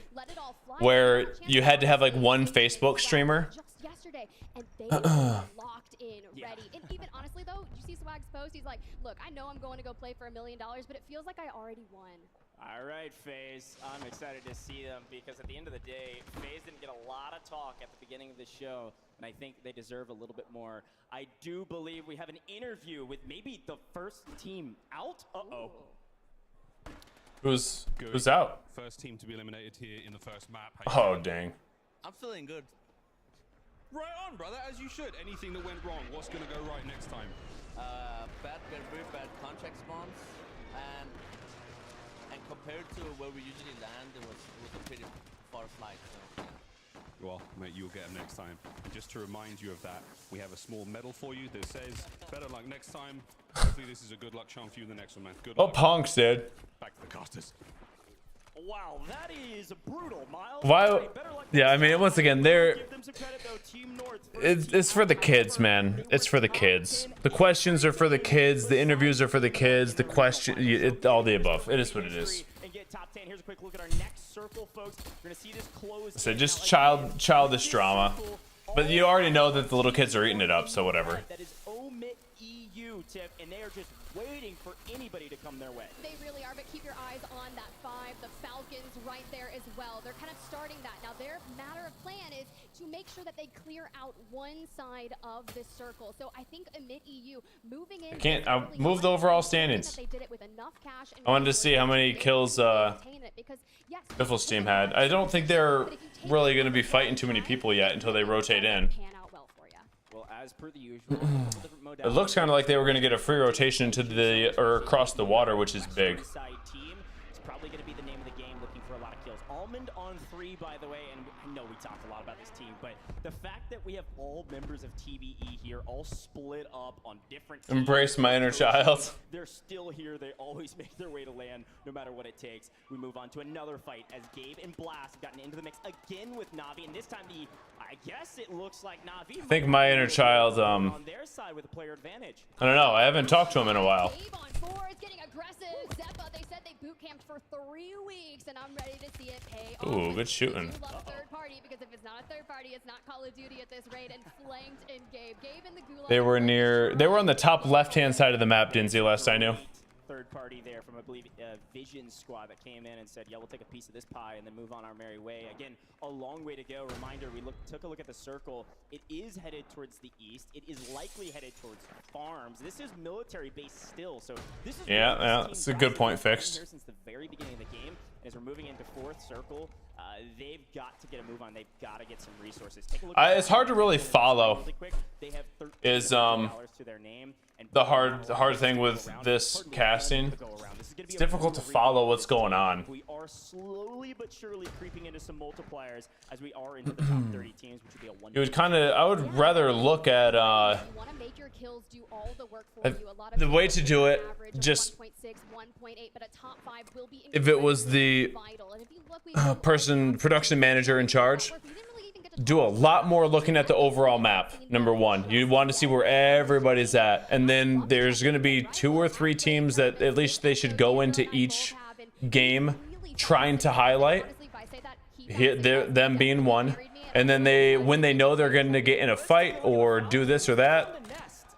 where you had to have like one Facebook streamer. Just yesterday, and they were locked in, ready. And even honestly, though, you see Swag's post. He's like, "Look, I know I'm going to go play for $1 million, but it feels like I already won." All right, FaZe. I'm excited to see them because at the end of the day, FaZe didn't get a lot of talk at the beginning of the show, and I think they deserve a little bit more. I do believe we have an interview with maybe the first team out. Uh-oh. Who's out? First team to be eliminated here in the first map. Oh, dang. I'm feeling good. Right on, brother, as you should. Anything that went wrong, what's going to go right next time? Very bad contract spawns, and compared to where we usually land, it was a pretty far flight. So. Well, mate, you'll get them next time. Just to remind you of that, we have a small medal for you that says, better luck next time. Hopefully this is a good luck charm for you in the next one, man. Good luck. Punks, dude. Back to the casters. Wow, that is brutal, Miles. Why? Yeah, I mean, once again, it's for the kids, man. It's for the kids. The questions are for the kids. The interviews are for the kids. The question, all the above. It is what it is. Here's a quick look at our next circle, folks. We're gonna see this close. So just childish drama, but you already know that the little kids are eating it up, so whatever. That is Omit EU, Tip, and they are just waiting for anybody to come their way. They really are, but keep your eyes on that 5. The Falcons right there as well. They're kind of starting that. Now, their matter of plan is to make sure that they clear out one side of this circle. So I think Emit EU moving in. I moved the overall standings. I wanted to see how many kills Biffle's team had. I don't think they're really going to be fighting too many people yet until they rotate in. Well, as per the usual, It looks kind of like they were going to get a free rotation to or across the water, which is big. It's probably going to be the name of the game, looking for a lot of kills. Almond on 3, by the way, and I know we talked a lot about this team, but the fact that we have all members of TBE here, all split up on different teams. Embrace my inner child. They're still here. They always make their way to land, no matter what it takes. We move on to another fight as Gabe and Blast have gotten into the mix again with Na'Vi, and this time I guess it looks like Na'Vi. I think my inner child, on their side with a player advantage. I don't know. I haven't talked to him in a while. Gabe on 4 is getting aggressive. Zeppa, they said they boot camped for 3 weeks, and I'm ready to see it pay off. Ooh, good shooting. I love a third party, because if it's not a third party, it's not Call of Duty at this rate, and flanked in Gabe. Gabe in the gulag. They were on the top left-hand side of the map, Dinzy, last I knew. Third party there from, I believe, Vision Squad that came in and said, yeah, we'll take a piece of this pie and then move on our merry way. Again, a long way to go. Reminder, we took a look at the circle. It is headed towards the east. It is likely headed towards farms. This is military base still, so this is it's a good point fixed. Here since the very beginning of the game. As we're moving into 4th circle, they've got to get a move on. They've got to get some resources. Take a look It's hard to really follow. Is to their name. the hard thing with this casting? It's difficult to follow what's going on. We are slowly but surely creeping into some multipliers as we are into the top 30 teams, which would be a one. It would I would rather look at the way to do it. Just if it was the production manager in charge, do a lot more looking at the overall map. Number one, you want to see where everybody's at, and then there's going to be 2 or 3 teams that at least they should go into each game trying to highlight. Them being one, and then when they know they're going to get in a fight or do this or that,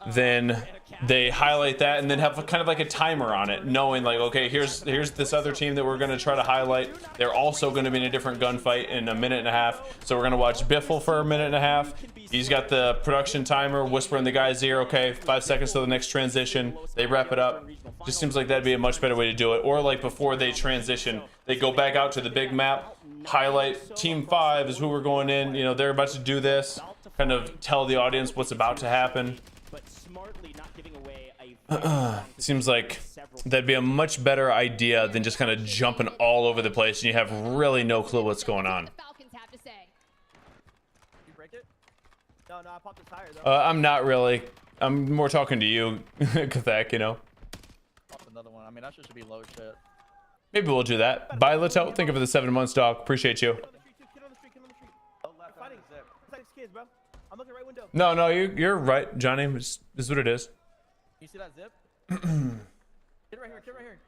then they highlight that and then have kind of like a timer on it, knowing like, okay, here's this other team that we're going to try to highlight. They're also going to be in a different gunfight in a minute and a half, so we're going to watch Biffle for a minute and a half. He's got the production timer, whispering the guy's ear, okay, 5 seconds to the next transition. They wrap it up. Just seems like that'd be a much better way to do it. Or like before they transition, they go back out to the big map, highlight team 5 is who we're going in. You know, they're about to do this, kind of tell the audience what's about to happen. Seems like that'd be a much better idea than just kind of jumping all over the place and you have really no clue what's going on. You break it? No, I popped the tire though. I'm not really. I'm more talking to you, Kathak, you know. Another one. I mean, that should be low shit. Maybe we'll do that. Bye, Lato. Thank you for the 7 months, dog. Appreciate you. I'm looking right window. No, you're right, Johnny. This is what it is. You see that zip? Get right here,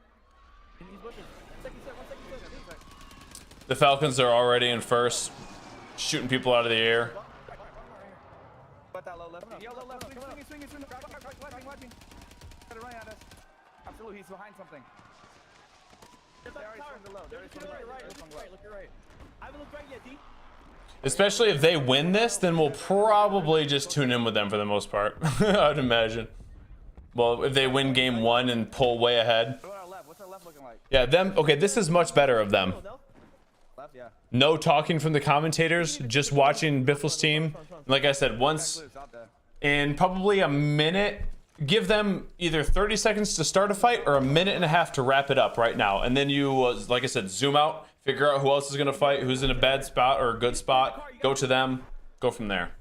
In these bushes. One second. The Falcons are already in first, shooting people out of the air. Got that low left. Yo, low left. Swing. Watching. Try to run at us. Absolutely, he's behind something. They already swung the low. Look your right. I haven't looked right yet, D. Especially if they win this, then we'll probably just tune in with them for the most part. I'd imagine. Well, if they win game 1 and pull way ahead. What's our left looking like? Yeah, them. Okay, this is much better of them. Left, yeah. No talking from the commentators, just watching Biffle's team. Like I said, once in probably a minute, give them either 30 seconds to start a fight or a minute and a half to wrap it up right now. And then you, like I said, zoom out, figure out who else is going to fight, who's in a bad spot or a good spot, go to them, go from there.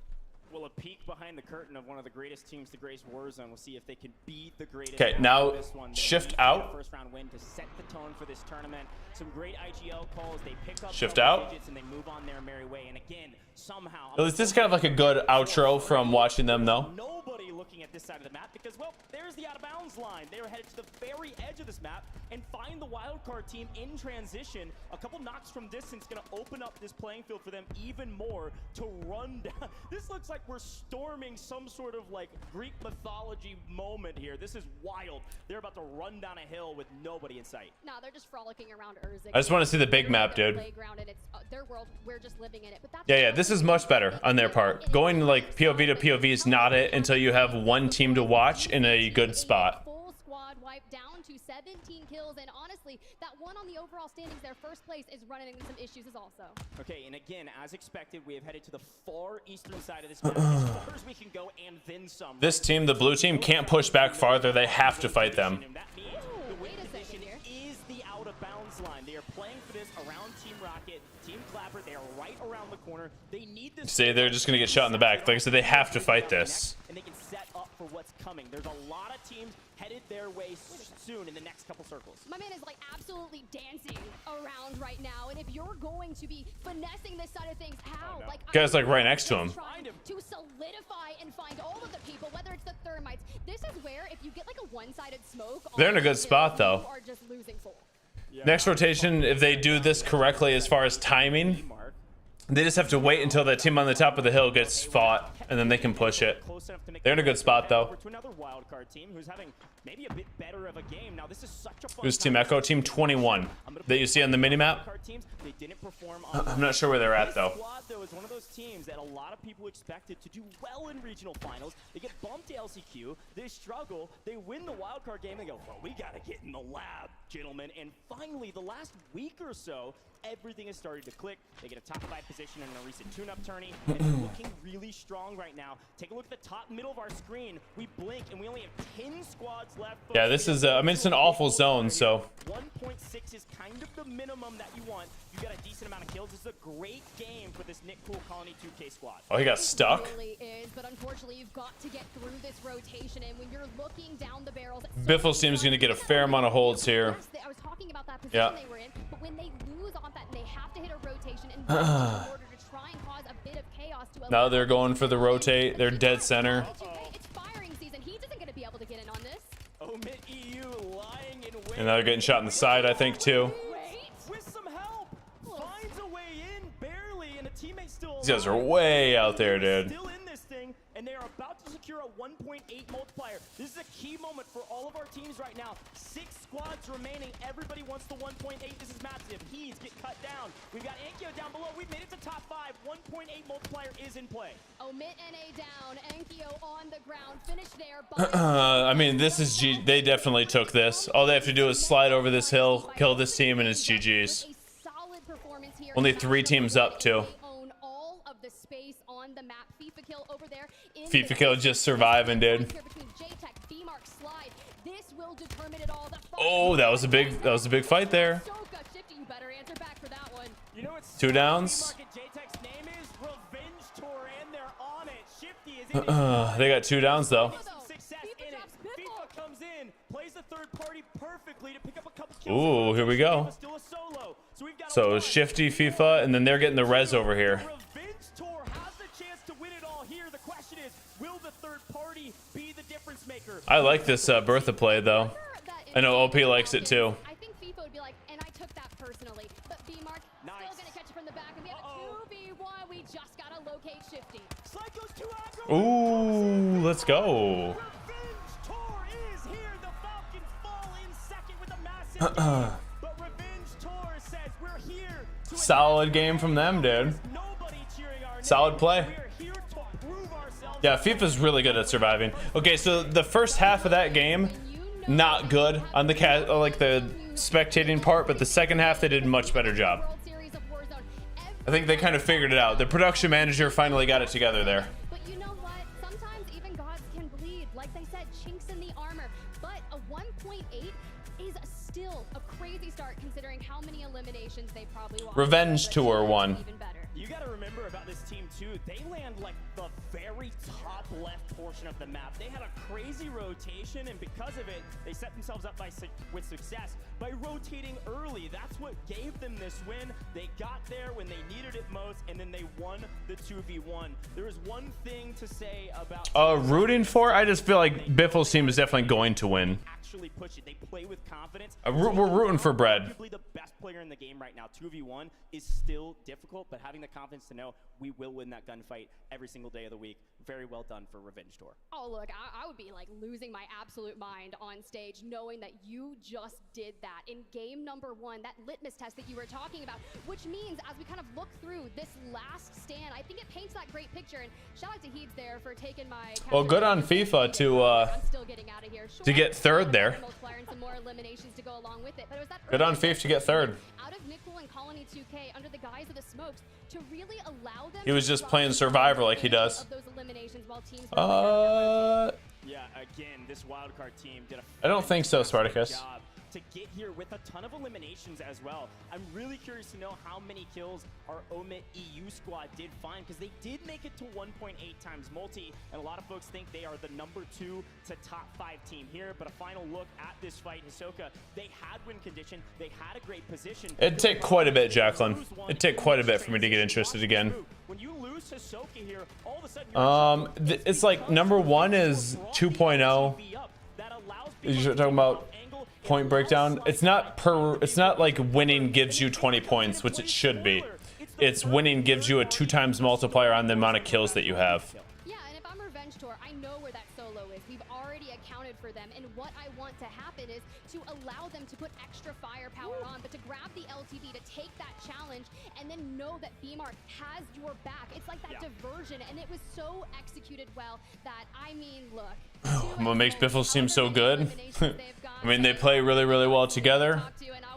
Well, a peek behind the curtain of one of the greatest teams to grace Warzone. We'll see if they can beat the greatest. Okay, now shift out. First round win to set the tone for this tournament. Some great IGL calls. They pick up Shift out. and they move on their merry way. And again, somehow. This is kind of like a good outro from watching them, though. Nobody looking at this side of the map because, well, there's the out of bounds line. They are headed to the very edge of this map and find the wildcard team in transition. A couple knocks from distance going to open up this playing field for them even more to run down. This looks like we're storming some sort of like Greek mythology moment here. This is wild. They're about to run down a hill with nobody in sight. No, they're just frolicking around Urzik. I just want to see the big map, dude. Playground and it's their world. We're just living in it. But that's Yeah, this is much better on their part. Going like POV to POV is not it until you have one team to watch in a good spot. Full squad wiped down to 17 kills, and honestly, that one on the overall standings, their first place, is running into some issues as also. Okay, and again, as expected, we have headed to the far eastern side of this map as far as we can go, and then some. This team, the blue team, can't push back farther. They have to fight them. That means the win position is the out of bounds line. They are playing for this around Team Rocket, Team Clapper. They are right around the corner. They need this. Say they're just gonna get shot in the back. Like I said, they have to fight this. And they can set up for what's coming. There's a lot of teams headed their way soon in the next couple circles. My man is like absolutely dancing around right now, and if you're going to be finessing this side of things, how? Like, Guy's like right next to him. Trying to solidify and find all of the people, whether it's the thermites. This is where if you get like a one-sided smoke, They're in a good spot though. you are just losing full. Next rotation, if they do this correctly as far as timing, they just have to wait until that team on the top of the hill gets fought, and then they can push it. They're in a good spot though. To another wildcard team who's having maybe a bit better of a game. Now this is such a fun Who's Team Echo? Team 21 that you see on the minimap. They didn't perform on I'm not sure where they're at though. This squad, though, is one of those teams that a lot of people expected to do well in regional finals. They get bumped to LCQ, they struggle, they win the wildcard game, they go, well, we gotta get in the lab, gentlemen. And finally, the last week or so, everything has started to click. They get a top 5 position in a recent tune-up tourney, and they're looking really strong right now. Take a look at the top middle of our screen. We blink, and we only have 10 squads left. Yeah, this is, I mean, it's an awful zone, so. 1.6 is kind of the minimum that you want. You got a decent amount of kills. This is a great game for this Nick Cool Colony 2K squad. Oh, he got stuck? It really is, but unfortunately, you've got to get through this rotation, and when you're looking down the barrels... Biffle's team is going to get a fair amount of holds here. I was talking about that position they were in, but when they lose on that, they have to hit a rotation in order to try and cause a bit of chaos to... Now they're going for the rotate. They're dead center. It's firing season. He isn't going to be able to get in on this. Omit EU lying in wait. And now they're getting shot in the side, I think, too. With some help, finds a way in barely, and a teammate still alive. These guys are way out there, dude. Still in this thing, and they are about to secure a 1.8 multiplier. This is a key moment for all of our teams right now. 6 squads remaining. Everybody wants the 1.8. This is massive. He's get cut down. We've got Ankyo down below. We've made it to top 5. 1.8 multiplier is in play. Omit NA down. Ankyo on the ground. Finish there. I mean, this is they definitely took this. All they have to do is slide over this hill, kill this team, and it's GG's. Only 3 teams up, too. FIFA Kill just surviving, dude. Oh, that was a big fight there. 2 downs. They got 2 downs though. Ooh, here we go. So Shifty, FIFA, and then they're getting the res over here. Revenge Tour has the chance to win it all here. The question is, will the third party be the difference maker? I like this Bertha play though. I know OP likes it too. I think FIFA would be like, and I took that personally. But B-Mark still gonna catch it from the back, and we have a 2v1. We just gotta locate Shifty. Psycho's too aggro. Ooh, let's go. Revenge Tour is here. The Falcons fall in second with a massive game. But Revenge Tour says we're here to Solid game from them, dude. Solid play. Yeah, FIFA's really good at surviving. Okay, so the first half of that game, not good on the like the spectating part, but the second half they did a much better job. I think they kind of figured it out. The production manager finally got it together there. But you know what? Sometimes even gods can bleed. Like they said, chinks in the armor. But a 1.8 is still a crazy start considering how many eliminations they probably lost. Revenge Tour won. You got to remember about this team too. They land like the very top left portion of the map. They had a crazy rotation, and because of it, they set themselves up with success by rotating early. That's what gave them this win. They got there when they needed it most, and then they won the 2v1. There is one thing to say about Rooting for? I just feel like Biffle's team is definitely going to win. Actually push it. They play with confidence. We're rooting for Bread. Arguably the best player in the game right now. 2v1 is still difficult, but having the confidence to know we will win that gunfight every single day of the week. Very well done for Revenge Tour. Oh, look, I would be like losing my absolute mind on stage knowing that you just did that in game number 1, that litmus test that you were talking about, which means as we kind of look through this last stand, I think it paints that great picture. And shout out to Heeds there for taking my... Well, good on FIFA to get third there. Good on FIFA to get third. Out of Nickel and Colony 2K under the guise of the smokes to really allow them. He was just playing Survivor like he does. Yeah, again, this wildcard team did a I don't think so, Spartacus. job to get here with a ton of eliminations as well. I'm really curious to know how many kills our Omit EU squad did find, because they did make it to 1.8 times multi, and a lot of folks think they are the number 2 to top 5 team here. But a final look at this fight, Hisoka, they had win condition, they had a great position. It'd take quite a bit, Jacqueline. It'd take quite a bit for me to get interested again. When you lose Hisoka here, all of a sudden it's like number 1 is 2.0. You're talking about point breakdown. It's not like winning gives you 20 points, which it should be. It's winning gives you a 2 times multiplier on the amount of kills that you have. Yeah, and if I'm Revenge Tour, I know where that solo is. We've already accounted for them, and what I want to happen is to allow them to put extra firepower on, but to grab the LTV, to take that challenge, and then know that B-Mark has your back. It's like that diversion, and it was so executed well that, I mean, look. What makes Biffle's team so good? I mean, they play really, really well together.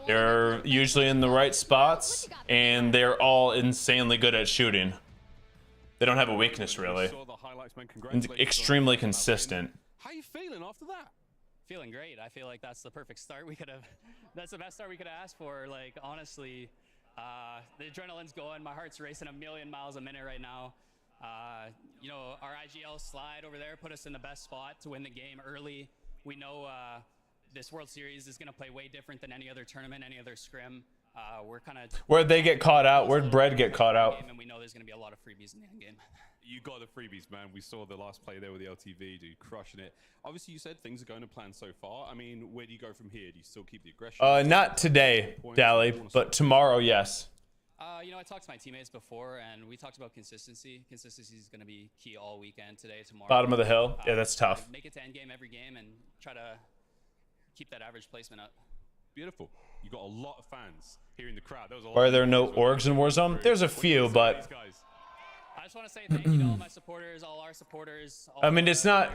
They're usually in the right spots, and they're all insanely good at shooting. They don't have a weakness, really. And extremely consistent. How are you feeling after that? Feeling great. I feel like that's the perfect start we could have. That's the best start we could have asked for. Like, honestly, the adrenaline's going. My heart's racing a million miles a minute right now. You know, our IGL slide over there put us in the best spot to win the game early. We know this World Series is going to play way different than any other tournament, any other scrim. We're kind of... Where'd they get caught out? Where'd Bread get caught out? And we know there's going to be a lot of freebies in the end game. You got the freebies, man. We saw the last play there with the LTV, dude, crushing it. Obviously, you said things are going to plan so far. I mean, where do you go from here? Do you still keep the aggression? Not today, Dally, but tomorrow, yes. You know, I talked to my teammates before, and we talked about consistency. Consistency is going to be key all weekend, today, tomorrow. Bottom of the hill. Yeah, that's tough. Make it to end game every game and try to keep that average placement up. Beautiful. You got a lot of fans here in the crowd. There was a lot Are there no orgs in Warzone? There's a few, but... I just want to say thank you to all my supporters, all our supporters. I mean, it's not...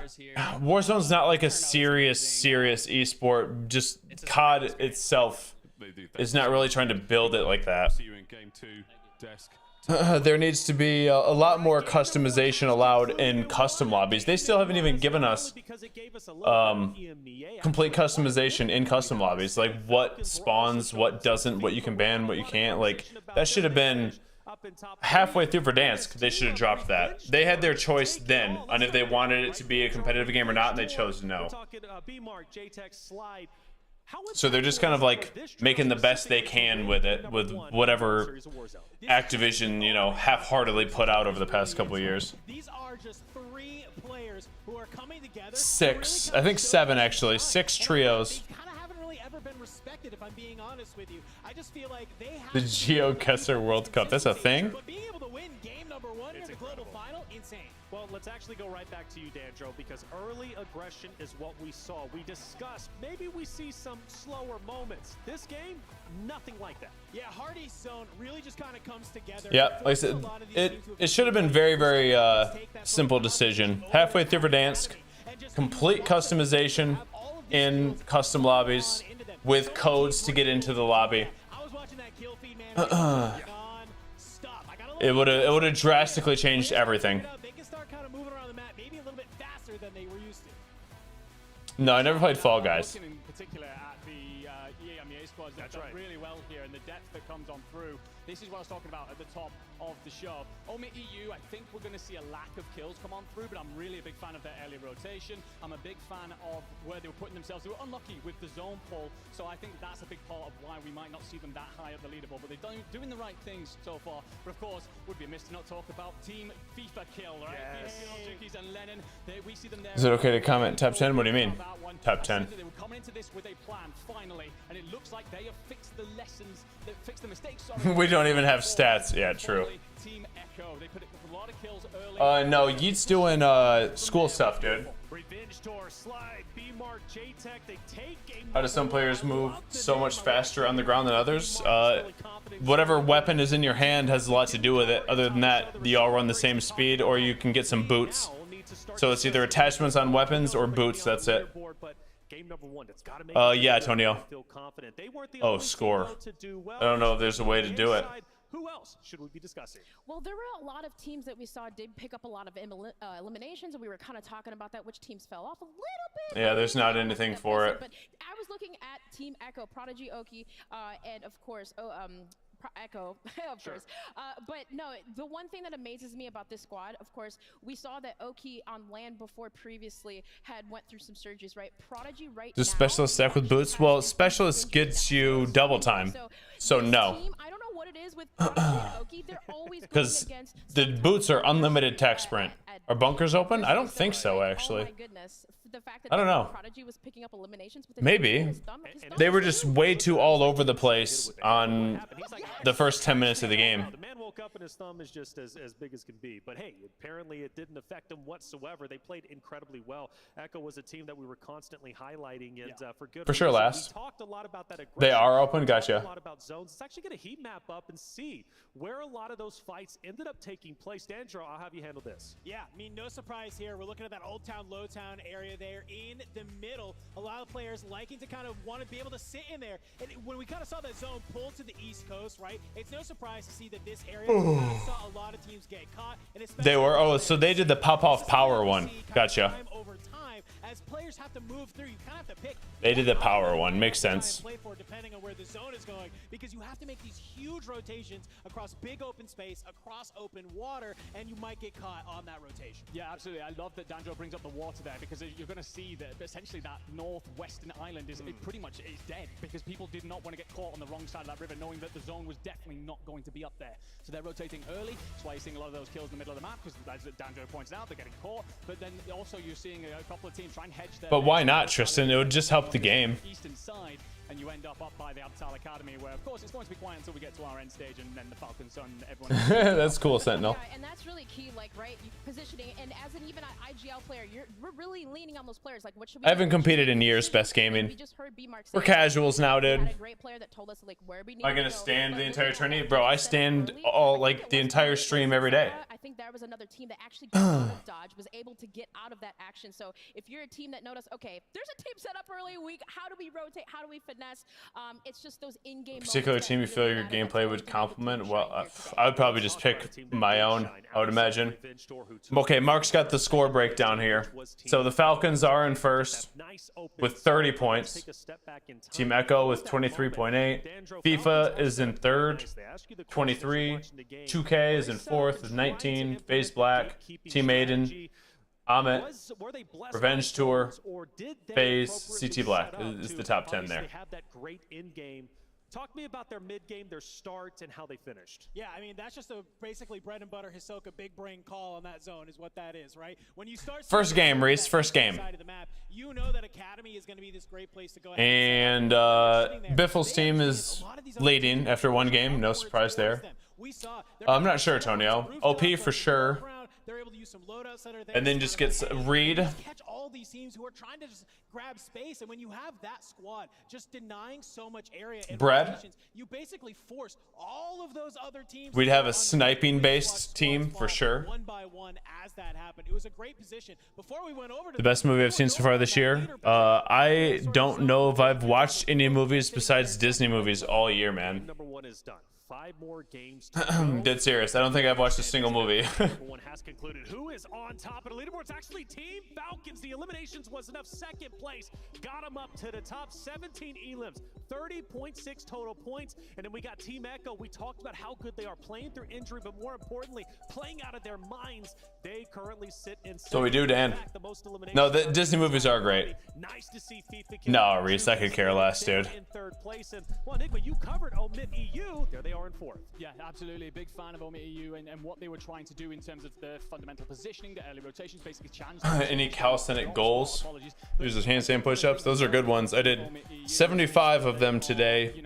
Warzone's not like a serious esport. Just COD itself is not really trying to build it like that. See you in game 2, desk. There needs to be a lot more customization allowed in custom lobbies. They still haven't even given us complete customization in custom lobbies. Like what spawns, what doesn't, what you can ban, what you can't. Like that should have been halfway through for Dansk. They should have dropped that. They had their choice then on if they wanted it to be a competitive game or not, and they chose no. B-Mark, JTech slide. So they're just kind of like making the best they can with it, with whatever Activision, you know, half-heartedly put out over the past couple of years. These are just 3 players who are coming together. 6, I think 7 actually, 6 trios. Kind of haven't really ever been respected, if I'm being honest with you. I just feel like they have The GeoGuessr World Cup, that's a thing? But being able to win game number 1 in the global final, insane. Well, let's actually go right back to you, Dandro, because early aggression is what we saw. We discussed maybe we see some slower moments. This game, nothing like that. Yeah, Hardy's zone really just kind of comes together. Yeah, like I said, it should have been very, very simple decision. Halfway through Verdansk, complete customization in custom lobbies with codes to get into the lobby. It would have drastically changed everything. No, I never played Fall Guys. In particular at the EMEA squads that have done really well here, and the depth that comes on through. This is what I was talking about at the top of the show. Ultimate EU, I think we're going to see a lack of kills come on through, but I'm really a big fan of their early rotation. I'm a big fan of where they were putting themselves. They were unlucky with the zone pull, so I think that's a big part of why we might not see them that high up the leaderboard. But they're doing the right things so far. But of course, would be amiss to not talk about Team FIFA kill, right? Yes. FIFA and Lennon. We see them there. Is it okay to comment top 10? What do you mean? Top 10. They were coming into this with a plan finally, and it looks like they have fixed the lessons, they fixed the mistakes. We don't even have stats. Yeah, true. Team Echo, they put a lot of kills early. No, Yeet's doing school stuff, dude. Revenge Tour, Slide, B-Mark, J-Tech, they take game. How do some players move so much faster on the ground than others? Whatever weapon is in your hand has a lot to do with it. Other than that, you all run the same speed, or you can get some boots. So it's either attachments on weapons or boots, that's it. Yeah, Tonio. Oh, score. I don't know if there's a way to do it. Who else should we be discussing? Well, there were a lot of teams that we saw did pick up a lot of eliminations, and we were kind of talking about that, which teams fell off a little bit. Yeah, there's not anything for it. But I was looking at Team Echo, Prodigy, Oki, and of course, Echo, of course. But no, the one thing that amazes me about this squad, of course, we saw that Oki on land before previously had went through some surgeries, right? Prodigy right now. Does Specialist stack with boots? Well, Specialist gets you double time, so no. I don't know what it is with Prodigy and Oki. They're always because the boots are unlimited attack sprint. Are bunkers open? I don't think so, actually. Oh my goodness. The fact that I don't know. Prodigy was picking up eliminations, but maybe. They were just way too all over the place on the first 10 minutes of the game. The man woke up and his thumb is just as big as can be. But hey, apparently it didn't affect him whatsoever. They played incredibly well. Echo was a team that we were constantly highlighting, and for good For sure, reason. last. We talked a lot about that aggression. They are open, gotcha. A lot about zones. Let's actually get a heat map up and see where a lot of those fights ended up taking place. Dandro, I'll have you handle this. Yeah, I mean, no surprise here. We're looking at that Old Town, Low Town area there in the middle. A lot of players liking to kind of want to be able to sit in there. And when we kind of saw that zone pull to the East Coast, right, it's no surprise to see that this area saw a lot of teams get caught. And They were, oh, so they did the pop-off power one. Gotcha. Over time, as players have to move through, you kind of have to pick. They did the power one. Makes sense. Play for depending on where the zone is going, because you have to make these huge rotations across big open space, across open water, and you might get caught on that rotation. Yeah, absolutely. I love that Dandro brings up the water there, because you're going to see that essentially that northwestern island is pretty much is dead, because people did not want to get caught on the wrong side of that river, knowing that the zone was definitely not going to be up there. So they're rotating early. That's why you're seeing a lot of those kills in the middle of the map, because as Dandro points out, they're getting caught. But then also you're seeing a couple of teams try and hedge their. But why not, Tristan? It would just help the game. Eastern side, and you end up by the Abtal Academy, where of course it's going to be quiet until we get to our end stage, and then the Falcon Sun, everyone. That's cool, Sentinel. Yeah, and that's really key, like, right, positioning. And as an even IGL player, we're really leaning on those players. Like, what should we? I haven't competed in years, Best Gaming. We just heard B-Mark We're casuals now, dude. Had a great player that told us, like, where we need Am I gonna stand the entire tourney, bro? I stand all like the entire stream every day. I think there was another team that actually got out of dodge, was able to get out of that action. So if you're a team that noticed, okay, there's a team set up early week. How do we rotate? How do we finesse? It's just those in-game. Particular team you feel your gameplay would complement? Well, I would probably just pick my own, I would imagine. Okay, Mark's got the score breakdown here. So the Falcons are in first with 30 points. Team Echo with 23.8. FIFA is in third, 23. 2K is in fourth with 19. FaZe Black. Team Aiden Amit, Were they blessed Revenge by Tour, goals, or did they FaZe, appropriately CT Black set up is to the top 10 obviously there. have that great in-game? Talk to me about their mid-game, their start, and how they finished. Yeah, I mean, that's just a basically bread and butter Hisoka big brain call on that zone is what that is, right? When you start First game, Reese, first game. side of the map, you know that Academy is going to be this great place to go ahead And Biffle's team is leading after one game. No surprise there. I'm not sure, Tonio. OP for sure. They're able to use some loadouts that are there. And then just gets Reed. Catch all these teams who are trying to just grab space, and when you have that squad just denying so much area and Brad? rotations, you basically force all of those other teams. We'd have a sniping-based team for sure. One by one as that happened. It was a great position. Before we went over to The best movie I've seen so far this year. I don't know if I've watched any movies besides Disney movies all year, man. Number 1 is done. 5 more games to go. Dead serious. I don't think I've watched a single movie. Number 1 has concluded. Who is on top of the leaderboard? It's actually Team Falcons. The eliminations was enough. Second place got them up to the top. 17 elims, 30.6 total points. And then we got Team Echo. We talked about how good they are playing through injury, but more importantly, playing out of their minds. They currently sit in. So we do, Dan. No, the Disney movies are great. Nice to see FIFA. No, Reese, I could care less, dude. In third place, and well, Nick, but you covered Omit EU. There they are in 4th. Yeah, absolutely. A big fan of Omit EU and what they were trying to do in terms of the fundamental positioning, the early rotations, basically challenge. Any calisthenic goals? There's those handstand push-ups. Those are good ones. I did 75 of them today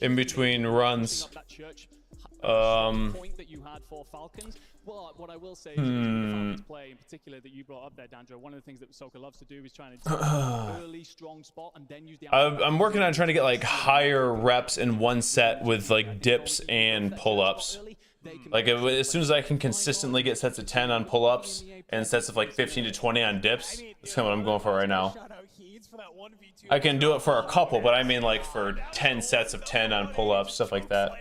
in between runs. Point that you had for Falcons. But what I will say is the Falcons play in particular that you brought up there, Dandro, one of the things that Soka loves to do is trying to take an early strong spot and then use the I'm working on trying to get like higher reps in one set with like dips and pull-ups. Like as soon as I can consistently get sets of 10 on pull-ups and sets of like 15 to 20 on dips, that's kind of what I'm going for right now. I can do it for a couple, but I mean like for 10 sets of 10 on pull-ups, stuff like that.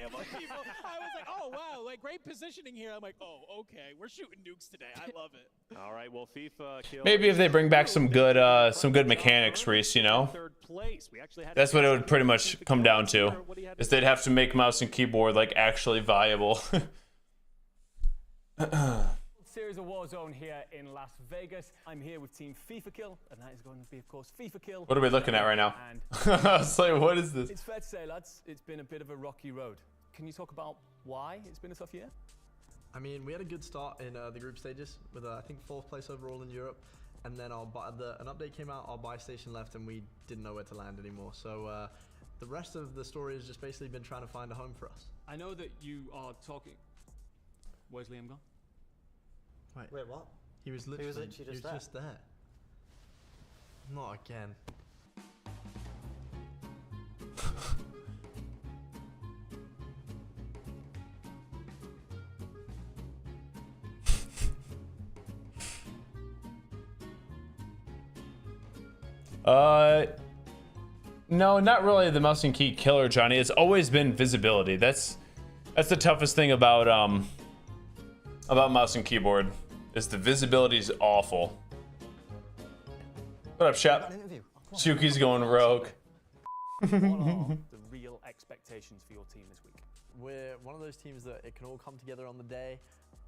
Great positioning here. I'm like, oh, okay, we're shooting nukes today. I love it. All right, well, FIFA killed. Maybe if they bring back some good mechanics, Reese, you know? That's what it would pretty much come down to. Is they'd have to make mouse and keyboard like actually viable. Series of Warzone here in Las Vegas. I'm here with Team FIFA Kill, and that is going to be, of course, FIFA Kill. What are we looking at right now? I was like, what is this? It's fair to say, lads, it's been a bit of a rocky road. Can you talk about why it's been a tough year? I mean, we had a good start in the group stages with, I think, 4th place overall in Europe. And then an update came out, our buy station left, and we didn't know where to land anymore. So the rest of the story has just basically been trying to find a home for us. I know that you are talking. Where's Liam gone? Wait, what? He was literally just there. Not again. No, not really the mouse and key killer, Johnny. It's always been visibility. That's the toughest thing about mouse and keyboard, is the visibility is awful. What up, Shep? Shuki's going rogue. What are the real expectations for your team this week? We're one of those teams that it can all come together on the day,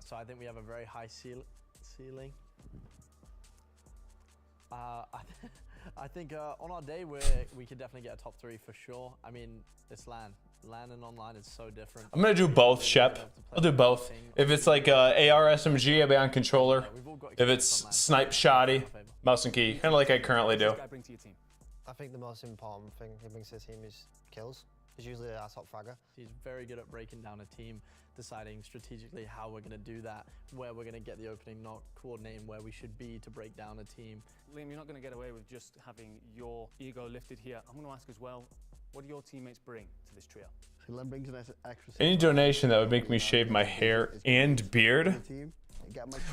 so I think we have a very high ceiling. I think on our day we could definitely get a top 3 for sure. I mean, it's LAN. LAN and online is so different. I'm gonna do both, Shep. I'll do both. If it's like AR SMG, I'll be on controller. If it's snipe shoddy, mouse and key, kind of like I currently do. I think the most important thing he brings to the team is kills. He's usually our top fragger. He's very good at breaking down a team, deciding strategically how we're going to do that, where we're going to get the opening knock, coordinating where we should be to break down a team. Liam, you're not going to get away with just having your ego lifted here. I'm going to ask as well, what do your teammates bring to this trio? Any donation that would make me shave my hair and beard?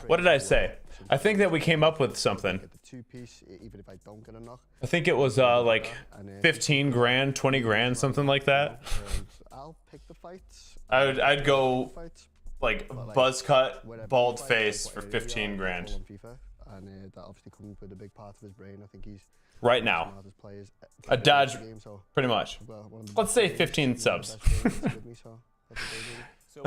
What did I say? I think that we came up with something. I think it was like 15 grand, 20 grand, something like that. I'll pick the fights. I'd go like buzz cut, bald face for 15 grand. And that obviously comes with a big part of his brain. I think he's right now. A dodge, pretty much. Let's say 15 subs. So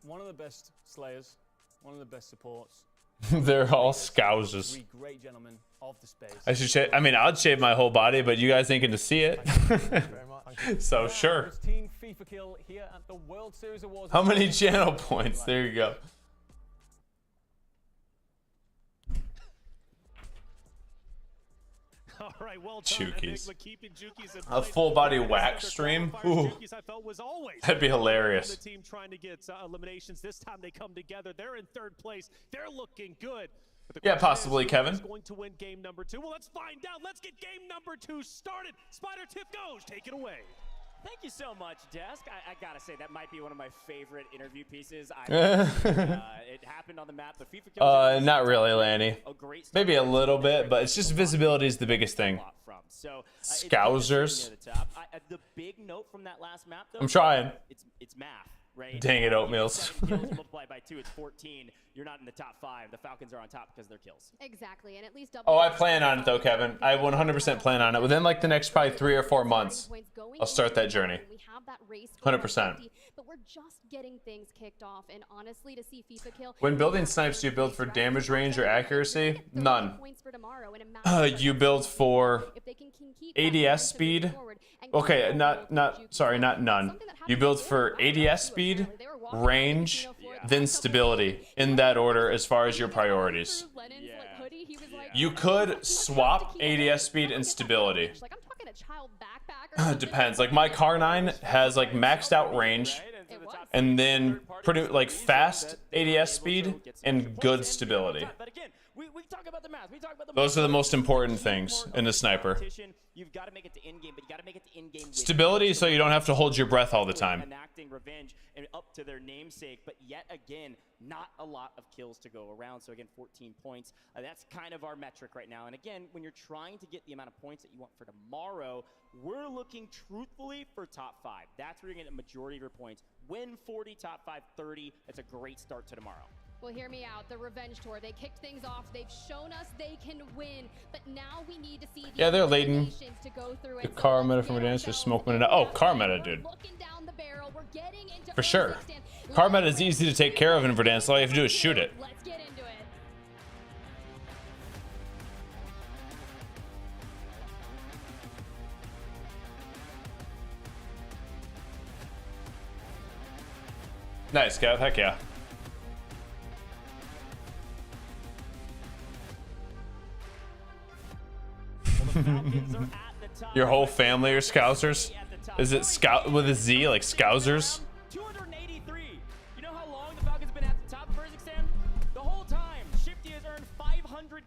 one of the best slayers, one of the best supports, They're all scousers. Three great gentlemen of the space. I should shave. I mean, I'd shave my whole body, but you guys ain't getting to see it. So sure. Team FIFA Kill here at the World Series Awards. How many channel points? There you go. All right, well done, Jukies. Enigma, keeping Jukies in A place. full body wax stream? Ooh. Jukies, I felt, was always That'd be hilarious. The team trying to get eliminations. This time they come together. They're in third place. They're looking good. But the Yeah, question possibly, is, Kevin. who's going to win game number 2? Well, let's find out. Let's get game number 2 started. Spider Tip goes. Take it away. Thank you so much, Desk. I gotta say, that might be one of my favorite interview pieces. It happened on the map. The FIFA Kill Not really, Lanny. a great start. Maybe a little bit, but it's just visibility is the biggest thing. So, Scousers. The big note from that last map, though, I'm trying. It's math, right? Dang it, Oatmeals. 7 kills multiplied by 2, it's 14. You're not in the top 5. The Falcons are on top because they're kills. Exactly, and at least Oh, I plan on it though, Kevin. I 100% plan on it. Within like the next probably 3 or 4 months, I'll start that journey. 100%. But we're just getting things kicked off, and honestly, to see FIFA Kill. When building snipes, do you build for damage range or accuracy? None. You build for ADS speed. Okay, not none. You build for ADS speed, range, then stability. In that order as far as your priorities. You could swap ADS speed and stability. Depends. Like my Car 9 has like maxed out range and then pretty like fast ADS speed and good stability. Those are the most important things in a sniper. You've got to make it to in-game, but you got to make it to in-game. Stability so you don't have to hold your breath all the time. Enacting revenge and up to their namesake, but yet again, not a lot of kills to go around. So again, 14 points. That's kind of our metric right now. And again, when you're trying to get the amount of points that you want for tomorrow, we're looking truthfully for top 5. That's where you're going to get a majority of your points. Win 40, top 5, 30. It's a great start to tomorrow. Well, hear me out. The Revenge Tour, they kicked things off. They've shown us they can win, but now we need to see the They're laden. to go through The it. car meta from Verdansk or smoke meta. Oh, car meta, dude. For sure. Car meta is easy to take care of in Verdansk. All you have to do is shoot it. Let's get into it. Nice, Kev. Heck yeah. Your whole family are Scousers? Is it Scout with a Z, like Scousers? 283. You know how long the Falcons have been at the top of Kazakhstan? The whole time. Shifty has earned $500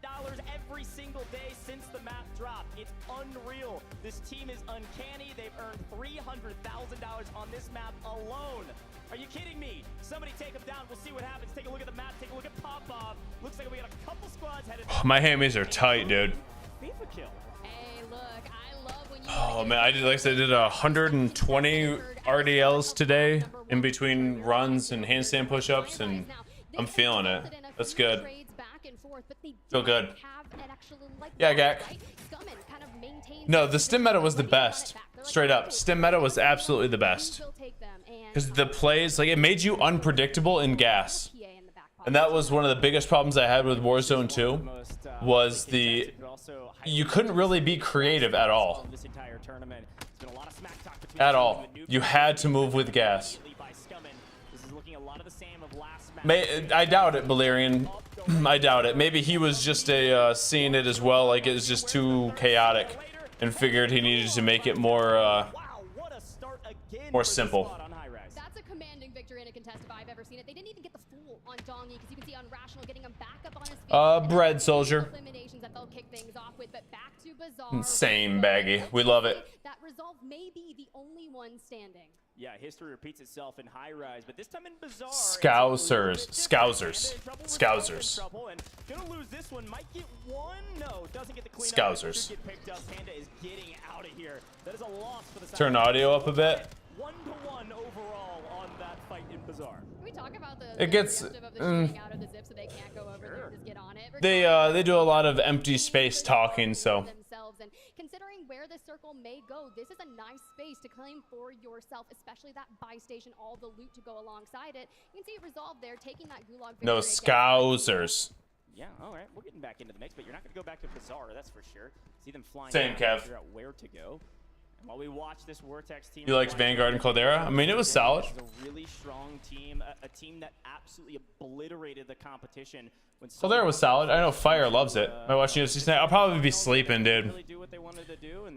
every single day since the map dropped. It's unreal. This team is uncanny. They've earned $300,000 on this map alone. Are you kidding me? Somebody take them down. We'll see what happens. Take a look at the map. Take a look at Popov. Looks like we got a couple squads headed. My hammies are tight, dude. FIFA kill. Hey, look, I love when you Oh man, I did 120 RDLs today in between runs and handstand push-ups, and I'm feeling it. That's good. Feel good. Yeah, Gak. No, the stim meta was the best. Straight up, stim meta was absolutely the best. Because the plays, like, it made you unpredictable in gas. And that was one of the biggest problems I had with Warzone 2, was you couldn't really be creative at all. At all. You had to move with gas. I doubt it, Balerian. I doubt it. Maybe he was just seeing it as well, like it was just too chaotic, and figured he needed to make it more simple. That's a commanding victory in a contested I've ever seen it. They didn't even get the fool on Dongy, because you can see on Rational getting him back up on his feet. Bread soldier. Eliminations that they'll kick things off with, but back to Bazaar. Insane baggy. We love it. That Resolve may be the only one standing. Yeah, history repeats itself in High Rise, but this time in Bazaar. Scousers. Gonna lose this one. Might get one. No, doesn't get the clean Scousers. Get picked up. Panda is getting out of here. That is a loss for the Turn audio up a bit. 1-1 overall on that fight in Bazaar. Can we talk about the It gets out of the zip so they can't go over there and just get on it? They do a lot of empty space talking, so themselves, and considering where the circle may go, this is a nice space to claim for yourself, especially that buy station, all the loot to go alongside it. You can see Resolve there taking that gulag. no Scousers. Yeah, all right. We're getting back into the mix, but you're not going to go back to Bazaar, that's for sure. See them flying Same, down, Kev. figure out where to go. And while we watch this Vortex team, You liked Vanguard and Caldera? I mean, it was solid. This is a really strong team, a team that absolutely obliterated the competition. When Caldera was solid. I know Fire loves it. Am I watching UFC tonight? I'll probably be sleeping, dude.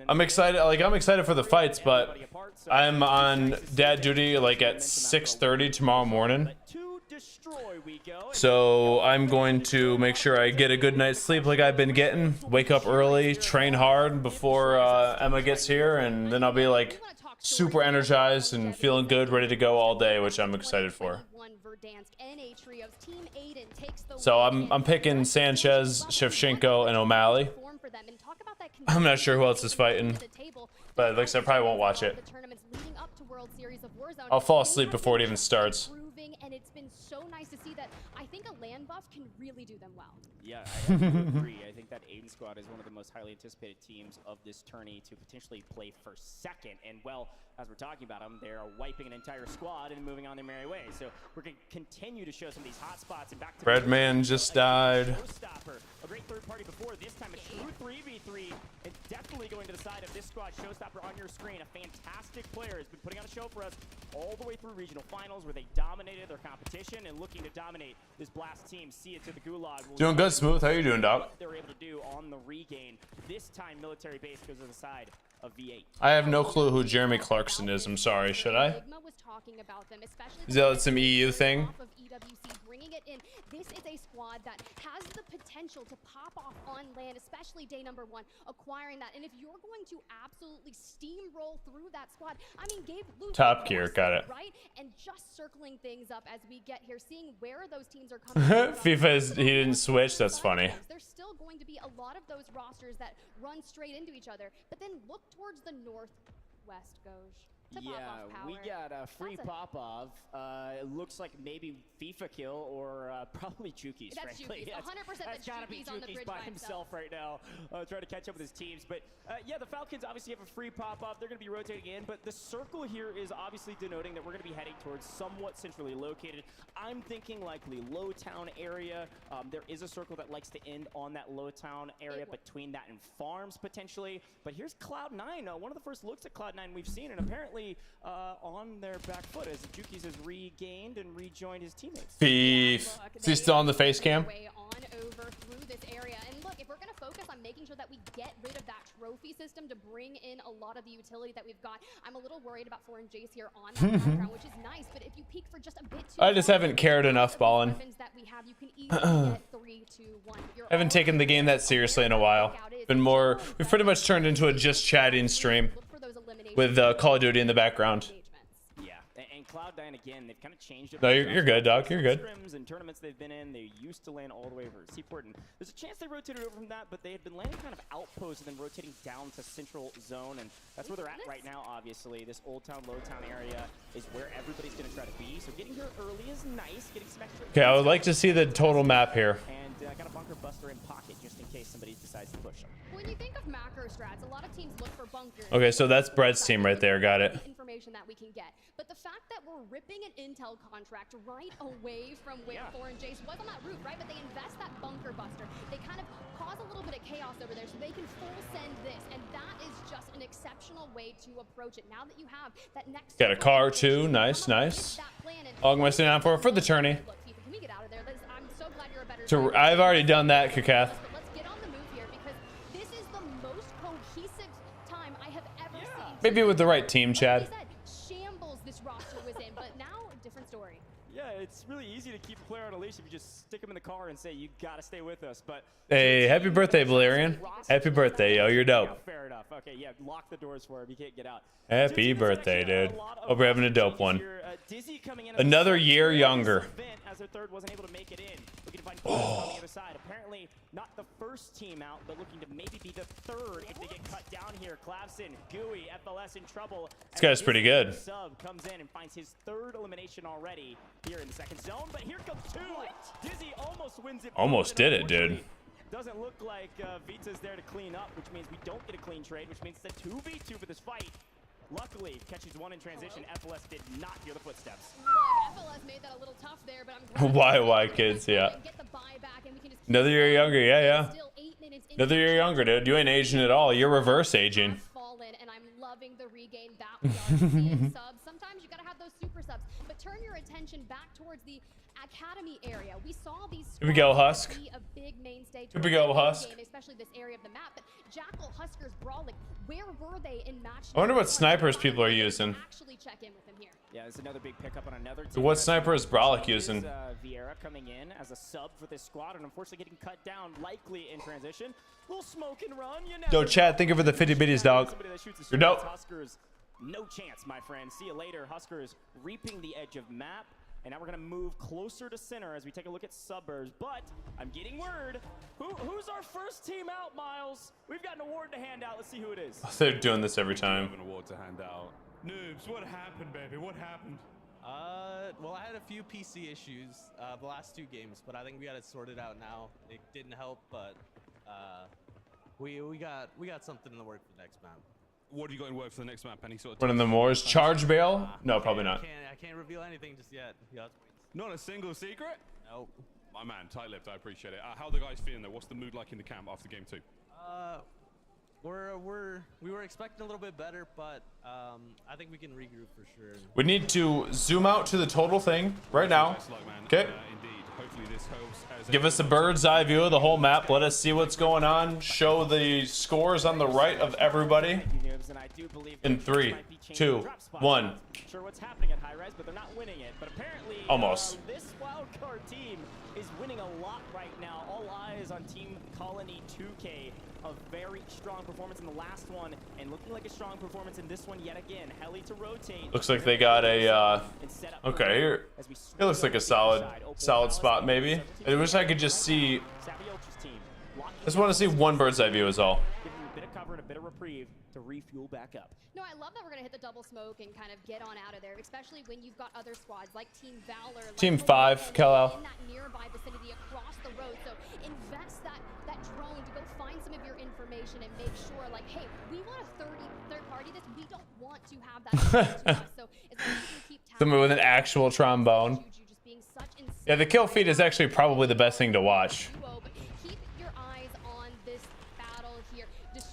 I'm excited. Like, I'm excited for the fights, but I'm on dad duty like at 6:30 tomorrow morning. So I'm going to make sure I get a good night's sleep like I've been getting. Wake up early, train hard before Emma gets here, and then I'll be like super energized and feeling good, ready to go all day, which I'm excited for. So I'm picking Sanchez, Shevchenko, and O'Malley. I'm not sure who else is fighting, but like I said, I probably won't watch it. I'll fall asleep before it even starts. And it's been so nice to see that. I think a land buff can really do them well. Yeah, I agree. I think that Aiden squad is one of the most highly anticipated teams of this tourney to potentially play for second. And, well, as we're talking about them, they're wiping an entire squad and moving on their merry way. So we're going to continue to show some of these hot spots. And back to Breadman just died. A great third party before. This time a true 3v3. And definitely going to the side of this squad. Showstopper on your screen. A fantastic player has been putting on a show for us all the way through regional finals where they dominated their competition and looking to dominate this Blast team. See it to the Gulag. Doing good, Smooth. How you doing, Doc? What they're able to do on the regain. This time military base goes to the side of V8. I have no clue who Jeremy Clarkson is. I'm sorry. Should I? Is that some EU thing? Bringing it in. This is a squad that has the potential to pop off on land, especially day number 1, acquiring that. And if you're going to absolutely steamroll through that squad, I mean, Gabe Luke, Top Gear, got it. Right? And just circling things up as we get here, seeing where those teams are coming from. He didn't switch. That's funny. There's still going to be a lot of those rosters that run straight into each other, but then look towards the northwest, Goj. Yeah, we got a free Popov. It looks like maybe FIFA kill or probably Juki's, That's frankly. Juki's. 100% That's gotta be Juki's on the Juki's bridge by by himself right now, trying to catch up with his teams. But yeah, the Falcons obviously have a free Popov. They're going to be rotating in, but the circle here is obviously denoting that we're going to be heading towards somewhat centrally located. I'm thinking likely Lowtown area. There is a circle that likes to end on that Lowtown area between that and Farms potentially. But here's Cloud9, one of the first looks at Cloud9 we've seen, and apparently on their back foot as Juki's has regained and rejoined his teammates. Beef. Is he still on the face cam? Over through this area. And look, if we're going to focus on making sure that we get rid of that trophy system to bring in a lot of the utility that we've got, I'm a little worried about Foreign Jace here on that background, which is nice, but if you peek for just a bit too I just haven't cared enough, Ballin. that we have, you can easily get 3, 2, 1. I haven't taken the game that seriously in a while. Been more, we've pretty much turned into a just chatting stream with Call of Duty in the background. And Cloud9 again, they've kind of changed it. No, you're good, Doc. You're good. Scrims and tournaments they've been in, they used to land all the way over Seaport, and there's a chance they rotated over from that, but they had been landing kind of outposts and then rotating down to Central Zone, and that's where they're at right now. Obviously, this Old Town, Low Town area is where everybody's going to try to be. So getting here early is nice. Getting some extra. Okay, I would like to see the total map here. And got a bunker buster in pocket just in case somebody decides to push them. When you think of macro strats, a lot of teams look for bunkers. Okay, so that's Brett's team right there. Got it. Information that we can get, but the fact that we're ripping an intel contract right away from where Foreign Jace was on that route, right? But they invest that bunker buster. They kind of cause a little bit of chaos over there, so they can full send this, and that is just an exceptional way to approach it. Now that you have that next. Got a car too. Nice, nice. All am I sitting down for the tourney? Look, can we get out of there? I'm so glad you're a better. So I've already done that, Kakath. Let's get on the move here because this is the most cohesive time I have ever seen. Maybe with the right team, Chad. Shambles this roster was in, but now different story. Yeah, it's really easy to keep a player on a leash if you just stick him in the car and say you gotta stay with us. But hey, happy birthday, Valerian! Happy birthday, yo! You're dope. Yeah, fair enough. Okay, yeah, lock the doors for him. You can't get out. Happy birthday, dude! Hope you're having a dope one. Another year younger. As their third wasn't able to make it in. Looking to find on the other side. Apparently not the first team out, but looking to maybe be the third if they get cut down here. Clavson, Gooey, FLS in trouble. This guy's pretty good. Sub comes in and finds his third elimination already here in the second zone, but here comes two. Dizzy almost wins it. Almost did it, dude. Doesn't look like Vita's there to clean up, which means we don't get a clean trade, which means it's a 2v2 for this fight. Luckily, catches one in transition. FLS did not hear the footsteps. Look, FLS made that a little tough there, but I'm Why kids? Yeah. Another year younger. Yeah. Another year younger, dude. You ain't aging at all. You're reverse aging. fallen, and I'm loving the regain that we are seeing subs. Sometimes you gotta have those super subs, but turn your attention back towards the academy area. We saw these Here we go, Husk. be a big mainstay Here we go, towards the Husk. game, especially this area of the map. But Jackal, Huskers, Brawling, where were they in match? I wonder what snipers people are using. Actually check in with him here. Yeah, there's another big pickup on another team. What sniper is Brolic using? Vieira coming in as a sub for this squad, and unfortunately getting cut down, likely in transition. Little smoke and run. You Yo, never chat, thank you for the 50 biddies, dog. Somebody that shoots a You're straight dope. Huskers, no chance, my friend. See you later. Huskers reaping the edge of map. And now we're going to move closer to center as we take a look at suburbs. But I'm getting word. Who's our first team out, Miles? We've got an award to hand out. Let's see who it is. They're doing this every time. An award to hand out. Noobs, what happened, baby? What happened? Well, I had a few PC issues the last 2 games, but I think we got it sorted out now. It didn't help, but we got something in the work for the next map. What do you got in work for the next map? Any sort of One of the Moors. Charge bail? No, probably not. I can't reveal anything just yet. Not a single secret? Nope. My man, tight-lipped. I appreciate it. How are the guys feeling though? What's the mood like in the camp after game 2? We were expecting a little bit better, but I think we can regroup for sure. We need to zoom out to the total thing right now. Okay. Indeed. Hopefully this helps. Give us a bird's eye view of the whole map. Let us see what's going on. Show the scores on the right of everybody. In 3, 2, 1. Sure what's happening at high res, but they're not winning it. But apparently, Almost. This wildcard team is winning a lot right now. All eyes on Team Colony 2K. A very strong performance in the last one, and looking like a strong performance in this one yet again. Heli to rotate. Looks like they got a okay, here it looks like a solid spot maybe. I wish I could just see, I just want to see one bird's eye view is all. Giving you a bit of cover and a bit of reprieve to refuel back up. No, I love that we're gonna hit the double smoke and kind of get on out of there, especially when you've got other squads like Team Valor, Team 5, Kal-El. in that nearby vicinity across the road. So invest that drone to go find some of your information and make sure, like, hey, we want a third party this. We don't want to have that to us. So as long as you can keep Someone with an actual trombone. Yeah, the kill feed is actually probably the best thing to watch. keep your eyes on this battle here.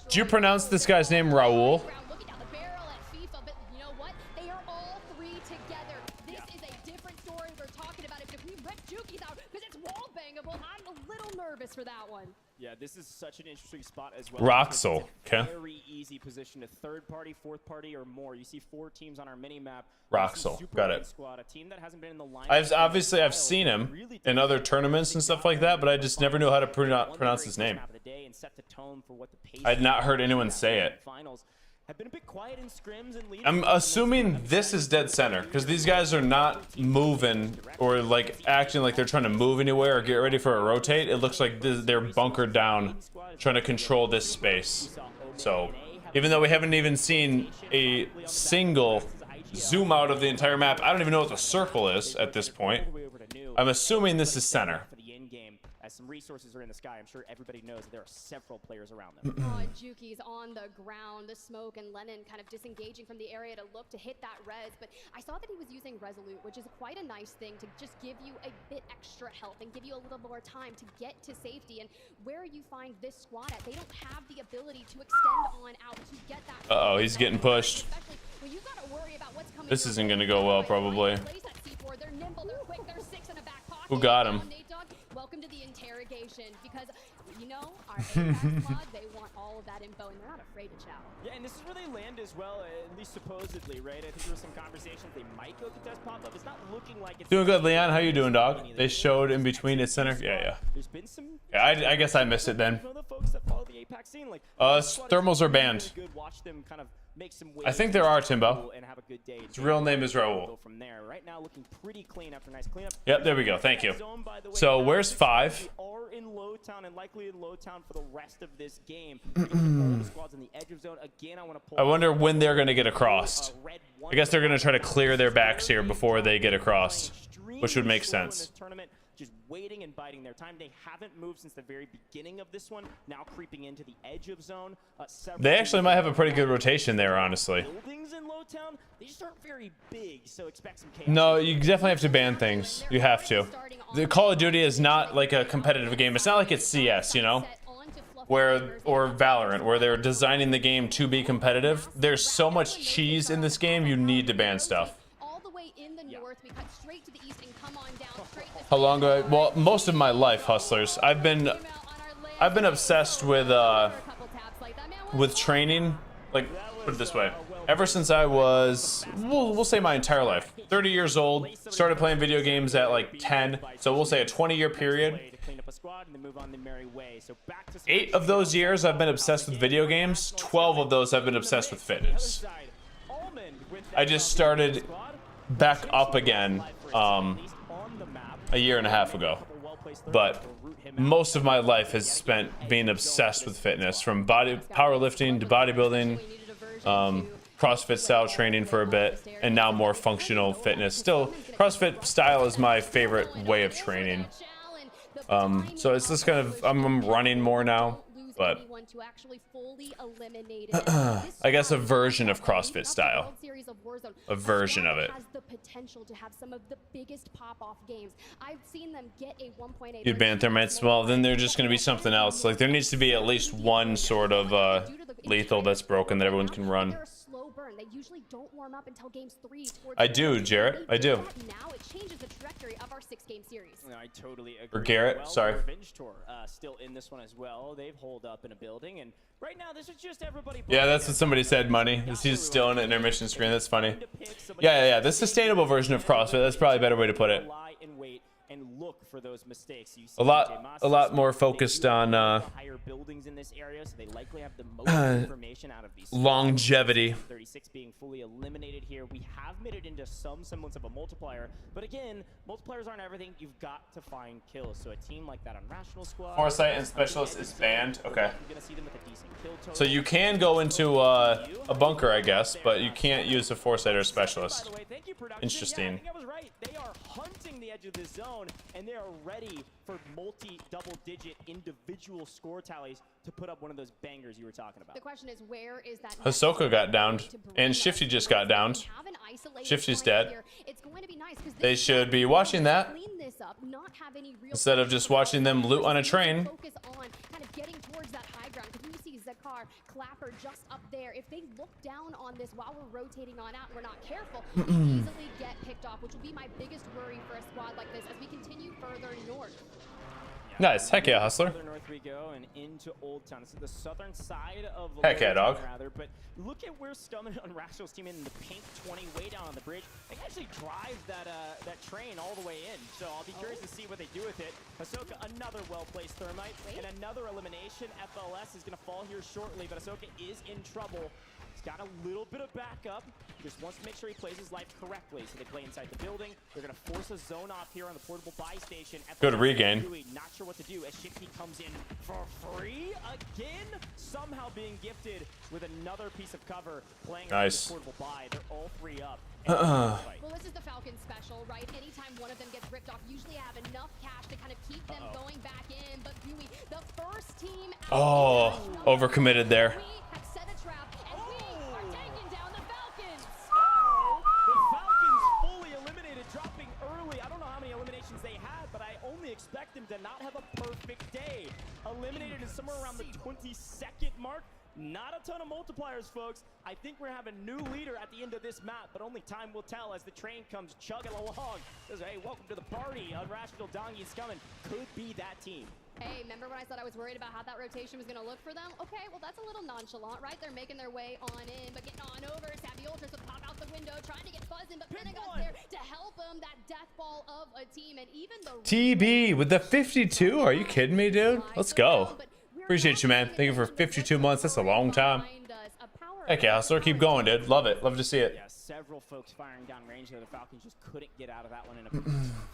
Do you pronounce this guy's name Raul? Looking down the barrel at FIFA, but you know what? They are all 3 together. This is a different story. We're talking about it. If we rip Juki's out because it's wall bangable, I'm a little nervous for that one. Yeah, this is such an interesting spot as well. Roxel, okay. Very easy position to third party, fourth party, or more. You see 4 teams on our mini map. Roxel, got it. Squad, a team that hasn't been in the line. I've seen him in other tournaments and stuff like that, but I just never knew how to pronounce his name. I had not heard anyone say it. Have been a bit quiet in scrims and leads. I'm assuming this is dead center because these guys are not moving or like acting like they're trying to move anywhere or get ready for a rotate. It looks like they're bunkered down trying to control this space. So even though we haven't even seen a single zoom out of the entire map, I don't even know what the circle is at this point. I'm assuming this is center. As some resources are in the sky, I'm sure everybody knows that there are several players around them. Juki's on the ground, the smoke, and Lennon kind of disengaging from the area to look to hit that res. But I saw that he was using Resolute, which is quite a nice thing to just give you a bit extra health and give you a little more time to get to safety. And where you find this squad at, they don't have the ability to extend on out to get that. Uh-oh, he's getting pushed. When you've got to worry about what's coming. This isn't gonna go well, probably. They're nimble, they're quick, they're 6 in the back pocket. Who got him? Welcome to the interrogation, because you know our APAC squad, they want all of that info and they're not afraid to chow. Yeah, and this is where they land as well, at least supposedly, right? I think there were some conversations they might go to test pop-up. It's not looking like it's Doing good, Leon. How you doing, dog? They showed in between its center. Yeah. There's been some. Yeah, I guess I missed it then. Some of the folks that follow the APAC scene, like thermals are banned. good. Watch them kind of make some I think there are, Timbo. and have a good day. His real name is Raul. Go from there. Right now, looking pretty clean after a nice cleanup. Yep, there we go. Thank you. So where's 5? We are in Lowtown and likely in Lowtown for the rest of this game. The squads on the edge of zone again. I want to pull. I wonder when they're gonna get across. I guess they're gonna try to clear their backs here before they get across, which would make sense. just waiting and biding their time. They haven't moved since the very beginning of this one, now creeping into the edge of zone. They actually might have a pretty good rotation there, honestly. Buildings in Lowtown, they just aren't very big, so expect some chaos. No, you definitely have to ban things. You have to. The Call of Duty is not like a competitive game. It's not like it's CS, you know? Or Valorant, where they're designing the game to be competitive. There's so much cheese in this game, you need to ban stuff. How long do I? Well, most of my life, hustlers. I've been obsessed with training. Like, put it this way, ever since I was, we'll say my entire life. 30 years old. Started playing video games at like 10. So we'll say a 20-year period. 8 of those years I've been obsessed with video games. 12 of those I've been obsessed with fitness. I just started back up again a year and a half ago, but most of my life has spent being obsessed with fitness, from powerlifting to bodybuilding, CrossFit style training for a bit, and now more functional fitness. Still, CrossFit style is my favorite way of training. So it's just kind of, I'm running more now, but I guess a version of CrossFit style. A version of it. You'd ban thermites. Well, then they're just going to be something else. Like, there needs to be at least one sort of lethal that's broken that everyone can run. They usually don't warm up until games 3. I do, Jarrett. I do. Now it changes the trajectory of our 6-game series. I totally agree. Or Garrett, sorry. Revenge Tour, still in this one as well. They've holed up in a building, and right now this is just everybody. Yeah, that's what somebody said. Money. He's still in an intermission screen. That's funny. Yeah. The sustainable version of CrossFit. That's probably a better way to put it. And look for those mistakes. You see A lot more focused on higher buildings in this area, so they likely have the most information out of these longevity. 36 being fully eliminated here. We have made it into some semblance of a multiplier, but again, multipliers aren't everything. You've got to find kills. So a team like that on Rational Squad, Foresight and Specialist is banned. Okay. So you can go into a bunker, I guess, but you can't use a Foresight or a Specialist. Interesting. I was right. They are hunting the edge of this zone, and they are ready for multi-double-digit individual score tallies to put up one of those bangers you were talking about. The question is, where is that? Hisoka got downed, and Shifty just got downed. Shifty's dead. They should be watching that instead of just watching them loot on a train. Zakar, Clapper just up there. If they look down on this while we're rotating on out and we're not careful, we easily get picked off, which will be my biggest worry for a squad like this as we continue further north. Nice. Heck yeah, Hustler. Further north we go and into Old Town. This is the southern side of Heck yeah, dog. rather, but look at where Scum and Unrational's team in the pink 20 way down on the bridge. They can actually drive that train all the way in, so I'll be curious to see what they do with it. Ahsoka, another well-placed thermite, and another elimination. FLS is going to fall here shortly, but Ahsoka is in trouble. He's got a little bit of backup. Just wants to make sure he plays his life correctly. So they play inside the building. They're going to force a zone off here on the portable buy station. Good regain. Not sure what to do as Shifty comes in for free again. Somehow being gifted with another piece of cover. Playing nice. The portable buy. They're all 3 up. Well, this is the Falcon special, right? Anytime one of them gets ripped off, usually have enough cash to kind of keep them going back in. But Gooey, the first team. Oh, overcommitted there. Expect him to not have a perfect day. Eliminated is somewhere around the 22nd mark. Not a ton of multipliers, folks. I think we're having a new leader at the end of this map, but only time will tell as the train comes chugging along. Says, hey, welcome to the party. Unrational Dongy's coming. Could be that team. Hey, remember when I said I was worried about how that rotation was going to look for them? Okay, well, that's a little nonchalant, right? They're making their way on in, but getting on over. Savvy Ultras would pop out the window, trying to get buzzing, but Pentagon's there to help them. That death ball of a team, and even the TB with the 52. Are you kidding me, dude? Let's go. Appreciate you, man. Thank you for 52 months. That's a long time. Heck yeah, Hustler. Keep going, dude. Love it. Love to see it. Yeah, several folks firing down range there. The Falcons just couldn't get out of that one in a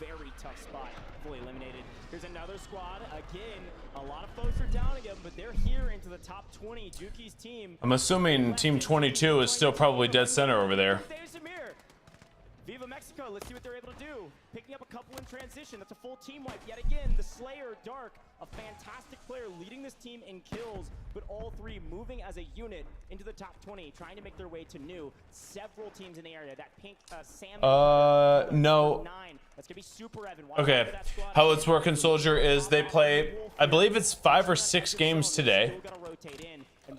very tough spot. Fully eliminated. Here's another squad. Again, a lot of folks are down again, but they're here into the top 20. Juki's team. I'm assuming Team 22 is still probably dead center over there. Viva Mexico, let's see what they're able to do. Picking up a couple in transition. That's a full team wipe yet again. The Slayer, Dark, a fantastic player leading this team in kills, but all three moving as a unit into the top 20, trying to make their way to new. Several teams in the area. That pink Sam. No. That's gonna be Super Evan. Okay. How it's working, Soldier, is they play, I believe it's 5 or 6 games today,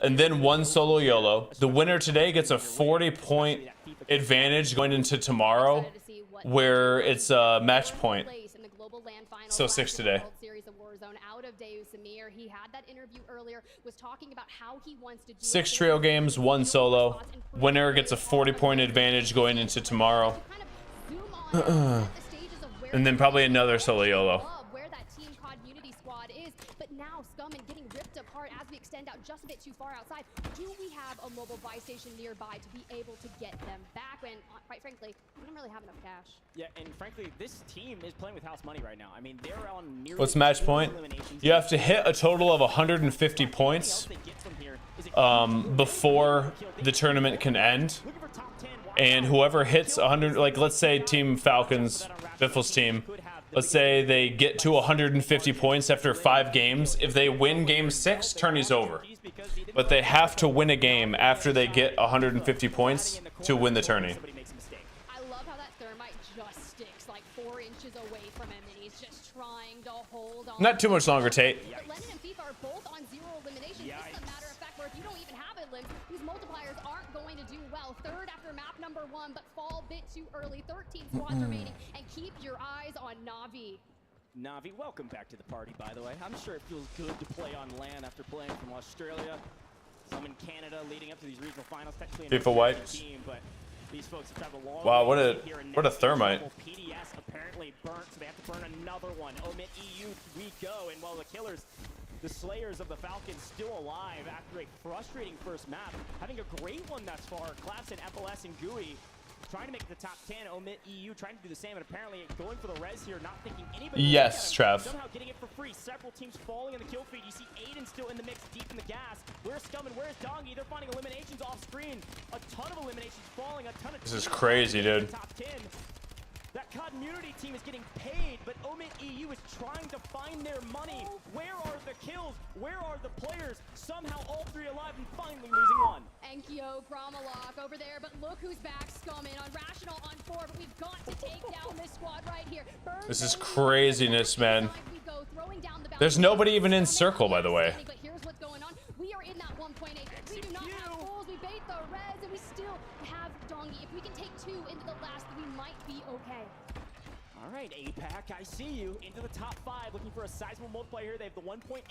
and then 1 solo YOLO. The winner today gets a 40-point advantage going into tomorrow, where it's a match point. So 6 today. Out of Samir. He had that interview earlier, was talking about how he wants to do 6 trio games, 1 solo. Winner gets a 40-point advantage going into tomorrow. And then probably another solo YOLO. Where that team COD Unity squad is, but now Scum and getting ripped apart as we extend out just a bit too far outside. Do we have a mobile buy station nearby to be able to get them back when, quite frankly, we don't really have enough cash? Yeah, and frankly, this team is playing with house money right now. I mean, they're on nearly What's match point? You have to hit a total of 150 points before the tournament can end. And whoever hits 100, like let's say Team Falcons, Biffle's team, let's say they get to 150 points after 5 games. If they win game 6, tourney's over. But they have to win a game after they get 150 points to win the tourney. I love how that thermite just sticks like 4 inches away from him, and he's just trying to hold on. Not too much longer, Tate. But Lennon and FIFA are both on 0 eliminations. This is a matter of fact where if you don't even have it, Lim, these multipliers aren't going to do well. 3rd after map number 1, but fall a bit too early. 13 squads remaining, and keep your eyes on Navi. Navi, welcome back to the party, by the way. I'm sure it feels good to play on LAN after playing from Australia. Some in Canada leading up to these regional finals. Technically FIFA wipes. Team, but these folks have traveled a long Wow, way what a thermite. PDS apparently burnt, so they have to burn another one. Omit EU, we go. And while the killers, the Slayers of the Falcons, still alive after a frustrating first map, having a great one thus far. Clapson, FLS, and Gooey trying to make the top 10. Omit EU trying to do the same, and apparently going for the res here, not thinking anybody. Yes, Trav. Somehow getting it for free. Several teams falling in the kill feed. You see Aiden still in the mix, deep in the gas. Where's Scum and where's Dongi? They're finding eliminations off screen. A ton of eliminations falling. A ton of. This is crazy, dude. Top 10. That COD Immunity team is getting paid, but Omit EU is trying to find their money. Where are the kills? Where are the players? Somehow all 3 alive and finally losing one. Enkyo, Gromalok over there, but look who's back. Scum in on Rational on 4, but we've got to take down this squad right here. This is craziness, man. There's nobody even in circle, by the way. But here's what's going on. We are in that 1.8. We do not have fools. We bait the res, and we still have Dongi. If we can take 2 into the last, we might be okay. All right, APAC, I see you. Into the top 5, looking for a sizable multiplier here. They have the 1.8.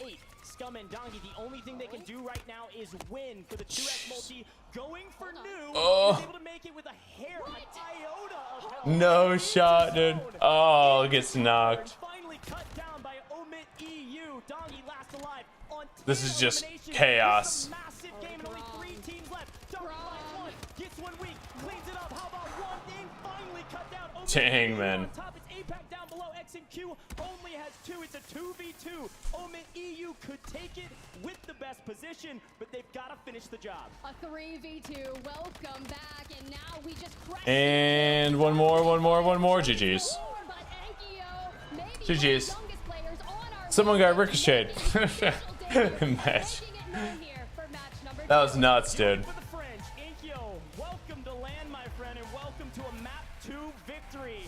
Scum and Dongi, the only thing they can do right now is win for the 2x multi. Going for new. Oh. Is able to make it with a hair, an iota of health. No shot, dude. Oh, gets knocked. Finally cut down by Omit EU. Dongi last alive on 10 This is just eliminations. chaos. This is a massive game and only 3 teams left. Dongi finds one, gets one weak, cleans it up. How about one thing? Finally cut down. Omit Dang, EU man. on top. It's APAC down below. X and Q only has 2. It's a 2v2. Omit EU could take it with the best position, but they've got to finish the job. A 3v2. Welcome back, and now we just crash. And one more. GG's. GG's. Someone got ricocheted. Match. That was nuts, dude. For the French, Inkyo, welcome to land, my friend, and welcome to a map 2 victory.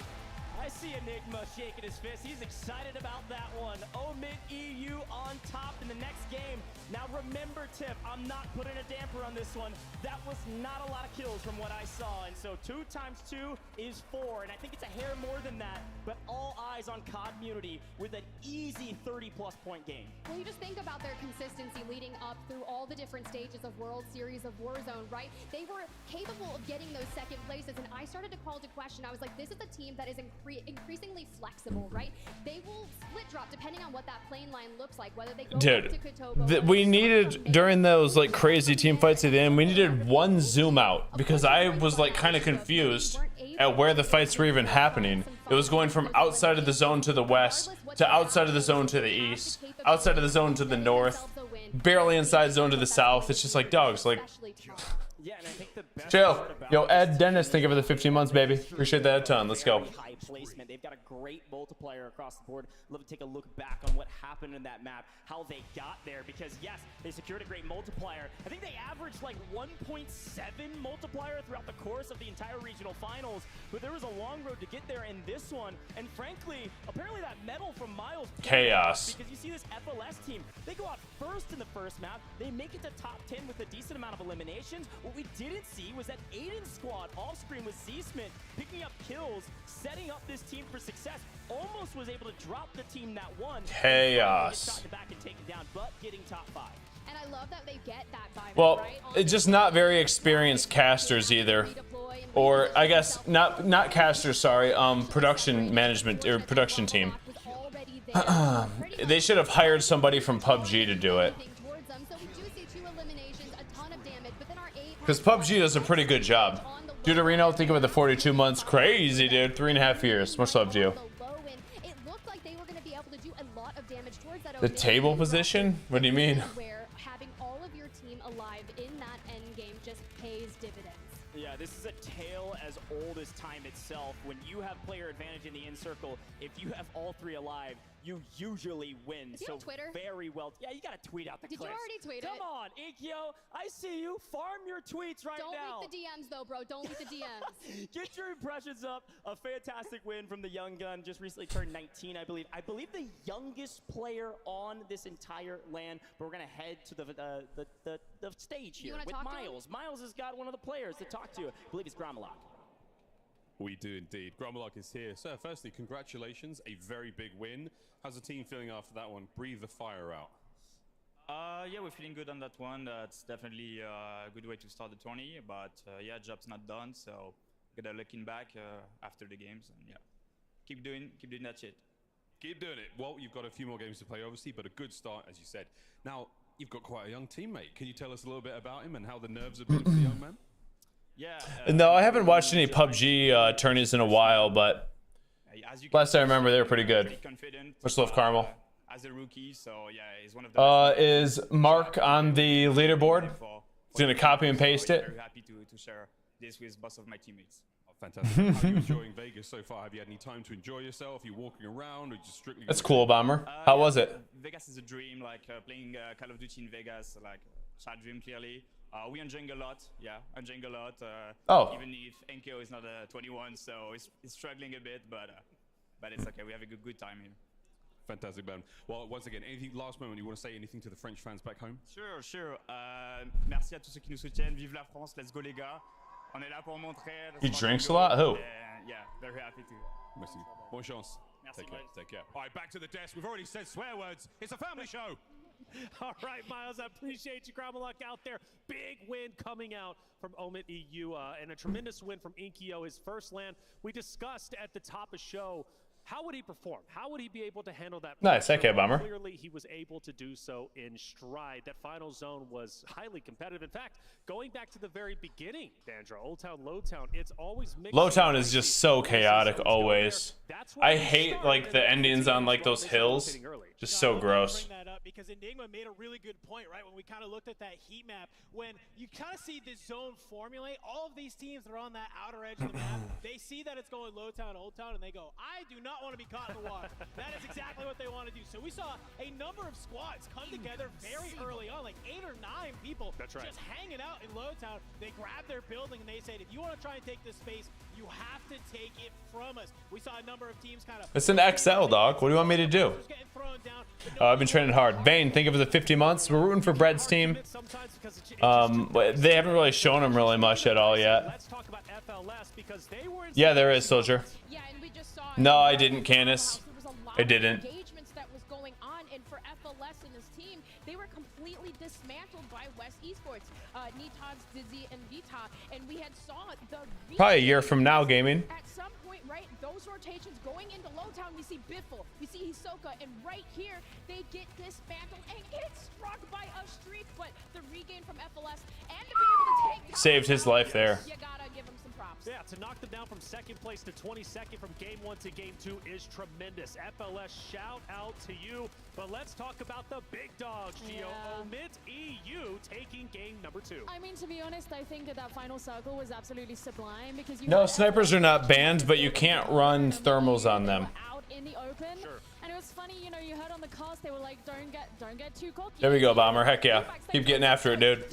I see Enigma shaking his fist. He's excited about that one. Omit EU on top in the next game. Now remember, Tip, I'm not putting a damper on this one. That was not a lot of kills from what I saw. And so 2 times 2 is 4. And I think it's a hair more than that. But all eyes on COD Immunity with an easy 30-plus point game. Well, you just think about their consistency leading up through all the different stages of World Series of Warzone, right? They were capable of getting those second places. And I started to call to question. I was like, this is a team that is increasingly flexible, right? They will split drop depending on what that plane line looks like, whether they go Dude, to Kotobo. we needed, during those like crazy team fights at the end, we needed one zoom out because I was like kind of confused at where the fights were even happening. It was going from outside of the zone to the west, to outside of the zone to the east, outside of the zone to the north, barely inside zone to the south. It's just like, dogs, like, Yeah, and I think the best Chill. part about Yo, this Ed team Dennis, is thank you for the 15 months, baby. Appreciate that a ton. Let's go. very high placement. They've got a great multiplier across the board. Love to take a look back on what happened in that map, how they got there, because yes, they secured a great multiplier. I think they averaged like 1.7 multiplier throughout the course of the entire regional finals, but there was a long road to get there in this one. And frankly, apparently that medal from Miles Chaos. because you see this FLS team, they go out first in the first map, they make it to top 10 with a decent amount of eliminations. What we didn't see was that Aiden's squad off screen with Z-Smith picking up kills, setting up this team for success. Almost was able to drop the team that won. Chaos. Shot back and take it down, but getting top 5. And I love that they get that buyback, Well, right? it's just not very experienced casters either. Or I guess not casters, sorry, production management or production team. They should have hired somebody from PUBG to do it. Because PUBG does a pretty good job. Dude, Reno, think of it, the 42 months. Crazy, dude. 3.5 years. Much love to you. The table position? What do you mean? Where having all of your team alive in that end game just pays dividends. Yeah, this is a tale as old as time itself. When you have player advantage in the in circle, if you have all 3 alive, you usually win. Is he on Twitter? Very well. Yeah, you gotta tweet out the Did clips. you already tweet Come it? on, Ikyo. I see you. Farm your tweets right Don't now. leak the DMs though, bro. Don't leak the DMs. Get your impressions up. A fantastic win from the young gun. Just recently turned 19, I believe. I believe the youngest player on this entire LAN. But we're gonna head to the stage here with Miles. Miles has got one of the players to talk to. I believe it's Gromalok. We do indeed. Gromalok is here. Sir, firstly, congratulations. A very big win. How's the team feeling after that one? Breathe the fire out. Yeah, we're feeling good on that one. That's definitely a good way to start the tourney. But yeah, job's not done, so gotta looking back after the games and yeah, keep doing that shit. Keep doing it. Well, you've got a few more games to play, obviously, but a good start, as you said. Now, you've got quite a young teammate. Can you tell us a little bit about him and how the nerves have been for the young man? Yeah. No, I haven't watched any PUBG tourneys in a while, but last I remember, they were pretty good. Much love, Carmel. As a rookie, so yeah, he's one of the Is Mark on the leaderboard? He's gonna copy and paste it. Very happy to share this with both of my teammates. Oh, fantastic. How are you enjoying Vegas so far? Have you had any time to enjoy yourself? Are you walking around or just strictly? That's cool, Bomber. How was it? Vegas is a dream, like playing Call of Duty in Vegas, like chat dream clearly. We enjoying a lot, yeah, enjoying a lot. Even if NKO is not 21, so he's struggling a bit, but it's okay. We have a good time here. Fantastic, man. Well, once again, anything last moment you want to say anything to the French fans back home? Sure. Merci à tous ceux qui nous soutiennent. Vive la France. Let's go, les gars. On est là pour montrer. He drinks a lot. Who? Yeah, very happy to. Merci. Bonne chance. Merci, Take care. All right, back to the desk. We've already said swear words. It's a family show. All right, Miles, I appreciate you. Gromalok out there. Big win coming out from Omit EU and a tremendous win from Inkyo, his first LAN. We discussed at the top of show, how would he perform? How would he be able to handle that? Nice, okay, Bomber. Clearly, he was able to do so in stride. That final zone was highly competitive. In fact, going back to the very beginning, Dandra, Old Town, Low Town, it's always mixed. Low Town is just so chaotic always. I hate like the endings on like those hills. Just so gross. Because Enigma made a really good point, right? When we kind of looked at that heat map, when you kind of see this zone formulate, all of these teams that are on that outer edge of the map, they see that it's going Low Town, Old Town, and they go, I do not want to be caught in the water. That is exactly what they want to do. So we saw a number of squads come together very early on, like 8 or 9 people just hanging out in Low Town. They grabbed their building and they said, if you want to try and take this space, you have to take it from us. We saw a number of teams kind of... It's an XL, dog. What do you want me to do? I've been training hard. Vane, think of it for the 50 months. We're rooting for Bread's team. They haven't really shown him really much at all yet. Yeah, there is, Soldier. No, I didn't, Canis. I didn't. Engagements that was going on, and for FLS and his team, they were completely dismantled by West Esports, Nitod's, Dizzy, and Vita, and we had saw the Probably a year from now, gaming. At some point, right, those rotations going into Lowtown, we see Biffle, we see Hisoka, and right here, they get dismantled and get struck by a streak, but the regain from FLS, and to be able to take Saved his life there. You gotta give him some props. Yeah, to knock them down from second place to 22nd from game 1 to game 2 is tremendous. FLS, shout out to you. But let's talk about the big dogs, Gio. Omit EU taking game number 2. I mean, to be honest, I think that final circle was absolutely sublime because you No, snipers are not banned, but you can't run thermals on them. out in the open. Sure. And it was funny, you know, you heard on the cast they were like, don't get too cocky. There we go, Bomber. Heck yeah. Keep getting after it, dude.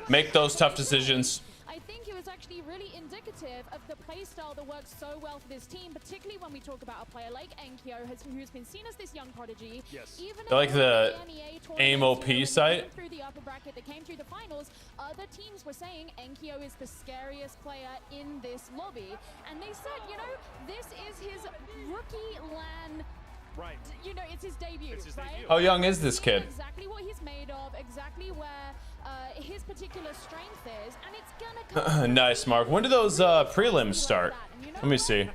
Make those tough decisions. I think it was actually really indicative of the play style that works so well for this team, particularly when we talk about a player like Enkyo, who's been seen as this young prodigy. Yes. Even I like the AIM OP site. through the upper bracket that came through the finals, other teams were saying Enkyo is the scariest player in this lobby. And they said, you know, this is his rookie LAN. Right. You know, it's his debut, right? How young is this kid? Exactly what he's made of, exactly where his particular strength is, and it's gonna come. Nice, Mark. When do those prelims start? Let me see.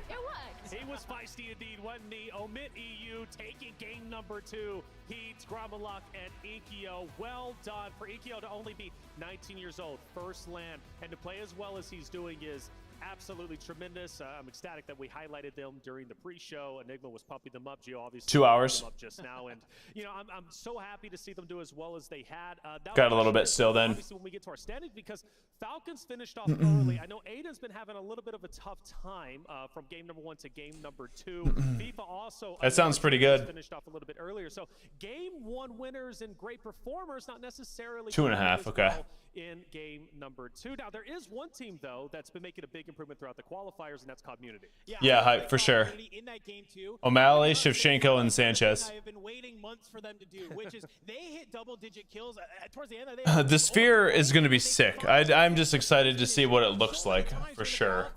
He was feisty indeed, wasn't he? Omit EU taking game number 2. Heat, Gramalok, and Ikeo. Well done for Ikeo to only be 19 years old, first LAN, and to play as well as he's doing is absolutely tremendous. I'm ecstatic that we highlighted them during the pre-show. Enigma was pumping them up. Gio obviously 2 hours. them up just now, and you know I'm so happy to see them do as well as they had. Got a little bit still then. Obviously, when we get to our standings, because Falcons finished off early. I know Aiden's been having a little bit of a tough time from game number 1 to game number 2. FIFA also. That sounds pretty good. Finished off a little bit earlier. So game 1 winners and great performers, not necessarily 2.5. Okay. In game number 2. Now there is one team though that's been making a big improvement throughout the qualifiers, and that's Community. Yeah, hype for sure. In that game too. O'Malley, Shevchenko, and Sanchez. I have been waiting months for them to do, which is they hit double-digit kills towards the end of the The sphere is going to be sick. I'm just excited to see what it looks like for sure.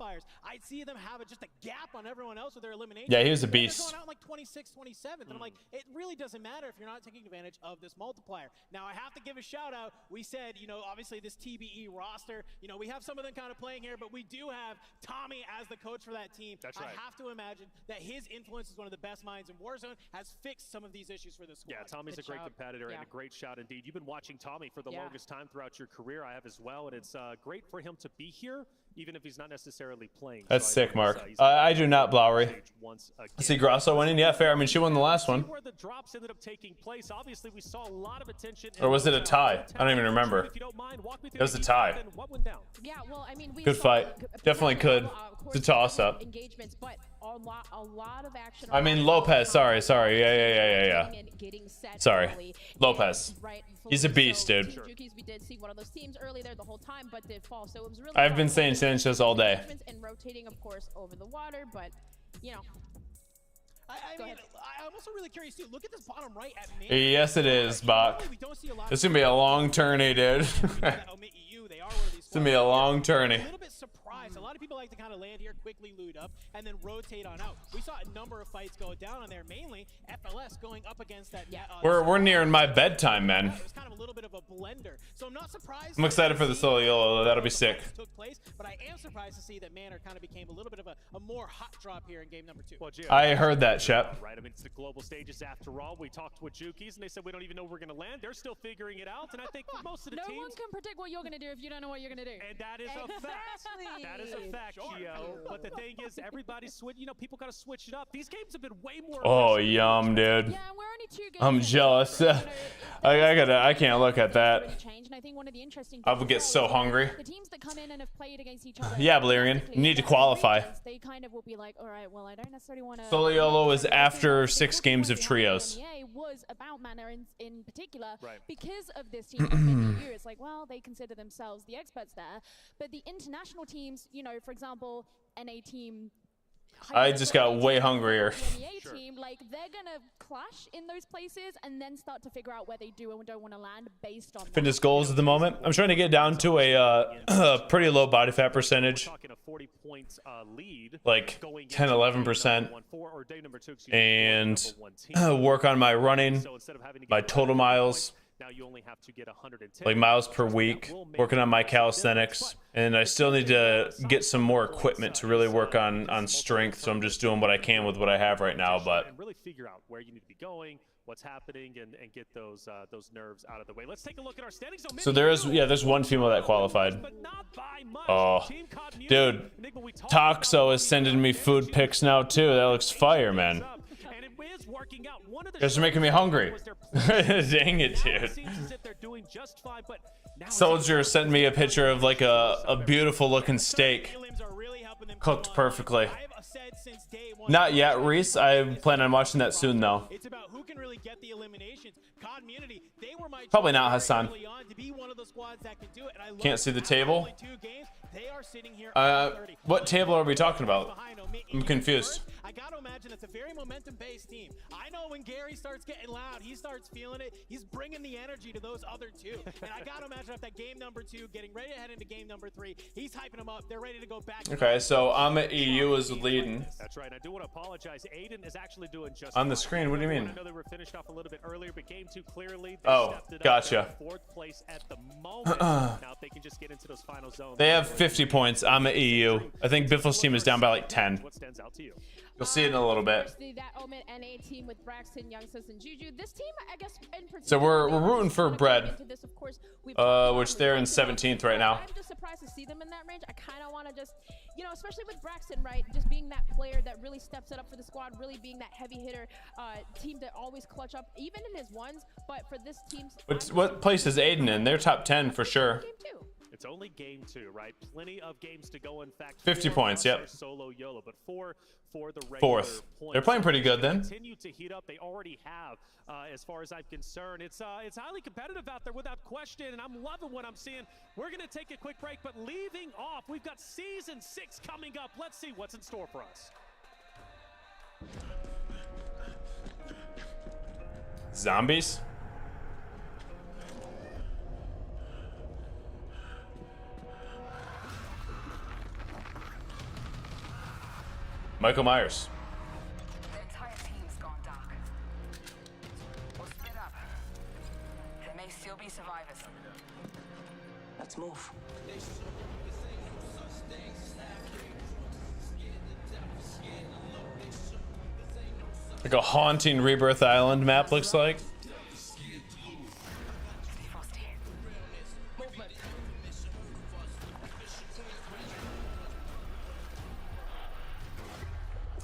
I'd see them have just a gap on everyone else with their elimination. Yeah, he was a They're beast. going out like 26, 27th, and I'm like, it really doesn't matter if you're not taking advantage of this multiplier. Now, I have to give a shout out. We said, you know, obviously this TBE roster, you know, we have some of them kind of playing here, but we do have Tommy as the coach for that team. That's right. I have to imagine that his influence is one of the best minds in Warzone, has fixed some of these issues for the squad. Yeah, Tommy's a great competitor and a great shot indeed. You've been watching Tommy for the longest time throughout your career. I have as well, and it's great for him to be here, even if he's not necessarily playing. That's so sick, Mark. I do not Blowery. I see Grosso winning. Yeah, fair. I mean, she won the last one. Where the drops ended up taking place, obviously we saw a lot of attention. Or was it a tie? I don't even remember. It was a tie. What went down? Yeah, well, I mean, we Good fight. Definitely could. It's a toss-up. Engagements, but a lot of action. I mean, Lopez. Sorry. Yeah. Sorry. Lopez. He's a beast, dude. We did see one of those teams early there the whole time, but did fall. So it was really. I've been saying Sanchez all day. And rotating, of course, over the water, but you know. I mean, I'm also really curious too. Look at this bottom right at me. Yes, it is, Bach. It's gonna be a long tourney, dude. It's gonna be a long tourney. A little bit surprised. A lot of people like to kind of land here, quickly loot up, and then rotate on out. We saw a number of fights go down on there, mainly FLS going up against that. We're nearing my bedtime, man. It was kind of a little bit of a blender. So I'm not surprised. I'm excited for the solo YOLO. That'll be sick. Took place, but I am surprised to see that Manor kind of became a little bit of a more hot drop here in game number 2. Well, Gio, I heard that, Shep. Right. I mean, it's the global stages after all. We talked with Jukies, and they said we don't even know where we're going to land. They're still figuring it out, and I think for most of the teams. No one can predict what you're going to do if you don't know what you're going to do. And that is a fact. That is a fact, Gio. But the thing is, everybody's switch. You know, people got to switch it up. These games have been way more. Oh, yum, dude. Yeah, we're only 2 games. I'm jealous. I can't look at that. I would get so hungry. The teams that come in and have played against each other. Yeah, Valerian, you need to qualify. They kind of will be like, all right, well, I don't necessarily want to. Solo YOLO is after 6 games of trios. Was about Manor in particular because of this team. It's like, well, they consider themselves the experts there, but the international teams, you know, for example, NA team. I just got way hungrier. The team, like, they're gonna clash in those places and then start to figure out where they do and don't want to land based on Fitness goals at the moment. I'm trying to get down to a pretty low body fat percentage, like 10-11%, and work on my running, my total miles. Now you only have to get 110. Like miles per week, working on my calisthenics, and I still need to get some more equipment to really work on strength. So I'm just doing what I can with what I have right now. But and really figure out where you need to be going, what's happening and get those nerves out of the way. Let's take a look at our standings. So there's one female that qualified. Oh, dude, Toxo is sending me food pics now too. That looks fire, man. Guys are making me hungry. Dang it, dude. Soldier sent me a picture of like a beautiful looking steak, cooked perfectly. Not yet, Reese. I plan on watching that soon, though. It's about who can really get the eliminations. COD Immunity, they were my Probably not Hassan. to be one of the squads that can do it. And I Can't see the table. They are sitting here What table are we talking about? I'm confused. I got to imagine it's a very momentum-based team. I know when Gary starts getting loud, he starts feeling it. He's bringing the energy to those other two. And I got to imagine after that game number 2, getting ready to head into game number 3, he's hyping them up. They're ready to go back. Okay, so Amit EU is leading. That's right. I do want to apologize. Aiden is actually doing just on the screen. What do you mean? I know they were finished off a little bit earlier, but game 2 clearly. Oh, gotcha. 4th place at the moment. Now if they can just get into those final zones. They have 50 points. I'm at EU. I think Biffle's team is down by like 10. What stands out to you? You'll see it in a little bit. That Omen NA team with Braxton, Youngsters, and Juju. This team, I guess, in particular. So we're rooting for Bread, which they're in 17th right now. I'm just surprised to see them in that range. I kind of want to just, you know, especially with Braxton, right? Just being that player that really steps it up for the squad, really being that heavy hitter team that always clutch up, even in his ones. But for this team, What place is Aiden in? They're top 10 for sure. It's only game 2, right? Plenty of games to go. In fact, 50 points, yep. Solo YOLO, but 4 for the regular 4th. points. They're playing pretty good then. Continue to heat up. They already have, as far as I'm concerned. It's highly competitive out there without question, and I'm loving what I'm seeing. We're gonna take a quick break, but leaving off, we've got Season 6 coming up. Let's see what's in store for us. Zombies? Michael Myers. The entire team's gone dark. We'll split up. There may still be survivors. Let's move. Like a haunting Rebirth Island map looks like.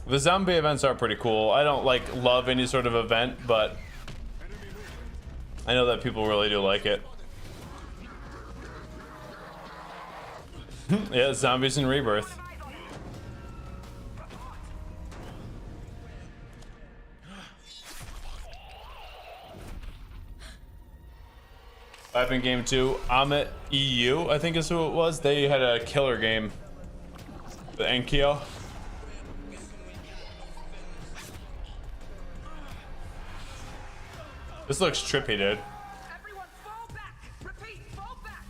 The zombie events are pretty cool. I don't like love any sort of event, but I know that people really do like it. Yeah, zombies in Rebirth. I've been game 2. Amit EU, I think is who it was. They had a killer game. The Enkyo. This looks trippy, dude. Everyone fall back. Repeat, fall back.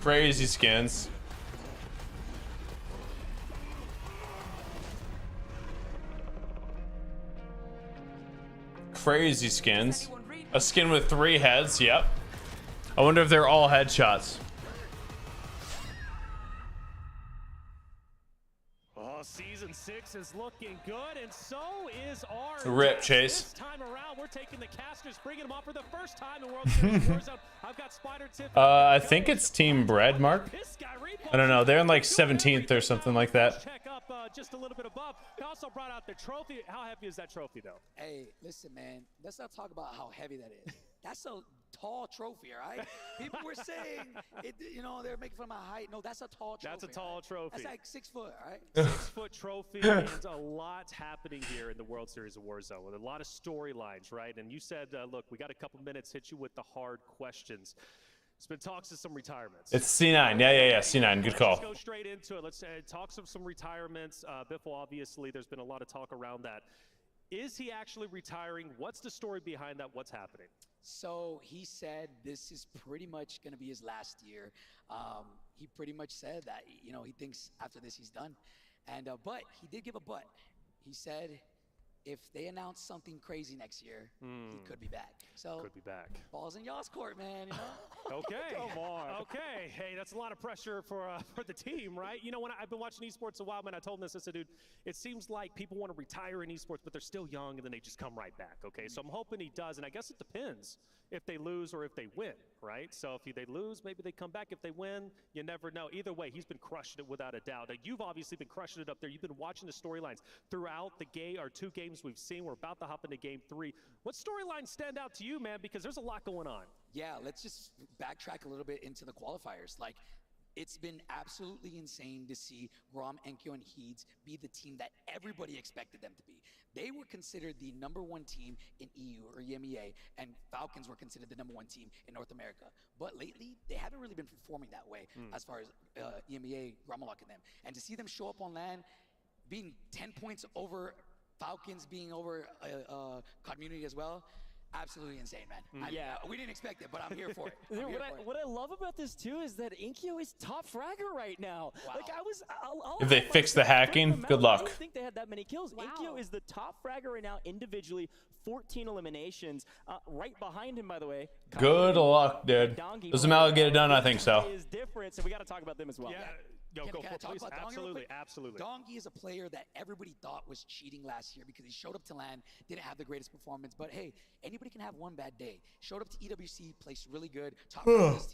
Crazy skins. Crazy skins. A skin with 3 heads, yep. I wonder if they're all headshots. Oh, Season 6 is looking good, and so is our Rip, Chase. This time around, we're taking the casters, bringing them off for the first time in World Series Warzone. I've got Spider Tip. I think it's Team Bread, Mark. I don't know. They're in like 17th or something like that. Check up just a little bit above. They also brought out the trophy. How heavy is that trophy, though? Hey, listen, man. Let's not talk about how heavy that is. That's a tall trophy, all right? People were saying, you know, they're making fun of my height. No, that's a tall trophy. That's a tall trophy. That's like 6 foot, all right? 6-foot trophy, and a lot happening here in the World Series of Warzone with a lot of storylines, right? And you said, look, we got a couple minutes, hit you with the hard questions. It's been talks of some retirements. It's C9. Yeah. C9. Good call. Let's go straight into it. Let's talk some retirements. Biffle, obviously, there's been a lot of talk around that. Is he actually retiring? What's the story behind that? What's happening? So he said this is pretty much going to be his last year. He pretty much said that, you know, he thinks after this he's done. And but he did give a but. He said if they announce something crazy next year, he could be back. So could be back. Balls in y'all's court, man. You know? Okay. Come on. Okay. Hey, that's a lot of pressure for the team, right? You know, when I've been watching esports a while, man, I told him this. I said, dude, it seems like people want to retire in esports, but they're still young, and then they just come right back. Okay, so I'm hoping he does, and I guess it depends if they lose or if they win, right? So if they lose, maybe they come back. If they win, you never know. Either way, he's been crushing it without a doubt. You've obviously been crushing it up there. You've been watching the storylines throughout the two games we've seen. We're about to hop into game 3. What storylines stand out to you, man? Because there's a lot going on. Yeah, let's just backtrack a little bit into the qualifiers. Like, it's been absolutely insane to see Grom, Enkyo, and Heeds be the team that everybody expected them to be. They were considered the #1 team in EU or EMEA, and Falcons were considered the #1 team in North America. But lately, they haven't really been performing that way as far as EMEA, Gromalok and them. And to see them show up on LAN, being 10 points over Falcons, being over Community as well, absolutely insane, man. Yeah. We didn't expect it, but I'm here for it. What I love about this too is that Inkyo is top fragger right now. Wow. Like If they fix the hacking, good I luck. don't think they had that many kills. Inkyo is the top fragger right now individually, 14 eliminations. Right behind him, by the way. Good luck, dude. Does Mal get it done? I think so. Is different, so we got to talk about them as well. Yeah. Go Can for I it, talk please. about Dongi real Absolutely, quick? absolutely. Dongi is a player that everybody thought was cheating last year because he showed up to LAN, didn't have the greatest performance. But hey, anybody can have one bad day. Showed up to EWC, placed really good, top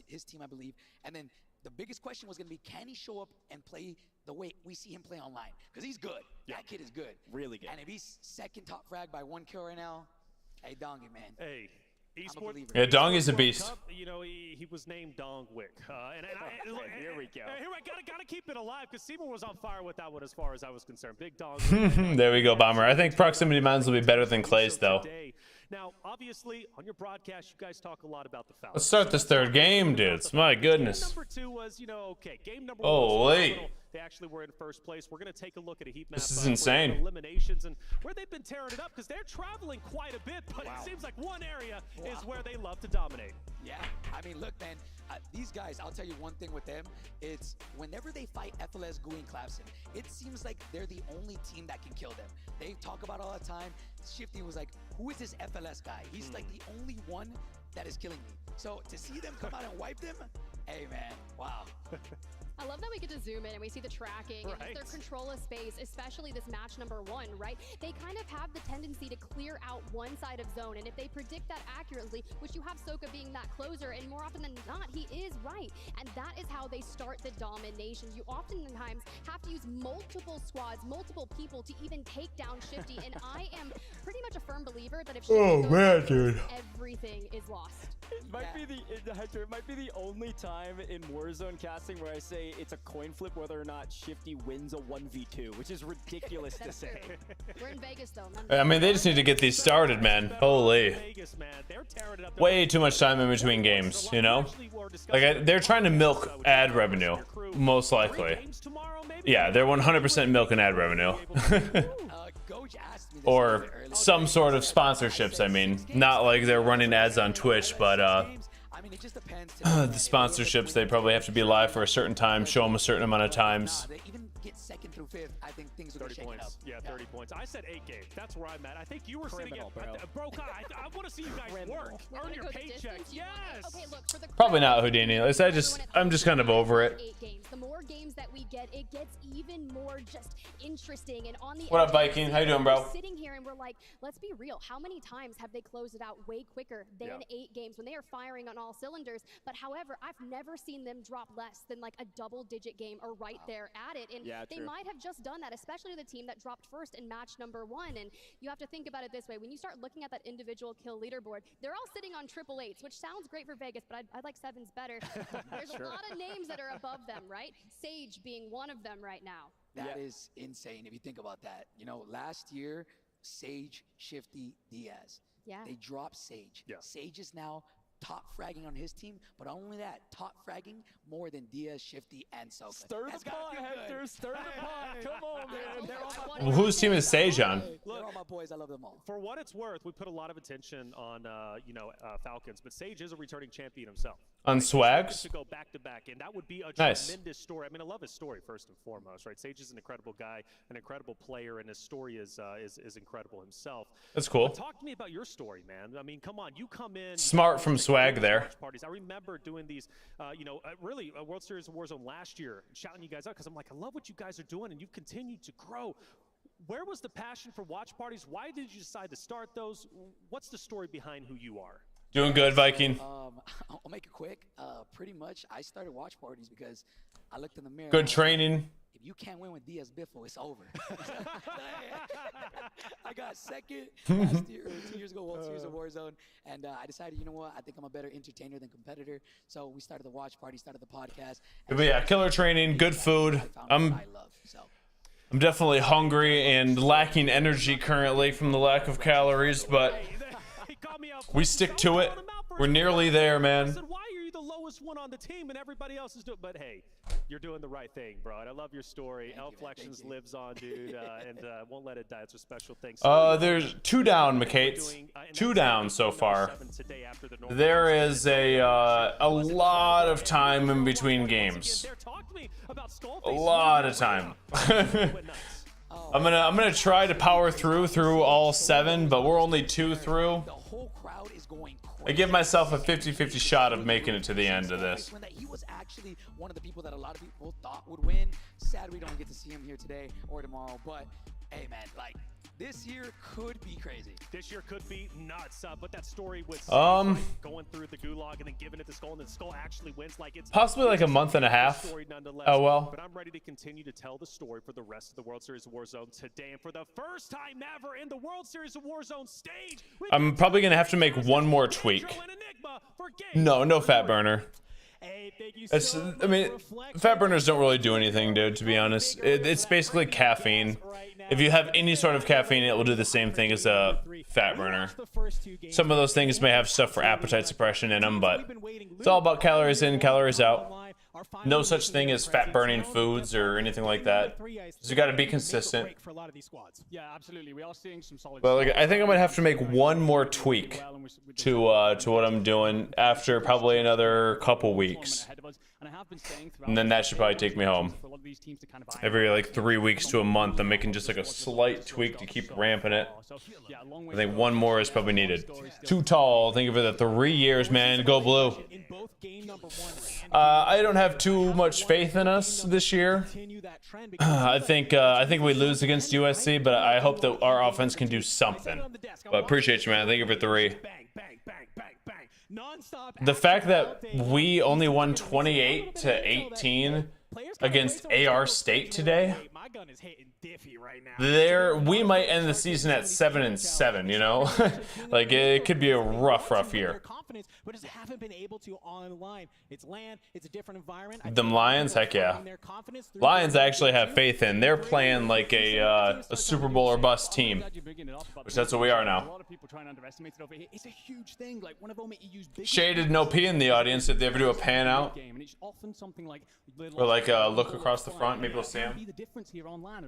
his team, I believe. And then the biggest question was going to be, can he show up and play the way we see him play online? Because he's good. Yeah. That kid is good. Really good. And if he's second top frag by 1 kill right now, hey, Dongi, man. Hey. Esports, Yeah, Dong is a beast. Cup, you know, he was named Dong Wick. Here we go. Here I gotta keep it alive because Seymour was on fire with that one as far as I was concerned. Big Dong. There we go, Bomber. I think proximity mines will be better than Clay's, though. Now, obviously, on your broadcast, you guys talk a lot about the Falcons. Let's start this third game, dudes. My goodness. Game number 2 was, you know, okay. Game number 1 Oh, was wait. phenomenal. They actually were in first place. We're going to take a look at a heat map. This is insane. Eliminations and where they've been tearing it up because they're traveling quite a bit, but it seems like one area is where they love to dominate. Yeah, I mean, look, man, these guys, I'll tell you one thing with them, it's whenever they fight FLS, GUI, and Clapson, it seems like they're the only team that can kill them. They talk about it all the time. Shifty was like, who is this FLS guy? He's like the only one that is killing me. So to see them come out and wipe them, hey, man, wow. I love that we get to zoom in and we see the tracking and just their control of space, especially this match number 1, right? They kind of have the tendency to clear out one side of zone, and if they predict that accurately, which you have Soka being that closer, and more often than not, he is right. And that is how they start the domination. You oftentimes have to use multiple squads, multiple people to even take down Shifty, and I am pretty much a firm believer that if Shifty goes dude. everything is lost. It might be Hector, it might be the only time in Warzone casting where I say it's a coin flip whether or not Shifty wins a 1v2, which is ridiculous to say. We're in Vegas though. I mean, they just need to get these started, man. Holy. Way too much time in between games, you know? Like, they're trying to milk ad revenue, most likely. Yeah, they're 100% milking ad revenue. Or some sort of sponsorships, I mean. Not like they're running ads on Twitch, but the sponsorships, they probably have to be live for a certain time, show them a certain amount of times. Get second through fifth, I think things are 30 going to points. shake up. Yeah, 30 points. I said 8 games. That's where I'm at. I think you were sitting at bro. I want to see you guys work. Earn your paycheck. Yes. Okay, look, for the Probably not Houdini. I'm just kind of over it. 8 games. The more games that we get, it gets even more just interesting. And on the What up, edge, Viking? How you doing, bro? We're sitting here and we're like, let's be real. How many times have they closed it out way quicker than 8 games when they are firing on all cylinders? But however, I've never seen them drop less than like a double-digit game or right there at it. And they might have just done that, especially the team that dropped first in match number 1. And you have to think about it this way. When you start looking at that individual kill leaderboard, they're all sitting on 888s, which sounds great for Vegas, but I like 7s better. There's a lot of names that are above them, right? Sage being one of them right now. That is insane if you think about that. You know, last year, Sage, Shifty, Diaz. Yeah. They dropped Sage. Sage is now top fragging on his team, but not only that, top fragging more than Diaz, Shifty, and Soka. Stir the pot, Hector. Stir the pot. Come on, man. Well, whose team is Sage on? Look, my boys. I love them all. For what it's worth, we put a lot of attention on, Falcons, but Sage is a returning champion himself. On Swags? To go back to back, and that would be a Nice. tremendous story. I mean, I love his story first and foremost, right? Sage is an incredible guy, an incredible player, and his story is incredible himself. That's cool. But talk to me about your story, man. I mean, come on, you come in Smart from Swag there. Parties. I remember doing these, really a World Series of Warzone last year, shouting you guys out because I'm like, I love what you guys are doing, and you've continued to grow. Where was the passion for watch parties? Why did you decide to start those? What's the story behind who you are? Doing good, Viking. I'll make it quick. Pretty much, I started watch parties because I looked in the mirror. Good training. If you can't win with Diaz Biffle, it's over. I got second last year, 2 years ago, World Series of Warzone, and I decided, you know what? I think I'm a better entertainer than competitor. So we started the watch party, started the podcast. But yeah, killer training, good food. I'm definitely hungry and lacking energy currently from the lack of calories, but we stick to it. We're nearly there, man. I said, why are you the lowest one on the team and everybody else is doing? But hey, you're doing the right thing, bro. And I love your story. L-Flections lives on, dude, and won't let it die. It's a special thing. There's 2 down, McCates. 2 down so far. There is a lot of time in between games. A lot of time. I'm gonna try to power through all 7, but we're only 2 through. I give myself a 50-50 shot of making it to the end of this. He was actually one of the people that a lot of people thought would win. Sad we don't get to see him here today or tomorrow, but hey, man, like, this year could be crazy. This year could be nuts. But that story with going through the gulag and then giving it to Skull, and then Skull actually wins. Like, it's possibly like a month and a half. Oh well. But I'm ready to continue to tell the story for the rest of the World Series of Warzone today, and for the first time ever in the World Series of Warzone stage, I'm probably gonna have to make one more tweak. No fat burner. I mean, fat burners don't really do anything, dude, to be honest. It's basically caffeine. If you have any sort of caffeine, it will do the same thing as a fat burner. Some of those things may have stuff for appetite suppression in them, but it's all about calories in, calories out. No such thing as fat burning foods or anything like that. So you got to be consistent. Yeah, absolutely. We are seeing some solid. But like, I think I'm gonna have to make one more tweak to what I'm doing after probably another couple weeks, and then that should probably take me home. Every like 3 weeks to a month, I'm making just like a slight tweak to keep ramping it. I think one more is probably needed. Too tall. Think of it at 3 years, man. Go blue. I don't have too much faith in us this year. I think we lose against USC, but I hope that our offense can do something. But appreciate you, man. Thank you for 3. The fact that we only won 28-18 against AR State today, we might end the season at 7-7, you know? Like, it could be a rough year. But just haven't been able to online. It's land, it's a different environment. Them Lions, heck yeah. Lions I actually have faith in. They're playing like a Super Bowl or bust team, which that's what we are now. It's a huge thing. Like, one of Shaded no P in the audience if they ever do a pan out. Or like look across the front, maybe we'll see him.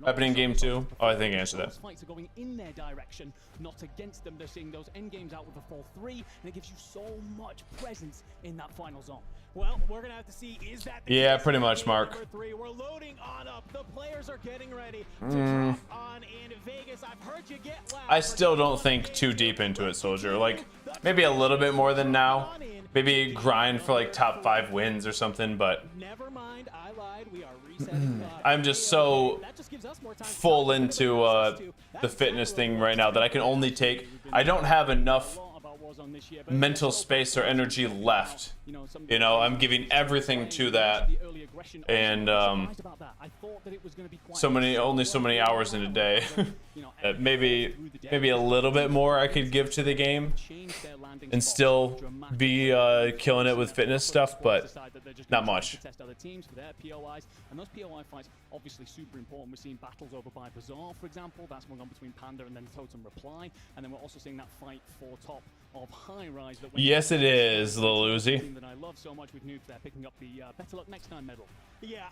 Happening in game 2. Oh, I think I answered that. Fights are going in their direction, not against them. They're seeing those end games out with a 4-3, and it gives you so much presence in that final zone. Well, we're gonna have to see, is that the yeah, pretty much, Mark. We're loading on up. The players are getting ready to drop on in Vegas. I've heard you get loud. I still don't think too deep into it, Soldier. Like, maybe a little bit more than now. Maybe grind for like top 5 wins or something, but never mind, I lied. We are resetting. I'm just so full into the fitness thing right now that I can only take. I don't have enough mental space or energy left. You know, I'm giving everything to that, and only so many hours in a day. maybe a little bit more I could give to the game and still be killing it with fitness stuff, but they're just Not gonna much. try to test other teams for their POIs, and those POI fights obviously super important. We're seeing battles over by Bazaar, for example. That's going on between Panda and then Totem Reply, and then we're also seeing that fight for top of High Rise. Yes, it is, Lil Uzi. That I love so much with Noobs there, picking up the Better Luck Next Time medal. Yeah,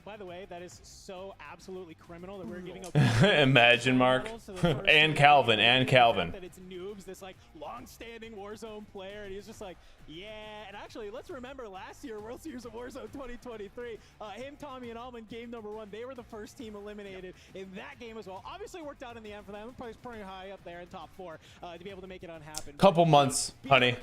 by the way, that is so absolutely criminal that we're giving up. Imagine, Mark. And Calvin, That it's Noobs, this like long-standing Warzone player, and he's just like, yeah. And actually, let's remember last year, World Series of Warzone 2023, him, Tommy, and Alman, game number 1, they were the first team eliminated in that game as well. Obviously worked out in the end for them. Probably pretty high up there in top 4 to be able to make it unhappen. Couple months, honey.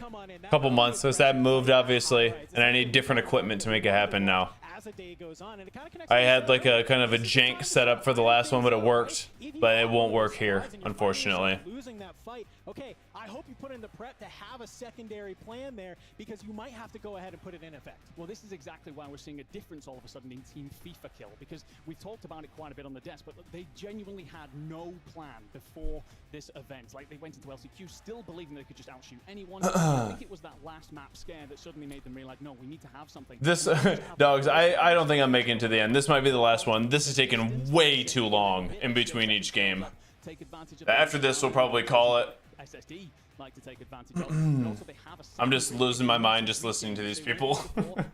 Couple months. So that moved, obviously, and I need different equipment to make it happen now. As the day goes on, and it kind of connects. I had like a kind of a jank setup for the last one, but it worked. But it won't work here, unfortunately. Losing that fight. Okay, I hope you put in the prep to have a secondary plan there, because you might have to go ahead and put it in effect. Well, this is exactly why we're seeing a difference all of a sudden in Team FIFA Kill, because we've talked about it quite a bit on the desk, but they genuinely had no plan before this event. Like, they went into LCQ still believing they could just outshoot anyone. I think it was that last map scare that suddenly made them realize, no, we need to have something. This, dogs, I don't think I'm making it to the end. This might be the last one. This is taking way too long in between each game. After this, we'll probably call it. SSD like to take advantage of. Also, they have a I'm just losing my mind just listening to these people.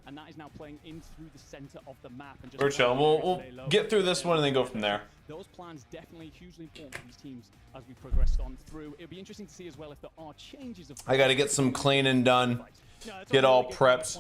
And that is now playing in through the center of the map. And We're chilling. We'll get through this one and then go from there. Those plans definitely hugely important for these teams as we progressed on through. It'll be interesting to see as well if there are changes of. I got to get some cleaning done. Get all prepped.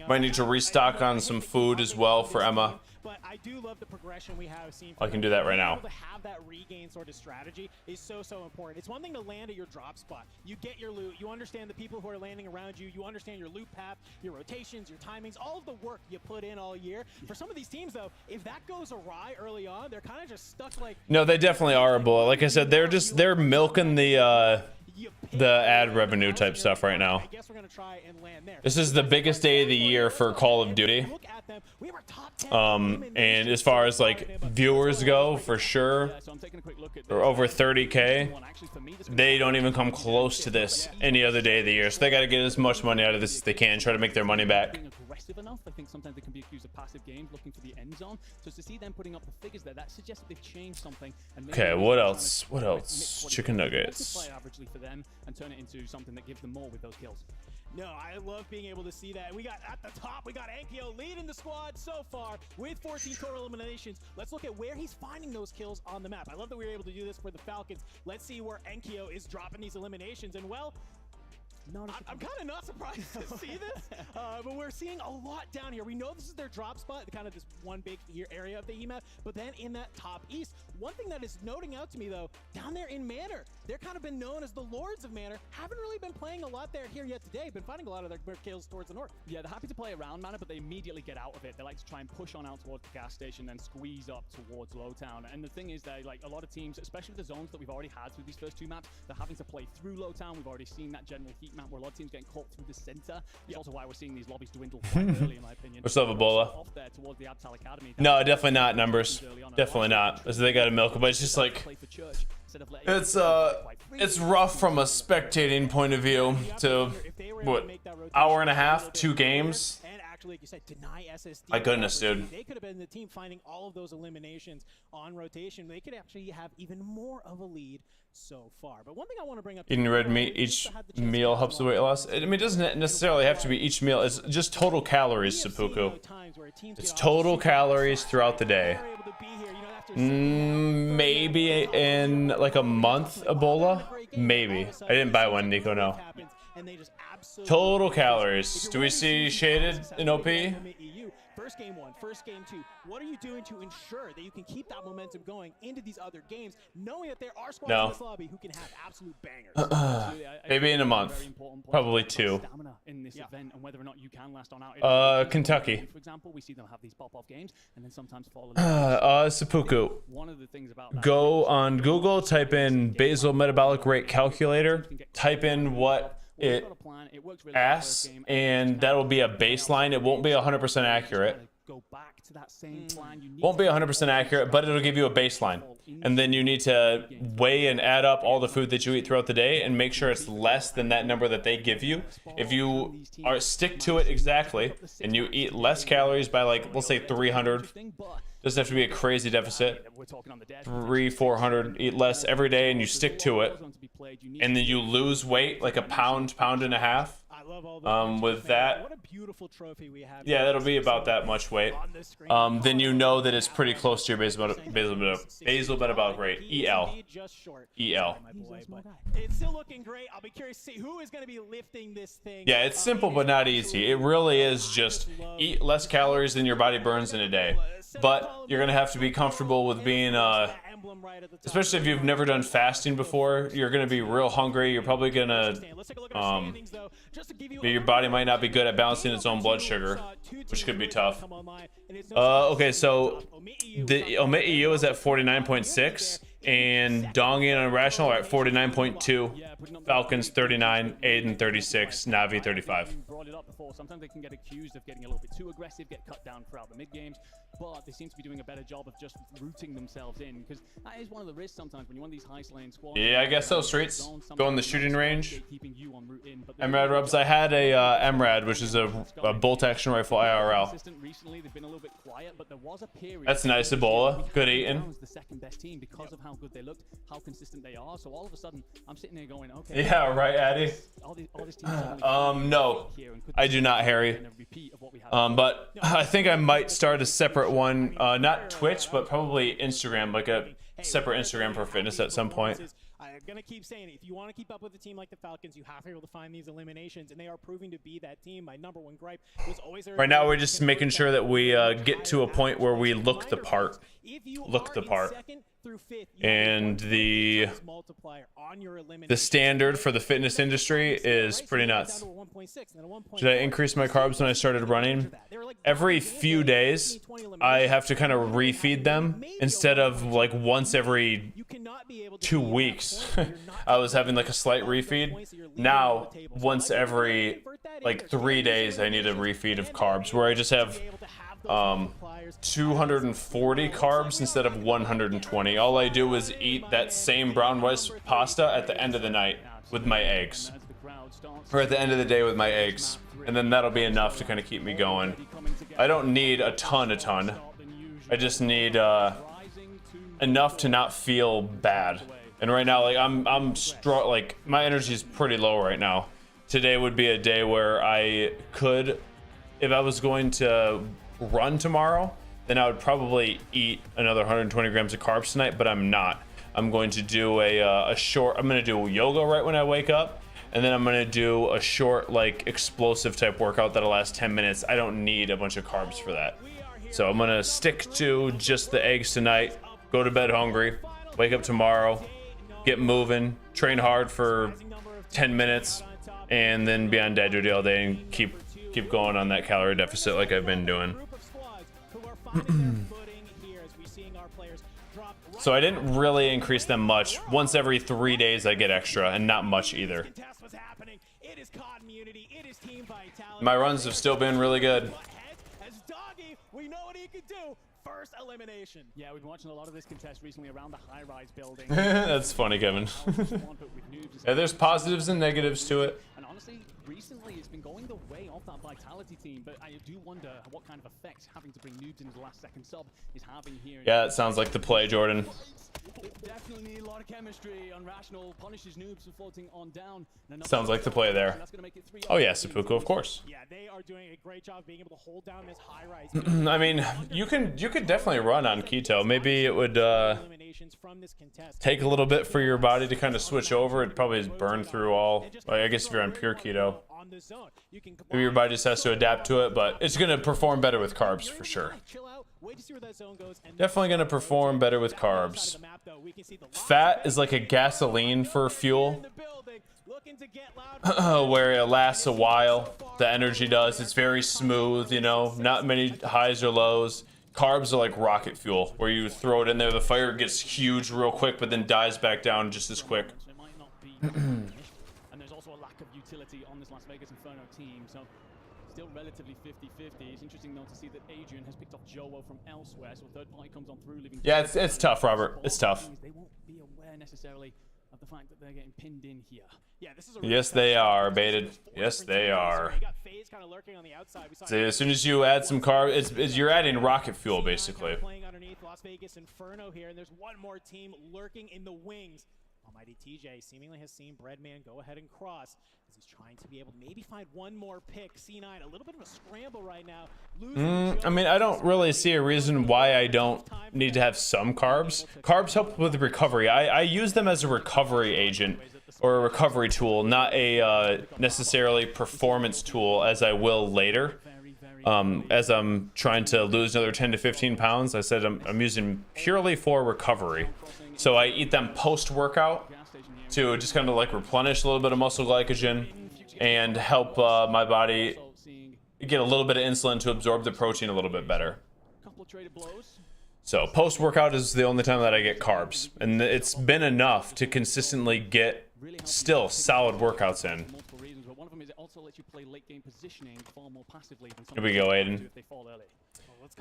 Might need to restock on some food as well for Emma. But I do love the progression we have seen. I can do that right now. To have that regain sort of strategy is so important. It's one thing to land at your drop spot. You get your loot. You understand the people who are landing around you. You understand your loot path, your rotations, your timings, all of the work you put in all year. For some of these teams, though, if that goes awry early on, they're kind of just stuck like. No, they definitely are a bullet. Like I said, they're milking the ad revenue type stuff right now. This is the biggest day of the year for Call of Duty. And as far as like viewers go, for sure, or over 30K, they don't even come close to this any other day of the year. So they got to get as much money out of this as they can, try to make their money back. Enough. I think sometimes they can be accused of passive games, looking for the end zone. So to see them putting up the figures there, that suggests that they've changed something. Okay, what else? What else? Chicken nuggets. Play averagely for them and turn it into something that gives them more with those kills. No, I love being able to see that. We got at the top, we got Enkyo leading the squad so far with 14 total eliminations. Let's look at where he's finding those kills on the map. I love that we were able to do this for the Falcons. Let's see where Enkyo is dropping these eliminations. And well, I'm kind of not surprised to see this, but we're seeing a lot down here. We know this is their drop spot, kind of this one big area of the E-map, but then in that top east, one thing that is noting out to me, though, down there in Manor, they're kind of been known as the Lords of Manor. Haven't really been playing a lot there here yet today, been finding a lot of their kills towards the north. Yeah, they're happy to play around Manor, but they immediately get out of it. They like to try and push on out towards the gas station, then squeeze up towards Lowtown. And the thing is that like a lot of teams, especially the zones that we've already had through these first 2 maps, they're having to play through Lowtown. We've already seen that general heat map where a lot of teams getting caught through the center. It's also why we're seeing these lobbies dwindle quite early, in my opinion. What's up, Ebola? Off there towards the Abtal Academy. No, definitely not numbers. Definitely not. So they got to milk it, but it's just like it's rough from a spectating point of view. To what, hour and a half, 2 games. Actually, like you said, deny SSD. My goodness, dude. They could have been the team finding all of those eliminations on rotation. They could actually have even more of a lead so far. But one thing I want to bring up. Eating red meat each meal helps with weight loss. I mean, it doesn't necessarily have to be each meal. It's just total calories, Seppuku. It's total calories throughout the day. Maybe in like a month, Ebola. Maybe. I didn't buy one, Nico. No. Total calories. Do we see shaded in OP? First game 1, first game 2. What are you doing to ensure that you can keep that momentum going into these other games, knowing that there are squads in this lobby who can have absolute bangers? Maybe in a month. Probably 2. In this event, and whether or not you can last on out. Kentucky. For example, we see them have these pop-off games, and then sometimes fall. Seppuku. One of the things about go on Google, type in basal metabolic rate calculator, type in what it asks, and that'll be a baseline. It won't be 100% accurate. Won't be 100% accurate, but it'll give you a baseline. and then you need to weigh and add up all the food that you eat throughout the day and make sure it's less than that number that they give you. If you stick to it exactly and you eat less calories by, like, let's say 300, doesn't have to be a crazy deficit, 300-400, eat less every day, and you stick to it, and then you lose weight like a pound and a half. With that, yeah, that'll be about that much weight. Then you know that it's pretty close to your basal metabolic rate. EL. It's still looking great. I'll be curious to see who is going to be lifting this thing. Yeah, it's simple but not easy. It really is just eat less calories than your body burns in a day. But you're going to have to be comfortable with being, especially if you've never done fasting before, you're going to be real hungry. You're probably going to, your body might not be good at balancing its own blood sugar, which could be tough. Okay, so the Omit EU is at 49.6, and Dongi and Irrational are at 49.2, Falcons 39, Aiden 36, Navi 35. Brought it up before. Sometimes they can get accused of getting a little bit too aggressive, get cut down throughout the mid games, but they seem to be doing a better job of just rooting themselves in, because that is one of the risks sometimes when you want these high slaying squads. Yeah, I guess so. Streets go in the shooting range. MRAD rubs. I had a MRAD, which is a bolt action rifle IRL. That's nice, Ebola. Good eating. The second best team because of how good they looked, how consistent they are. So all of a sudden, I'm sitting there going, okay. Yeah, right, Addy. No, I do not, Harry. But I think I might start a separate one, not Twitch, but probably Instagram, like a separate Instagram for fitness at some point. I'm going to keep saying it. If you want to keep up with a team like the Falcons, you have to be able to find these eliminations, and they are proving to be that team. My number one gripe was always there. Right now, we're just making sure that we get to a point where we look the part. And the standard for the fitness industry is pretty nuts. Should I increase my carbs when I started running? Every few days, I have to kind of refeed them instead of like once every 2 weeks. I was having like a slight refeed. Now, once every like 3 days, I need a refeed of carbs where I just have 240 carbs instead of 120. All I do is eat that same brown rice pasta at the end of the night with my eggs, or at the end of the day with my eggs, and then that'll be enough to kind of keep me going. I don't need a ton. I just need enough to not feel bad. And right now, like I'm strong. Like my energy is pretty low right now. Today would be a day where I could, if I was going to run tomorrow, then I would probably eat another 120 grams of carbs tonight, but I'm not. I'm going to do a short, I'm going to do yoga right when I wake up, and then I'm going to do a short, like, explosive type workout that'll last 10 minutes. I don't need a bunch of carbs for that. So I'm going to stick to just the eggs tonight, go to bed hungry, wake up tomorrow, get moving, train hard for 10 minutes, and then be on dad duty all day and keep going on that calorie deficit like I've been doing. So I didn't really increase them much. Once every 3 days I get extra, and not much either. My runs have still been really good. We know what he can do. First elimination. Yeah, we've been watching a lot of this contest recently around the high-rise building. That's funny, Kevin. Yeah, there's positives and negatives to it. And honestly, recently it's been going the way of that Vitality team, but I do wonder what kind of effect having to bring noobs into the last second sub is having here. Yeah, it sounds like the play, Jordan. Definitely need a lot of chemistry. Unrational punishes noobs for floating on down. Sounds like the play there. Oh yeah, Seppuku, of course. Yeah, they are doing a great job being able to hold down this high rise. I mean, you could definitely run on keto. Maybe it would take a little bit for your body to kind of switch over. It'd probably burn through all. Like, I guess if you're on pure keto, maybe your body just has to adapt to it. But it's gonna perform better with carbs for sure. Definitely gonna perform better with carbs. Fat is like a gasoline for fuel, where it lasts a while. The energy does. It's very smooth, you know, not many highs or lows. Carbs are like rocket fuel, where you throw it in there, the fire gets huge real quick, but then dies back down just as quick. And there's also a lack of utility on this Las Vegas Inferno team, so still relatively 50-50. It's interesting though to see that Adrian has picked off Jowo from elsewhere, so third party comes on through, leaving. Yeah, it's tough, Robert. It's tough. They won't be aware necessarily of the fact that they're getting pinned in here. Yeah, this is a Yes, they are baited. Yes, they are. So as soon as you add some carbs, you're adding rocket fuel basically. Playing underneath Las Vegas Inferno here, and there's one more team lurking in the wings. Almighty TJ seemingly has seen Breadman go ahead and cross as he's trying to be able to maybe find one more pick. C9, a little bit of a scramble right now. I mean, I don't really see a reason why I don't need to have some carbs. Carbs help with recovery. I use them as a recovery agent or a recovery tool, not a necessarily performance tool as I will later. As I'm trying to lose another 10 to 15 pounds, I said I'm using purely for recovery. So I eat them post-workout to just kind of like replenish a little bit of muscle glycogen and help my body get a little bit of insulin to absorb the protein a little bit better. So post-workout is the only time that I get carbs, and it's been enough to consistently get still solid workouts in. Here we go, Aiden.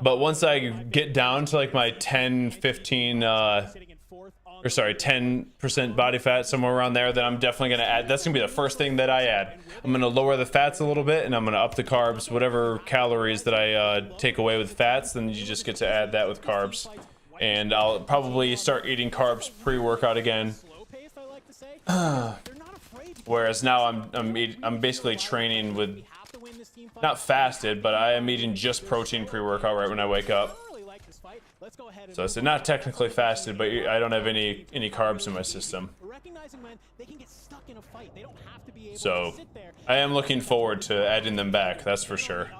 But once I get down to like my 10% body fat, somewhere around there, then I'm definitely going to add, that's going to be the first thing that I add. I'm going to lower the fats a little bit, and I'm going to up the carbs. Whatever calories that I take away with fats, then you just get to add that with carbs. And I'll probably start eating carbs pre-workout again. Whereas now I'm basically training with, not fasted, but I am eating just protein pre-workout right when I wake up. So it's not technically fasted, but I don't have any carbs in my system. So I am looking forward to adding them back, that's for sure.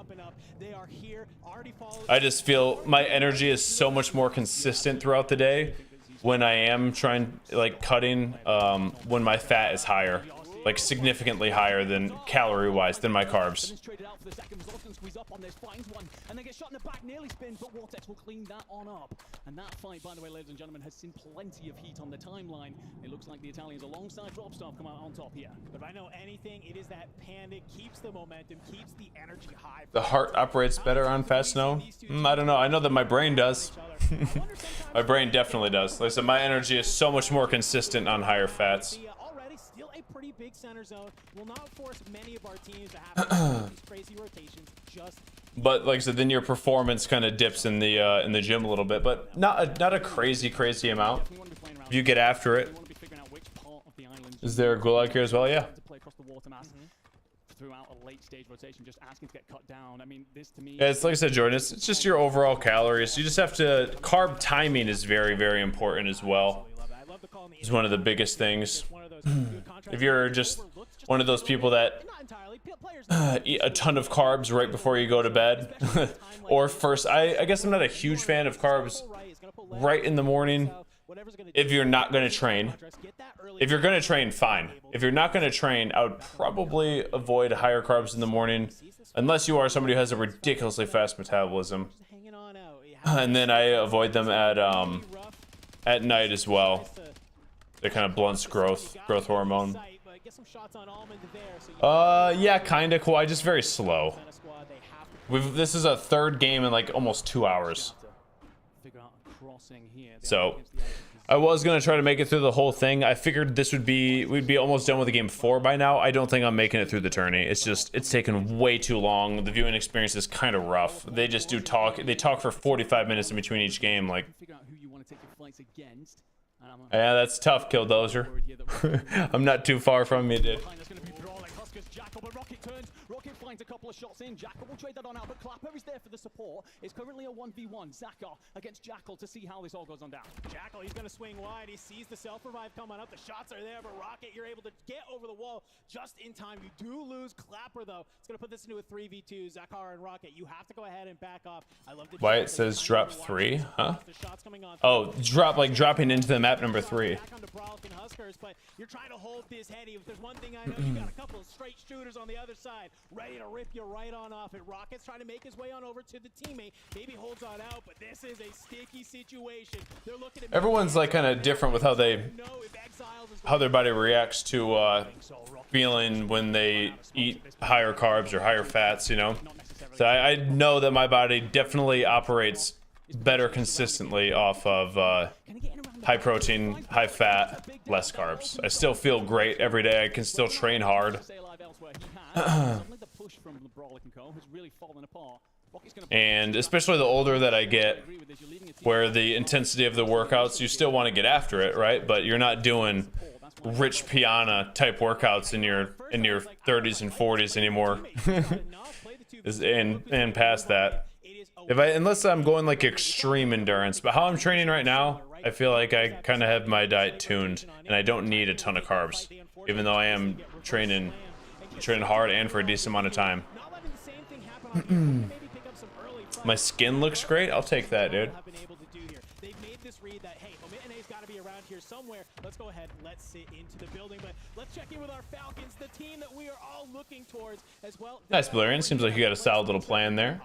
I just feel my energy is so much more consistent throughout the day when I am trying, like, cutting, when my fat is higher. Like significantly higher than calorie-wise than my carbs. And they get shot in the back, nearly spins, but Vortex will clean that on up. And that fight, by the way, ladies and gentlemen, has seen plenty of heat on the timeline. It looks like the Italians, alongside Dropstar, come out on top here. But if I know anything, it is that panic keeps the momentum, keeps the energy high. The heart operates better on fast snow? I don't know. I know that my brain does. My brain definitely does. Like I said, my energy is so much more consistent on higher fats. Pretty big center zone will not force many of our teams to have these crazy rotations. But like I said, then your performance kind of dips in the gym a little bit, but not a crazy amount. If you get after it. Is there a gulag here as well? Yeah. Throughout a late stage rotation, just asking to get cut down. I mean, this to me. Yeah, it's like I said, Jordan. It's just your overall calories. You just have to. Carb timing is very important as well. It's one of the biggest things. If you're just one of those people that eat a ton of carbs right before you go to bed, or first, I guess I'm not a huge fan of carbs right in the morning. If you're not going to train, if you're going to train, fine. If you're not going to train, I would probably avoid higher carbs in the morning, unless you are somebody who has a ridiculously fast metabolism. And then I avoid them at night as well. It kind of blunts growth hormone. Yeah, kind of cool. Just very slow. This is a third game in like almost 2 hours. So I was gonna try to make it through the whole thing. I figured we'd be almost done with the game 4 by now. I don't think I'm making it through the tourney. It's taken way too long. The viewing experience is kind of rough. They just do talk. They talk for 45 minutes in between each game. Like, yeah, that's tough, Killdozer. I'm not too far from you, dude. Rocket finds a couple of shots in. Jackal will trade that on out, but Clapper is there for the support. It's currently a 1v1. Zakar against Jackal to see how this all goes on down. Jackal, he's going to swing wide. He sees the self-revive coming up. The shots are there, but Rocket, you're able to get over the wall just in time. You do lose Clapper, though. It's going to put this into a 3v2. Zakar and Rocket, you have to go ahead and back off. I love the why it says drop 3, huh? Oh, dropping into the map number 3. But you're trying to hold this heady. If there's one thing I know, you got a couple of straight shooters on the other side, ready to rip you right on off it. Rocket's trying to make his way on over to the teammate. Maybe holds on out, but this is a sticky situation. They're looking at everyone's like kind of different with how their body reacts to feeling when they eat higher carbs or higher fats, you know. So I know that my body definitely operates better consistently off of high protein, high fat, less carbs. I still feel great every day. I can still train hard. And especially the older that I get, where the intensity of the workouts, you still want to get after it, right? But you're not doing Rich Piana type workouts in your 30s and 40s anymore. and past that. Unless I'm going like extreme endurance, but how I'm training right now, I feel like I kind of have my diet tuned, and I don't need a ton of carbs, even though I am training hard and for a decent amount of time. My skin looks great. I'll take that, dude. They've made this read that, hey, Omitene's got to be around here somewhere. Let's go ahead, let's sit into the building, but let's check in with our Falcons, the team that we are all looking towards as well. Nice, Valerian. Seems like you got a solid little plan there.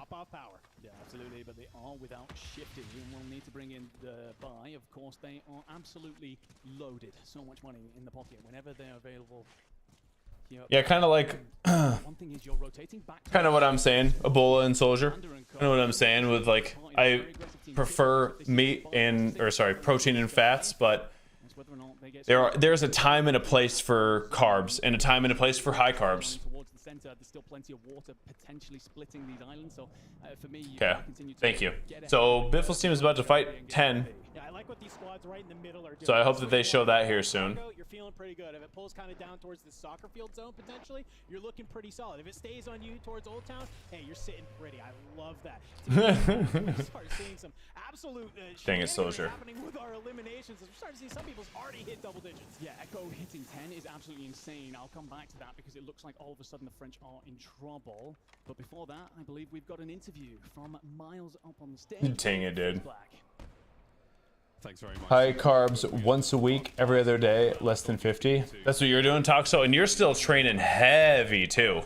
Yeah, absolutely, but they are without shifting. We will need to bring in the buy. Of course, they are absolutely loaded. So much money in the pocket whenever they're available. Yeah, kind of like, kind of what I'm saying, Ebola and Soldier. You know what I'm saying with like, I prefer meat and, or sorry, protein and fats, but there's a time and a place for carbs and a time and a place for high carbs. There's still plenty of water potentially splitting these islands, so for me, okay, thank you. So Biffle's team is about to fight 10. Yeah, I like what these squads right in the middle are doing. So I hope that they show that here soon. You're feeling pretty good. If it pulls kind of down towards the soccer field zone potentially, you're looking pretty solid. If it stays on you towards Old Town, hey, you're sitting pretty. I love that. Start seeing some absolute dang it, Soldier. happening with our eliminations. We're starting to see some people's already hit double digits. Yeah, Echo hitting 10 is absolutely insane. I'll come back to that because it looks like all of a sudden the French are in trouble. But before that, I believe we've got an interview from Miles up on the stage. Dang it, dude. Thanks very much. High carbs once a week, every other day, less than 50. That's what you're doing, Toxo, and you're still training heavy too.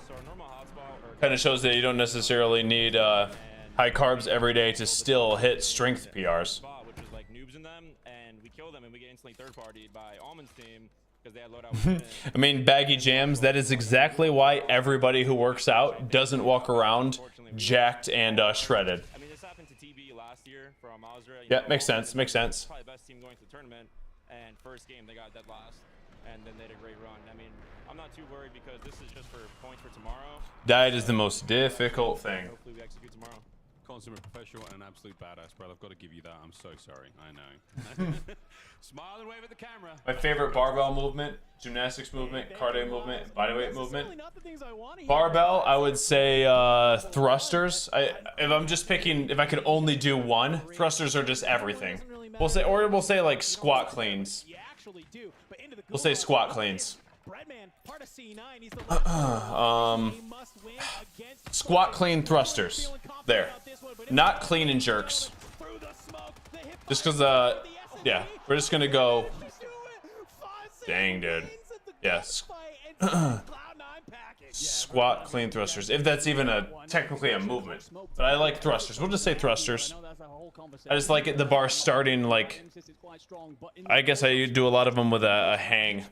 Kind of shows that you don't necessarily need high carbs every day to still hit strength PRs. Which was like noobs in them, and we kill them, and we get instantly third-partied by Almond's team because they had loadout. I mean, baggy jams. That is exactly why everybody who works out doesn't walk around jacked and shredded. I mean, this happened to TB last year from Mazra. Yeah, makes sense. Makes sense. Probably the best team going to the tournament, and first game they got dead last, and then they had a great run. I mean, I'm not too worried because this is just for points for tomorrow. Diet is the most difficult thing. Hopefully we execute tomorrow. Consummate professional and an absolute badass, brother. I've got to give you that. I'm so sorry. I know. Smile and wave at the camera. My favorite barbell movement, gymnastics movement, cardio movement, bodyweight movement. Barbell, I would say thrusters. If I'm just picking, if I could only do one, thrusters are just everything. We'll say like squat cleans. We'll say squat cleans. Squat clean thrusters. There. Not clean and jerks. Just because, yeah, we're just gonna go. Dang, dude. Yes. Squat clean thrusters. If that's even technically a movement. But I like thrusters. We'll just say thrusters. I just like it, the bar starting like, I guess I do a lot of them with a hang,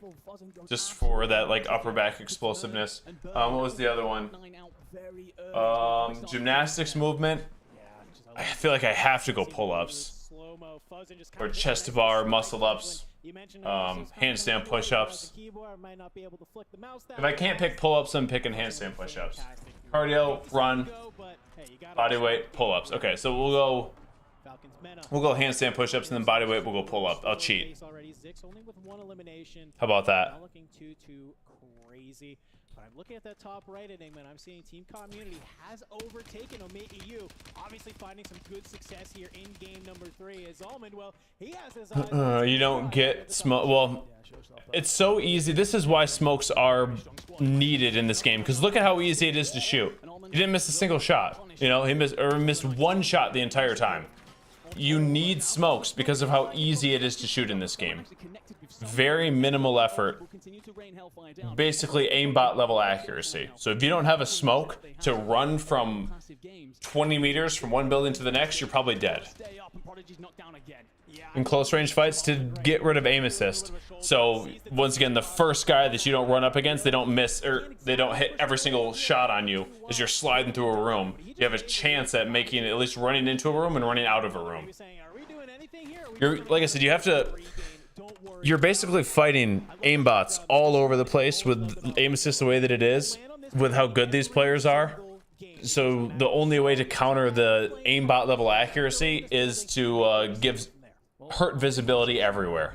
just for that like upper back explosiveness. What was the other one? Gymnastics movement. I feel like I have to go pull-ups or chest to bar, muscle ups, handstand push-ups. If I can't pick pull-ups, I'm picking handstand push-ups. Cardio, run, body weight, pull-ups. Okay, so we'll go handstand push-ups and then body weight we'll go pull-up. I'll cheat. How about that? But I'm looking at that top right inning, and I'm seeing Team Community has overtaken Omate EU. Obviously finding some good success here in game number 3 as Almond, well, he has his eyes. You don't get smoke. Well, it's so easy. This is why smokes are needed in this game, because look at how easy it is to shoot. He didn't miss a single shot. You know, he missed one shot the entire time. You need smokes because of how easy it is to shoot in this game. Very minimal effort. Basically aimbot level accuracy. So if you don't have a smoke to run from 20 meters from one building to the next, you're probably dead. in close range fights to get rid of aim assist. So once again, the first guy that you don't run up against, they don't miss, or they don't hit every single shot on you as you're sliding through a room. You have a chance at making, at least running into a room and running out of a room. Like I said, you have to, you're basically fighting aimbots all over the place with aim assist the way that it is, with how good these players are. So the only way to counter the aimbot level accuracy is to give hurt visibility everywhere.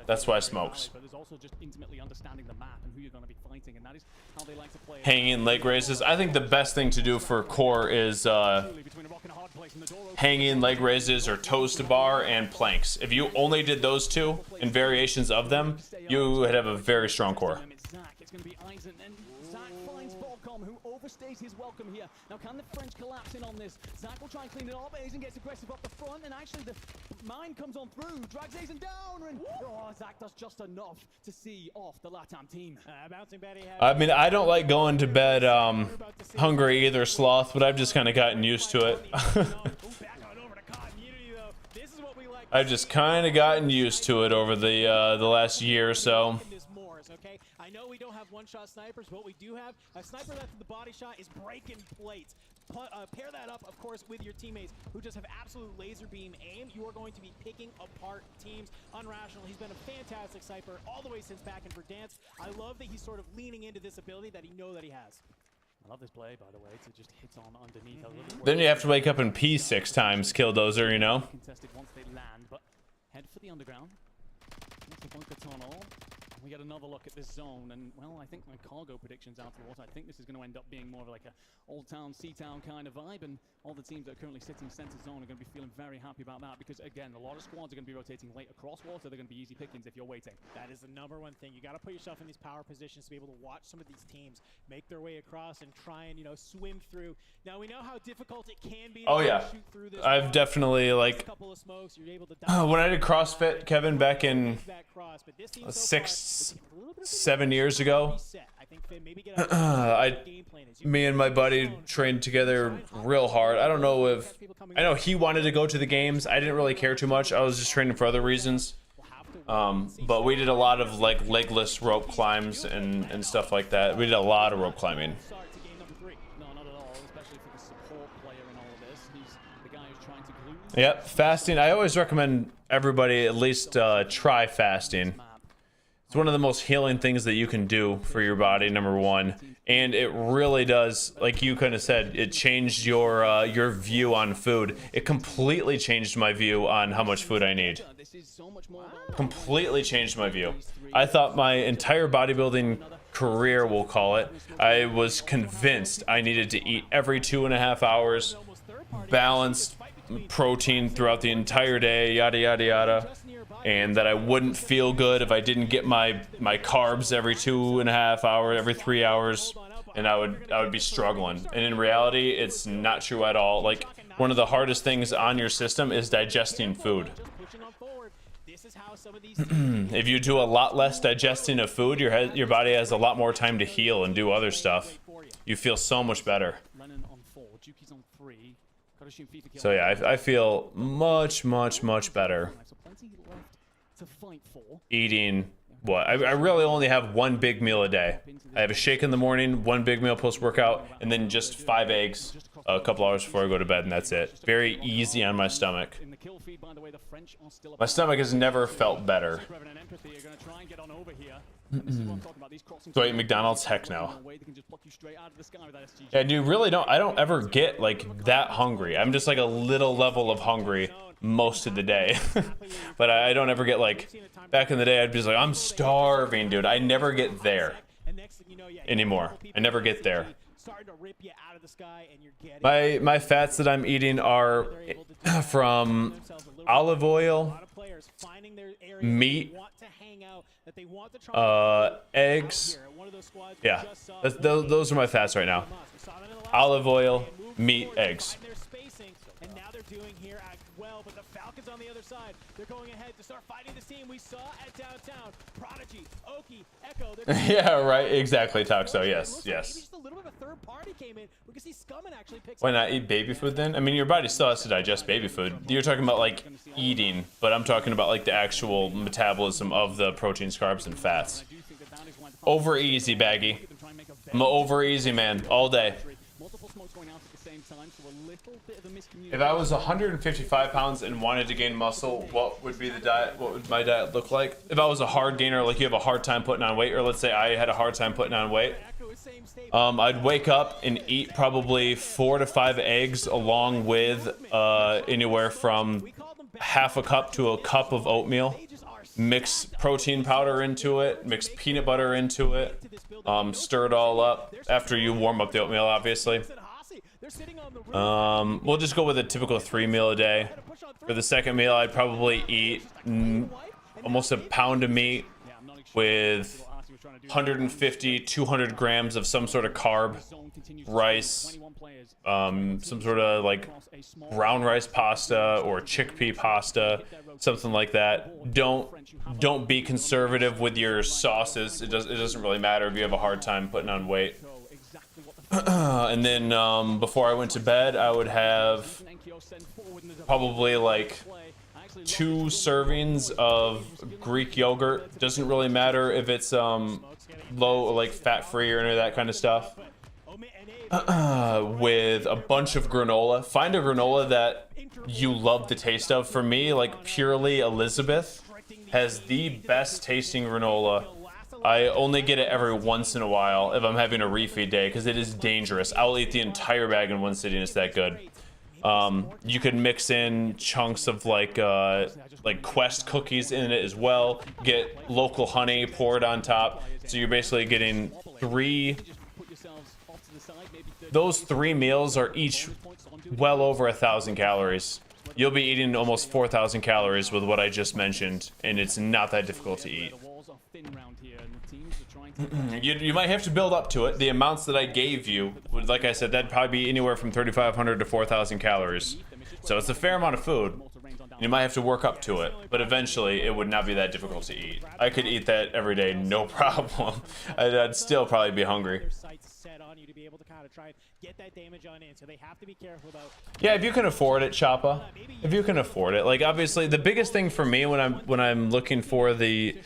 That's why smokes. Hanging leg raises. I think the best thing to do for core is hanging leg raises or toes to bar and planks. If you only did those two and variations of them, you would have a very strong core. Who overstays his welcome here. Now can the French collapse in on this? Zach will try and clean it up. Aizen gets aggressive up the front, and actually the mine comes on through, drags Aizen down, and Zach does just enough to see off the LATAM team. I mean, I don't like going to bed hungry either, Sloth, but I've just kind of gotten used to it. I've just kind of gotten used to it over the last year or so. I know we don't have one-shot snipers, but what we do have, a sniper that's in the body shot is breaking plates. Pair that up, of course, with your teammates who just have absolute laser beam aim. You are going to be picking apart teams. Unrational, he's been a fantastic sniper all the way since back in Verdansk. I love that he's sort of leaning into this ability that he has. I love this play, by the way, to just hit on underneath. Then you have to wake up and pee 6 times, Killdozer, you know? Contested once they land, but head for the underground. That's a bunker tunnel. We get another look at this zone, and well, I think my cargo predictions out to the water. I think this is going to end up being more of like a Old Town, Sea Town kind of vibe, and all the teams that are currently sitting center zone are going to be feeling very happy about that, because again, a lot of squads are going to be rotating late across water. They're going to be easy pickings if you're waiting. That is the #1 thing. You got to put yourself in these power positions to be able to watch some of these teams make their way across and try and, you know, swim through. Now we know how difficult it can be. Oh yeah, I've definitely, like, when I did CrossFit, Kevin, back in 6-7 years ago, me and my buddy trained together real hard. I don't know if, I know he wanted to go to the games. I didn't really care too much. I was just training for other reasons. But we did a lot of like legless rope climbs and stuff like that. We did a lot of rope climbing. Yep, fasting. I always recommend everybody at least try fasting. It's one of the most healing things that you can do for your body, #1. And it really does, like you kind of said, it changed your view on food. It completely changed my view on how much food I need. Completely changed my view. I thought my entire bodybuilding career, we'll call it, I was convinced I needed to eat every 2.5 hours, balanced protein throughout the entire day, yada yada yada, and that I wouldn't feel good if I didn't get my carbs every 2.5 hours, every 3 hours, and I would be struggling. And in reality, it's not true at all. Like, one of the hardest things on your system is digesting food. If you do a lot less digesting of food, your body has a lot more time to heal and do other stuff. You feel so much better. So yeah, I feel much better eating what I really only have 1 big meal a day. I have a shake in the morning, 1 big meal post-workout, and then just 5 eggs a couple hours before I go to bed, and that's it. Very easy on my stomach. My stomach has never felt better. So I eat McDonald's? Heck no. Yeah, dude, really don't. I don't ever get like that hungry. I'm just like a little level of hungry most of the day. But I don't ever get like, back in the day I'd be just like, I'm starving, dude. I never get there anymore. I never get there. My fats that I'm eating are from olive oil, meat, finding out that they want to try eggs. Yeah, those are my fats right now. Olive oil, meat, eggs. And now they're doing here as well, but the Falcons on the other side, they're going ahead to start fighting this team we saw at downtown. Prodigy, Oki, Echo. Yeah, right. Exactly, Toxo. Yes, yes. Just a little bit of a third party came in. We can see Scummin actually picks. Why not eat baby food then? I mean, your body still has to digest baby food. You're talking about like eating, but I'm talking about like the actual metabolism of the proteins, carbs, and fats. Over easy, Baggy. I'm over easy, man, all day. If I was 155 pounds and wanted to gain muscle, what would be the diet? What would my diet look like? If I was a hard gainer, like you have a hard time putting on weight, or let's say I had a hard time putting on weight, I'd wake up and eat probably 4 to 5 eggs along with anywhere from half a cup to a cup of oatmeal. Mix protein powder into it, mix peanut butter into it, stir it all up after you warm up the oatmeal, obviously. We'll just go with a typical 3 meal a day. For the second meal, I'd probably eat almost a pound of meat with 150, 200 grams of some sort of carb, rice, some sort of like brown rice pasta or chickpea pasta, something like that. Don't be conservative with your sauces. It doesn't really matter if you have a hard time putting on weight. And then before I went to bed, I would have probably like 2 servings of Greek yogurt. Doesn't really matter if it's low, like fat-free or any of that kind of stuff. With a bunch of granola. Find a granola that you love the taste of. For me, like Purely Elizabeth has the best tasting granola. I only get it every once in a while if I'm having a refeed day, because it is dangerous. I'll eat the entire bag in one sitting. It's that good. You could mix in chunks of like Quest cookies in it as well. Get local honey, pour it on top. So you're basically getting 3. Those 3 meals are each well over 1,000 calories. You'll be eating almost 4,000 calories with what I just mentioned, and it's not that difficult to eat. You might have to build up to it. The amounts that I gave you, like I said, that'd probably be anywhere from 3,500 to 4,000 calories. So it's a fair amount of food. You might have to work up to it, but eventually it would not be that difficult to eat. I could eat that every day, no problem. I'd still probably be hungry. Yeah, if you can afford it, Choppa. If you can afford it. Like, obviously, the biggest thing for me when I'm looking for the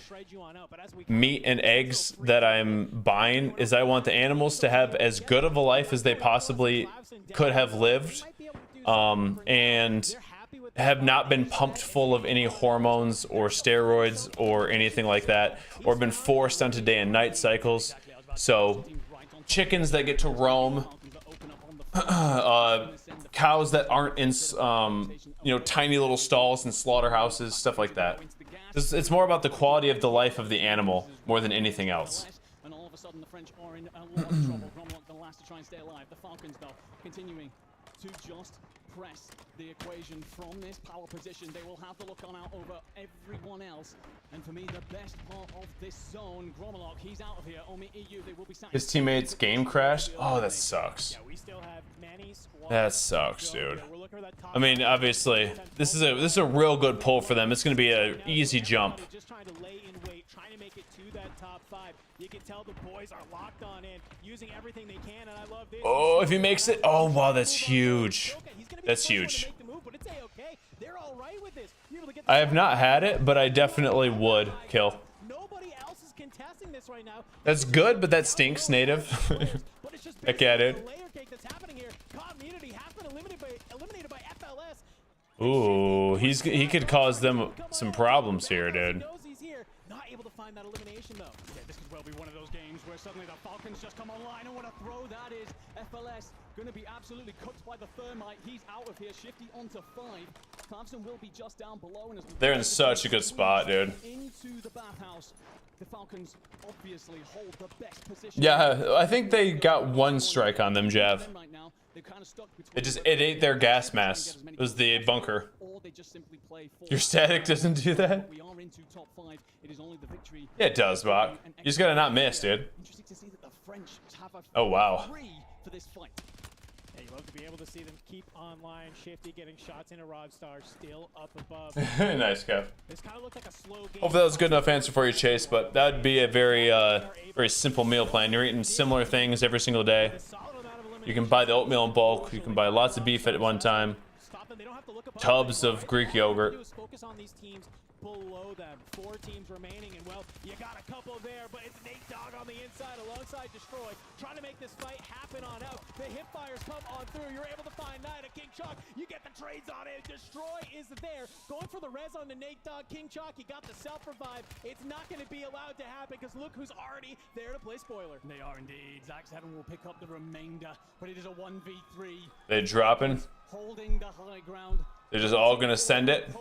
meat and eggs that I'm buying is I want the animals to have as good of a life as they possibly could have lived, and have not been pumped full of any hormones or steroids or anything like that, or been forced onto day and night cycles. So chickens that get to roam, cows that aren't in tiny little stalls and slaughterhouses, stuff like that. It's more about the quality of the life of the animal more than anything else. And all of a sudden the French are in a lot of trouble. Gromlock the last to try and stay alive. The Falcons though continuing to just press the equation from this power position. They will have to look on out over everyone else. And for me, the best part of this zone, Gromlock, he's out of here. Omi EU, they will be his teammates game crashed. Oh, that sucks. That sucks, dude. I mean, obviously, this is a real good pull for them. It's going to be an easy jump. You can tell the boys are locked on in, using everything they can, and I love this. Oh, if he makes it. Oh, wow, that's huge. That's huge. I have not had it, but I definitely would kill. Nobody else is contesting this right now. That's good, but that stinks, native. Heck yeah, dude. Ooh, he could cause them some problems here, dude. Not able to find that elimination though. Yeah, this could well be one of those games where suddenly the Falcons just come online, and what a throw that is. FLS going to be absolutely cooked by the thermite. He's out of here. Shifty onto 5. Clemson will be just down below. And they're in such a good spot, dude. Into the bathhouse. the Falcons obviously hold the best position. Yeah, I think they got one strike on them, Jav. It ate their gas mask. It was the bunker. Your static doesn't do that? Yeah, it does, Bach. You just gotta not miss, dude. Oh, wow. Yeah, you love to be able to see them keep online. Shifty getting shots into Rogstar, still up above. Nice, Kev. This kind of looked like a slow game. Hopefully that was a good enough answer for you, Chase, but that would be a very, very simple meal plan. You're eating similar things every single day. You can buy the oatmeal in bulk. You can buy lots of beef at one time. Tubs of Greek yogurt. Focus on these teams below them. 4 teams remaining, and well, you got a couple there, but it's Nate Dogg on the inside alongside Destroy, trying to make this fight happen on out. The hip fires come on through. You're able to find Knight at King Chalk. You get the trades on it. Destroy is there, going for the res on the Nate Dogg. King Chalk, you got the self-revive. It's not going to be allowed to happen because look who's already there to play spoiler. They are indeed. Zach7 will pick up the remainder, but it is a 1v3. They're dropping. Holding the high ground. They're just all gonna send it.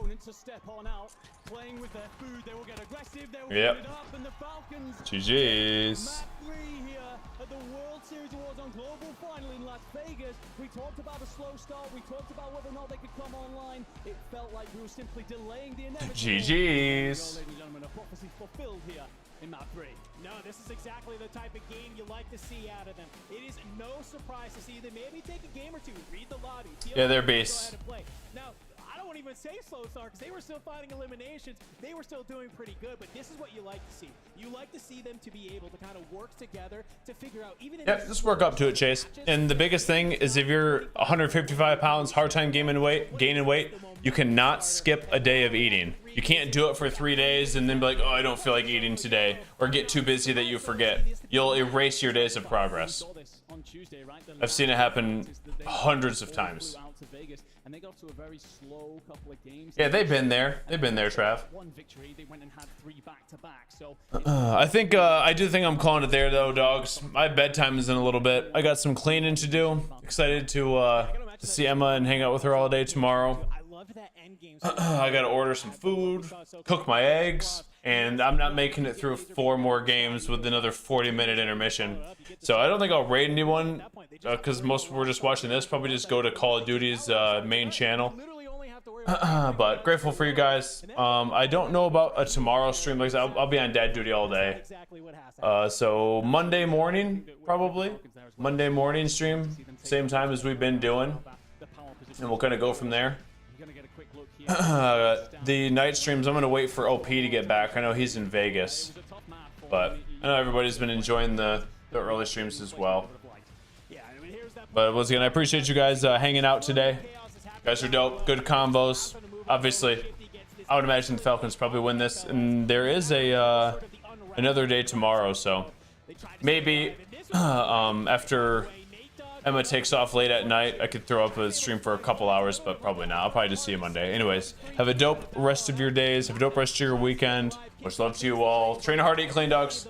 Playing with their food, they will get aggressive. They will Yep. put it up, and the Falcons. GG's. Map 3 here at the World Series Warzone Global Final in Las Vegas. We talked about a slow start. We talked about whether or not they could come online. It felt like we were simply delaying the inevitable. GG's. Ladies and gentlemen, a prophecy fulfilled here in map 3. No, this is exactly the type of game you like to see out of them. It is no surprise to see them maybe take a game or two, read the lobby. Yeah, they're beasts. Now, I don't even say slow start because they were still fighting eliminations. They were still doing pretty good, but this is what you like to see. You like to see them to be able to kind of work together to figure out even. Yep, just work up to it, Chase. And the biggest thing is if you're 155 pounds, hard time gaining weight, you cannot skip a day of eating. You can't do it for 3 days and then be like, oh, I don't feel like eating today, or get too busy that you forget. You'll erase your days of progress. I've seen it happen hundreds of times. And they got to a very slow couple of games. Yeah, they've been there. They've been there, Trav. One victory, they went and had 3 back-to-back. So I do think I'm calling it there, though, dogs. My bedtime is in a little bit. I got some cleaning to do. Excited to see Emma and hang out with her all day tomorrow. I gotta order some food, cook my eggs, and I'm not making it through 4 more games with another 40-minute intermission. So I don't think I'll raid anyone, because most we're just watching this. Probably just go to Call of Duty's main channel. But grateful for you guys. I don't know about a tomorrow stream, because I'll be on dad duty all day. So Monday morning, probably. Monday morning stream, same time as we've been doing. And we'll kind of go from there. The night streams, I'm going to wait for OP to get back. I know he's in Vegas. But I know everybody's been enjoying the early streams as well. But once again, I appreciate you guys hanging out today. You guys are dope. Good combos. Obviously, I would imagine the Falcons probably win this. And there is a another day tomorrow, so maybe after Emma takes off late at night, I could throw up a stream for a couple hours, but probably not. I'll probably just see you Monday. Anyways, have a dope rest of your days. Have a dope rest of your weekend. Much love to you all. Train hard, eat clean, dogs.